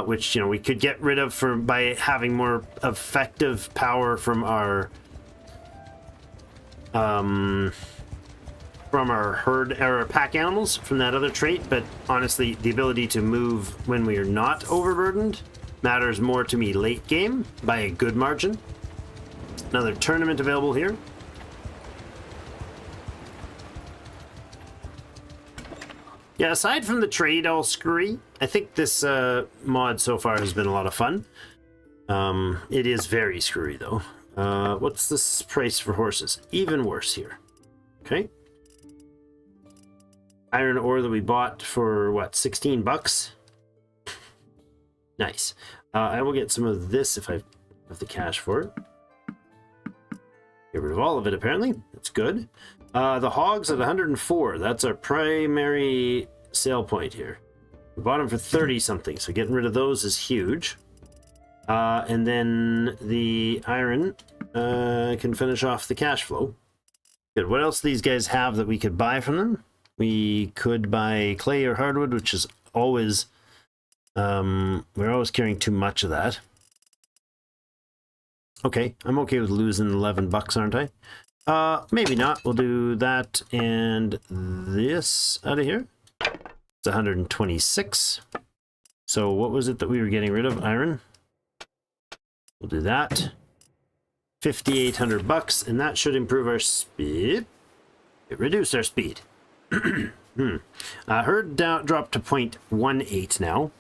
Which, you know, we could get rid of by having more effective power from our herd or pack animals from that other trait. But honestly, the ability to move when we are not overburdened matters more to me late game by a good margin. Another tournament available here. Yeah, aside from the trade all screwy, I think this mod so far has been a lot of fun. It is very screwy though. What's this price for horses? Even worse here. Okay. Iron ore that we bought for what, 16 bucks? Nice. I will get some of this if I have the cash for it. Get rid of all of it apparently. That's good. The hogs at 104. That's our primary sale point here. We bought them for 30 something, so getting rid of those is huge. And then the iron can finish off the cash flow. Good. What else do these guys have that we could buy from them? We could buy clay or hardwood, which is always... we're always carrying too much of that. Okay, I'm okay with losing 11 bucks, aren't I? Maybe not. We'll do that and this out of here. It's 126. So what was it that we were getting rid of? Iron. We'll do that. 5,800 bucks, and that should improve our speed. It reduced our speed. Herd dropped to 0.18 now.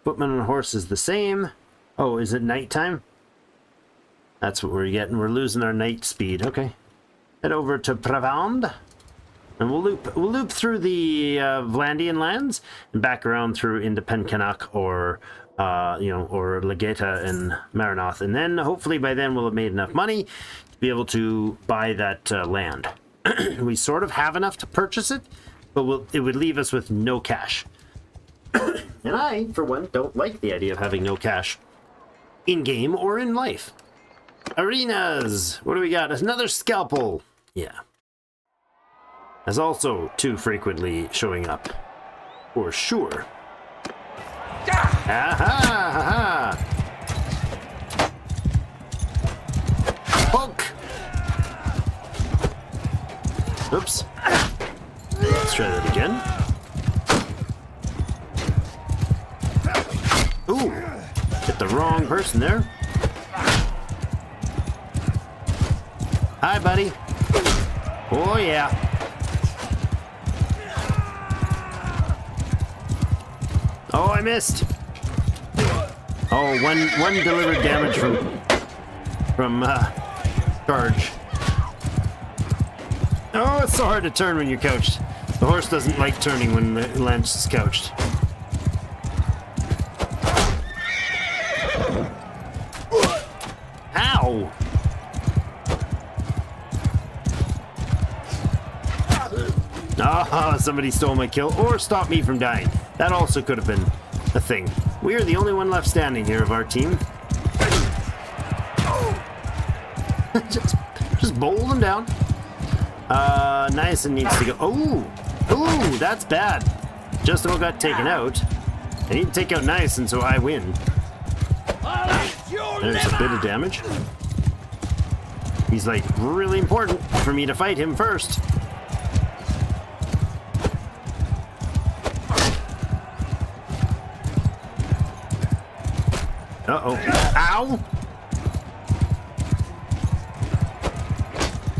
Footman on horse is the same. Oh, is it nighttime? That's what we're getting. We're losing our night speed. Okay. Head over to Pravand. And we'll loop through the Vlandian lands and back around through into Pencanak or or Legeta and Maranoth. And then hopefully by then we'll have made enough money to be able to buy that land. We sort of have enough to purchase it, but it would leave us with no cash. And I, for one, don't like the idea of having no cash in game or in life. Arenas! What do we got? Another scalpel! Yeah. As also too frequently showing up. For sure. Aha! Poke! Oops. Let's try that again. Ooh! Hit the wrong person there. Hi, buddy. Oh, yeah. Oh, I missed. Oh, one delivered damage from charge. Oh, it's so hard to turn when you're couched. The horse doesn't like turning when the lance is couched. Ow! Ah, somebody stole my kill or stopped me from dying. That also could have been a thing. We are the only one left standing here of our team. Just Just bowl them down. Niacin needs to go. Oh! Ooh, that's bad. Just about got taken out. I need to take out Niacin so I win. There's a bit of damage. He's like really important for me to fight him first. Uh-oh. Ow!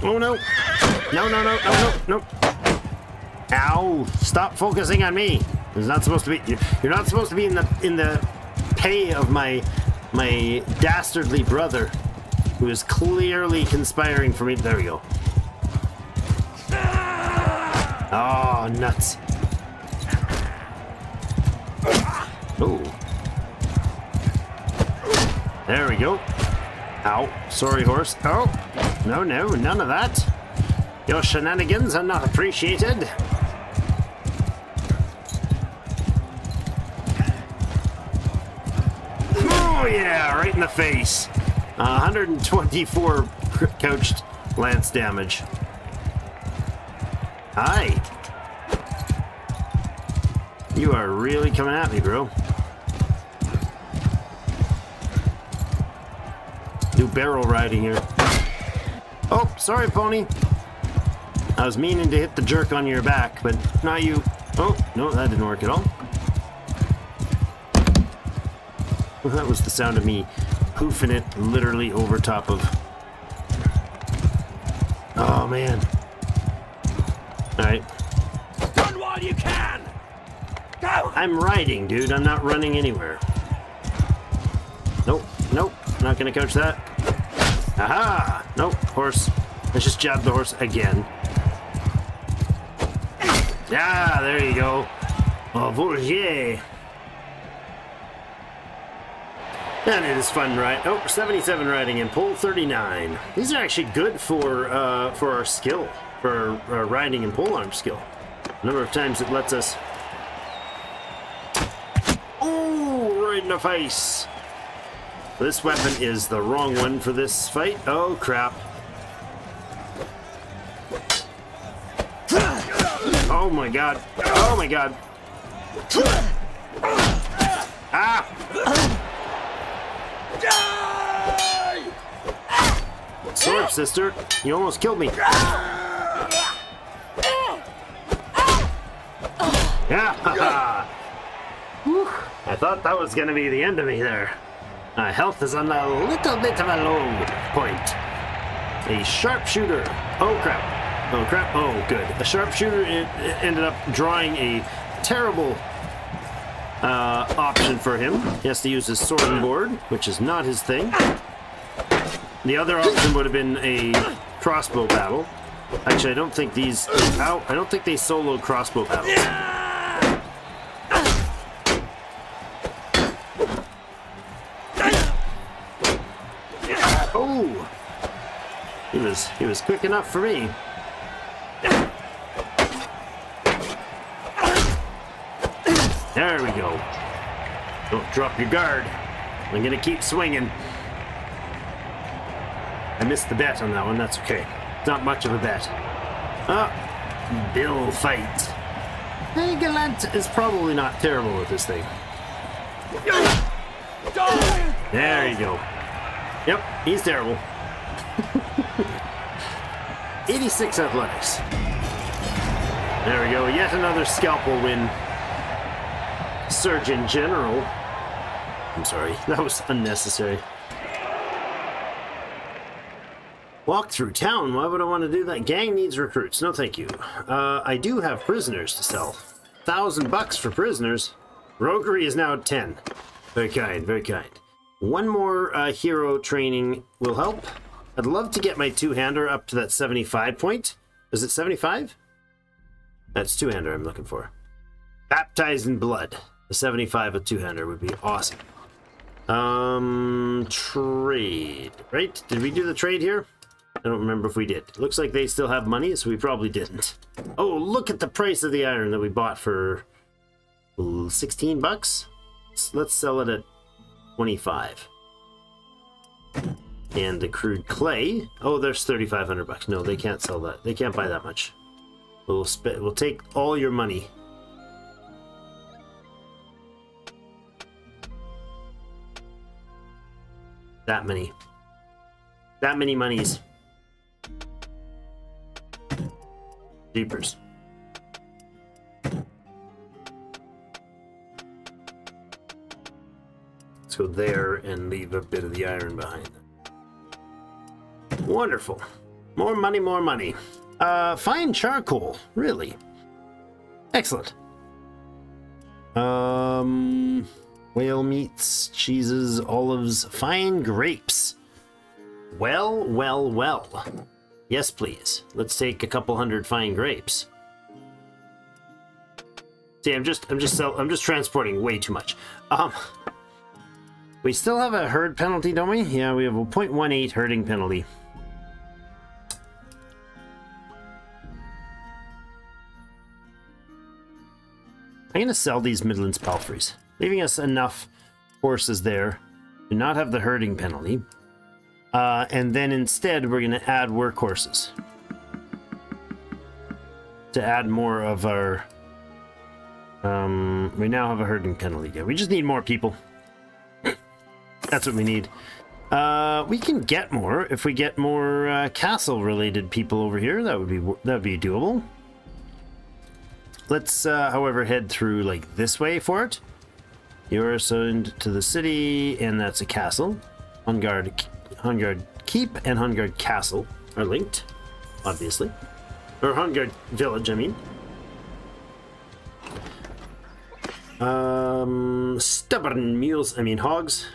Oh no! No, no, no, no, no, no. Ow! Stop focusing on me. It's not supposed to be. You're not supposed to be in the pay of my dastardly brother, who is clearly conspiring for me. There we go. Oh, nuts. Oh. There we go. Ow. Sorry, horse. Oh. No, no, none of that. Your shenanigans are not appreciated. Oh, yeah, right in the face. 124 couched lance damage. Hi. You are really coming at me, bro. Do barrel riding here. Oh, sorry, pony. I was meaning to hit the jerk on your back, but not you. Oh, no, that didn't work at all. Well, that was the sound of me hoofing it literally over top of... Oh, man. Alright. Run while you can! Go! I'm riding, dude. I'm not running anywhere. Nope, nope. Not gonna coach that. Aha! Nope, horse. Let's just jab the horse again. Yeah, there you go. Oh, Bourget. And it is fun, right? Oh, 77 riding and pole 39. These are actually good for our skill, for our riding and pole arm skill. A number of times it lets us. Oh, right in the face. This weapon is the wrong one for this fight. Oh, crap. Oh my god. Oh my god. Ah! Sword, sister. You almost killed me. Yeah! Whew. I thought that was going to be the end of me there. My health is on a little bit of a low point. A sharpshooter. Oh crap. Oh crap. Oh good. A sharpshooter ended up drawing a terrible option for him. He has to use his sword and board, which is not his thing. The other option would have been a crossbow battle. Actually, I don't think these... Ow, I don't think they solo crossbow battles. Oh! He was quick enough for me. There we go. Don't drop your guard. I'm gonna keep swinging. I missed the bet on that one, that's okay. It's not much of a bet. Bill fight. Hey, Gallant is probably not terrible with this thing. There you go. Yep, he's terrible. 86 athletics. There we go, yet another scalpel win. Surgeon General. I'm sorry, that was unnecessary. Walk through town? Why would I want to do that? Gang needs recruits. No, thank you. I do have prisoners to sell. $1,000 for prisoners. Roguery is now at 10. Very kind, very kind. One more hero training will help. I'd love to get my two-hander up to that 75 point. Is it 75? That's two-hander I'm looking for. Baptized in blood. A 75 with two-hander would be awesome. Trade. Right? Did we do the trade here? I don't remember if we did. Looks like they still have money, so we probably didn't. Oh, look at the price of the iron that we bought for $16. Let's sell it at 25. And the crude clay. Oh, there's 3,500 bucks. No, they can't sell that. They can't buy that much. We'll take all your money. That many. That many monies. Jeepers. Let's go there and leave a bit of the iron behind. Wonderful. More money, more money. Fine charcoal, really. Excellent. Whale meats, cheeses, olives, fine grapes. Well, well, well. Yes, please. Let's take a couple hundred fine grapes. See, I'm just transporting way too much. We still have a herd penalty, don't we? Yeah, we have a 0.18 herding penalty. I'm going to sell these Midlands Palfreys, leaving us enough horses there to not have the herding penalty. And then instead, we're going to add workhorses to add more of our... we now have a herding penalty. Yeah, we just need more people. That's what we need. We can get more if we get more castle-related people over here. That would be doable. Let's, however, head through like this way for it. You're assigned to the city, and that's a castle. Hungard Keep and Hungard Castle are linked, obviously. Or Hungard Village, I mean. Stubborn mules, hogs.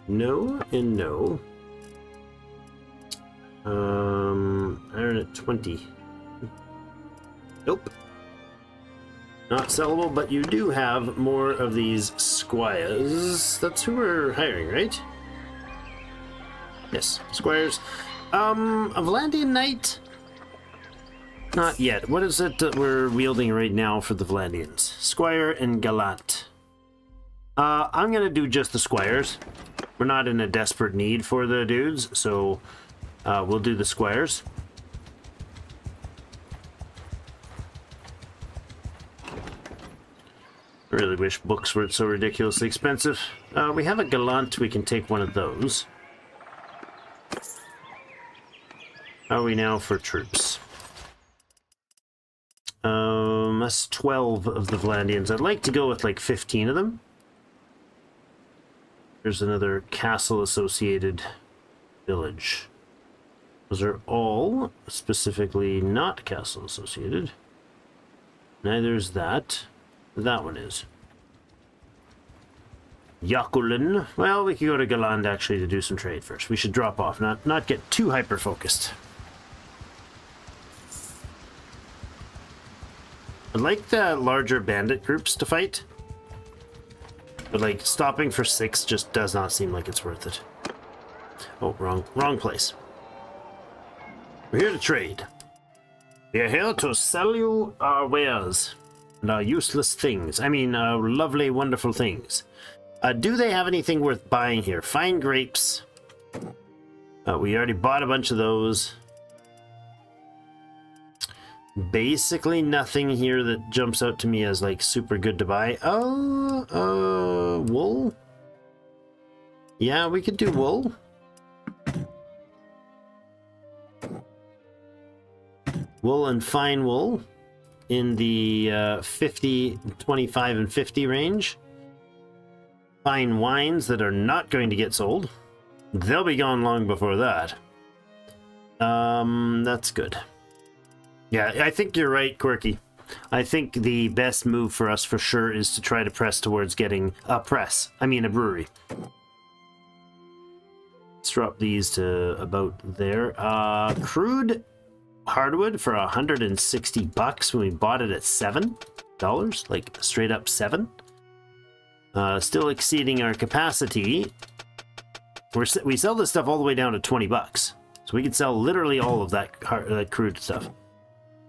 No and no. Iron at 20. Nope. Not sellable, but you do have more of these squires. That's who we're hiring, right? Yes, squires. A Vlandian knight? Not yet. What is it that we're wielding right now for the Vlandians? Squire and Gallant. I'm gonna do just the squires. We're not in a desperate need for the dudes, so we'll do the squires. I really wish books weren't so ridiculously expensive. We have a Gallant, we can take one of those. How are we now for troops? That's 12 of the Vlandians. I'd like to go with like 15 of them. There's another castle-associated village. Those are all specifically not castle-associated. Neither is that. That one is. Yakulin. Well, we could go to Galand actually to do some trade first. We should drop off, not get too hyper-focused. I'd like the larger bandit groups to fight. But like, stopping for 6 just does not seem like it's worth it. Oh, wrong place. We're here to trade. We are here to sell you our wares. And our useless things. I mean, lovely, wonderful things. Do they have anything worth buying here? Fine grapes. We already bought a bunch of those. Basically nothing here that jumps out to me as like super good to buy. Wool? Yeah, we could do wool. Wool and fine wool in the 50, 25, and 50 range. Fine wines that are not going to get sold. They'll be gone long before that. That's good. Yeah, I think you're right, Quirky. I think the best move for us for sure is to try to press towards getting a brewery. Let's drop these to about there. Crude hardwood for 160 bucks when we bought it at $7, like straight up 7. Still exceeding our capacity. We sell this stuff all the way down to 20 bucks, so we can sell literally all of that crude stuff,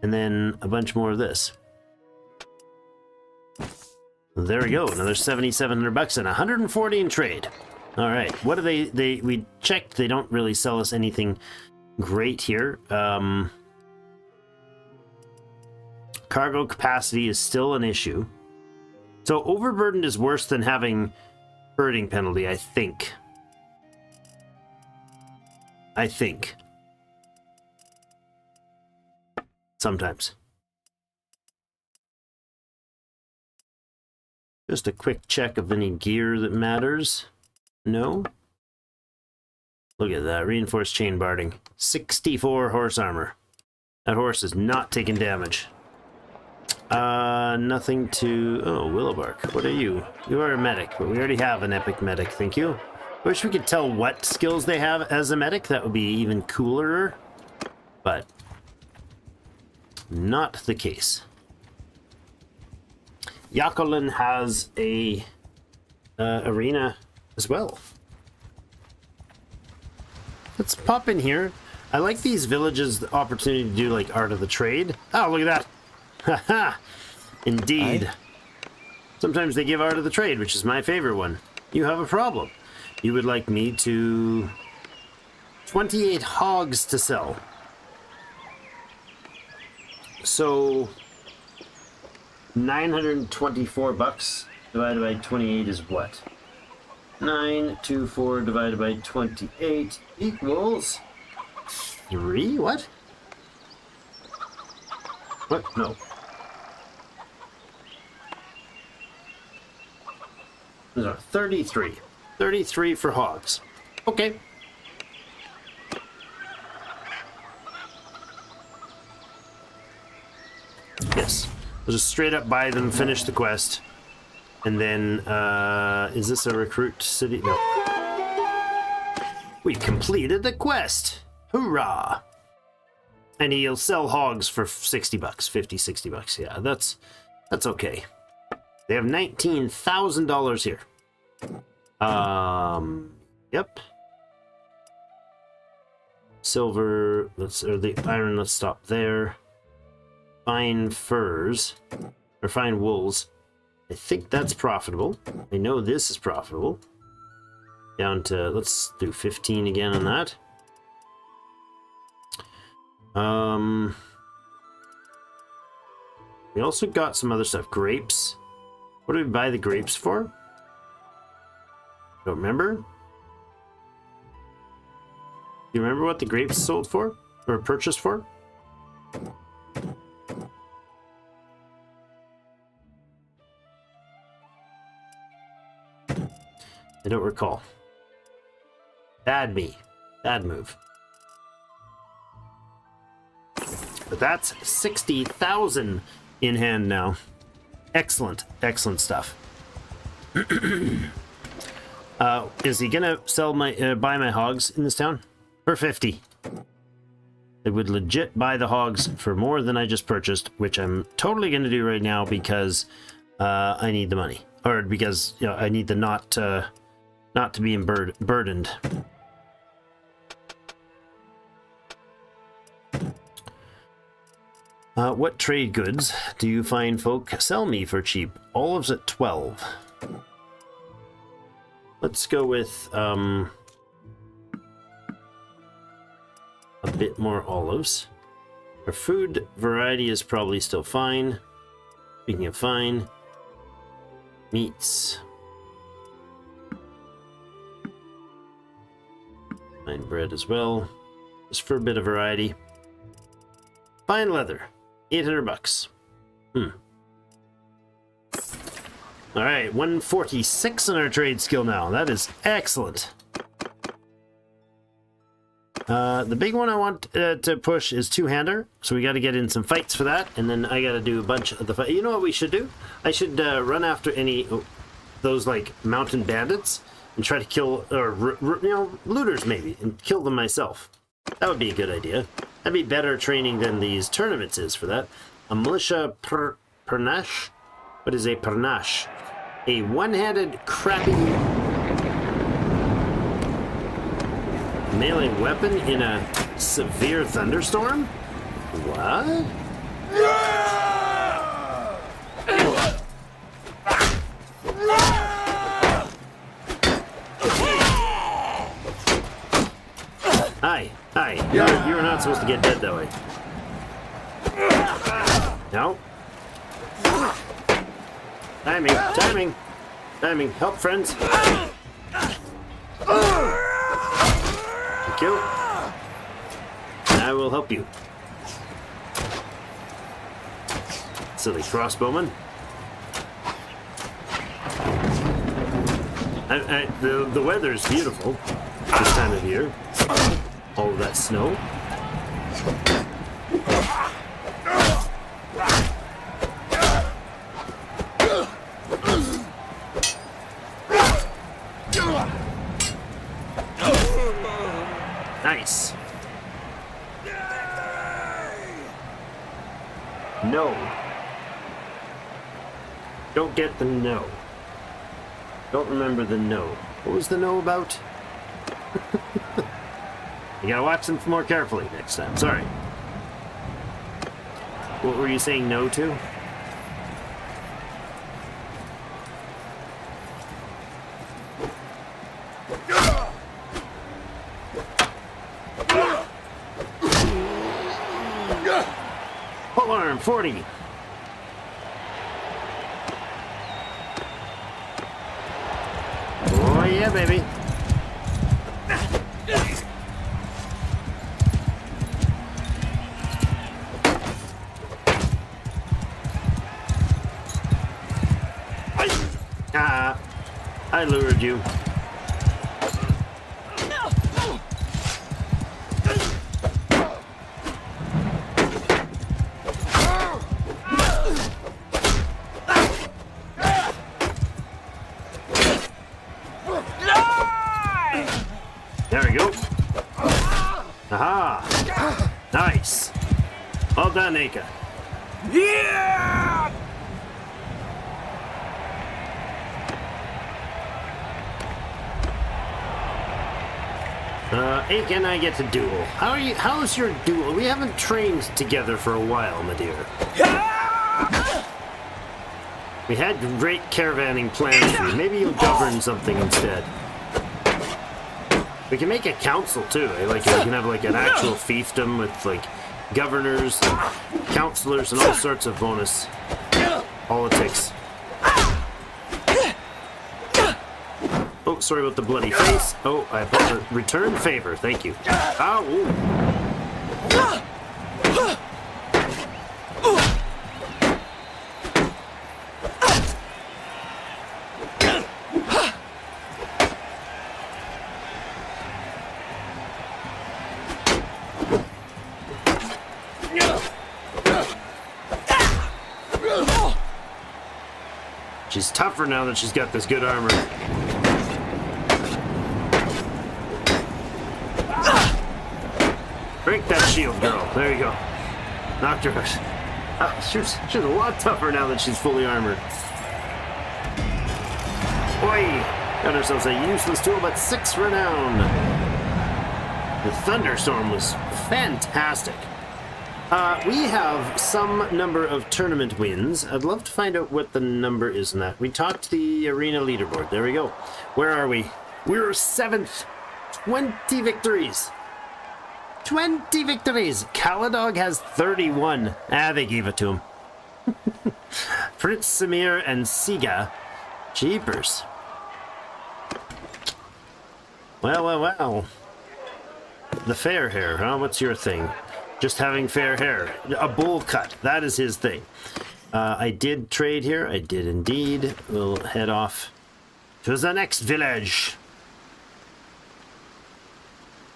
and then a bunch more of this. There we go, another 7,700 bucks and 140 in trade. All right, what do we checked? They don't really sell us anything great here. Cargo capacity is still an issue. So overburdened is worse than having herding penalty, I think. Sometimes. Just a quick check of any gear that matters. No. Look at that. Reinforced chain barding. 64 horse armor. That horse is not taking damage. Nothing to... Oh, Willowbark. What are you? You are a medic, but we already have an epic medic, thank you. Wish we could tell what skills they have as a medic. That would be even cooler. But... not the case. Yakolin has a arena as well. Let's pop in here. I like these villages, the opportunity to do like art of the trade. Oh, look at that. Haha. Indeed. Sometimes they give art of the trade, which is my favorite one. You have a problem. You would like me to 28 hogs to sell. So 924 bucks divided by 28 is what? 924 divided by 28 equals 3? What? What? No. No, 33. 33 for hogs. Okay. Yes. We'll just straight up buy them, finish the quest. And then, is this a recruit city? No. We completed the quest. Hoorah. And he'll sell hogs for 60 bucks, 50, 60 bucks. Yeah, that's okay. They have $19,000 here. Yep. Silver, or the iron, let's stop there. Fine furs, or fine wools. I think that's profitable. I know this is profitable. Down to, let's do 15 again on that. We also got some other stuff. Grapes. What do we buy the grapes for? Don't remember. Do you remember what the grapes sold for? Or purchased for? I don't recall. Bad me. Bad move. But that's 60,000 in hand now. Excellent. Excellent stuff. Is he gonna sell my buy my hogs in this town? For 50. They would legit buy the hogs for more than I just purchased, which I'm totally gonna do right now because I need the money. Or because, you know, I need the not to be burdened. What trade goods do you find folk sell me for cheap? Olives at 12. Let's go with a bit more olives. Our food variety is probably still fine. Speaking of fine, meats. Fine bread as well, just for a bit of variety. Fine leather, 800 bucks. All right, 146 in our trade skill now. That is excellent. The big one I want to push is two-hander, so we got to get in some fights for that, and then I got to do a bunch of the fight. You know what we should do? I should run after any those like mountain bandits and try to kill, or you know, looters maybe, and kill them myself. That would be a good idea. That'd be better training than these tournaments is for that. A militia pernache? What is a pernache? A one-handed, crappy melee weapon in a severe thunderstorm? What? supposed to get dead that way. No. Timing, timing, timing. Help, friends. Thank you. I will help you. Silly crossbowman. The weather's beautiful this time of year. All of that snow. Nice. No. Don't get the no. Don't remember the no. What was the no about? You gotta watch them more carefully next time. Sorry. What were you saying no to? Pole arm, 40. Oh yeah, baby. Ah, I lured you. There we go. Aha! Nice. Well done, Aka. Yeah! Aka and I get to duel. How are you? How's your duel? We haven't trained together for a while, my dear. We had great caravanning plans for you. Maybe you'll govern something instead. We can make a council too. Like we can have like an actual fiefdom with like governors, and counselors, and all sorts of bonus politics. Oh, sorry about the bloody face. Oh, I put the return favor. Thank you. Ow. She's tougher now that she's got this good armor. Break that shield, girl. There you go. Knocked her out. She's a lot tougher now that she's fully armored. Oi! Got ourselves a useless tool, but 6 renown. The thunderstorm was fantastic. We have some number of tournament wins. I'd love to find out what the number is in that. We talked the arena leaderboard. There we go. Where are we? We're 7th. 20 victories. 20 victories. Caladog has 31. Ah, they gave it to him. Prince Samir and Siga. Jeepers. Well, well, well. The fair hair, huh? What's your thing? Just having fair hair. A bowl cut. That is his thing. I did trade here. I did indeed. We'll head off to the next village.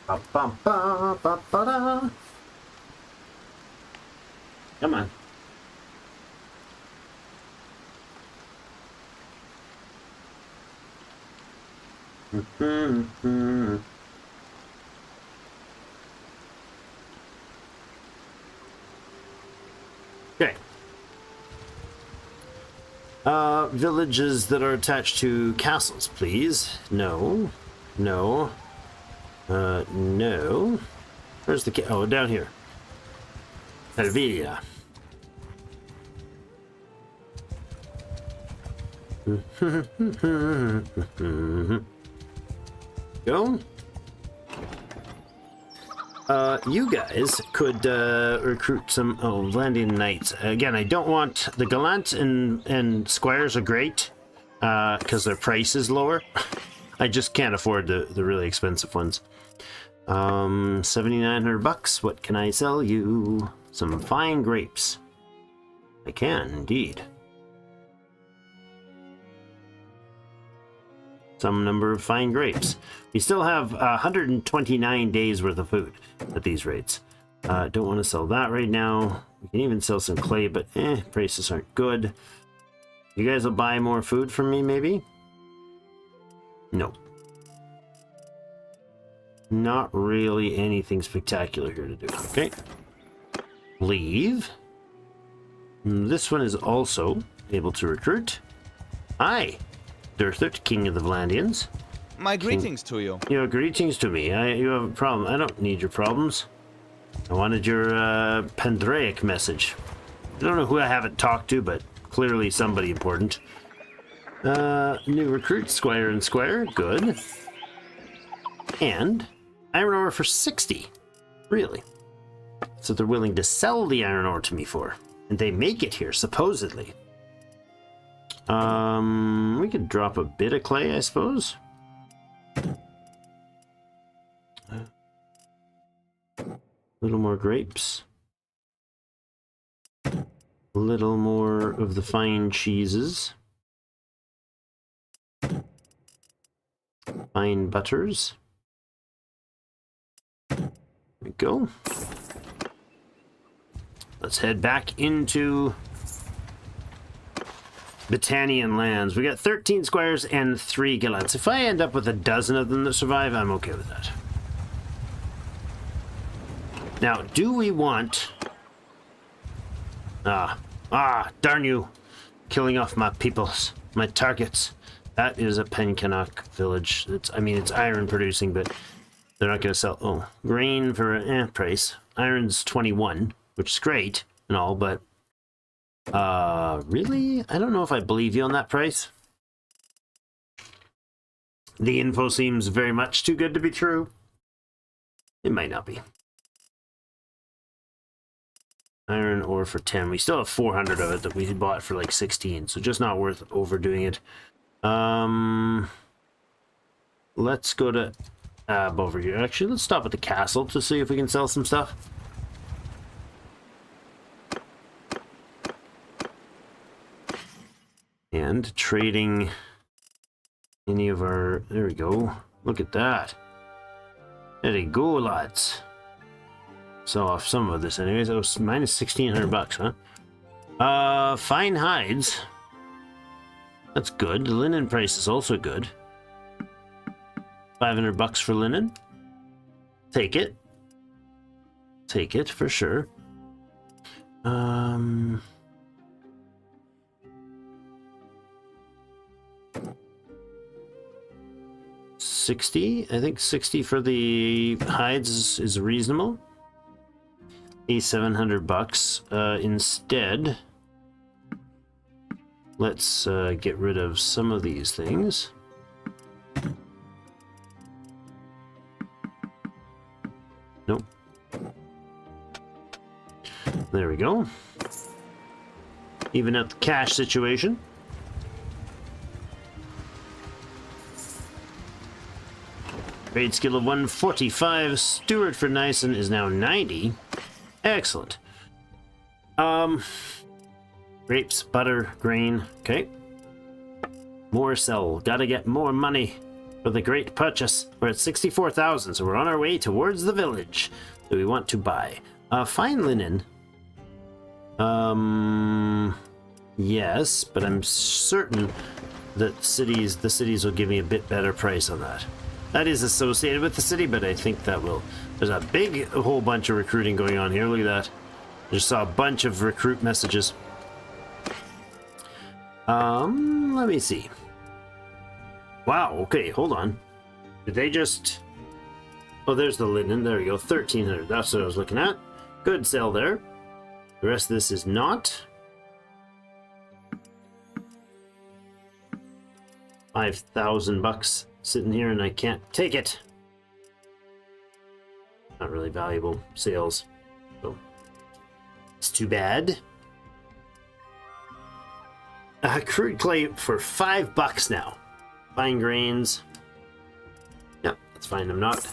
Ba, ba, ba, ba, ba, da. Come on. Okay. Villages that are attached to castles, please. No. No. No. Where's the oh, down here. Helvetia. Go. You guys could recruit some landing knights. Again, I don't want the gallant and squires are great because their price is lower. I just can't afford the really expensive ones. 7,900 bucks. What can I sell you? Some fine grapes. I can indeed. Some number of fine grapes. We still have 129 days worth of food at these rates. Don't want to sell that right now. We can even sell some clay, but prices aren't good. You guys will buy more food from me, maybe? No. Not really anything spectacular here to do. Okay. Leave. This one is also able to recruit. Hi, Durthert, King of the Vlandians. My greetings to you. Your greetings to me. You have a problem. I don't need your problems. I wanted your Pendraic message. I don't know who I haven't talked to, but clearly somebody important. New recruit, Squire and Squire. Good. And iron ore for 60. Really? So they're willing to sell the iron ore to me for. And they make it here, supposedly. We could drop a bit of clay, I suppose. A little more grapes. A little more of the fine cheeses. Fine butters. There we go. Let's head back into Battanian lands. We got 13 squires and 3 gallants. If I end up with a dozen of them that survive, I'm okay with that. Now, do we want... darn you. Killing off my peoples, my targets. That is a Pencannock village. It's iron producing, but they're not going to sell... Oh, grain for price. Iron's 21, which is great and all, but... really? I don't know if I believe you on that price. The info seems very much too good to be true. It might not be. Iron ore for 10. We still have 400 of it that we bought for like 16, so just not worth overdoing it. Let's go to over here. Actually, let's stop at the castle to see if we can sell some stuff. And trading any of our... There we go. Look at that. There you go, lads. Sell off some of this anyways. That was minus 1,600 bucks, huh? Fine hides. That's good. The linen price is also good. 500 bucks for linen. Take it. Take it for sure. 60. I think 60 for the hides is reasonable. 700 bucks. Instead, let's get rid of some of these things. Nope. There we go. Even out the cash situation. Trade skill of 145. Steward for Nyson is now 90. Excellent. Grapes, butter, grain. Okay. More sell. Gotta get more money for the great purchase. We're at 64,000, so we're on our way towards the village that we want to buy. Fine linen. Yes, but I'm certain that the cities will give me a bit better price on that. That is associated with the city, but I think that will... There's a whole bunch of recruiting going on here. Look at that. I just saw a bunch of recruit messages. Let me see. Wow, okay, hold on. Did they just... Oh, there's the linen. There we go. 1,300. That's what I was looking at. Good sale there. The rest of this is not. 5,000 bucks sitting here and I can't take it. Not really valuable sales. So it's too bad. Crude clay for $5 now. Fine grains. Yep, that's fine. I'm not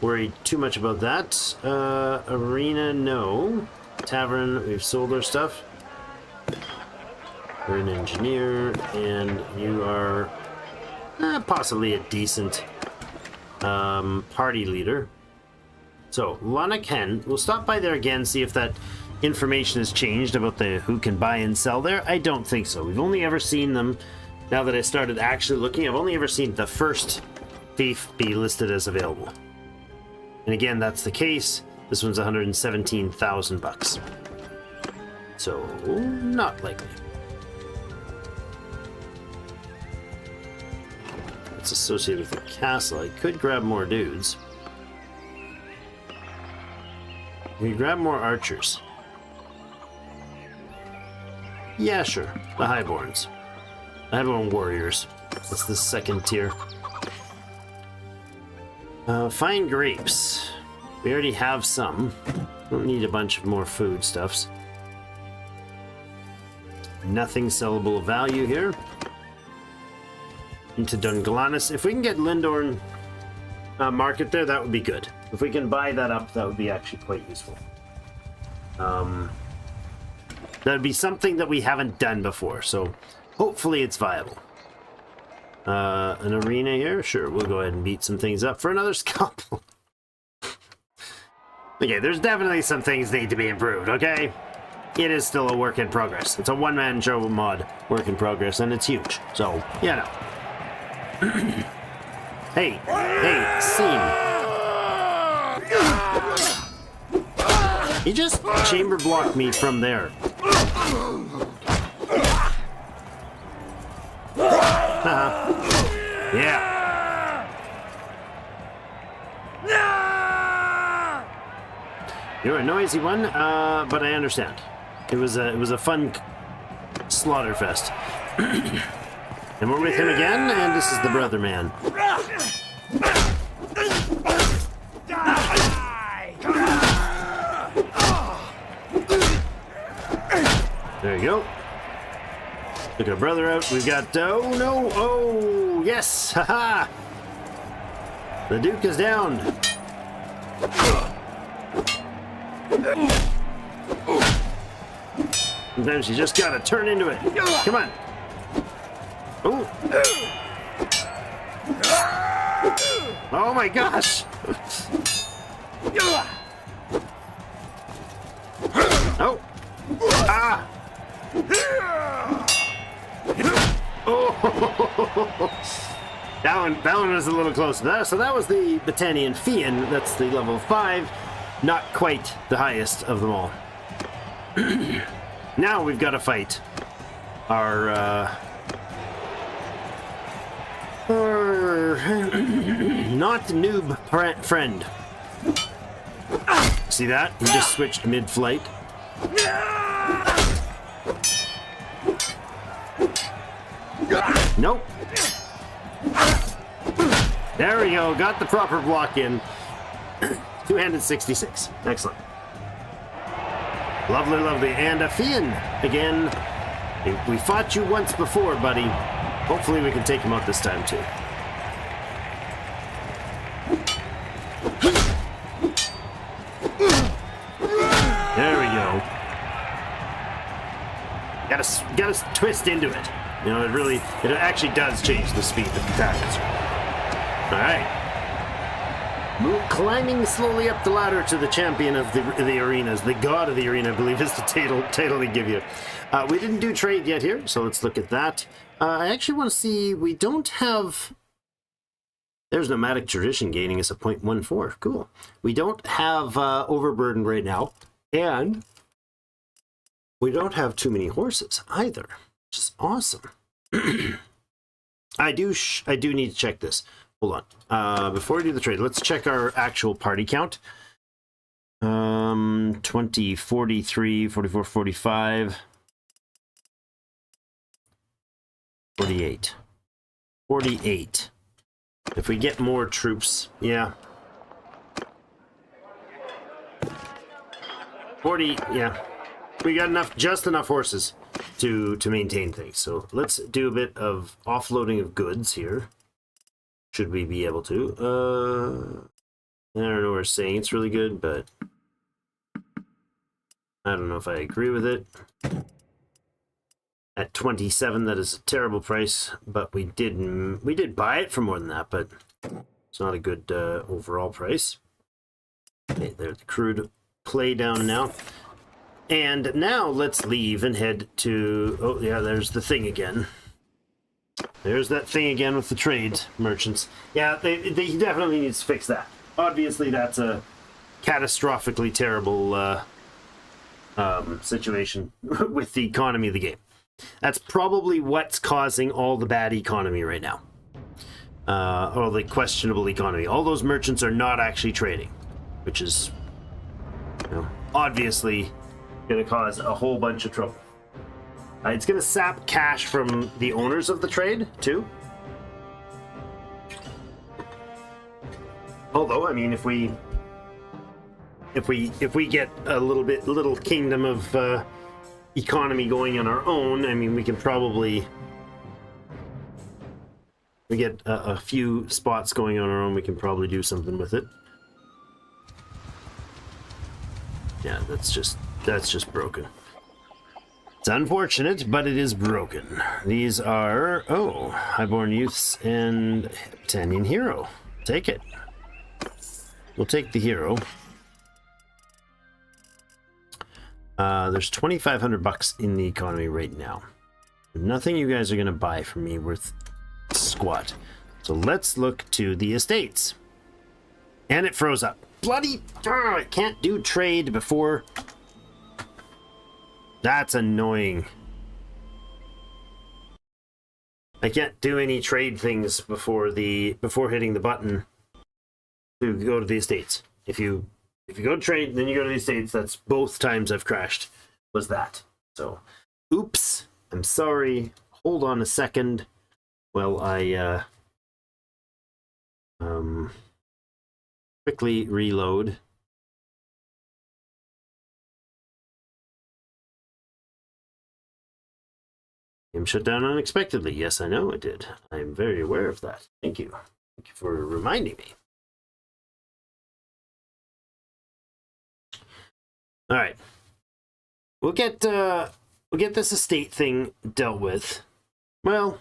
worried too much about that. Arena, no. Tavern, we've sold our stuff. You're an engineer, and you are possibly a decent party leader. So, Lanaken, we'll stop by there again, see if that information has changed about the who can buy and sell there. I don't think so. We've only ever seen them, now that I started actually looking, I've only ever seen the first thief be listed as available. And again, that's the case. This one's $117,000. So, not likely. It's associated with the castle. I could grab more dudes. We grab more archers. Yeah, sure. The Highborns. The Highborn warriors. That's the second tier. Fine grapes. We already have some. Don't need a bunch of more foodstuffs. Nothing sellable of value here. Into Dunglanis. If we can get Lindorn market there, that would be good. If we can buy that up, that would be actually quite useful. That would be something that we haven't done before, so hopefully it's viable. An arena here? Sure, we'll go ahead and beat some things up for another scalpel. Okay, there's definitely some things need to be improved, okay? It is still a work in progress. It's a one-man show mod, work in progress, and it's huge. So, you know. Hey, scene. He just chamber blocked me from there. Yeah. You're a noisy one, but I understand. It was a fun slaughter fest. And we're with him again, and this is the brother man. There you go. Took our brother out. We've got, oh no, oh yes, haha. The Duke is down. Sometimes you just gotta turn into it. Come on. Oh. Oh my gosh. Oh. Ah. Oh. That one was a little close. So that was the Battanian Fian. That's the level 5. Not quite the highest of them all. Now we've got to fight our not noob friend. See that? He just switched mid-flight. Nope. There we go. Got the proper block in. Two-handed 66. Excellent. Lovely, lovely. And a Fian again. We fought you once before, buddy. Hopefully we can take him out this time too. There we go. Gotta twist into it. You know, it actually does change the speed of the attackers. All right. Climbing slowly up the ladder to the champion of the arenas, the god of the arena, I believe is the title they give you. We didn't do trade yet here, so let's look at that. I actually want to see, we don't have... There's nomadic tradition gaining us a 0.14. Cool. We don't have overburden right now, and we don't have too many horses either, which is awesome. I do need to check this. Hold on. Before we do the trade, let's check our actual party count. 20, 43, 44, 45, 48. 48. If we get more troops, yeah. 40, yeah. We got enough, just enough horses to maintain things. So let's do a bit of offloading of goods here. Should we be able to? I don't know what we're saying it's really good, but I don't know if I agree with it. At 27, that is a terrible price, but we did buy it for more than that, but it's not a good overall price. Okay, there's the crude play down now. And now let's leave and head to... Oh, yeah, there's the thing again. There's that thing again with the trade merchants. Yeah, they definitely need to fix that. Obviously, that's a catastrophically terrible situation with the economy of the game. That's probably what's causing all the bad economy right now. Or the questionable economy. All those merchants are not actually trading, which is, you know, obviously going to cause a whole bunch of trouble. It's going to sap cash from the owners of the trade too. Although, I mean, if we get a little kingdom of economy going on our own, I mean, we can probably get a few spots going on our own. We can probably do something with it. Yeah, that's just broken. It's unfortunate, but it is broken. These are, oh, Highborn Youths and Heptanian Hero. Take it. We'll take the hero. There's 2,500 bucks in the economy right now. Nothing you guys are going to buy from me worth squat. So let's look to the estates. And it froze up. Bloody... I can't do trade before... That's annoying. I can't do any trade things before hitting the button to go to the estates. If you go to trade, then you go to the estates. That's both times I've crashed. Was that. So, oops. I'm sorry. Hold on a second. Well, I quickly reload. Game shut down unexpectedly. Yes, I know it did. I'm very aware of that. Thank you. Thank you for reminding me. All right. We'll get this estate thing dealt with. Well,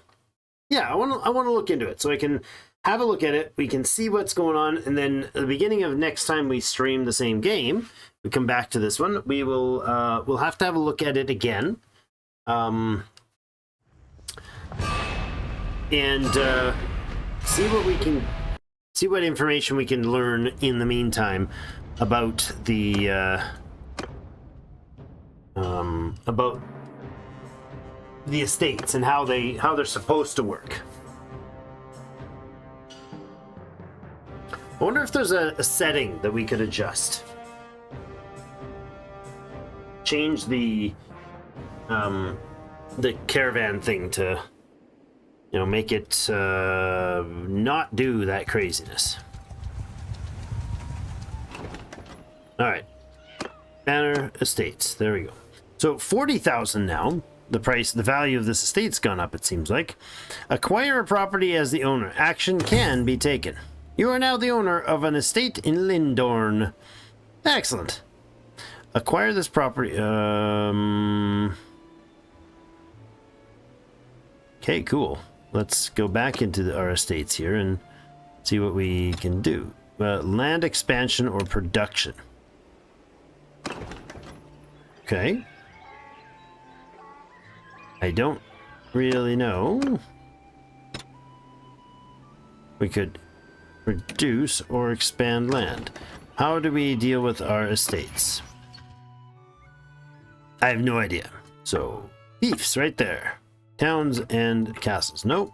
yeah, I want to look into it so I can have a look at it. We can see what's going on, and then at the beginning of next time we stream the same game, we come back to this one. We will we'll have to have a look at it again. And see what information we can learn in the meantime about the estates and how they're supposed to work. I wonder if there's a setting that we could adjust. Change the caravan thing to, you know, make it not do that craziness. All right. Banner Estates. There we go. So 40,000 now. The value of this estate's gone up, it seems like. Acquire a property as the owner. Action can be taken. You are now the owner of an estate in Lindorn. Excellent. Acquire this property. Okay, cool. Let's go back into our estates here and see what we can do. Land expansion or production. Okay. I don't really know. We could reduce or expand land. How do we deal with our estates? I have no idea. So, fiefs right there. Towns and castles. Nope.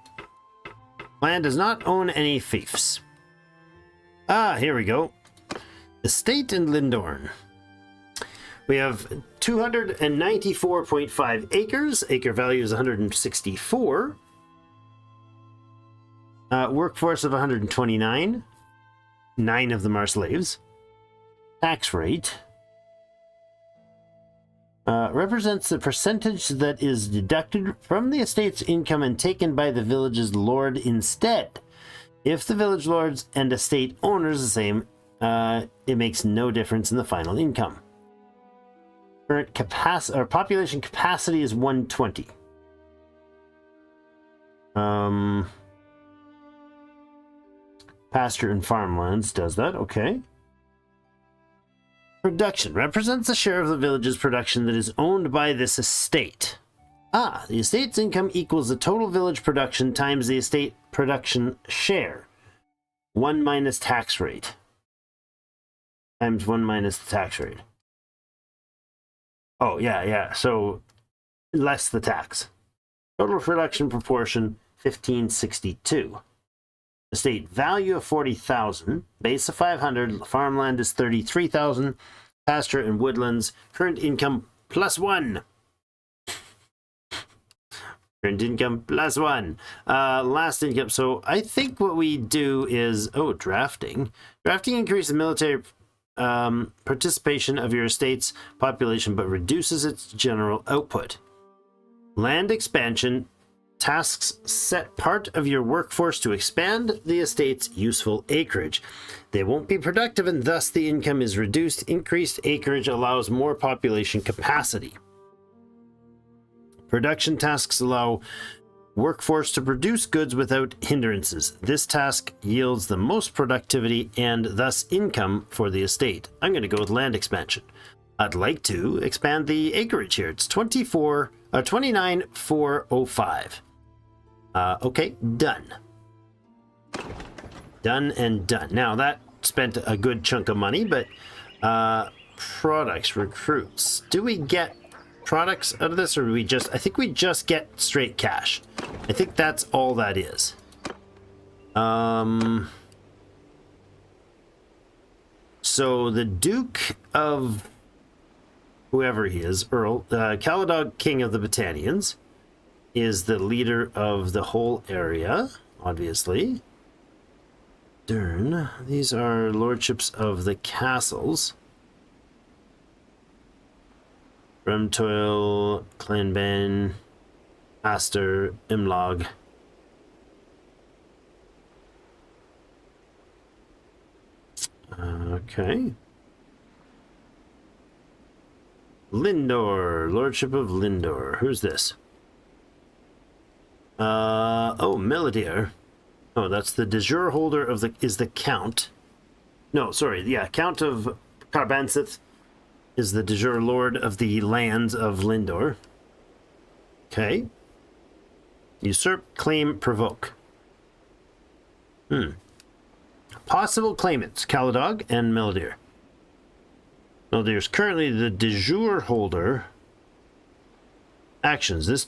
Land does not own any fiefs. Ah, here we go. Estate in Lindorn. We have 294.5 acres. Acre value is 164. Workforce of 129. 9 of them are slaves. Tax rate. represents the percentage that is deducted from the estate's income and taken by the village's lord instead. If the village lords and estate owners are the same, it makes no difference in the final income. Current population capacity is 120. Pasture and farmlands does that, okay. Production represents the share of the village's production that is owned by this estate. The estate's income equals the total village production times the estate production share. 1 minus tax rate. Times 1 minus the tax rate. Oh, yeah. So, less the tax. Total production proportion, 1562. Estate value of 40,000. Base of 500. Farmland is 33,000. Pasture and woodlands. Current income +1. Current income +1. Last income. So I think what we do is drafting. Drafting increases military participation of your estate's population, but reduces its general output. Land expansion. Tasks set part of your workforce to expand the estate's useful acreage. They won't be productive and thus the income is reduced. Increased acreage allows more population capacity. Production tasks allow workforce to produce goods without hindrances. This task yields the most productivity and thus income for the estate. I'm going to go with land expansion. I'd like to expand the acreage here. It's 29,405. Okay, done. Done and done. Now that spent a good chunk of money, but products, recruits. Do we get products out of this, or do we just, I think we just get straight cash. I think that's all that is. So the Duke of whoever he is, Earl, Caladog, King of the Battanians, is the leader of the whole area, obviously. Dern, these are lordships of the castles. Remtoil, Clanban, Aster, Imlog. Okay. Lindor, Lordship of Lindor. Who's this? Melodier. Oh, that's the de jure holder of the, is the Count. No, sorry, yeah, Count of Carbansith is the de jure lord of the lands of Lindor. Okay. Usurp, claim, provoke. Possible claimants, Caladog and Melodier. Melodier is currently the de jure holder. Actions. This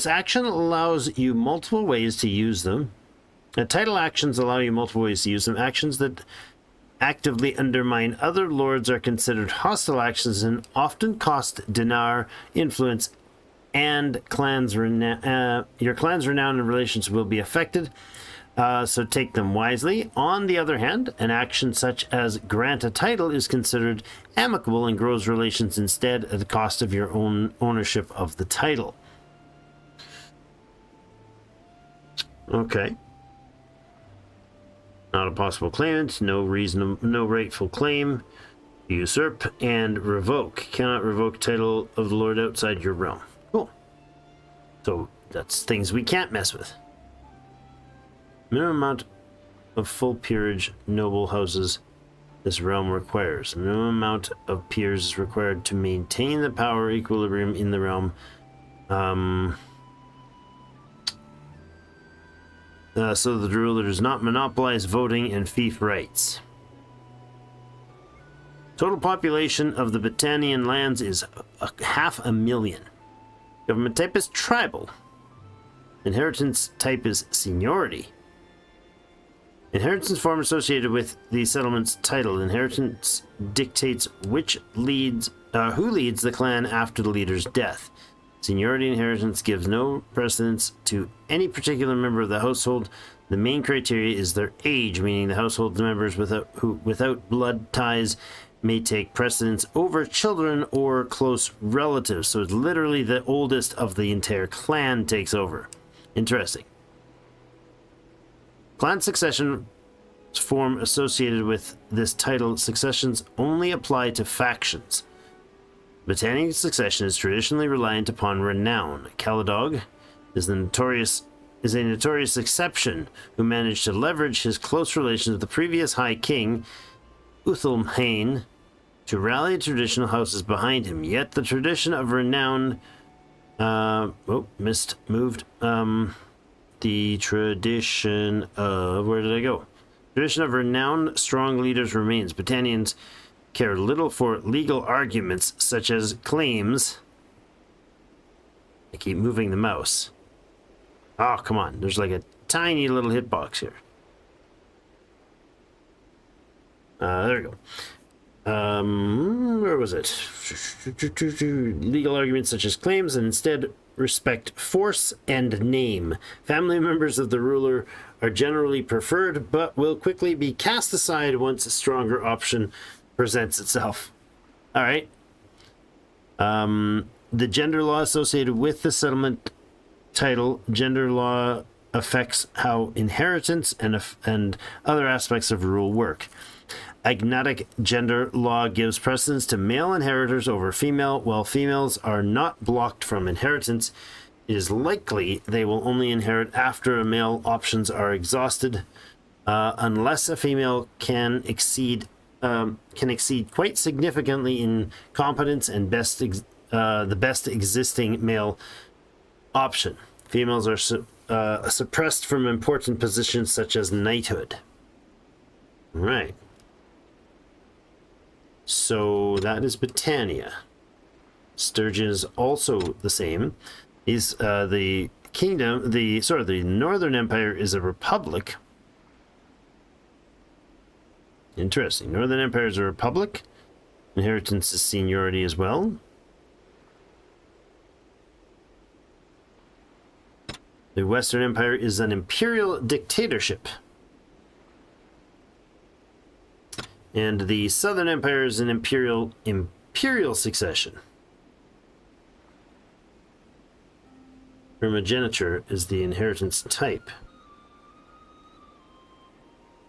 action allows you multiple ways to use them. Title actions allow you multiple ways to use them. Actions that actively undermine other lords are considered hostile actions and often cost dinar, influence, and your clan's renown and relations will be affected. So take them wisely. On the other hand, an action such as grant a title is considered amicable and grows relations instead at the cost of your own ownership of the title. Okay. Not a possible claimant, no rightful claim. Usurp and revoke. Cannot revoke title of the lord outside your realm. Cool. So that's things we can't mess with. Minimum amount of full peerage noble houses this realm requires. Minimum amount of peers is required to maintain the power equilibrium in the realm. So the ruler does not monopolize voting and fief rights. Total population of the Battanian lands is 500,000. Government type is tribal. Inheritance type is seniority. Inheritance form associated with the settlement's title. Inheritance dictates who leads the clan after the leader's death. Seniority inheritance gives no precedence to any particular member of the household. The main criteria is their age, meaning the household members without blood ties may take precedence over children or close relatives. So it's literally the oldest of the entire clan takes over. Interesting. Clan succession form associated with this title. Successions only apply to factions. Botanic succession is traditionally reliant upon renown. Caladog is a notorious exception who managed to leverage his close relations with the previous High King, Uthelmhain, to rally traditional houses behind him. Yet the tradition of renown... the tradition of... Where did I go? Tradition of renowned strong leaders remains. Botanians care little for legal arguments such as claims. I keep moving the mouse. Oh, come on. There's like a tiny little hitbox here. There we go. Where was it? Legal arguments such as claims, and instead respect force and name. Family members of the ruler are generally preferred, but will quickly be cast aside once a stronger option presents itself. All right. The gender law associated with the settlement title. Gender law affects how inheritance and other aspects of rule work. Agnatic gender law gives precedence to male inheritors over female. While females are not blocked from inheritance, it is likely they will only inherit after male options are exhausted, unless a female can exceed quite significantly in competence and the best existing male option. Females are suppressed from important positions such as knighthood. All right. So that is Britannia. Sturgeon is also the same. He's the kingdom. The Northern Empire is a republic. Interesting. Northern Empire is a republic. Inheritance is seniority as well. The Western Empire is an imperial dictatorship. And the Southern Empire is an imperial succession. Primogeniture is the inheritance type.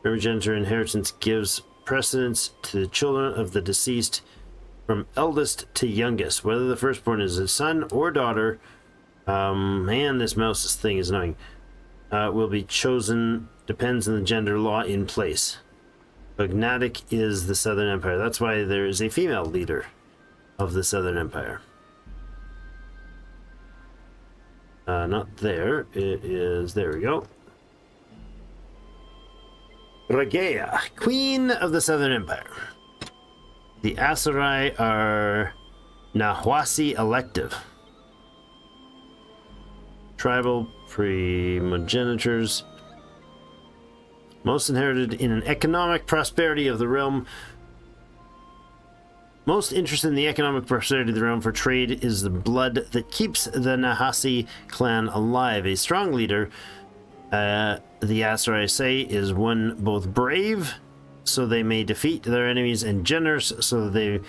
Primogeniture inheritance gives precedence to the children of the deceased from eldest to youngest, whether the firstborn is a son or daughter. Man, this mouse thing is annoying. Will be chosen, depends on the gender law in place. Agnatic is the Southern Empire. That's why there is a female leader of the Southern Empire. Not there. It is... There we go. Regea, Queen of the Southern Empire. The Aserai are Nahwasi elective. Tribal primogenitures. Most inherited in an economic prosperity of the realm. Most interested in the economic prosperity of the realm for trade is the blood that keeps the Nahasi clan alive. A strong leader, the Aserai say, is one both brave, so they may defeat their enemies, and generous, so that they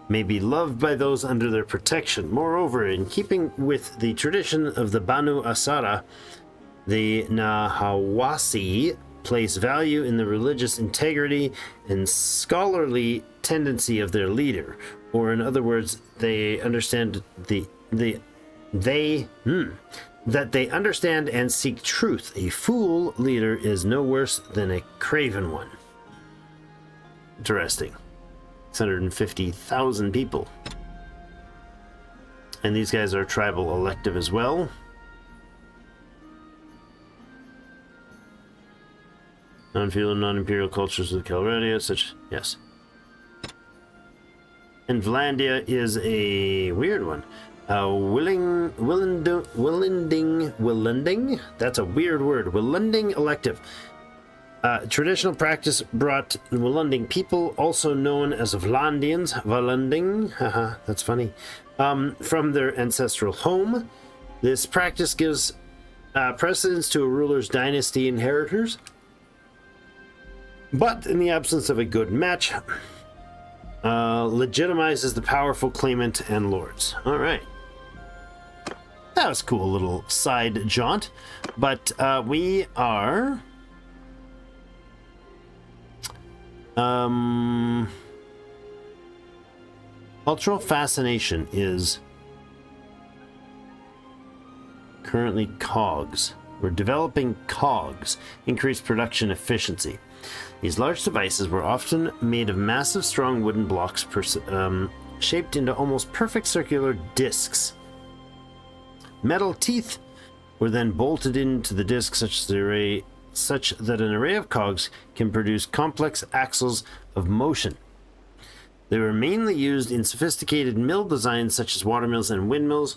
may be loved by those under their protection. Moreover, in keeping with the tradition of the Banu Asara, the Nahawasi place value in the religious integrity and scholarly tendency of their leader, or in other words, they understand that they understand and seek truth. A fool leader is no worse than a craven one. Interesting. 650,000 people. And these guys are tribal elective as well. Non-feudal and non-imperial cultures of Calradia, such... Yes. And Vlandia is a weird one. Willending? That's a weird word. Willending elective. Traditional practice brought Willending people, also known as Vlandians, Valending, haha, that's funny, from their ancestral home. This practice gives precedence to a ruler's dynasty inheritors. But in the absence of a good match, Legitimizes the powerful claimant and lords. All right. That was a cool little side jaunt. But we are... Cultural fascination is currently cogs. We're developing cogs, increased production efficiency. These large devices were often made of massive, strong wooden blocks shaped into almost perfect circular discs. Metal teeth were then bolted into the disc such that an array of cogs can produce complex axles of motion. They were mainly used in sophisticated mill designs such as watermills and windmills.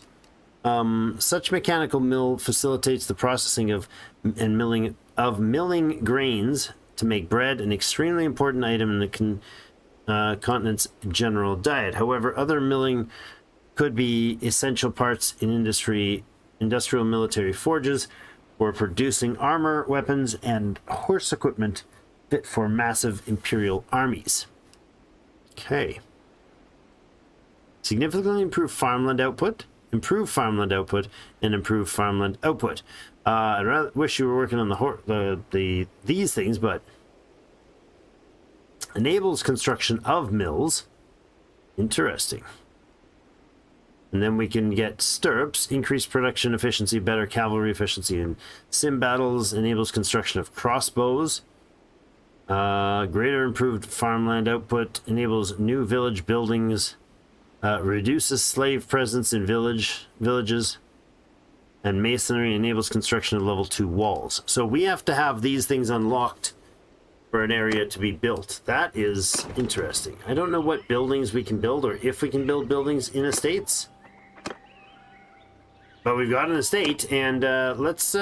Such mechanical mill facilitates the processing of milling grains to make bread, an extremely important item in the continent's general diet. However, other milling could be essential parts in industrial military forges for producing armor, weapons, and horse equipment fit for massive imperial armies. Okay. Significantly improve farmland output, and improve farmland output. I wish you were working on these things, but enables construction of mills. Interesting. And then we can get stirrups, increased production efficiency, better cavalry efficiency in sim battles, enables construction of crossbows, greater improved farmland output, enables new village buildings, reduces slave presence in villages, and masonry enables construction of level 2 walls. So we have to have these things unlocked for an area to be built. That is interesting. I don't know what buildings we can build, or if we can build buildings in estates. But we've got an estate, and let's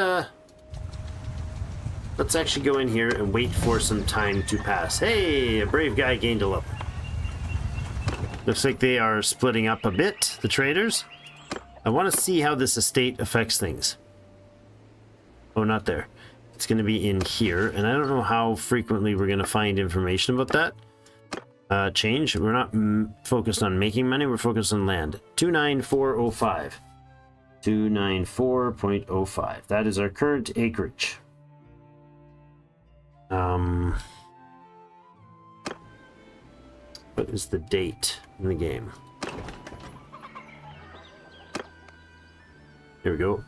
actually go in here and wait for some time to pass. Hey, a brave guy gained a level. Looks like they are splitting up a bit, the traders. I want to see how this estate affects things. Oh, not there. It's going to be in here, and I don't know how frequently we're going to find information about that. Change. We're not focused on making money, we're focused on land. 29405. 294.05. That is our current acreage. What is the date in the game? Here we go.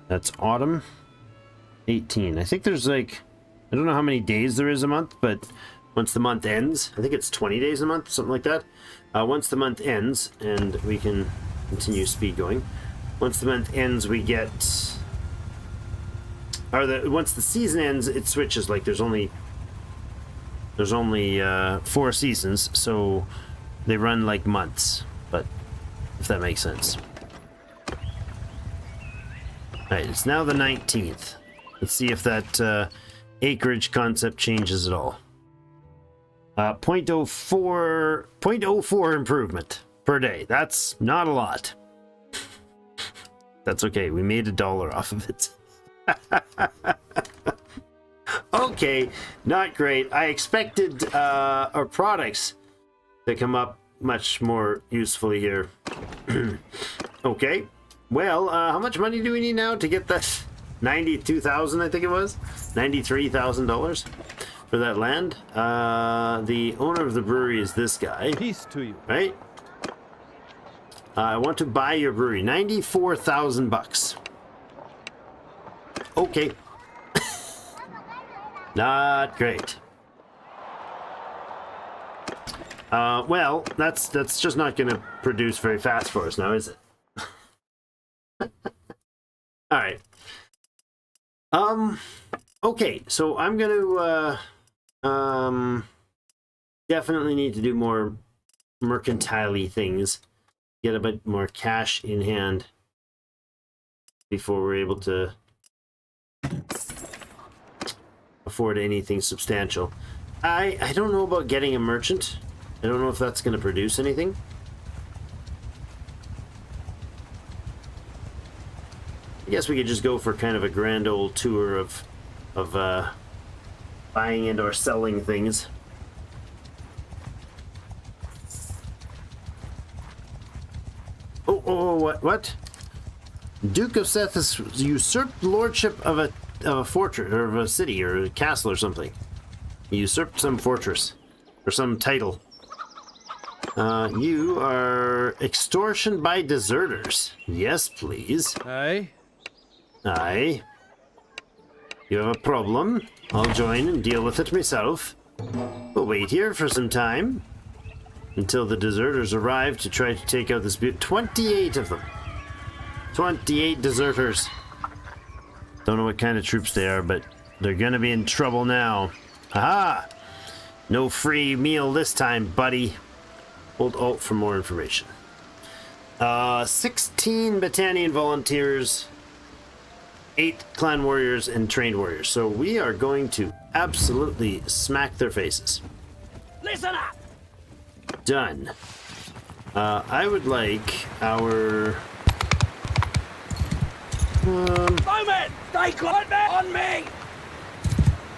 That's autumn 18. I think there's like, I don't know how many days there is a month, but once the month ends, I think it's 20 days a month, something like that. Once the month ends, and we can continue speed going. Once the month ends, we get, once the season ends, it switches. Like there's only 4 seasons, so they run like months. But if that makes sense. All right, it's now the 19th. Let's see if that acreage concept changes at all. 0.04 improvement per day. That's not a lot. That's okay. We made $1 off of it. Okay, not great. I expected our products to come up much more usefully here. Okay. Well, how much money do we need now to get that 92,000? I think it was $93,000 for that land. The owner of the brewery is this guy. Peace to you. Right? I want to buy your brewery. 94,000 bucks. Okay. Not great. Well, that's just not going to produce very fast for us now, is it? All right. Okay, so I'm going to definitely need to do more mercantile-y things. Get a bit more cash in hand before we're able to afford anything substantial. I don't know about getting a merchant. I don't know if that's going to produce anything. I guess we could just go for kind of a grand old tour of buying and or selling things. What? Duke of Seth has usurped lordship of a fortress, or of a city, or a castle, or something. He usurped some fortress, or some title. You are extortion by deserters. Yes, please. Aye. Aye. You have a problem. I'll join and deal with it myself. We'll wait here for some time until the deserters arrive to try to take out this 28 of them. 28 deserters. Don't know what kind of troops they are, but they're gonna be in trouble now. Haha! No free meal this time, buddy. Hold Alt for more information. 16 Battanian volunteers, 8 clan warriors, and trained warriors. So we are going to absolutely smack their faces. Listen up! Done. I would like our... Bowman! Stay close on me!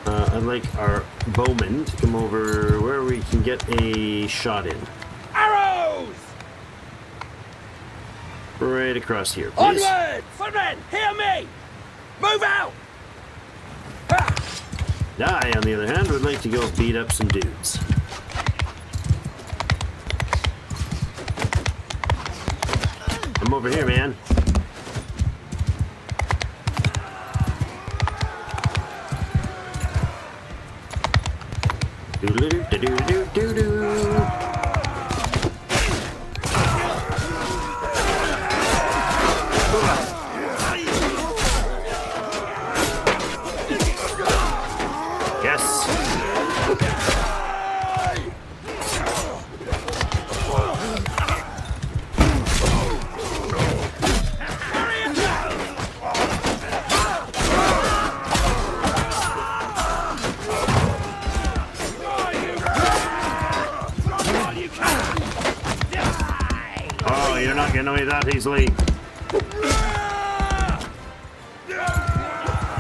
I'd like our bowmen to come over where we can get a shot in. Arrows! Right across here, please. Onward! Footmen, hear me! Move out! I, on the other hand, would like to go beat up some dudes. Come over here, man. Do-do-do-do-do-do-do. Yes. Oh, you're not getting away that easily.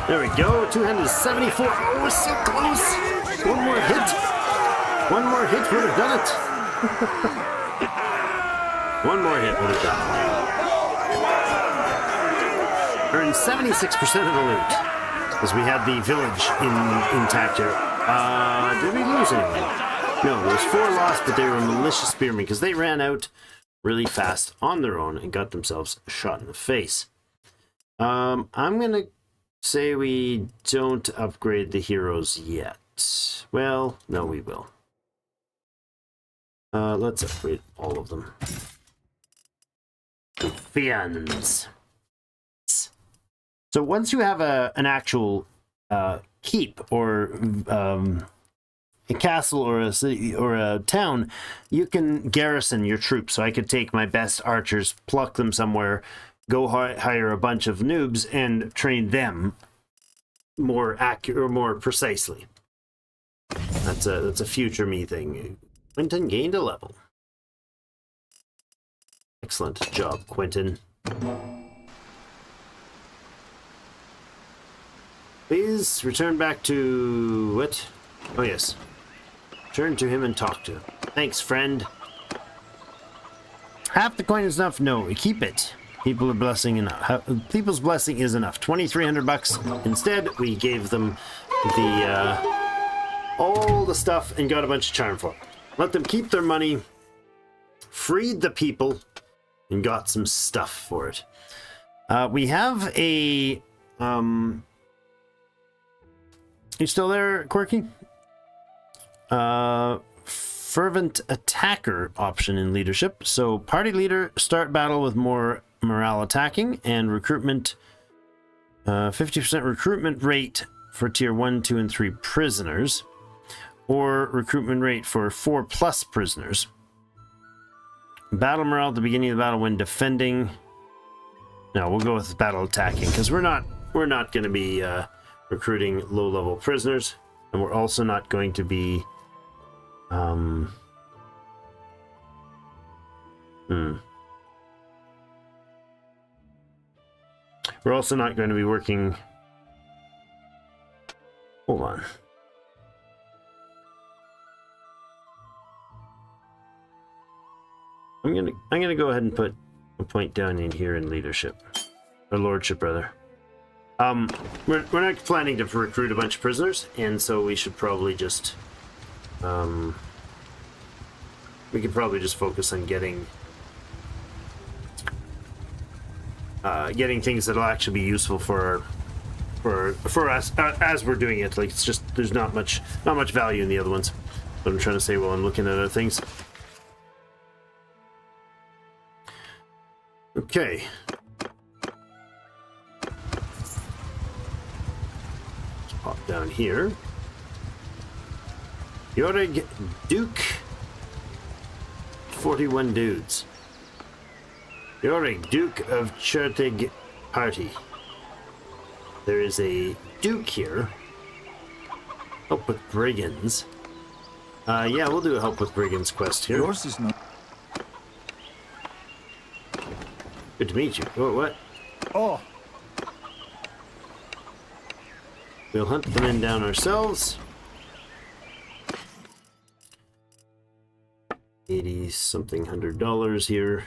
There we go. 274. Oh, we're so close. One more hit. One more hit would have done it. One more hit would have done it. Earned 76% of the loot. Because we had the village intact here. Did we lose anyone? No, there was 4 lost, but they were malicious spearmen because they ran out really fast on their own and got themselves shot in the face. I'm going to say we don't upgrade the heroes yet. Well, no, we will. Let's upgrade all of them. Fians. So once you have an actual keep or a castle or a city or a town, you can garrison your troops. So I could take my best archers, pluck them somewhere, go hire a bunch of noobs, and train them more accurate or more precisely. That's a future me thing. Qwentyn gained a level. Excellent job, Qwentyn. Please return back to what? Oh yes. Turn to him and talk to him. Thanks, friend. Half the coin is enough? No, keep it. People's blessing is enough. 2,300 bucks. Instead, we gave them the all the stuff and got a bunch of charm for them. Let them keep their money. Freed the people and got some stuff for it. We have a you still there, Quirky? Fervent attacker option in leadership. So party leader, start battle with more morale attacking, and recruitment 50% recruitment rate for tier 1, 2, and 3 prisoners, or recruitment rate for 4+ prisoners. Battle morale at the beginning of the battle when defending. No, we'll go with battle attacking because we're not going to be recruiting low-level prisoners, and we're also not going to be we're also not going to be working. Hold on. gonna go ahead and put a point down in here in leadership, or lordship rather. We're not planning to recruit a bunch of prisoners, and so we should probably just we could probably just focus on getting things that'll actually be useful for us as we're doing it. Like, it's just there's not much value in the other ones. What I'm trying to say while I'm looking at other things. Okay. Let's pop down here. Yorig Duke. 41 dudes. Yorig, Duke of Chertig Party. There is a Duke here. Help with brigands. Yeah, we'll do a help with brigands quest here. Yours is not. Good to meet you. Oh, what? Oh, We'll hunt the men down ourselves. 80-something $100 here.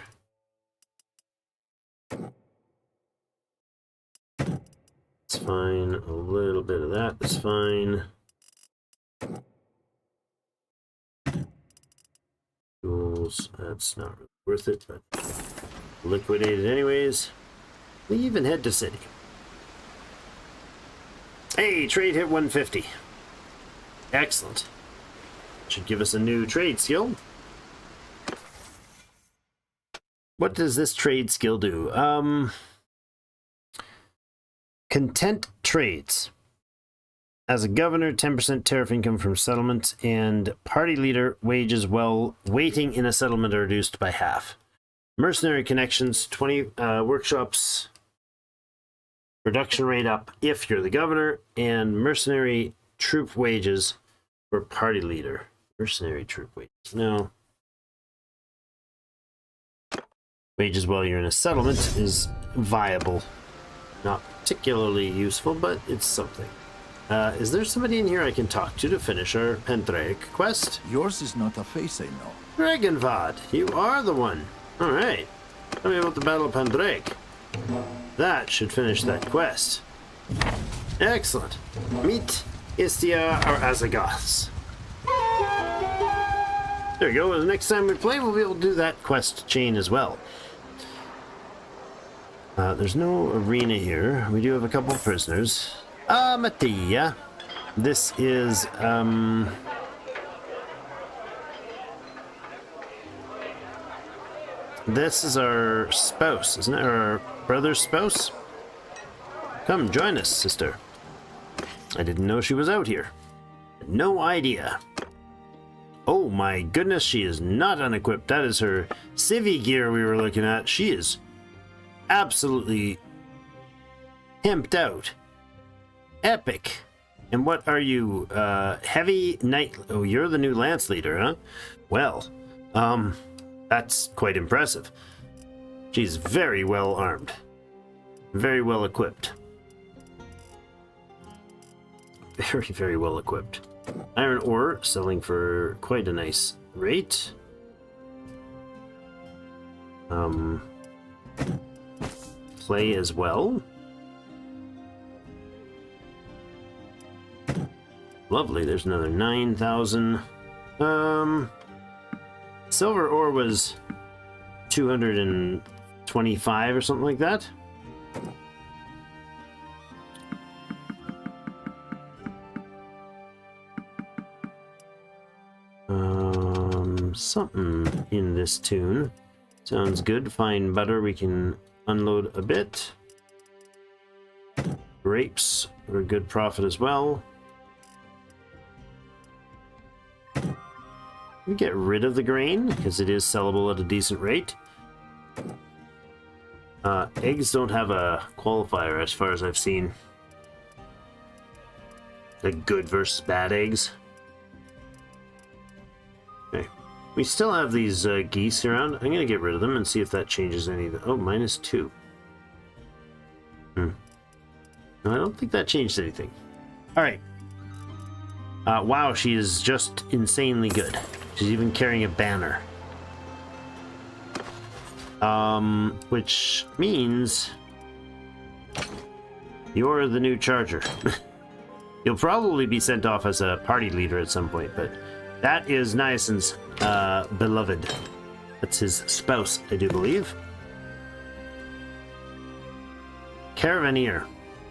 It's fine. A little bit of that is fine. Tools, that's not really worth it, but liquidate it anyways. Leave and head to city. Hey, trade hit 150. Excellent. Should give us a new trade skill. What does this trade skill do? Content trades. As a governor, 10% tariff income from settlement, and party leader wages while waiting in a settlement are reduced by half. Mercenary connections, 20 workshops, production rate up if you're the governor, and mercenary troop wages for party leader. Mercenary troop wages. No. Wages while you're in a settlement is viable. Not particularly useful, but it's something. Is there somebody in here I can talk to finish our Pendraic quest? yours is not a face, I know. Dragonvad, you are the one. Alright. Tell me about the Battle of Pendraic. That should finish that quest. Excellent. Meet Istia or Azagoths. There you go. The next time we play, we'll be able to do that quest chain as well. There's no arena here. We do have a couple of prisoners. Mattia. This is, this is our spouse, isn't it? Our brother's spouse? Come, join us, sister. I didn't know she was out here. No idea. Oh my goodness, she is not unequipped. That is her civvy gear we were looking at. She is absolutely pimped out. Epic. And what are you? Heavy knight. Oh, you're the new lance leader, huh? Well, that's quite impressive. She's very well armed. Very well equipped. Very, very well equipped. Iron ore selling for quite a nice rate. Clay as well. Lovely, there's another 9,000. Silver ore was 225 or something like that. Something in this tune. Sounds good. Fine butter, we can unload a bit. Grapes are a good profit as well. We get rid of the grain because it is sellable at a decent rate. Eggs don't have a qualifier as far as I've seen. Like good versus bad eggs. Okay. We still have these geese around. I'm going to get rid of them and see if that changes any of the... Oh, -2. No, I don't think that changed anything. Alright. Wow, she is just insanely good. She's even carrying a banner. Which means you're the new charger. You'll probably be sent off as a party leader at some point, but that is Niacin's beloved. That's his spouse, I do believe. Caravaneer.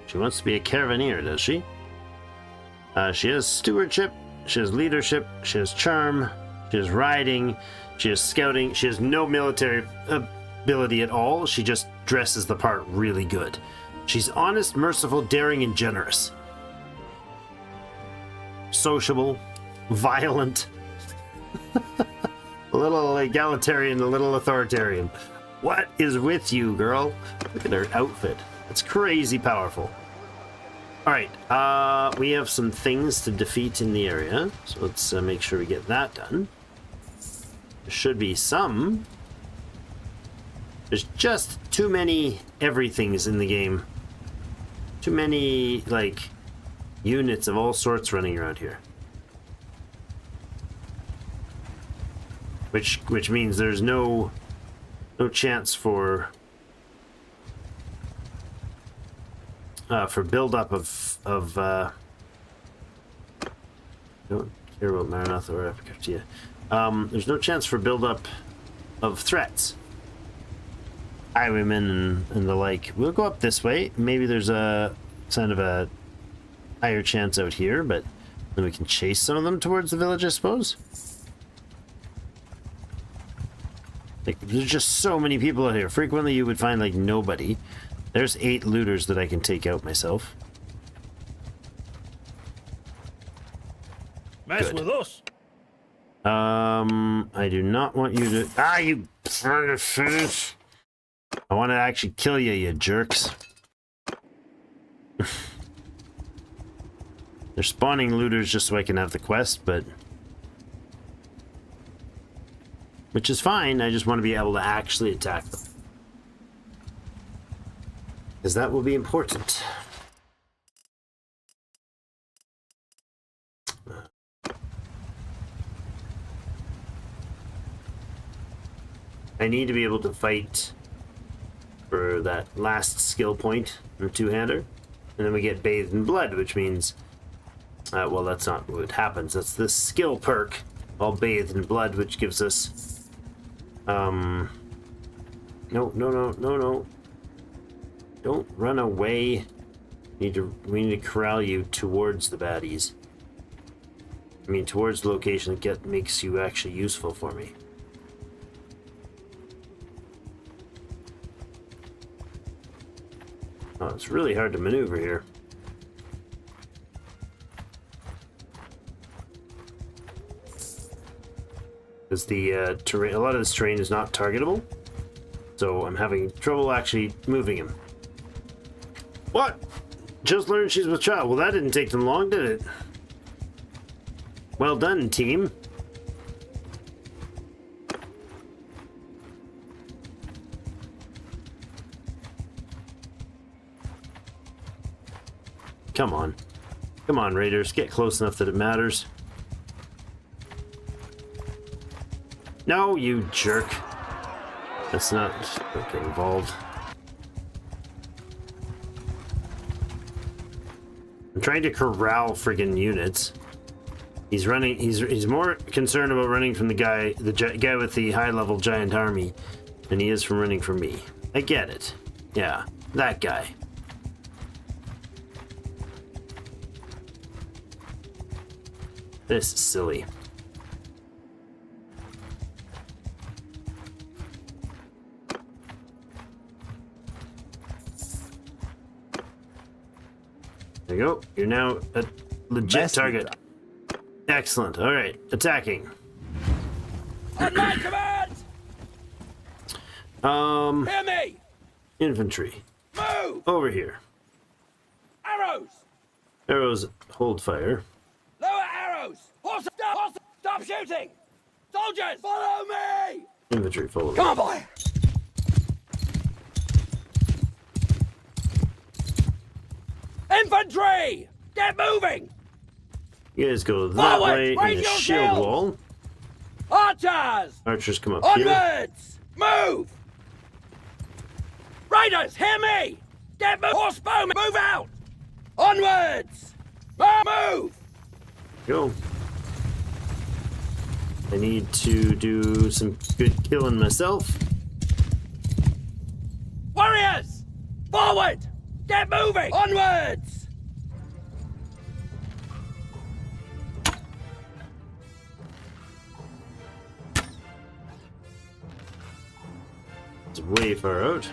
She wants to be a caravaneer, does she? She has stewardship, she has leadership, she has charm, she has riding, she has scouting, she has no military ability at all. She just dresses the part really good. She's honest, merciful, daring, and generous. Sociable, violent, a little egalitarian, a little authoritarian. What is with you, girl? Look at her outfit. It's crazy powerful. Alright, we have some things to defeat in the area, so let's make sure we get that done. There should be some. There's just too many everythings in the game. Too many, like, units of all sorts running around here. Which means there's no chance for build-up of don't care about Maranatha or Epicurtia. There's no chance for build-up of threats. Highwaymen and the like. We'll go up this way. Maybe there's a kind of a higher chance out here, but then we can chase some of them towards the village, I suppose. Like, there's just so many people out here. Frequently you would find like nobody. There's 8 looters that I can take out myself. Mess with us. I do not want you to... Ah, you son of fish! I want to actually kill you, you jerks. They're spawning looters just so I can have the quest, but... which is fine, I just want to be able to actually attack them. Because that will be important. I need to be able to fight for that last skill point in the two-hander. And then we get bathed in blood, which means... well, that's not what happens. That's the skill perk, all bathed in blood, which gives us... No. Don't run away. We need to corral you towards the baddies. I mean, towards the location that makes you actually useful for me. Oh, it's really hard to maneuver here. Because the terrain, a lot of this terrain is not targetable, so I'm having trouble actually moving him. What? Just learned she's with child. Well, that didn't take them long, did it? Well done, team. Come on. Come on, raiders. Get close enough that it matters. No, you jerk. That's not... don't get involved. I'm trying to corral friggin' units. He's running... He's more concerned about running from the guy with the high-level giant army than he is from running from me. I get it. Yeah, that guy. This is silly. There you go. You're now a legit target. Excellent. All right. Attacking. On my command! Hear me! Infantry. Move! Over here. Arrows! Arrows hold fire. Lower arrows! Horse, stop shooting! Soldiers, follow me! Infantry follow. Come on, boy! Infantry! Get moving! You guys go that Forward! way in Raise the your shield shields! wall. Archers! Archers come up here. Onwards! Move! Riders, hear me! Get move! Horsebowmen, move out! Onwards! Move! Go. I need to do some good killing myself. Warriors! Forward! Get moving! Onwards! It's way far out.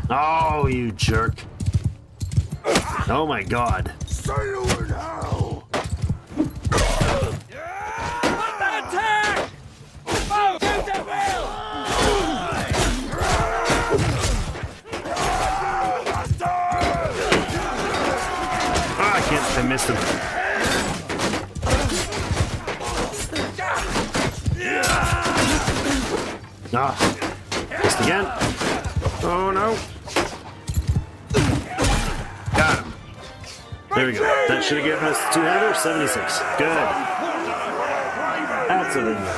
Oh, you jerk. Oh my god. Attack! Move! Shoot at will! Ah, I missed him. Ah, missed again. Oh no. Got him. There we go. That should have given us the two-hander. 76. Good. Absolutely.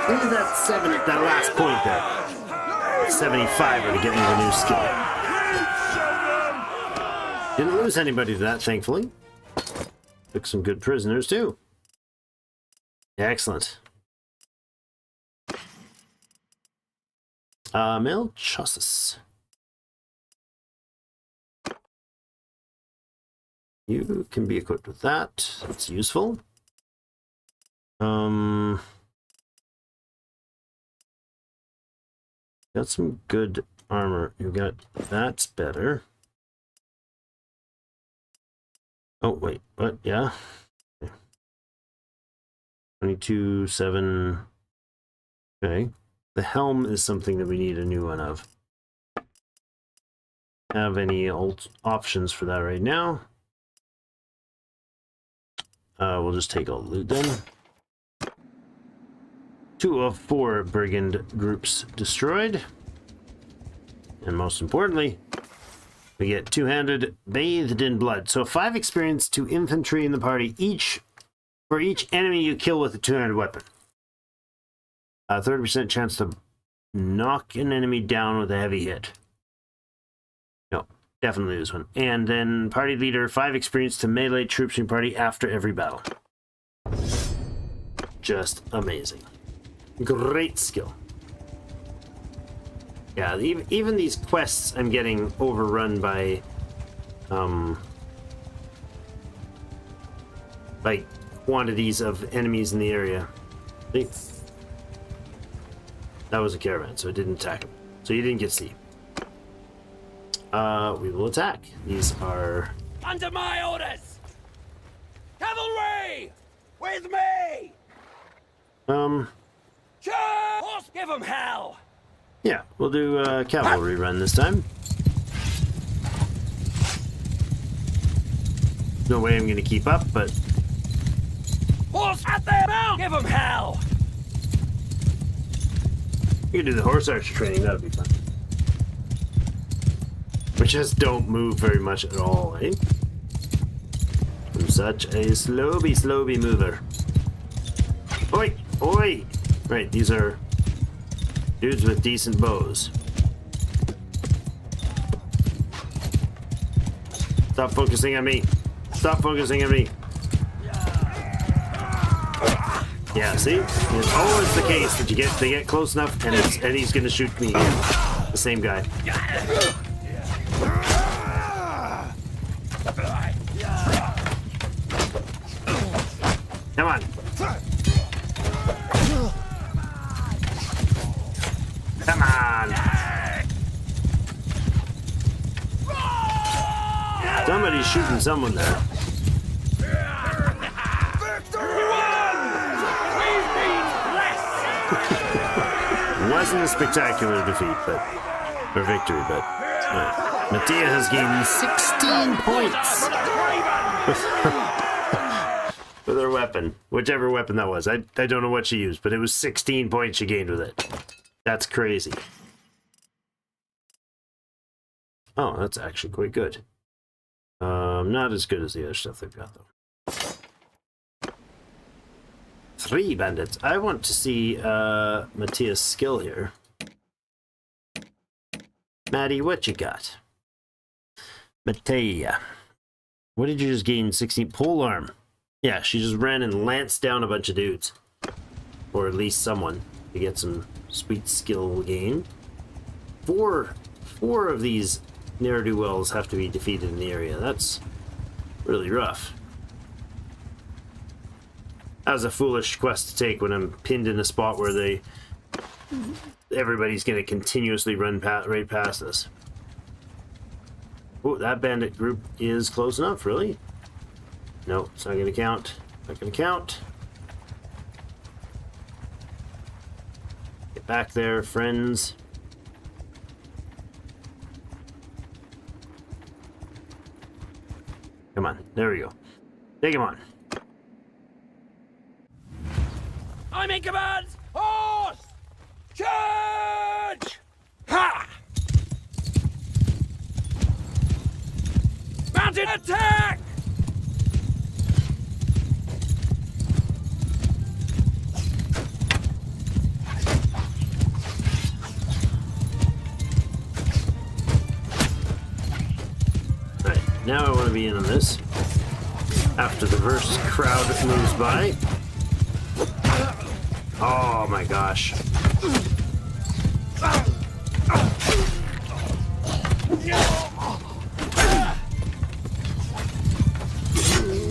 Look at that last point there. 75 to get me the new skill. Didn't lose anybody to that, thankfully. Took some good prisoners too. Excellent. Melchosis. You can be equipped with that. That's useful. Got some good armor. You got that's better. Oh wait, what? Yeah. 22, 7. Okay. The helm is something that we need a new one of. Have any options for that right now? We'll just take all the loot then. 2 of 4 brigand groups destroyed. And most importantly, we get two-handed, bathed in blood. So 5 experience to infantry in the party, each for each enemy you kill with a two-handed weapon. 30% chance to knock an enemy down with a heavy hit. No, definitely this one. And then party leader, 5 experience to melee troops in your party after every battle. Just amazing. Great skill. Yeah, even these quests I'm getting overrun by quantities of enemies in the area. See? That was a caravan, so it didn't attack him. So you didn't get to see. We will attack. These are... Under my orders! Cavalry! With me! Horse, give 'em hell! Yeah, we'll do a cavalry run this time. No way I'm going to keep up, but... Horse at their mount! Give 'em hell! You can do the horse archer training, that would be fun. Which just don't move very much at all, eh? I'm such a slowby mover. Oi! Oi! Right, these are dudes with decent bows. Stop focusing on me. Stop focusing on me. Yeah, see? It's always the case that they get close enough and he's gonna shoot me again. The same guy. Come on. Come on. Somebody's shooting someone there. Wasn't a spectacular defeat, or victory, but Mattia has gained 16 points with her weapon, whichever weapon that was. I don't know what she used, but it was 16 points she gained with it. That's crazy. Oh, that's actually quite good. Not as good as the other stuff they've got, though. 3 bandits. I want to see Matthias' skill here. Maddie, what you got? Mattea. What did you just gain? 16 pole arm. Yeah, she just ran and lanced down a bunch of dudes. Or at least someone to get some sweet skill gain. Four of these ne'er-do-wells have to be defeated in the area. That's really rough. That was a foolish quest to take when I'm pinned in a spot where everybody's going to continuously run right past us. Oh, that bandit group is close enough, really? No, it's not going to count. Not going to count. Get back there, friends. Come on, there we go. Take him on. I'm in command! Horse! Charge! Ha! Mounted attack! Alright, now I want to be in on this. After the first crowd moves by. Oh my gosh.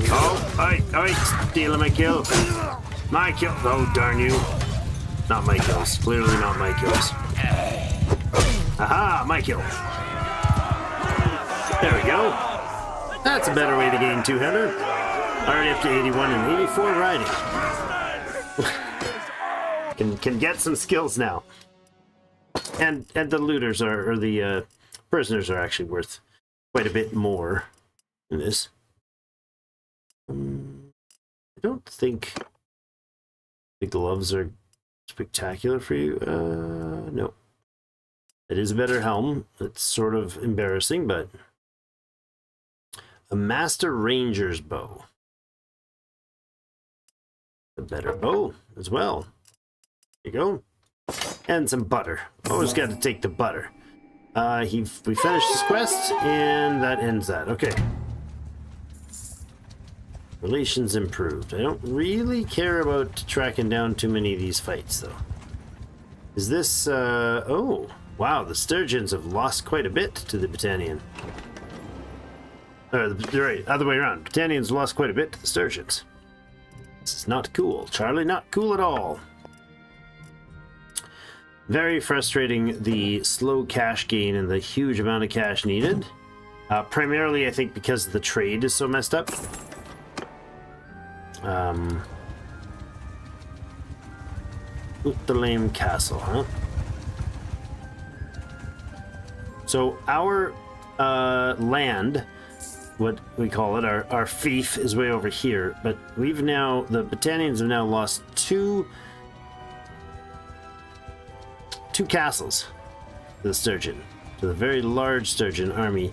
Oh, alright, stealing my kill. My kill. Oh, darn you. Not my kills. Clearly not my kills. Aha, my kill. There we go. That's a better way to gain 200. Already up to 81 and 84 riding. can get some skills now. And the looters or the prisoners are actually worth quite a bit more in this. I don't think the gloves are spectacular for you. No. It is a better helm. It's sort of embarrassing, but a Master Ranger's bow. A better bow as well. There you go. And some butter. Always got to take the butter. We finished this quest, and that ends that. Okay. Relations improved. I don't really care about tracking down too many of these fights, though. Is this, oh, wow, the Sturgeons have lost quite a bit to the Battanian. Right, other way around. Battanians lost quite a bit to the Sturgeons. This is not cool. Charlie, not cool at all. Very frustrating, the slow cash gain and the huge amount of cash needed. Primarily, I think, because the trade is so messed up. Utterlame Castle, huh? So our land, what we call it, our fief is way over here, but we've now, the Battanians have now lost two castles to the Sturgeon, to the very large Sturgeon army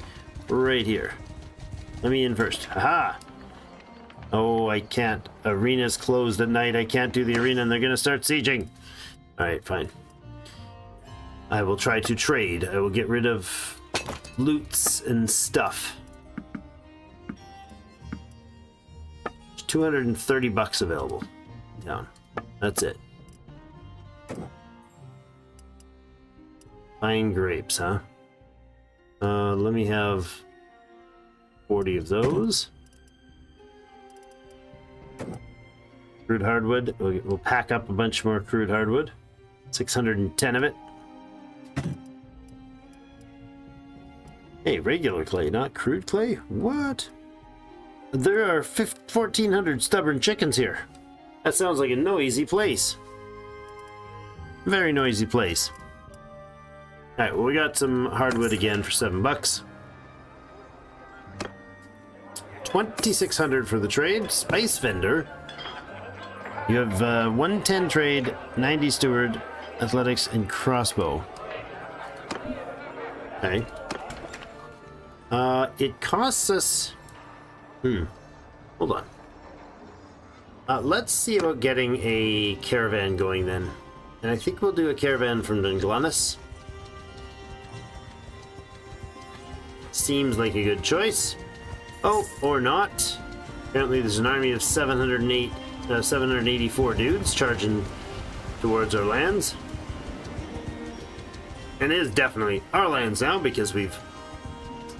right here. Let me in first. Haha! Oh, I can't. Arena's closed at night. I can't do the arena and they're gonna start sieging. Alright, fine. I will try to trade. I will get rid of loots and stuff. There's 230 bucks available. Down. That's it. Buying grapes, huh? Let me have 40 of those. Crude hardwood. We'll pack up a bunch more crude hardwood. 610 of it. Hey, regular clay, not crude clay? What? There are 1,400 stubborn chickens here. That sounds like a noisy place. Very noisy place. Alright, well, we got some hardwood again for 7 bucks. 2,600 for the trade. Spice vendor. You have 110 trade, 90 steward, athletics, and crossbow. Okay. It costs us... Hold on. Let's see about getting a caravan going then. And I think we'll do a caravan from Dunglanis. Seems like a good choice. Oh, or not. Apparently there's an army of 784 dudes charging towards our lands. And it is definitely our lands now because we've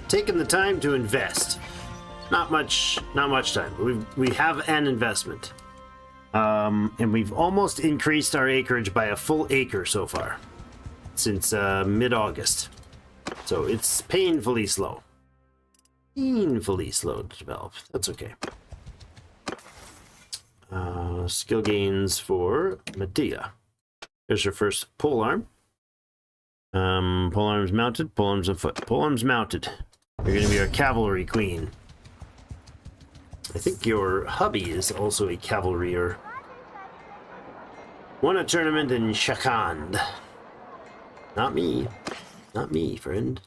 taken the time to invest. Not much time. We have an investment. And we've almost increased our acreage by a full acre so far since mid-August. So it's painfully slow. Painfully slow to develop. That's okay. Skill gains for Medea. Here's your first polearm. Polearms mounted, polearms on foot. Polearms mounted. You're going to be our cavalry queen. I think your hubby is also a cavalryer. Won a tournament in Shakand. Not me. Not me, friend.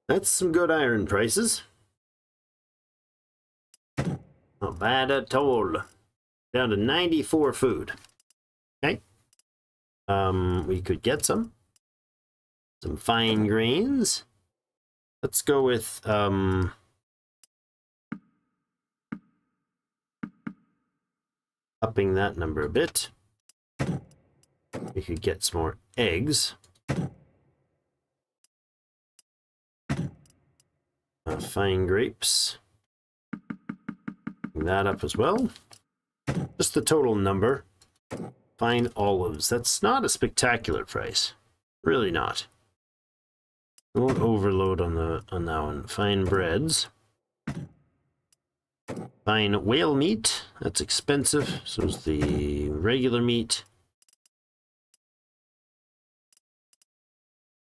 That's some good iron prices. Not bad at all. Down to 94 food. Okay. We could get some fine grains. Let's go with upping that number a bit. We could get some more eggs. Fine grapes. Bring that up as well. Just the total number. Fine olives. That's not a spectacular price. Really not. I won't overload on that one. Fine breads. Fine whale meat. That's expensive. So is the regular meat.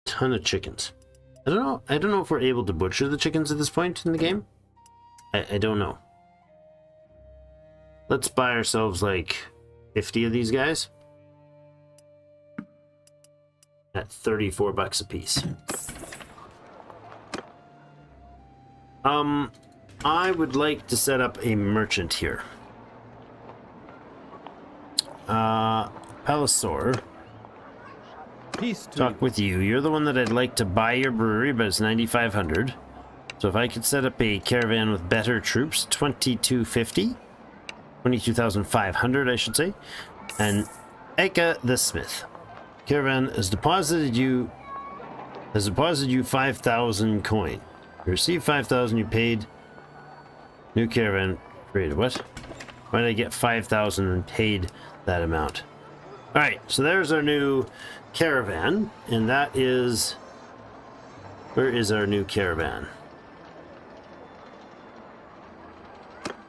Ton of chickens. I don't know if we're able to butcher the chickens at this point in the game. I don't know. Let's buy ourselves like 50 of these guys at 34 bucks a piece. I would like to set up a merchant here. Palisor. Peace to Talk with you. You're the one that I'd like to buy your brewery, but it's 9,500. So if I could set up a caravan with better troops, 2250. 22,500, I should say. And Eka the Smith. Caravan has deposited you 5,000 coin. You received 5,000, you paid. New caravan created. What? Why did I get 5,000 and paid that amount? Alright, so there's our new caravan, and that is... Where is our new caravan?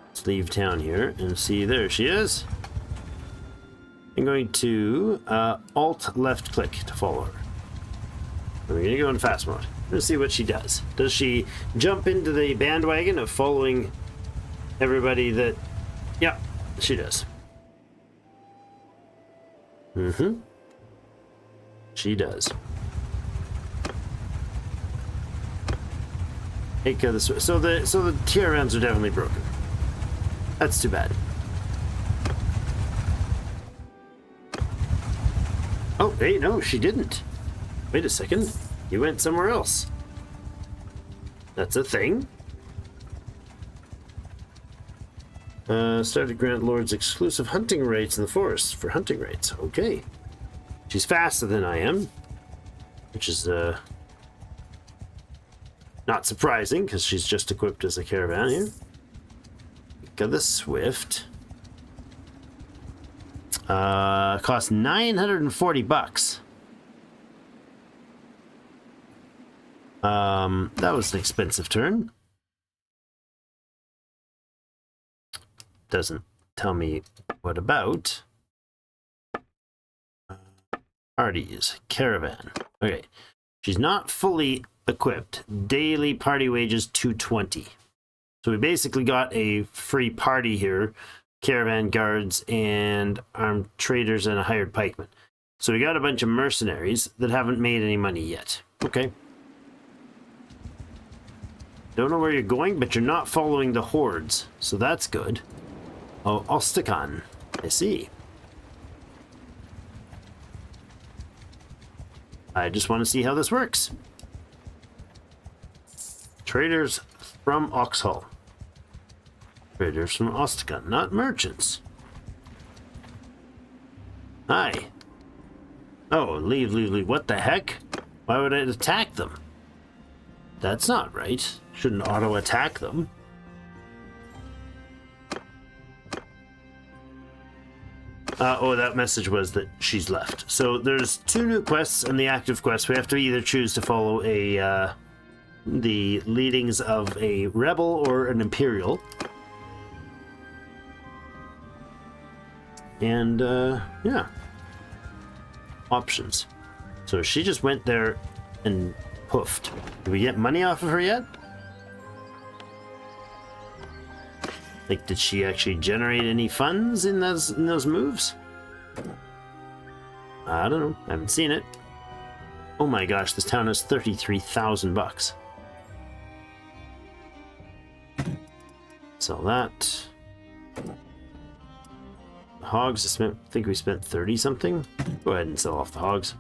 Let's leave town here and see. There she is. I'm going to Alt left click to follow her. We're going to go in fast mode. Let's see what she does. Does she jump into the bandwagon of following everybody that... Yeah, she does. She does. So the TRMs are definitely broken. That's too bad. Oh, hey, no, she didn't. Wait a second. You went somewhere else. That's a thing. Started grant lords exclusive hunting rights in the forest for hunting rights. Okay. She's faster than I am, which is not surprising because she's just equipped as a caravan here. Got the Swift. Cost 940 bucks. That was an expensive turn. Doesn't tell me what about. Parties, caravan. Okay, she's not fully equipped. Daily party wages 220. So we basically got a free party here, caravan guards and armed traders and a hired pikeman. So we got a bunch of mercenaries that haven't made any money yet. Okay. Don't know where you're going, but you're not following the hordes, so that's good. Oh, Ostakan. I see. I just want to see how this works. Traders from Oxhull. Traders from Ostakan, not merchants. Hi. Oh, leave. What the heck? Why would I attack them? That's not right. Shouldn't auto-attack them. Oh, that message was that she's left. So there's 2 new quests and the active quest. We have to either choose to follow the leadings of a rebel or an imperial. And, yeah. Options. So she just went there and poofed. Did we get money off of her yet? Like, did she actually generate any funds in those moves? I don't know. I haven't seen it. Oh my gosh, this town has 33,000 bucks. Sell that. Hogs, I think we spent 30 something. Go ahead and sell off the hogs.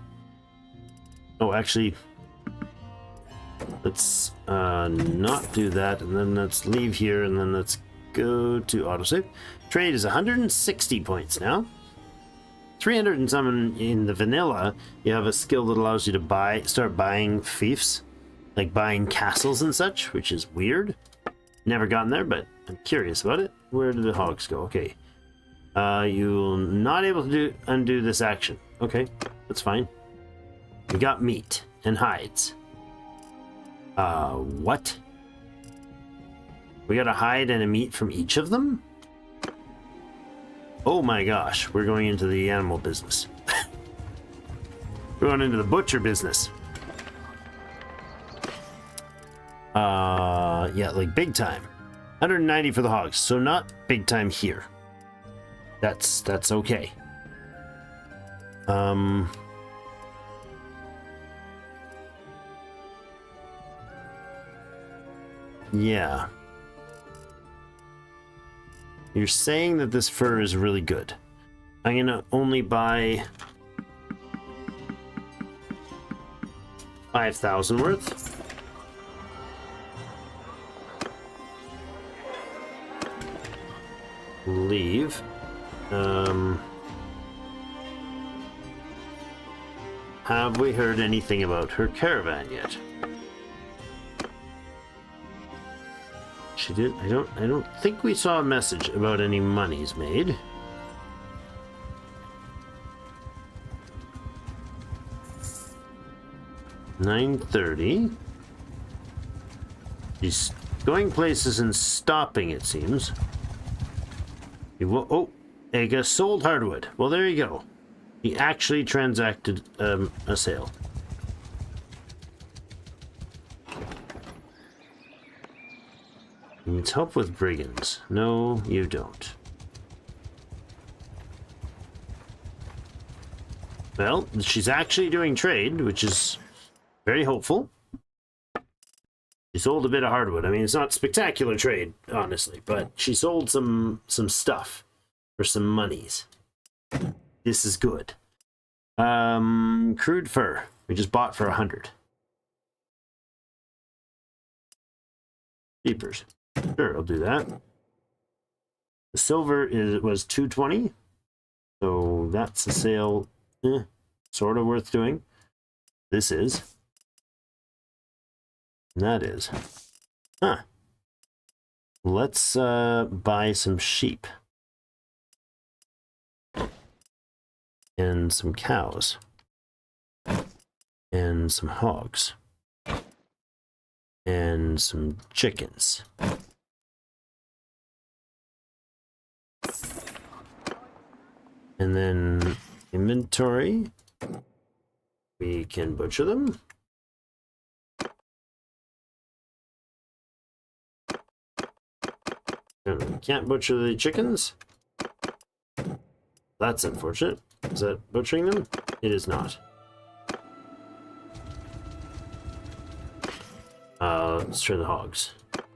Oh, actually, let's not do that, and then let's leave here, and then let's go to autosave. Trade is 160 points now. 300 and some in the vanilla. You have a skill that allows you to start buying fiefs, like buying castles and such, which is weird. Never gotten there, but I'm curious about it. Where did the hogs go? Okay. You're not able to undo this action. Okay, that's fine. We got meat and hides. What? We got a hide and a meat from each of them? Oh my gosh, we're going into the animal business. We're going into the butcher business. Yeah, like big time. 190 for the hogs, so not big time here. That's okay. Yeah. You're saying that this fur is really good. I'm gonna only buy 5,000 worth. Leave. Have we heard anything about her caravan yet? She did. I don't think we saw a message about any monies made. $930. She's going places and stopping, it seems. Oh, Ega sold hardwood. Well, there you go. He actually transacted a sale. He needs help with brigands. No, you don't. Well, she's actually doing trade, which is very hopeful. She sold a bit of hardwood. I mean, it's not spectacular trade, honestly, but she sold some stuff for some monies. This is good. Crude fur. We just bought for 100. Jeepers. Sure, I'll do that. The silver was 220, so that's a sale, sort of worth doing. This is. And that is. Huh. Let's buy some sheep. And some cows. And some hogs. And some chickens. And then inventory. We can butcher them. can't butcher the chickens. That's unfortunate. Is that butchering them? It is not. Let's try the hogs.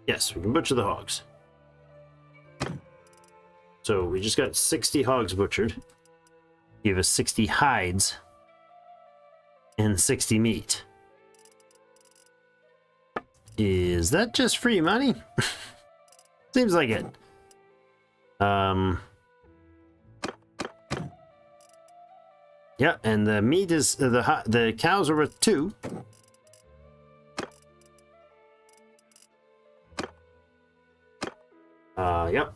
Yes, we can butcher the hogs. So we just got 60 hogs butchered. Give us 60 hides and 60 meat. Is that just free money? Seems like it. Yeah, and the meat is the cows are worth 2. Yep.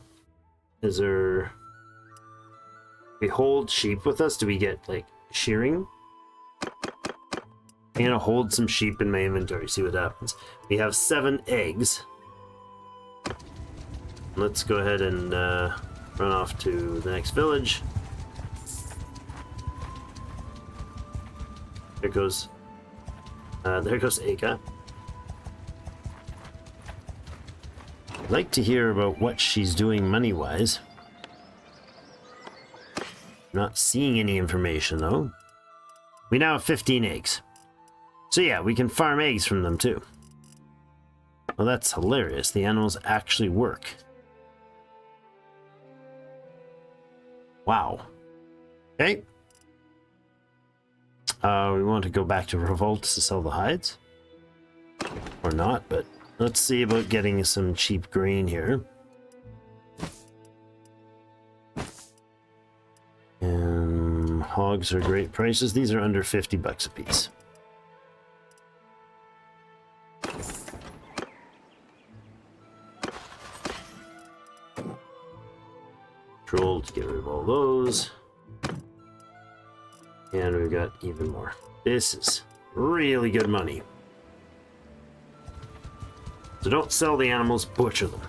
Is there? We hold sheep with us. Do we get like shearing? I'm gonna hold some sheep in my inventory. See what happens. We have 7 eggs. Let's go ahead and run off to the next village. There goes Aka. I'd like to hear about what she's doing money-wise. Not seeing any information, though. We now have 15 eggs. So yeah, we can farm eggs from them, too. Well, that's hilarious. The animals actually work. Wow. Okay. We want to go back to Revolt to sell the hides. Or not, but let's see about getting some cheap grain here. Hogs are great prices. These are under 50 bucks a piece. Control to get rid of all those. And we've got even more. This is really good money. So don't sell the animals, butcher them.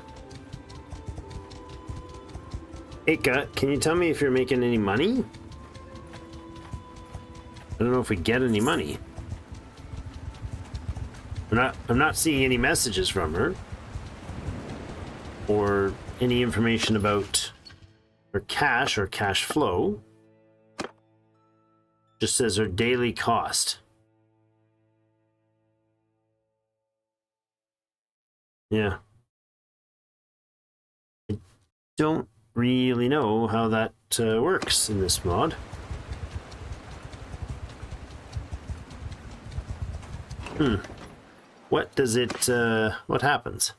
Ika, can you tell me if you're making any money? I don't know if we get any money. I'm not seeing any messages from her. Or any information about her cash or cash flow. Just says her daily cost. Yeah. I don't really know how that works in this mod. What does it, what happens?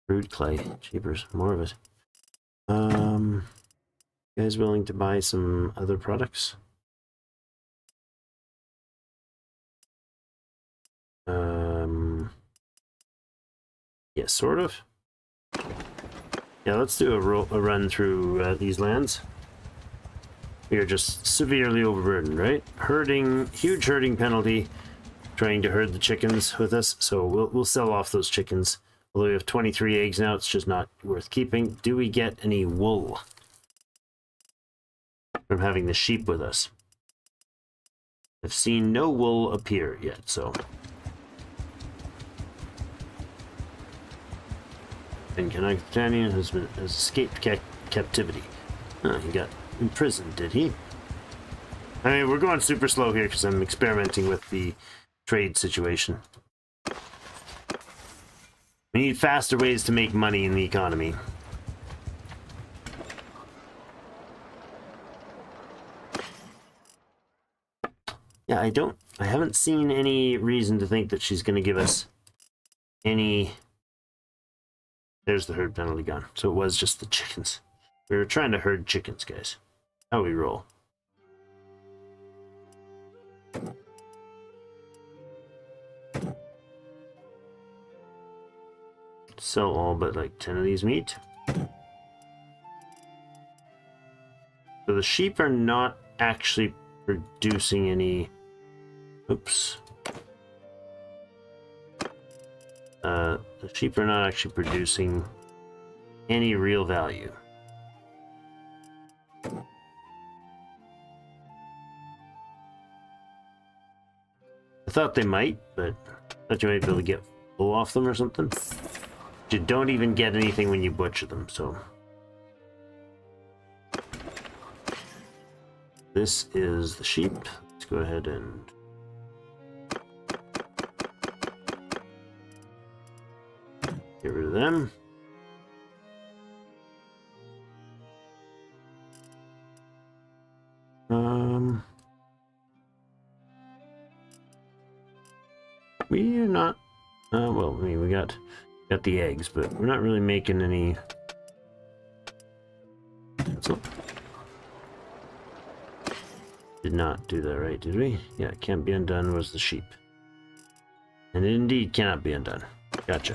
Crude clay, cheapers, more of it. You guys willing to buy some other products? Yeah, sort of. Yeah, let's do a run through these lands. We are just severely overburdened, right? Herding, huge herding penalty. Trying to herd the chickens with us, so we'll sell off those chickens. Although we have 23 eggs now, it's just not worth keeping. Do we get any wool from having the sheep with us? I've seen no wool appear yet, so. And Qwentyn has escaped captivity. Oh, he got imprisoned, did he? I mean, we're going super slow here because I'm experimenting with the trade situation. We need faster ways to make money in the economy. Yeah, I haven't seen any reason to think that she's going to give us any. There's the herd penalty gone. So it was just the chickens. We were trying to herd chickens, guys. How we roll. Sell all but like 10 of these meat. So the sheep are not actually producing any. Oops. The sheep are not actually producing any real value. I thought they might, but I thought you might be able to get wool off them or something. You don't even get anything when you butcher them, so This is the sheep. Let's go ahead and get rid of them. We're not. Well, I mean, we got the eggs, but we're not really making any. So, did not do that right, did we? Yeah, can't be undone was the sheep, and it indeed cannot be undone. Gotcha.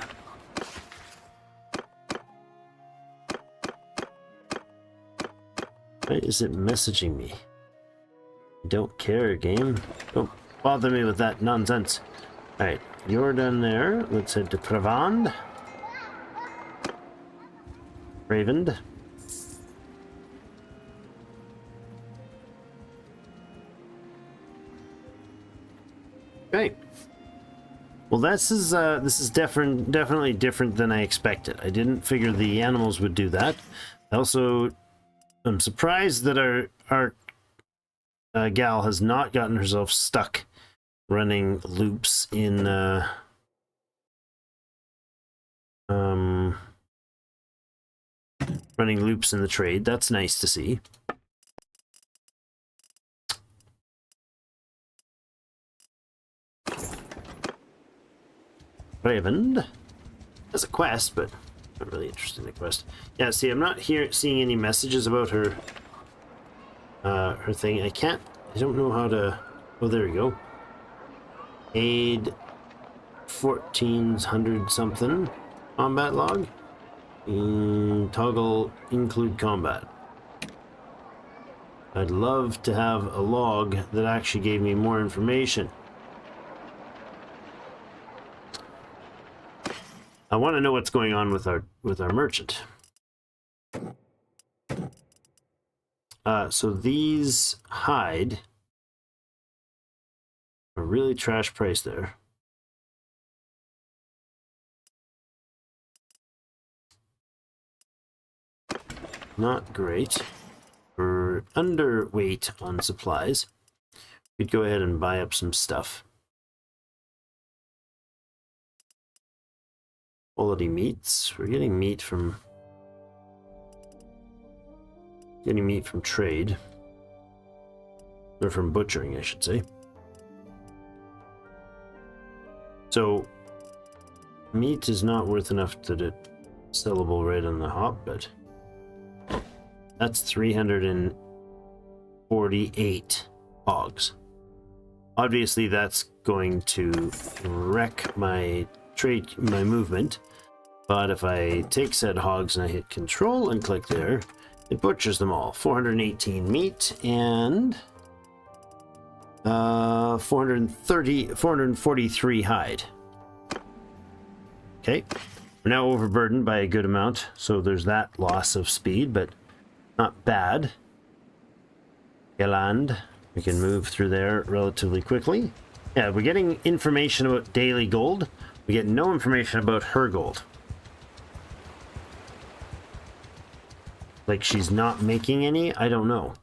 Why is it messaging me? Don't care, game. Don't bother me with that nonsense. Alright, you're done there. Let's head to Pravand. Raven. Okay. Well, this is definitely different than I expected. I didn't figure the animals would do that. I'm surprised that our gal has not gotten herself stuck running loops in running loops in the trade. That's nice to see. Raven as a quest, but not really interested in the quest. Yeah, see, I'm not seeing any messages about her her thing. I don't know how to. Oh, there we go. Aid 1400 something combat log. Toggle include combat. I'd love to have a log that actually gave me more information. I want to know what's going on with our merchant. So these hide a really trash price there. Not great. We're underweight on supplies. We'd go ahead and buy up some stuff. Quality meats. We're getting meat from trade. Or from butchering, I should say. So meat is not worth enough to sellable right on the hop, but that's 348 hogs. Obviously that's going to wreck my movement, but if I take said hogs and I hit control and click there, it butchers them all. 418 meat and 443 hide. Okay, we're now overburdened by a good amount, so there's that loss of speed, but not bad. Galand, we can move through there relatively quickly. Yeah, we're getting information about daily gold. We get no information about her gold. Like she's not making any? I don't know.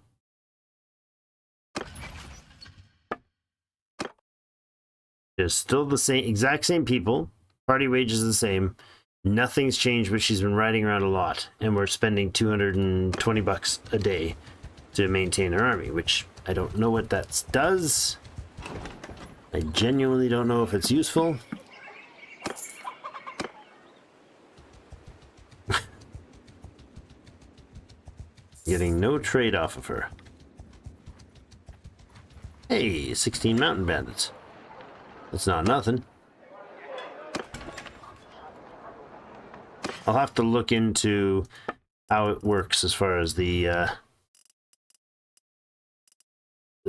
It's still the same, exact same people. Party wages are the same. Nothing's changed, but she's been riding around a lot. And we're spending 220 bucks a day to maintain her army, which I don't know what that does. I genuinely don't know if it's useful. Getting no trade off of her. Hey, 16 mountain bandits. That's not nothing. I'll have to look into how it works as far as the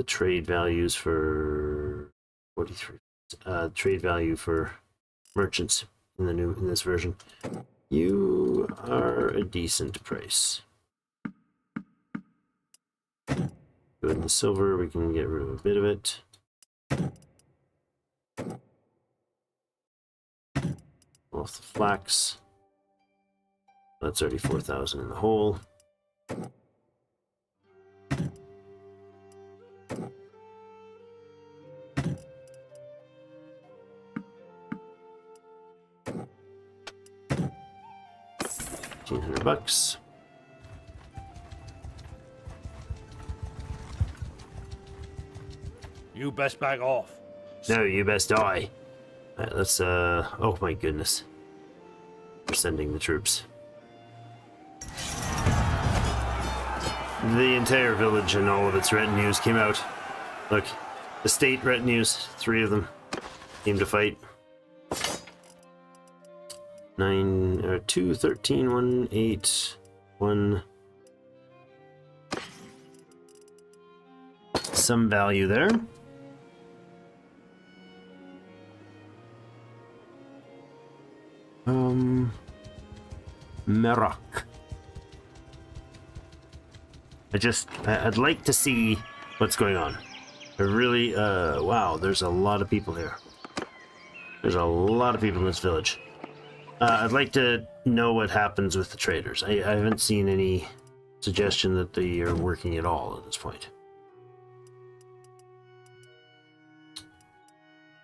trade values for 43. Trade value for merchants in this version. You are a decent price. Go in the silver, we can get rid of a bit of it. Off the flax. That's already 4,000 in the hole. $1,500. You best back off. No, you best die. Alright, let's, oh my goodness. We're sending the troops. The entire village and all of its retinues came out. Look, the state retinues, 3 of them, came to fight. 2, 13, 1, 8, 1. Some value there. Merak. I'd like to see what's going on. I really, wow, there's a lot of people here. There's a lot of people in this village. I'd like to know what happens with the traders. I haven't seen any suggestion that they are working at all at this point.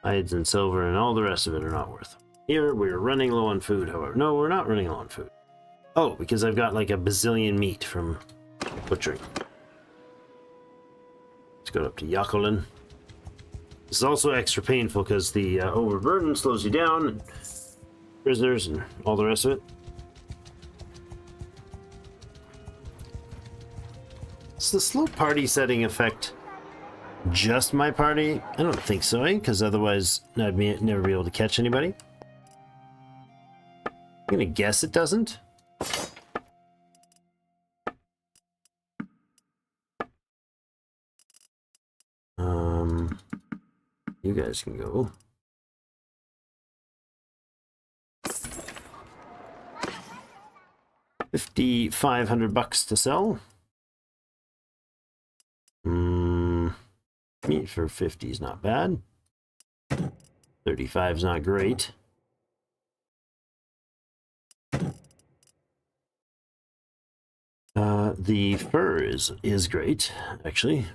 Hides and silver and all the rest of it are not worth. Here, we're running low on food, however. No, we're not running low on food. Oh, because I've got like a bazillion meat from butchering. Let's go up to Yakolin. This is also extra painful because the overburden slows you down, and prisoners and all the rest of it. Does the slow party setting affect just my party? I don't think so, eh? Because otherwise I'd never be able to catch anybody. I'm gonna guess it doesn't. You guys can go. $5,500 to sell. Meat for 50 is not bad. 35 is not great. The fur is great, actually.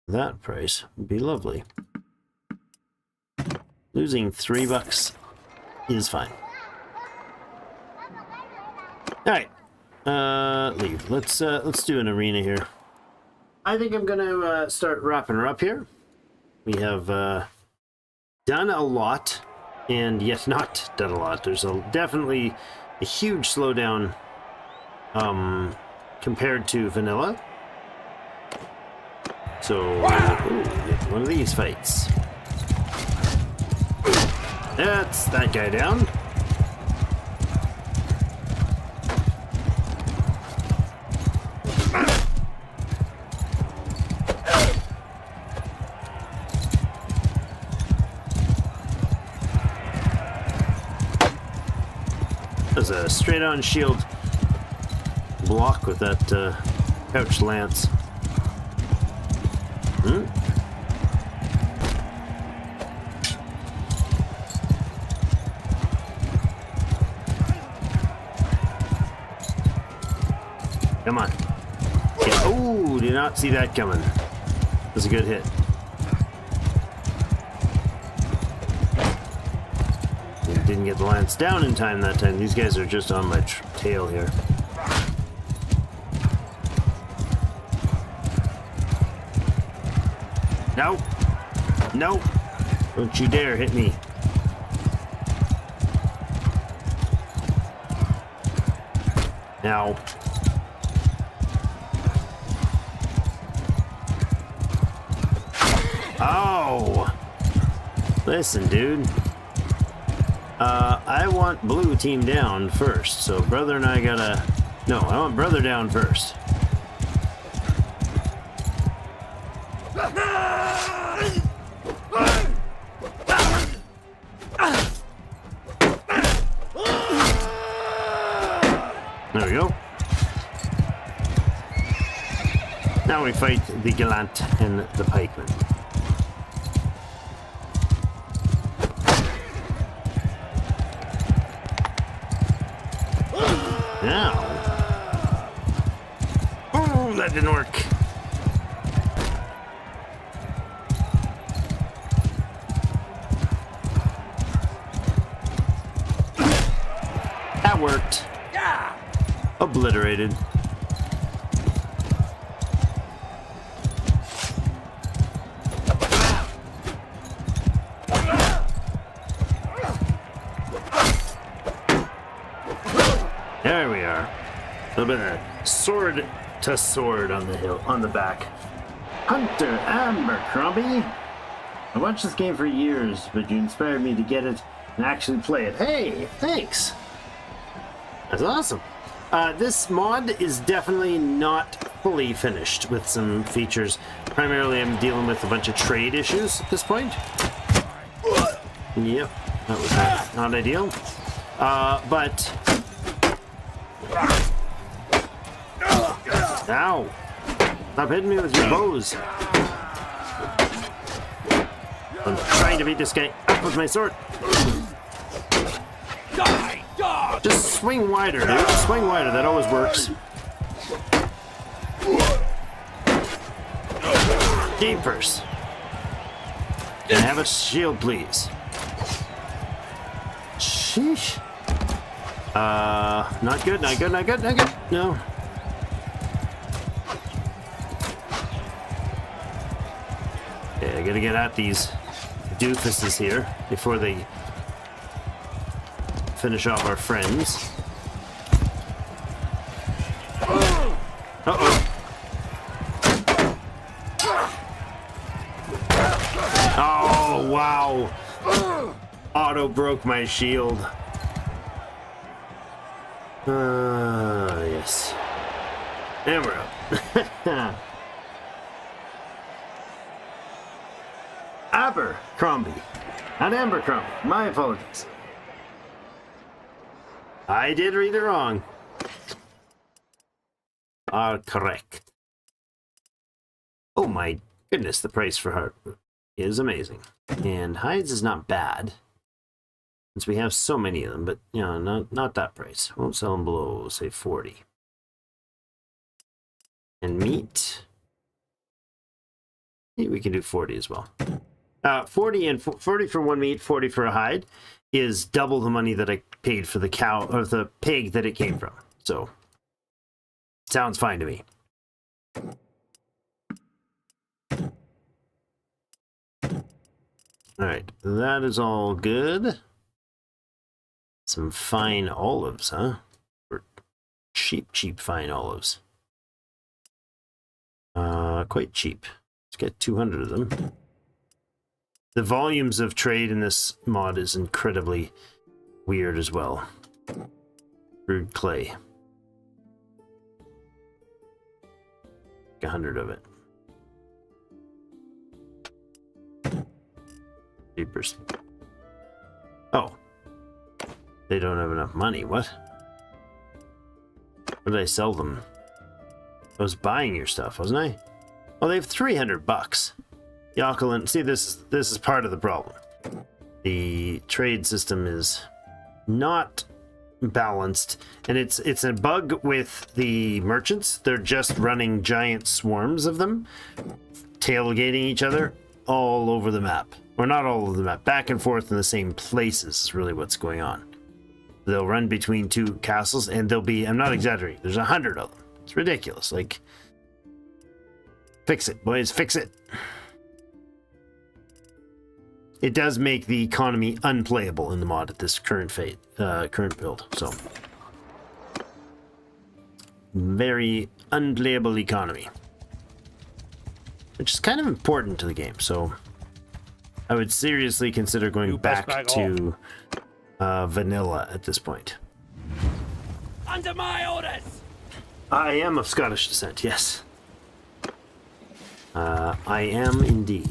That price would be lovely. Losing $3 is fine. All right, leave. Let's do an arena here. I think I'm gonna start wrapping her up here. We have done a lot, and yet not done a lot. There's definitely a huge slowdown compared to vanilla. So, ooh, get one of these fights. That's that guy down. There's a straight-on shield block with that couch lance. Come on. Yeah. Oh, did not see that coming. That was a good hit. Didn't get the lance down in time that time. These guys are just on my tail here. No. No. Don't you dare hit me. Now. Oh. Listen, dude. I want blue team down first, so brother and I gotta... No, I want brother down first. There we go. Now we fight the gallant and the pikeman. Now, that didn't work. That worked. Yeah. Obliterated. There we are. A little bit of sword to sword on the hill, on the back. Hunter Abercrombie. I watched this game for years, but you inspired me to get it and actually play it. Hey, thanks. That's awesome. This mod is definitely not fully finished with some features. Primarily, I'm dealing with a bunch of trade issues at this point. Yep, that was not ideal. But... Ow! Stop hitting me with your bows. I'm trying to beat this guy up with my sword. Die, dog. Just swing wider, dude. Swing wider. That always works. Jeepers. Can I have a shield, please? Sheesh. Not good, not good, not good, not good. No. Okay, I gotta get at these doofuses here before they finish off our friends. Uh-oh. Oh, wow. Auto broke my shield. Yes. And we're up. Abercrombie. Not Abercrombie. My apologies. I did read it wrong. Correct. Oh my goodness, the price for heart is amazing. And hides is not bad. Since we have so many of them, but you know, not that price. Won't sell them below, say 40. And meat. We can do 40 as well. 40 and 40 for one meat, 40 for a hide is double the money that I paid for the cow or the pig that it came from. So sounds fine to me. All right, that is all good. Some fine olives, huh? Or cheap fine olives. Quite cheap. Let's get 200 of them. The volumes of trade in this mod is incredibly weird as well. Crude clay. 100 of it. Jeepers. Oh. They don't have enough money. What? What did I sell them? I was buying your stuff, wasn't I? Oh, they have 300 bucks. Yokelin, see, this is part of the problem. The trade system is not balanced, and it's a bug with the merchants. They're just running giant swarms of them, tailgating each other all over the map. Or not all over the map, back and forth in the same places is really what's going on. They'll run between two castles, and there'll be, I'm not exaggerating, there's 100 of them. It's ridiculous. Like, fix it, boys, fix it. It does make the economy unplayable in the mod at this current current build. So, very unplayable economy, which is kind of important to the game. So, I would seriously consider going back to vanilla at this point. Under my orders. I am of Scottish descent. Yes, I am indeed.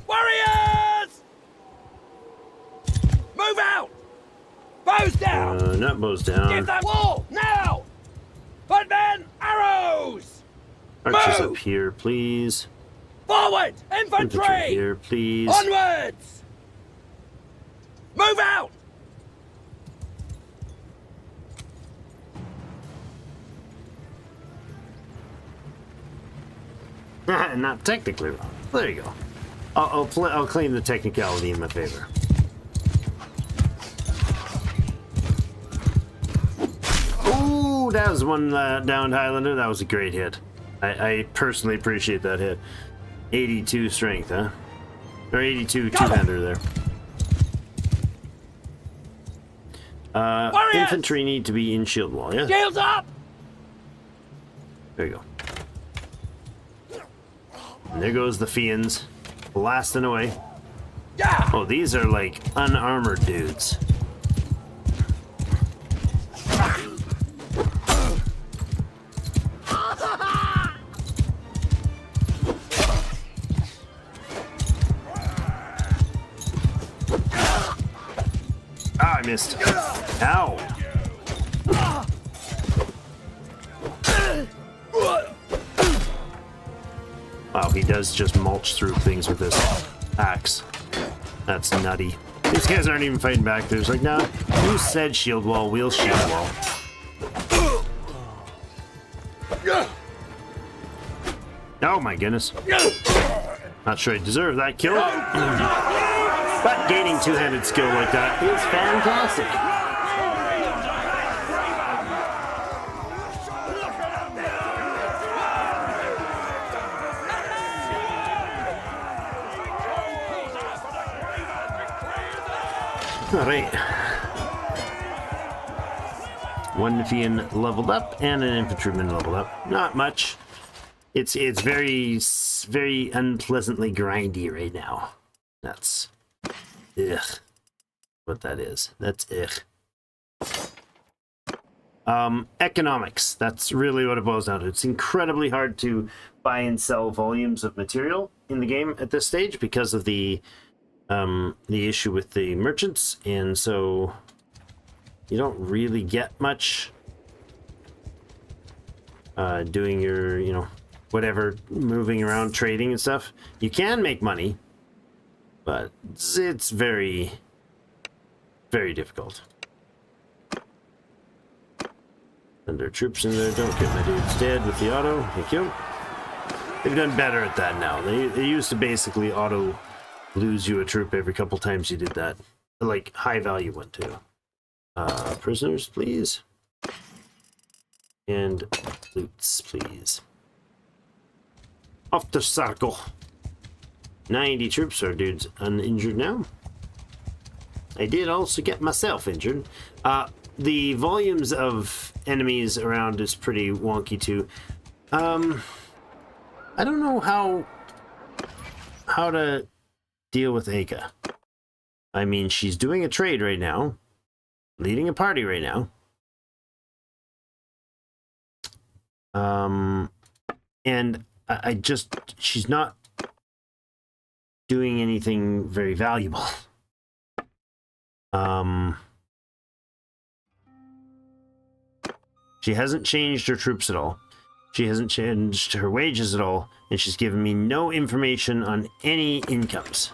Warriors! Move out! Bows down! Not bows down. Give that wall, now! Put men, arrows! Archers Move! up here, please. Forward! Infantry! Infantry here, please. Onwards! Move out! Not technically wrong. There you go. I'll claim the technicality in my favor. Ooh, that was one downed Highlander. That was a great hit. I personally appreciate that hit. 82 strength, huh? Or 82 two-hander there. Infantry need to be in shield wall, yeah? Shields up! There you go. And there goes the Fiends, blasting away. Yeah! Oh, these are like unarmored dudes. Ah, I missed. Ow. Wow, he does just mulch through things with this axe. That's nutty. These guys aren't even fighting back. They're just like, nah, you said shield wall, we'll shield wall. Oh my goodness. Not sure I deserve that kill. But gaining two-handed skill like that is fantastic. All right. One Fiend leveled up and an infantryman leveled up. Not much. It's very unpleasantly grindy right now. That's what that is. That's economics. That's really what it boils down to. It's incredibly hard to buy and sell volumes of material in the game at this stage because of the issue with the merchants, and so you don't really get much doing your, whatever, moving around, trading and stuff. You can make money, but it's very, very difficult. And there are troops in there. Don't get my dudes dead with the auto. Thank you. They've done better at that now. They used to basically auto lose you a troop every couple times you did that. Like, high value one too. Prisoners, please. And loots, please. Off the circle. 90 troops. Our dude's uninjured now. I did also get myself injured. The volumes of enemies around is pretty wonky too. I don't know how to deal with Aka. I mean, she's doing a trade right now, leading a party right now. And she's not doing anything very valuable. She hasn't changed her troops at all. She hasn't changed her wages at all, and she's given me no information on any incomes.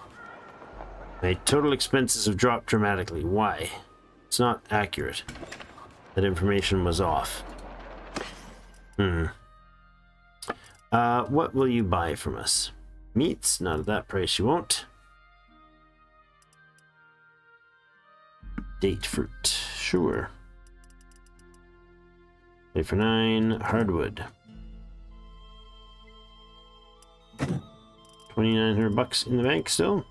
My total expenses have dropped dramatically. Why? It's not accurate. That information was off. What will you buy from us? Meats? Not at that price, you won't. Date fruit. Sure. 8 for 9. Hardwood. 2,900 bucks in the bank still.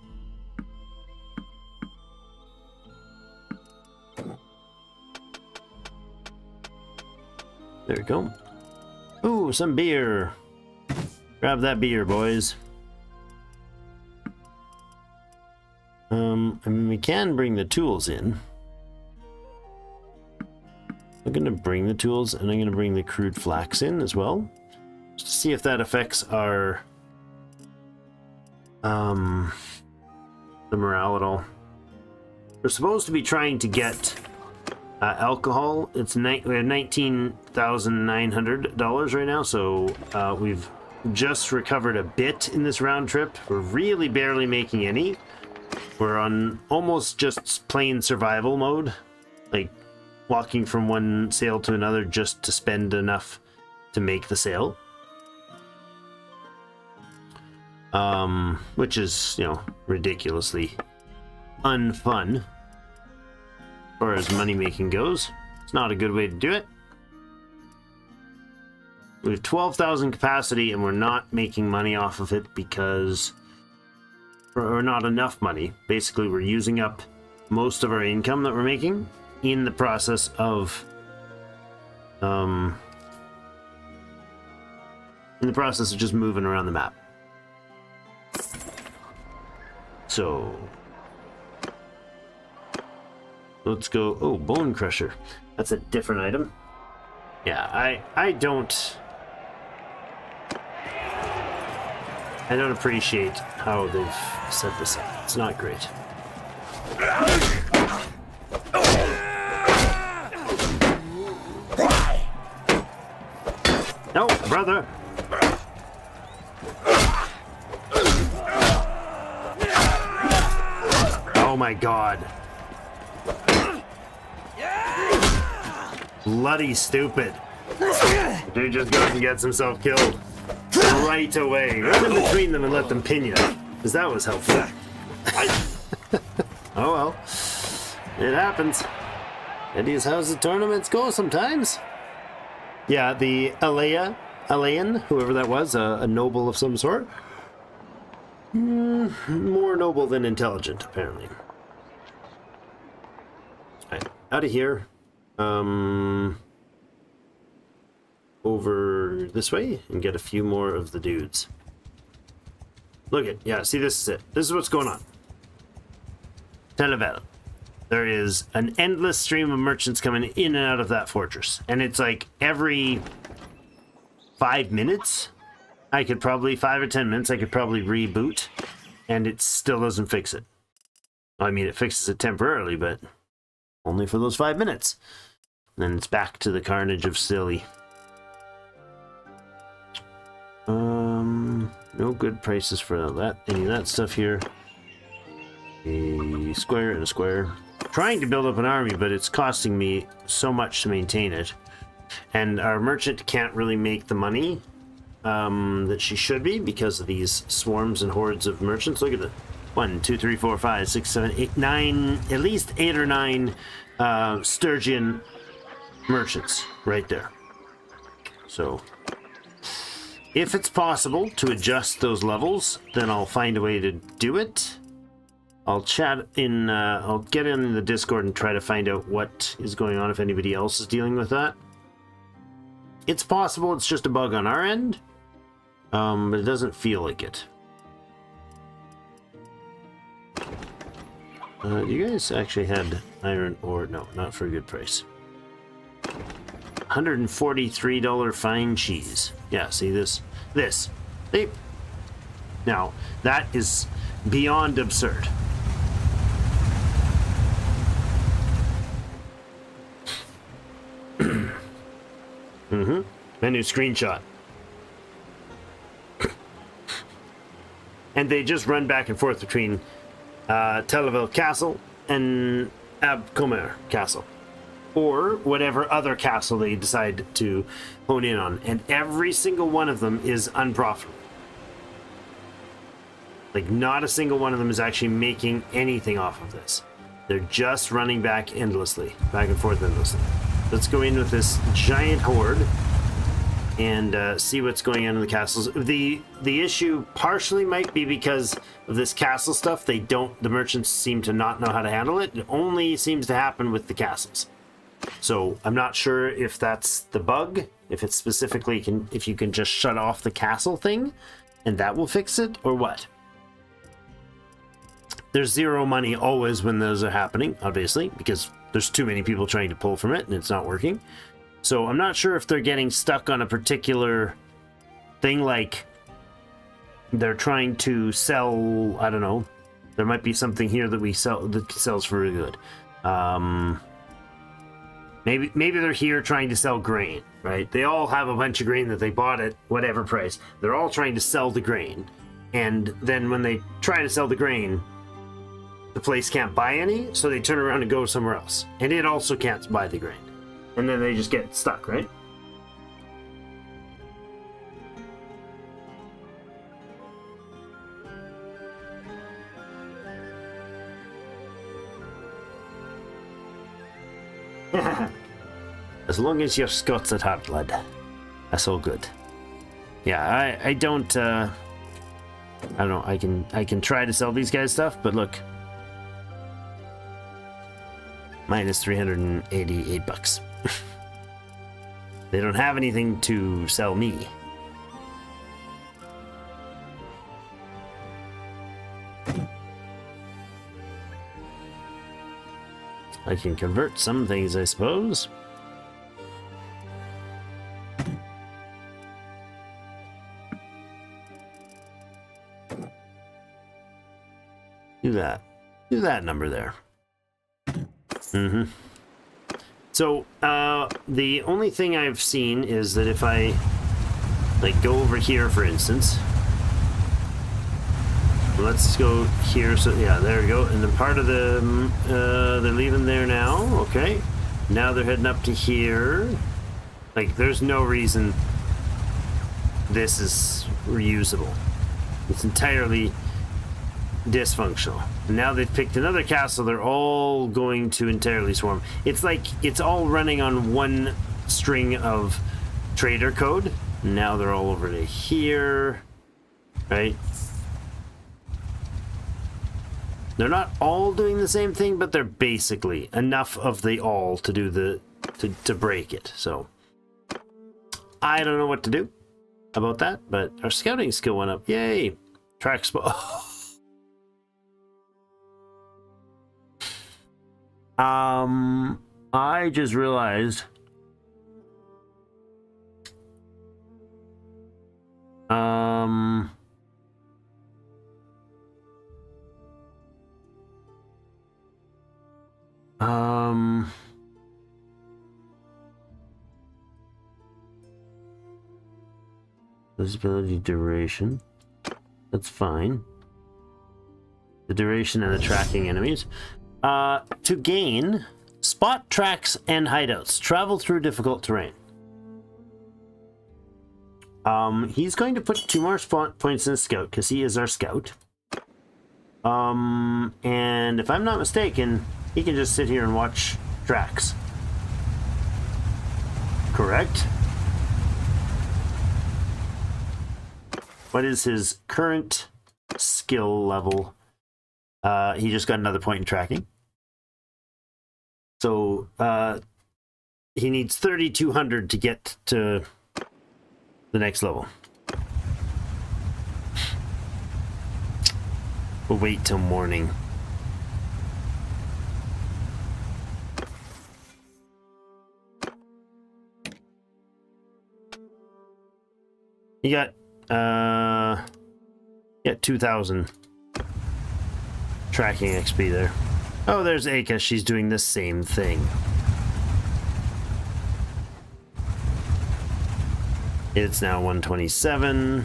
There we go. Ooh, some beer. Grab that beer, boys. I mean, we can bring the tools in. I'm going to bring the tools, and I'm going to bring the crude flax in as well, just to see if that affects our the morale at all. We're supposed to be trying to get alcohol. We have $19,900 right now, so we've just recovered a bit in this round trip. We're really barely making any. We're on almost just plain survival mode, like walking from one sale to another just to spend enough to make the sale. which is, you know, ridiculously unfun as far as money making goes. It's not a good way to do it. We have 12,000 capacity and we're not making money off of it because or not enough money. Basically, we're using up most of our income that we're making in the process of just moving around the map. So let's go. Oh, bone crusher. That's a different item. Yeah, I don't appreciate how they've set this up. It's not great. No, brother. Oh my god. Bloody stupid. Dude just goes and gets himself killed right away. Run in between them and let them pin you, because that was helpful. Oh well. It happens. It is how the tournaments go sometimes. Yeah, the Alayan, whoever that was, a noble of some sort. More noble than intelligent, apparently. Right, out of here. Over this way and get a few more of the dudes. Look at, yeah, see, this is it. This is what's going on. Televel. There is an endless stream of merchants coming in and out of that fortress. And it's like every 5 minutes, 5 or 10 minutes, I could probably reboot, and it still doesn't fix it. I mean, it fixes it temporarily, but only for those 5 minutes. And then it's back to the carnage of silly. No good prices for that. Any of that stuff here. A square and a square. Trying to build up an army, but it's costing me so much to maintain it. And our merchant can't really make the money that she should be because of these swarms and hordes of merchants. Look at it. 1, 2, 3, 4, 5, 6, 7, 8, 9, at least 8 or 9 Sturgian merchants right there. So if it's possible to adjust those levels, then I'll find a way to do it. I'll chat in, I'll get in the Discord and try to find out what is going on if anybody else is dealing with that. It's possible it's just a bug on our end, but it doesn't feel like it. You guys actually had iron ore? No, not for a good price. $143 fine cheese. Yeah, see this? See? Now, that is beyond absurd. Menu screenshot. And they just run back and forth between Televel Castle and Abcomer Castle, or whatever other castle they decide to hone in on, and every single one of them is unprofitable. Like, not a single one of them is actually making anything off of this. They're just running back endlessly, back and forth endlessly. Let's go in with this giant horde and see what's going on in the castles. The issue partially might be because of this castle stuff. The merchants seem to not know how to handle it. It only seems to happen with the castles. So I'm not sure if that's the bug, if it's specifically if you can just shut off the castle thing and that will fix it, or what. There's zero money always when those are happening, obviously, because there's too many people trying to pull from it and it's not working. So I'm not sure if they're getting stuck on a particular thing, like they're trying to sell, I don't know, there might be something here that we sell that sells for really good. Maybe they're here trying to sell grain, right? They all have a bunch of grain that they bought at whatever price. They're all trying to sell the grain. And then when they try to sell the grain, the place can't buy any, so they turn around and go somewhere else. And it also can't buy the grain. And then they just get stuck, right? As long as you're Scots at heart, lad. That's all good. Yeah, I don't know, I can try to sell these guys stuff, but look. Minus 388 bucks. They don't have anything to sell me. I can convert some things, I suppose. Do that. Do that number there. Mm-hmm. So, the only thing I've seen is that if I, like, go over here, for instance. Let's go here. So, yeah, there we go. And then part of the, they're leaving there now. Okay. Now they're heading up to here. Like, there's no reason this is reusable. It's entirely dysfunctional. And now they've picked another castle. They're all going to entirely swarm. It's like it's all running on one string of trader code. Now they're all over to here, right? They're not all doing the same thing, but they're basically enough of the all to do the to break it. So I don't know what to do about that, but our scouting skill went up. Yay! Track spot. I just realized visibility duration, that's fine. The duration and the tracking enemies. To gain, spot tracks and hideouts. Travel through difficult terrain. He's going to put 2 more spot points in scout because he is our scout. And if I'm not mistaken, he can just sit here and watch tracks. Correct? What is his current skill level? He just got another point in tracking. So, he needs 3,200 to get to the next level. We'll wait till morning. You got 2,000 tracking XP there. Oh, there's Aka. She's doing the same thing. It's now 127.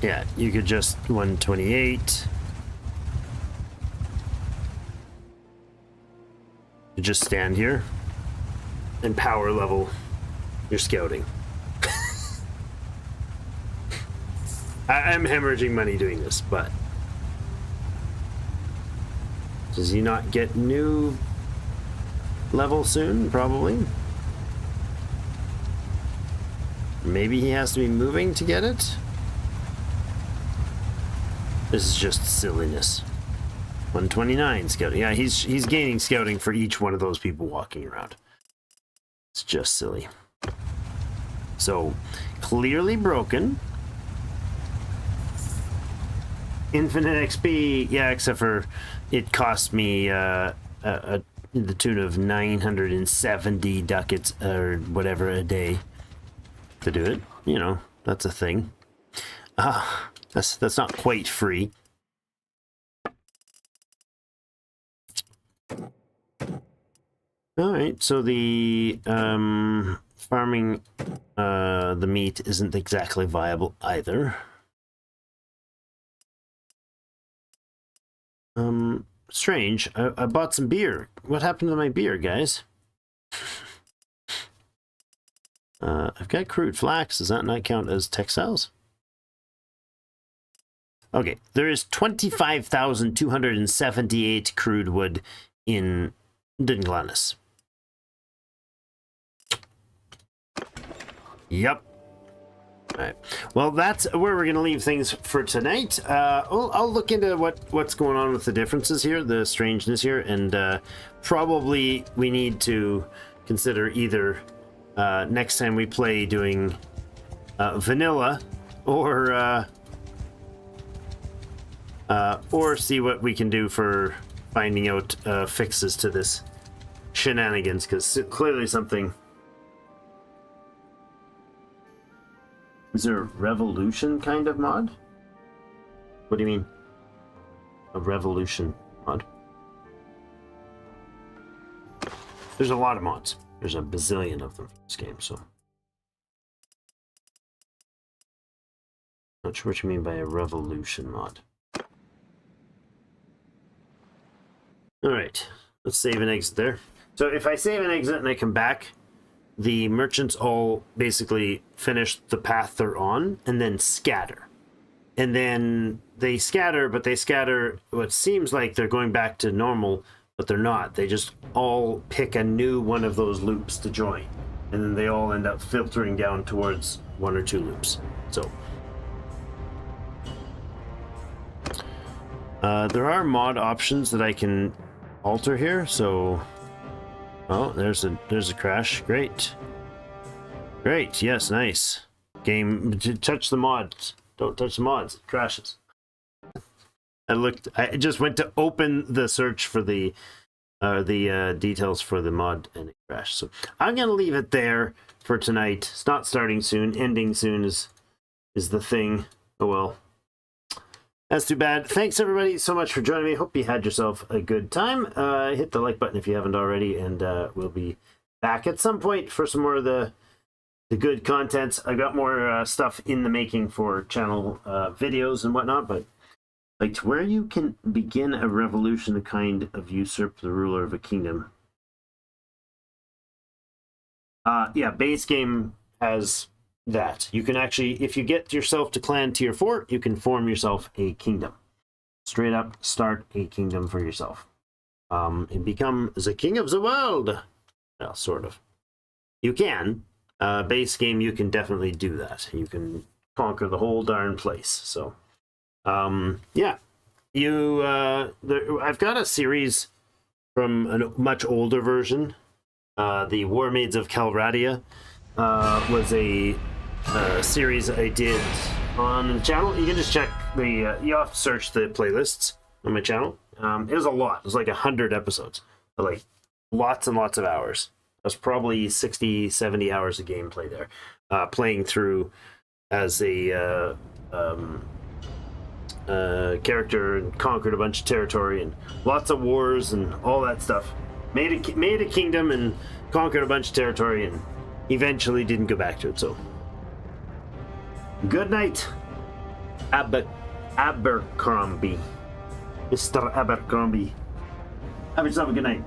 Yeah, you could just 128. You just stand here and power level your scouting. I'm hemorrhaging money doing this, but does he not get new level soon? Probably. Maybe he has to be moving to get it. This is just silliness. 129 scouting. Yeah, he's gaining scouting for each one of those people walking around. It's just silly. So, clearly broken. Infinite XP, yeah, except for it cost me the tune of 970 ducats or whatever a day to do it. You know, that's a thing. That's not quite free. All right, so the farming the meat isn't exactly viable either. Strange. I bought some beer. What happened to my beer, guys? I've got crude flax. Does that not count as textiles? Okay, there is 25,278 crude wood in Dinglanus. Yep. Alright. Well, that's where we're going to leave things for tonight. I'll look into what's going on with the differences here, the strangeness here, and probably we need to consider either next time we play doing vanilla or see what we can do for finding out fixes to this shenanigans, because clearly something... Is there a revolution kind of mod? What do you mean? A revolution mod? There's a lot of mods. There's a bazillion of them for this game, so... Not sure what you mean by a revolution mod. Alright, let's save and exit there. So if I save and exit and I come back, the merchants all basically finish the path they're on and then scatter. And then they scatter, but they scatter what seems like they're going back to normal, but they're not. They just all pick a new one of those loops to join. And then they all end up filtering down towards one or two loops. So there are mod options that I can alter here, so... Oh, there's a crash. Great. Great, yes, nice. Game, touch the mods. Don't touch the mods, it crashes. I just went to open the search for the details for the mod and it crashed. So I'm gonna leave it there for tonight. It's not starting soon, ending soon is the thing. Oh well. That's too bad. Thanks everybody so much for joining me. Hope you had yourself a good time. Hit the like button if you haven't already, and we'll be back at some point for some more of the good contents. I got more stuff in the making for channel videos and whatnot, but like to where you can begin a revolution, a kind of usurp the ruler of a kingdom. Yeah, base game has that. You can actually, if you get yourself to clan tier 4, you can form yourself a kingdom. Straight up start a kingdom for yourself. And become the king of the world. Well, sort of. You can. Base game, you can definitely do that. You can conquer the whole darn place. So, yeah. I've got a series from a much older version. The War Maids of Calradia was a series I did on the channel. You can just check the you have to search the playlists on my channel. It was a lot. It was like 100 episodes, like lots and lots of hours. That's probably 60-70 hours of gameplay there, playing through as a character and conquered a bunch of territory and lots of wars and all that stuff. Made a kingdom and conquered a bunch of territory and eventually didn't go back to it. So good night, Abercrombie. Mr. Abercrombie. Have yourself a good night.